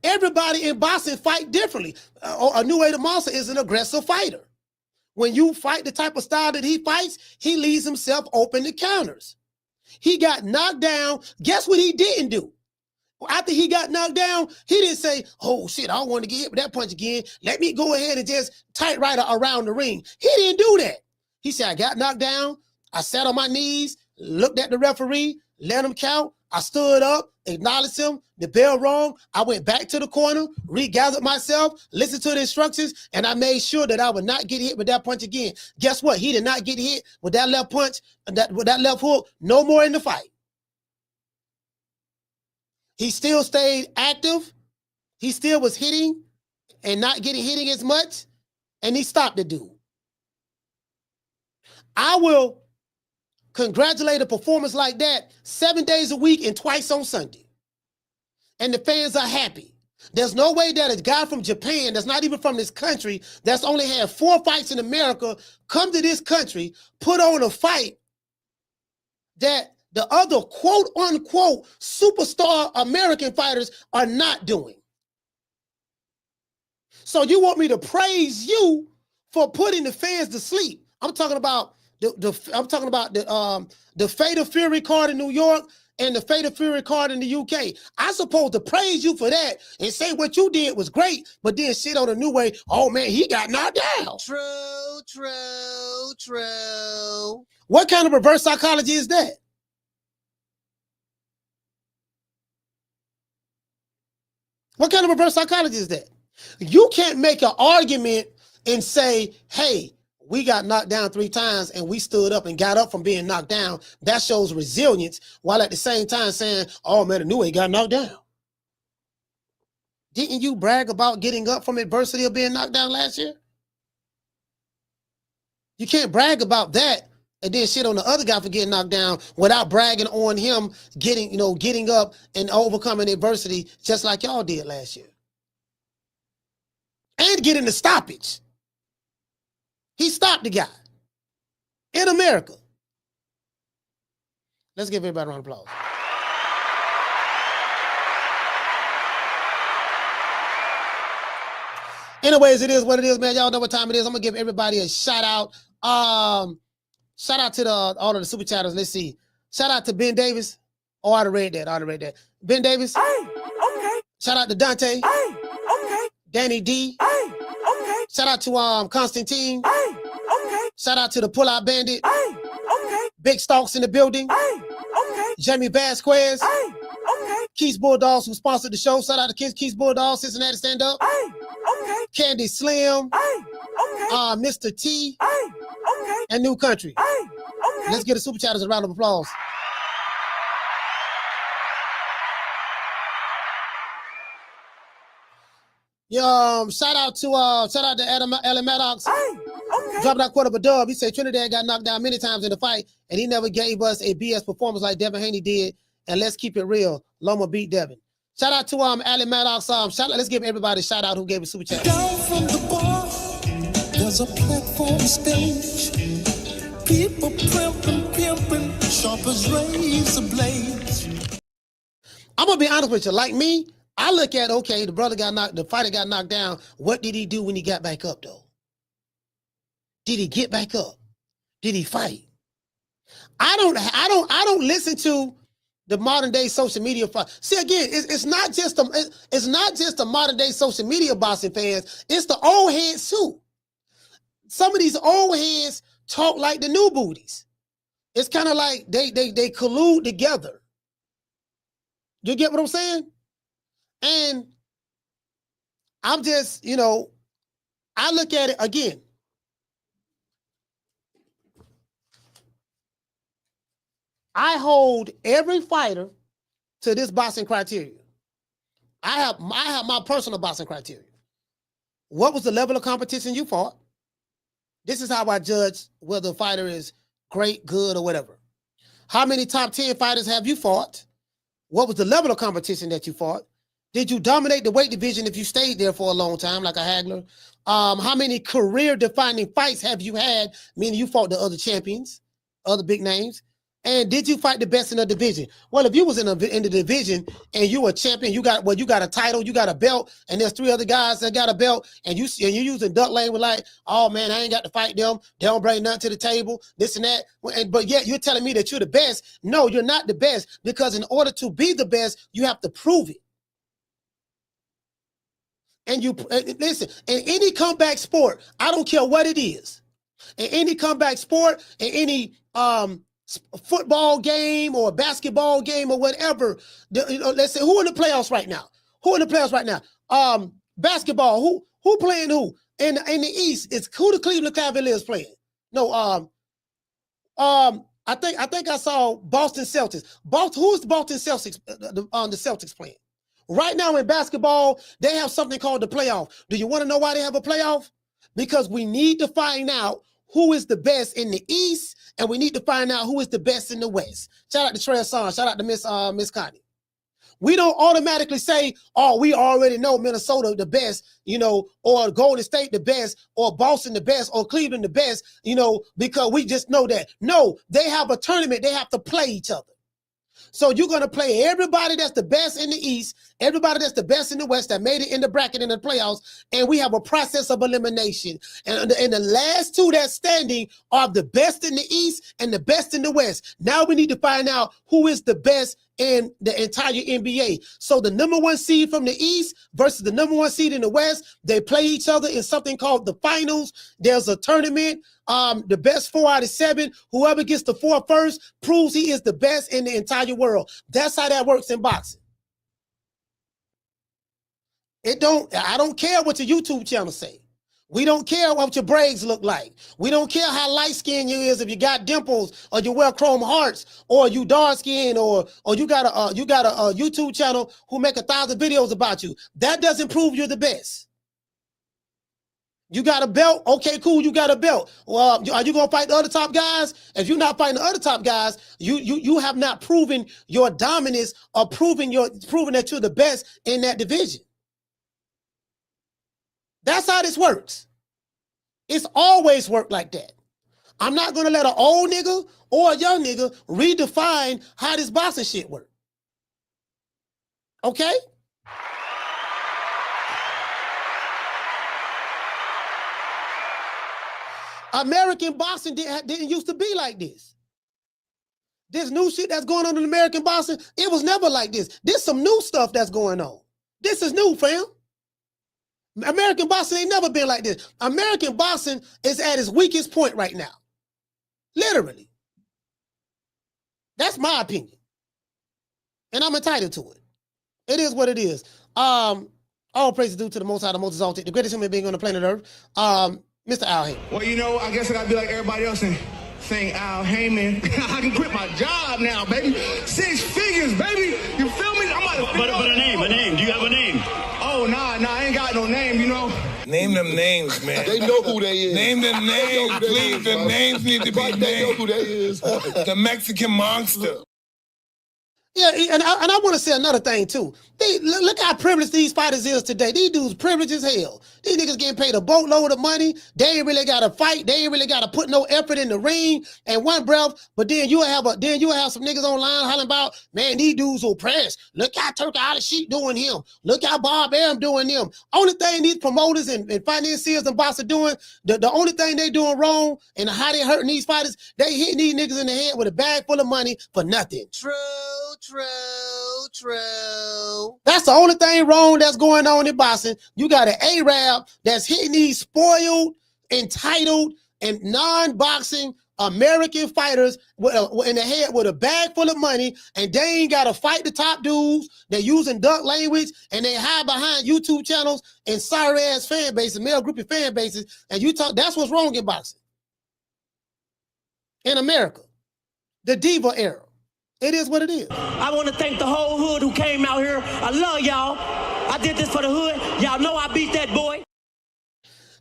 Everybody in boxing fight differently. A New Way Monster is an aggressive fighter. When you fight the type of style that he fights, he leaves himself open to counters. He got knocked down. Guess what he didn't do? After he got knocked down, he didn't say, "Oh shit, I don't want to get hit with that punch again. Let me go ahead and just tight right around the ring." He didn't do that. He said, "I got knocked down. I sat on my knees, looked at the referee, let him count. I stood up, acknowledged him, the bell rang. I went back to the corner, regathered myself, listened to the instructions, and I made sure that I would not get hit with that punch again." Guess what? He did not get hit with that left punch, with that left hook, no more in the fight. He still stayed active. He still was hitting and not hitting as much, and he stopped the dude. I will congratulate a performance like that 7 days a week and twice on Sunday. And the fans are happy There's no way that a guy from Japan that's not even from this country, that's only had 4 fights in America, come to this country, put on a fight that the other quote unquote superstar American fighters are not doing. So you want me to praise you for putting the fans to sleep? I'm talking about the Fatal Fury card in New York and the Fatal Fury card in the UK. I supposed to praise you for that and say what you did was great, but then shit on a new way. Oh man, he got knocked down. True. What kind of reverse psychology is that? What kind of reverse psychology is that? You can't make an argument and say, hey, we got knocked down 3 times and we stood up and got up from being knocked down. That shows resilience, while at the same time saying, oh man, the new way got knocked down. Didn't you brag about getting up from adversity of being knocked down last year? You can't brag about that and then shit on the other guy for getting knocked down without bragging on him getting up and overcoming adversity just like y'all did last year. And getting the stoppage. He stopped the guy in America. Let's give everybody a round of applause. Anyways, it is what it is, man. Y'all know what time it is. I'm gonna give everybody a shout out. Shout out to all of the super chatters. Let's see. Shout out to Ben Davis. Oh, I already read that. Ben Davis. Hey, okay. Shout out to Dante. Hey, okay. Danny D. Hey, okay. Shout out to Constantine. Hey, okay. Shout out to the Pull-Out Bandit. Hey, okay. Big Stalks in the building. Hey, okay. Jamie Vasquez. Hey, okay. Keith's Bulldogs, who sponsored the show. Shout out to Keith's Bulldogs, Cincinnati Stand Up. Hey, okay. Candy Slim. Hey, okay. Mr. T. Hey, okay. And New Country. Hey, okay. Let's get the super chatters a round of applause. Shout out to Alan Maddox. Hey, okay. Dropping that quarter of a dub. He said Trinidad got knocked down many times in the fight, and he never gave us a BS performance like Devin Haney did. And let's keep it real. Loma beat Devin. Shout out to Alan Maddox. Let's give everybody a shout out who gave a super chat. Down from the bar, there's a platform stage. People pimping, sharp as razor blades. I'm gonna be honest with you. Like me, I look at, okay, the fighter got knocked down. What did he do when he got back up, though? Did he get back up? Did he fight? I don't listen to the modern day social media. See, again, it's not just the modern day social media boxing fans. It's the old heads too. Some of these old heads talk like the new booties. It's kind of like they collude together. You get what I'm saying? And I'm just, I look at it again. I hold every fighter to this boxing criteria. I have my personal boxing criteria. What was the level of competition you fought? This is how I judge whether a fighter is great, good, or whatever. How many top 10 fighters have you fought? What was the level of competition that you fought? Did you dominate the weight division if you stayed there for a long time, like a Hagler? How many career-defining fights have you had, meaning you fought the other champions, other big names? And did you fight the best in the division? Well, if you was in the division and you were a champion, you got a title, you got a belt, and there's 3 other guys that got a belt, and you're using duck lane with like, oh man, I ain't got to fight them. They don't bring nothing to the table, this and that. But yet you're telling me that you're the best. No, you're not the best, because in order to be the best, you have to prove it. And listen, in any comeback sport, I don't care what it is. In any comeback sport, in any football game or a basketball game or whatever, let's say, who in the playoffs right now? Basketball, who playing who? In the East, it's who the Cleveland Cavaliers playing. No, I think I saw Boston Celtics. Who's the Boston Celtics? The Celtics playing right now in basketball. They have something called the playoff. Do you want to know why they have a playoff? Because we need to find out who is the best in the East, and we need to find out who is the best in the West. Shout out to Trey Songz. Shout out to Miss Connie. We don't automatically say, oh, we already know Minnesota the best, you know, or Golden State the best, or Boston the best, or Cleveland the best, you know, because we just know that. No, they have a tournament. They have to play each other. So you're going to play everybody that's the best in the East, everybody that's the best in the West that made it in the bracket in the playoffs, and we have a process of elimination. And the last two that's standing are the best in the East and the best in the West. Now we need to find out who is the best in the entire NBA. So the number one seed from the East versus the number one seed in the West, they play each other in something called the finals. There's a tournament. The best 4 out of 7, whoever gets the 4 first proves he is the best in the entire world. That's how that works in boxing. I don't care what your YouTube channel say. We don't care what your braids look like. We don't care how light-skinned you is, if you got dimples or you wear chrome hearts or you dark-skinned or you got a YouTube channel who make 1,000 videos about you. That doesn't prove you're the best. You got a belt? Okay, cool, you got a belt. Well, are you going to fight the other top guys? If you're not fighting the other top guys, you have not proven your dominance or proven that you're the best in that division. That's how this works. It's always worked like that. I'm not going to let an old nigga or a young nigga redefine how this boxing shit works. Okay? American boxing didn't used to be like this. This new shit that's going on in American boxing, it was never like this. There's some new stuff that's going on. This is new, fam. American boxing ain't never been like this. American boxing is at its weakest point right now. Literally. That's my opinion. And I'm entitled to it. It is what it is. All praise is due to the Most High, the Most Exalted, the greatest human being on the planet Earth, Mr. Al Heyman. Well, you know, I guess I gotta be like everybody else and sing Al Heyman. I can quit my job now, baby. 6 figures, baby. You feel me? I'm about to But a name. Do you have a name? Oh, nah, I ain't got no name, you know. Name them names, man. They know who they is. Name them names, please. The names need to be named. They know who they is. The Mexican monster. Yeah, and I want to say another thing too. Look how privileged these fighters is today. These dudes privileged as hell. These niggas getting paid a boatload of money. They ain't really got to fight. They ain't really got to put no effort in the ring and one breath. But then you have some niggas online hollering about, man, these dudes will press. Look how Turk Out of Sheep doing him. Look how Bob Arum doing him. Only thing these promoters and financiers and boxers doing, the only thing they doing wrong and how they hurting these fighters, they hitting these niggas in the head with a bag full of money for nothing. True. That's the only thing wrong that's going on in boxing. You got an Arab that's hitting these spoiled, entitled, and non-boxing American fighters in the head with a bag full of money, and they ain't got to fight the top dudes. They're using duck language, and they hide behind YouTube channels and sorry-ass fan bases, male groupie fan bases, and you talk. That's what's wrong in boxing. In America, the diva era. It is what it is. I want to thank the whole hood who came out here. I love y'all. I did this for the hood. Y'all know I beat that boy.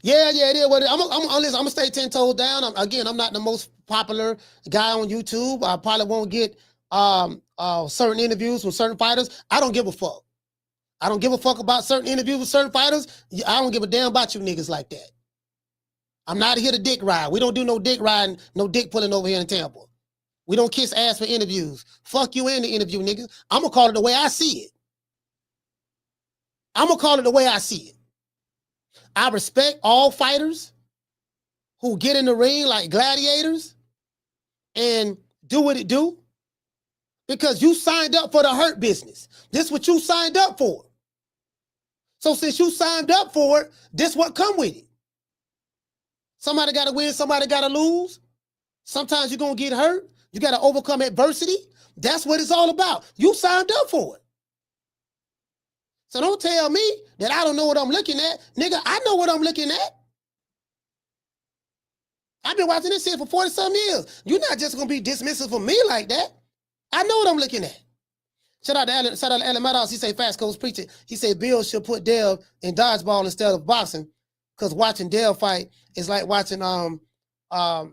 Yeah, it is what it is. I'm gonna stay 10 toes down. I'm not the most popular guy on YouTube. I probably won't get certain interviews with certain fighters. I don't give a fuck. I don't give a fuck about certain interviews with certain fighters. I don't give a damn about you niggas like that. I'm not here to dick ride. We don't do no dick riding, no dick pulling over here in Tampa. We don't kiss ass for interviews. Fuck you in the interview, niggas. I'm gonna call it the way I see it. I respect all fighters who get in the ring like gladiators and do what it do because you signed up for the hurt business. This is what you signed up for. So since you signed up for it, this what come with it. Somebody got to win, somebody got to lose. Sometimes you're going to get hurt. You got to overcome adversity. That's what it's all about. You signed up for it. So don't tell me that I don't know what I'm looking at. Nigga, I know what I'm looking at. I've been watching this shit for 40-some years. You're not just going to be dismissive of me like that. I know what I'm looking at. Shout out to Alan Maddox. He say, Fast Coast preaching. He said Bill should put Dev in dodgeball instead of boxing because watching Dev fight is like watching the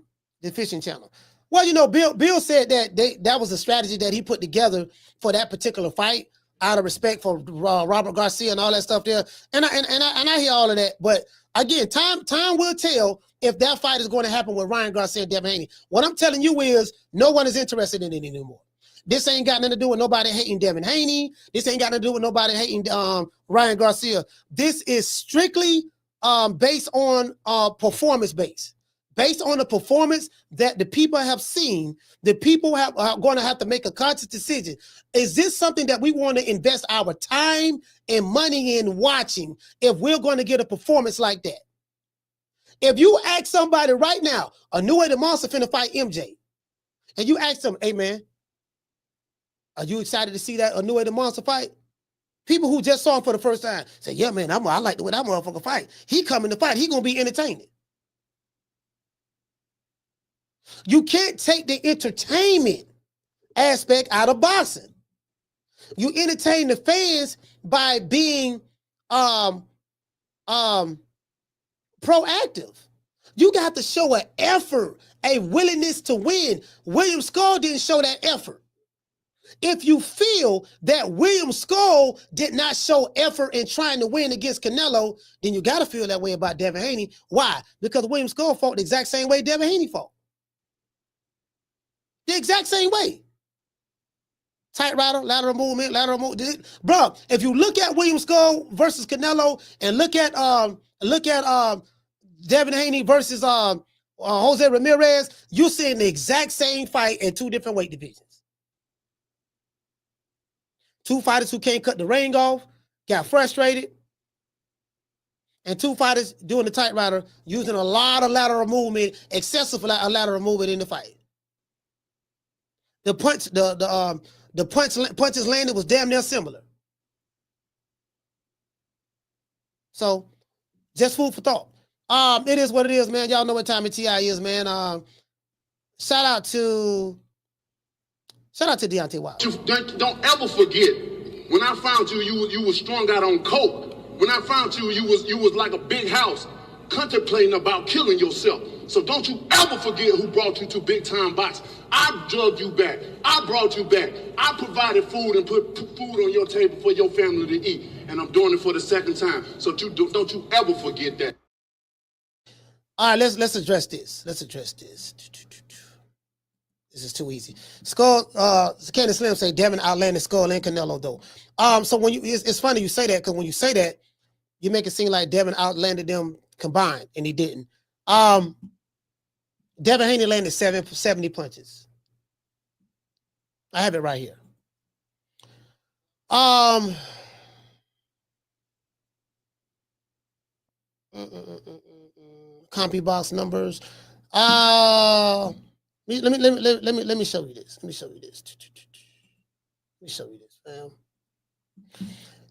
fishing channel. Well, you know, Bill said that that was a strategy that he put together for that particular fight. out of respect for Robert Garcia and all that stuff there. And I hear all of that. But again, time will tell if that fight is going to happen with Ryan Garcia and Devin Haney. What I'm telling you is no one is interested in it anymore. This ain't got nothing to do with nobody hating Devin Haney. This ain't got nothing to do with nobody hating Ryan Garcia. This is strictly based on performance base. Based on the performance that the people have seen, the people are going to have to make a conscious decision. Is this something that we want to invest our time and money in watching if we're going to get a performance like that? If you ask somebody right now, a New Way the Monster finna fight MJ, and you ask them, hey man, are you excited to see that a New Way the Monster fight? People who just saw him for the first time say, yeah man, I like the way that motherfucker fight. He coming to fight. He going to be entertaining. You can't take the entertainment aspect out of boxing. You entertain the fans by being proactive. You got to show an effort, a willingness to win. William Skull didn't show that effort. If you feel that William Skull did not show effort in trying to win against Canelo, then you got to feel that way about Devin Haney. Why? Because William Skull fought the exact same way Devin Haney fought. The exact same way. Tight rider, lateral movement. Bro, if you look at William Skull versus Canelo and look at Devin Haney versus Jose Ramirez, you're seeing the exact same fight in two different weight divisions. Two fighters who can't cut the ring off, got frustrated, and two fighters doing the tight rider using a lot of lateral movement, excessive lateral movement in the fight. The punches landed was damn near similar. So, just food for thought. It is what it is, man. Y'all know what time of TI is, man. Shout out to Deontay Wilder. Don't ever forget, when I found you, you was strung out on coke. When I found you, you was like a big house, contemplating about killing yourself. So don't you ever forget who brought you to big time boxing. I drugged you back. I brought you back. I provided food and put food on your table for your family to eat. And I'm doing it for the second time. So don't you ever forget that. All right, let's address this. Let's address this. This is too easy. Skull, Candy Slim say Devin outlanded Skull and Canelo though. So when it's funny you say that, because when you say that, you make it seem like Devin outlanded them combined, and he didn't. Devin Haney landed 70 punches. I have it right here. CompuBox numbers. Let me show you this. Let me show you this, fam.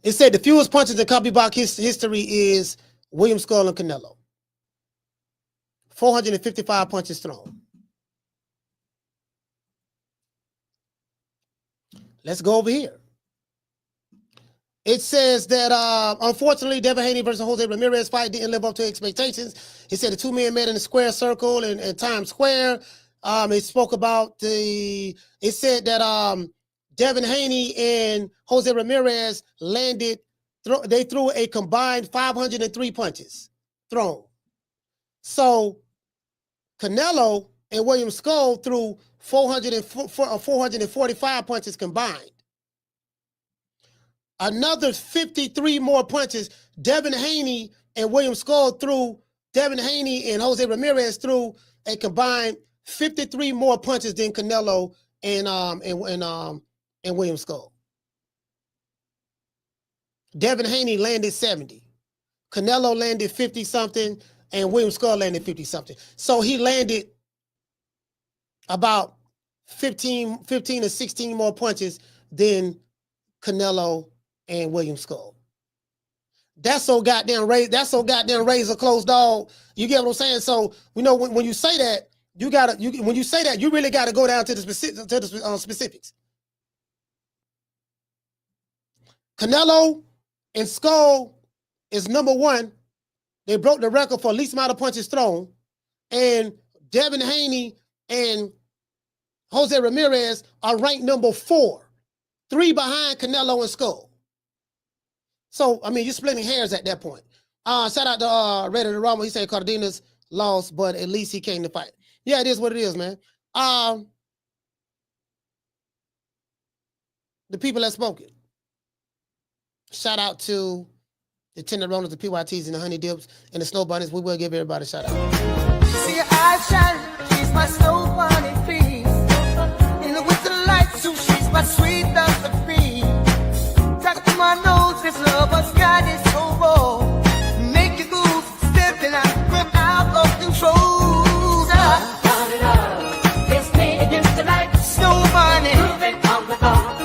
It said the fewest punches in CompuBox history is William Skull and Canelo. 455 punches thrown. Let's go over here. It says that, unfortunately, Devin Haney versus Jose Ramirez fight didn't live up to expectations. He said the two men met in the square circle in Times Square. It spoke about it said that Devin Haney and Jose Ramirez they threw a combined 503 punches thrown. So Canelo and William Skull threw 445 punches combined. Another 53 more punches. Devin Haney and William Skull Devin Haney and Jose Ramirez threw a combined 53 more punches than Canelo and William Skull. Devin Haney landed 70. Canelo landed 50 something, and William Skull landed 50 something. So he landed about 15 to 16 more punches than Canelo and William Skull. That's so goddamn razor close, dog. You get what I'm saying? So when you say that, you really gotta go down to the specifics. Canelo and Skull is number one. They broke the record for least amount of punches thrown, and Devin Haney and Jose Ramirez are ranked number 4 3 behind Canelo and Skull. So, I mean, you're splitting hairs at that point. Shout out to Ready to Rumble. He said Cardenas lost, but at least he came to fight. Yeah, it is what it is, man. The people that spoke it. Shout out to the Tenderonis, the PYTs, and the Honey Dips, and the Snow Bunnies. We will give everybody a shout out. See your eyes shine, she's my snow bunny, please. In the winter lights, too, she's my sweet Dr. Free. Talk to my nose, this lover's got it so raw. Make you goose, stepping out, from out of control. Turn it up, it's me against the light. Snow bunny, moving on the bar.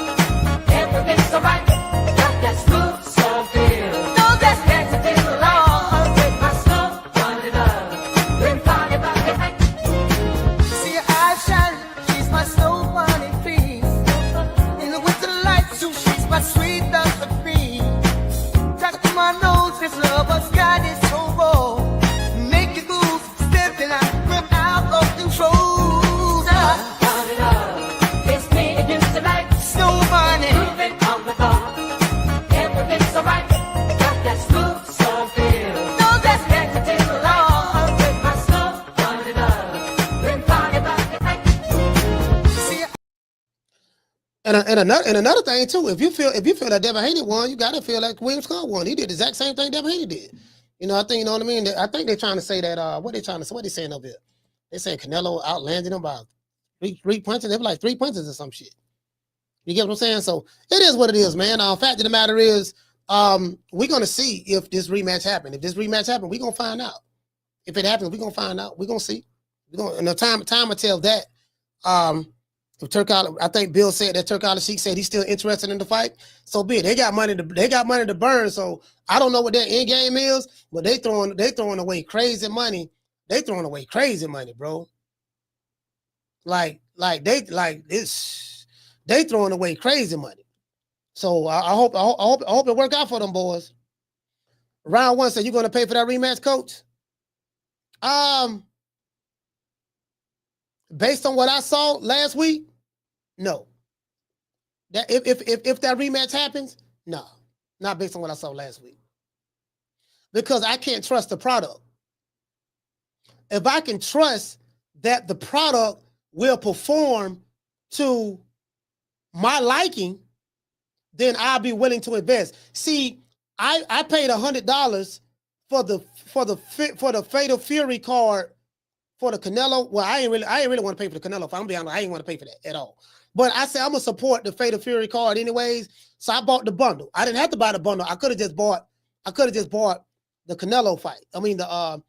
Everything's so right, got that smooth soul feel. No, that's Dance it in the light, with my snow bunny love. Bring party back at night. see your eyes shine, she's my snow bunny, please. In the winter lights, too, she's my sweet Dr. Free. Talk to my nose, this lover's got it so raw. Make you goose, stepping out, from out of control. Turn it up, it's me against the light. Snow bunny, Moving on the bar. Everything's so right, got that smooth soul feel. no, that's Dance it in the light, with my snow bunny love. Bring party back at night. see And another thing too, if you feel that Devin Haney won, you gotta feel like William Scott won. He did the exact same thing Devin Haney did. You know, I think, you know what I mean. I think they're trying to say that. What they saying over here? They saying Canelo outlanded him by three punches. They were like 3 punches or some shit. You get what I'm saying? So it is what it is, man. Fact of the matter is, we're gonna see if this rematch happened. If this rematch happened, we're gonna find out. If it happens, we're gonna find out. We're gonna see. And the time will tell that. If I think Bill said that Turk Al-Sheikh said he's still interested in the fight. So be it. They got money to burn. So I don't know what their end game is, but they throwing away crazy money. They throwing away crazy money, bro. They throwing away crazy money. So I hope it work out for them boys. Round 1 said, you gonna pay for that rematch, coach? Based on what I saw last week, no. That if that rematch happens, no. Not based on what I saw last week. Because I can't trust the product. If I can trust that the product will perform to my liking, then I'll be willing to invest. See, I paid $100 for the Fatal Fury card for the Canelo. Well, I ain't really want to pay for the Canelo. If I'm being honest, I ain't want to pay for that at all. But I said I'm gonna support the Fatal Fury card anyways. So I bought the bundle. I didn't have to buy the bundle. I could have just bought the Canelo fight. I mean the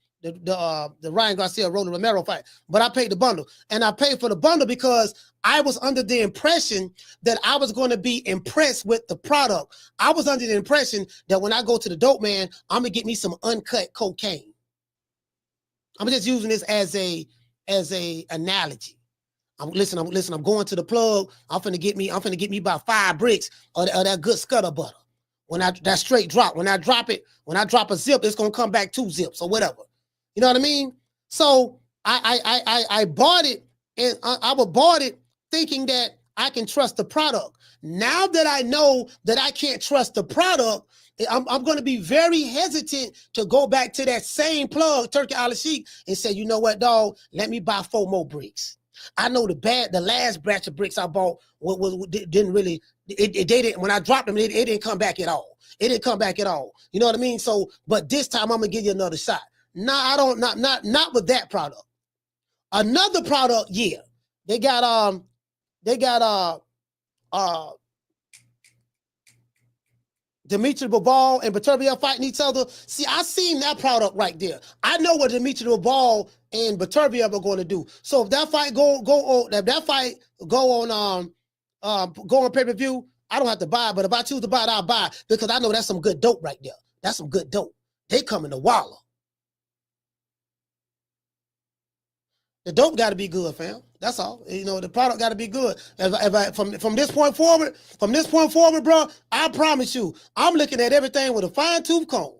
Ryan Garcia Rolly Romero fight. But I paid the bundle. And I paid for the bundle because I was under the impression that I was going to be impressed with the product. I was under the impression that when I go to the dope man, I'm gonna get me some uncut cocaine. I'm just using this as a analogy. I'm going to the plug. I'm finna get me about 5 bricks of that good scuttle butter. That straight drop. When I drop a zip, it's gonna come back 2 zips or whatever. You know what I mean? So I bought it, and I bought it thinking that I can trust the product. Now that I know that I can't trust the product, I'm going to be very hesitant to go back to that same plug, Turkey Al-Sheikh, and say, you know what, dog? Let me buy 4 more bricks. I know the last batch of bricks I bought didn't really. They didn't. When I dropped them, it didn't come back at all. It didn't come back at all. You know what I mean? So, but this time I'm gonna give you another shot. No, I don't. Not with that product. Another product, yeah. They got Dimitri Bivol and Beterbiev fighting each other. See, I seen that product right there. I know what Dimitri Bivol and Beterbiev are going to do. So if that fight go on pay-per-view, I don't have to buy it. But if I choose to buy it, I'll buy it because I know that's some good dope right there. That's some good dope. They coming to Waller. The dope got to be good, fam. That's all. You know, the product got to be good. From this point forward, bro, I promise you, I'm looking at everything with a fine-tooth comb.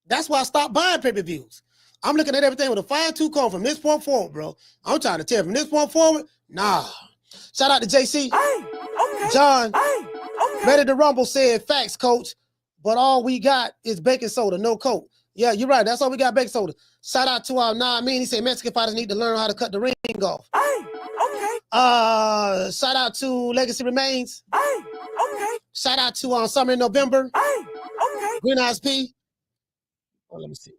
That's why I stopped buying pay-per-views. I'm looking at everything with a fine-tooth comb from this point forward, bro. I'm trying to tell you, from this point forward, nah. Shout out to JC. Hey, John, Ready to Rumble said, facts, coach, but all we got is baking soda, no Coke. Yeah, you're right. That's all we got, baking soda. Shout out to our He said Mexican fighters need to learn how to cut the ring off. Shout out to Legacy Remains. Shout out to Summer in November. Green Eyes P. Oh, let me see.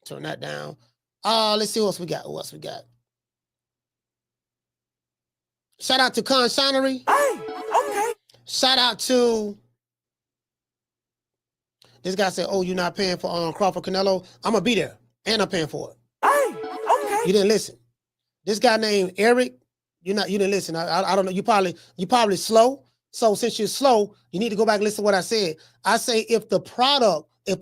Turn that down. Let's see what else we got. What else we got? Shout out to Con Shinery. Shout out to this guy said, "Oh, you're not paying for Crawford Canelo? I'm gonna be there, and I'm paying for it." You didn't listen. This guy named Eric. You didn't listen. I don't know. You probably slow. So since you're slow, you need to go back and listen to what I said. I say if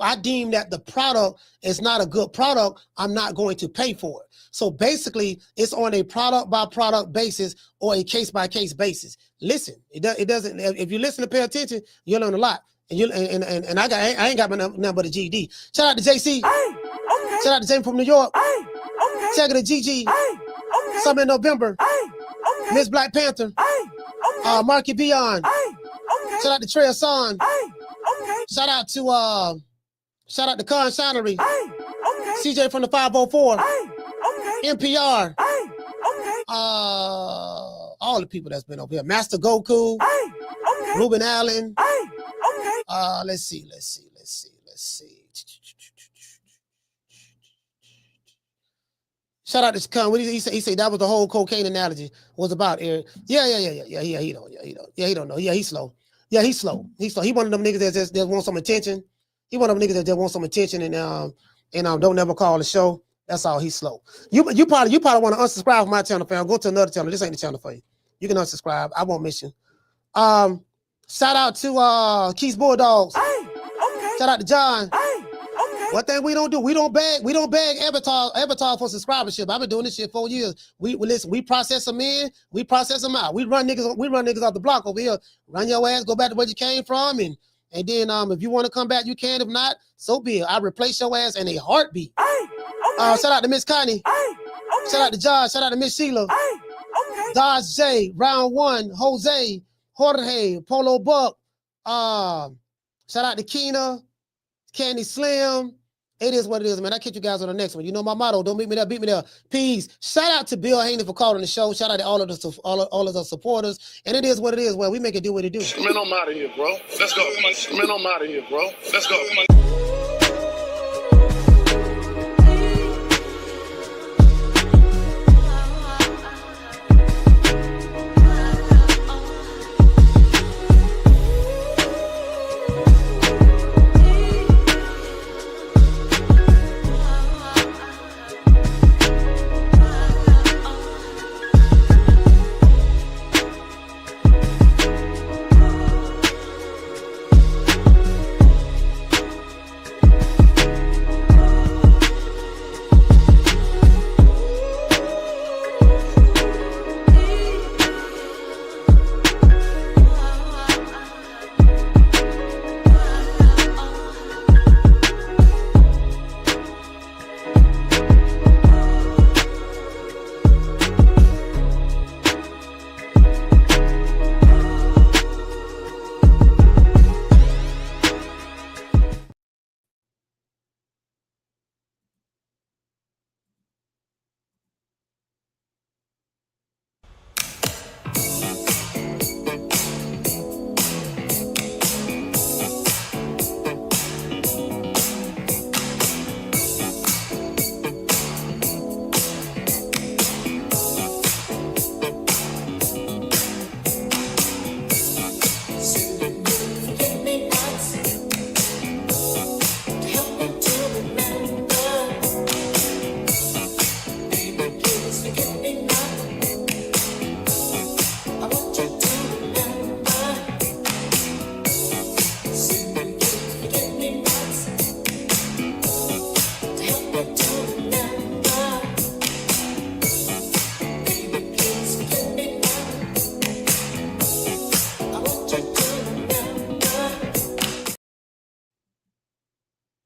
I deem that the product is not a good product, I'm not going to pay for it. So basically, it's on a product by product basis or a case by case basis. Listen, it doesn't. If you listen to pay attention, you'll learn a lot. And I ain't got nothing but a GD. Shout out to JC. Shout out to Jamie from New York. Check it to GG. Summer in November. Miss Black Panther. Marky Beyond. Shout out to Trey Hassan. Shout out to Con Shinery. CJ from the 504. NPR. All the people that's been over here. Master Goku. Ruben Allen. Let's see. Shout out to Con. What he said that was the whole cocaine analogy was about, Eric. Yeah. He don't know. Yeah, he's slow. Yeah, he's slow. He one of them niggas that want some attention. He one of them niggas that want some attention and don't never call the show. That's all. He's slow. You probably want to unsubscribe from my channel, fam. Go to another channel. This ain't the channel for you. You can unsubscribe. I won't miss you. Shout out to Keith's Bulldogs. Shout out to John. One thing we don't do, we don't beg Avatar for subscribership. I've been doing this shit 4 years. We process them in, we process them out. We run niggas off the block over here. Run your ass, go back to where you came from, and then if you want to come back, you can. If not, so be it. I replace your ass in a heartbeat. Shout out to Miss Connie. Shout out to John. Shout out to Miss Sheila. Dodge J, Round One, Jose, Jorge, Polo Buck. Shout out to Keena, Candy Slim. It is what it is, man. I'll catch you guys on the next one. You know my motto. Don't beat me there, beat me there. Peace. Shout out to Bill Haney for calling the show. Shout out to all of the supporters. And it is what it is. Well, we make it do what it do. Man, I'm out of here, bro. Let's go. Man, I'm out of here, bro. Let's go.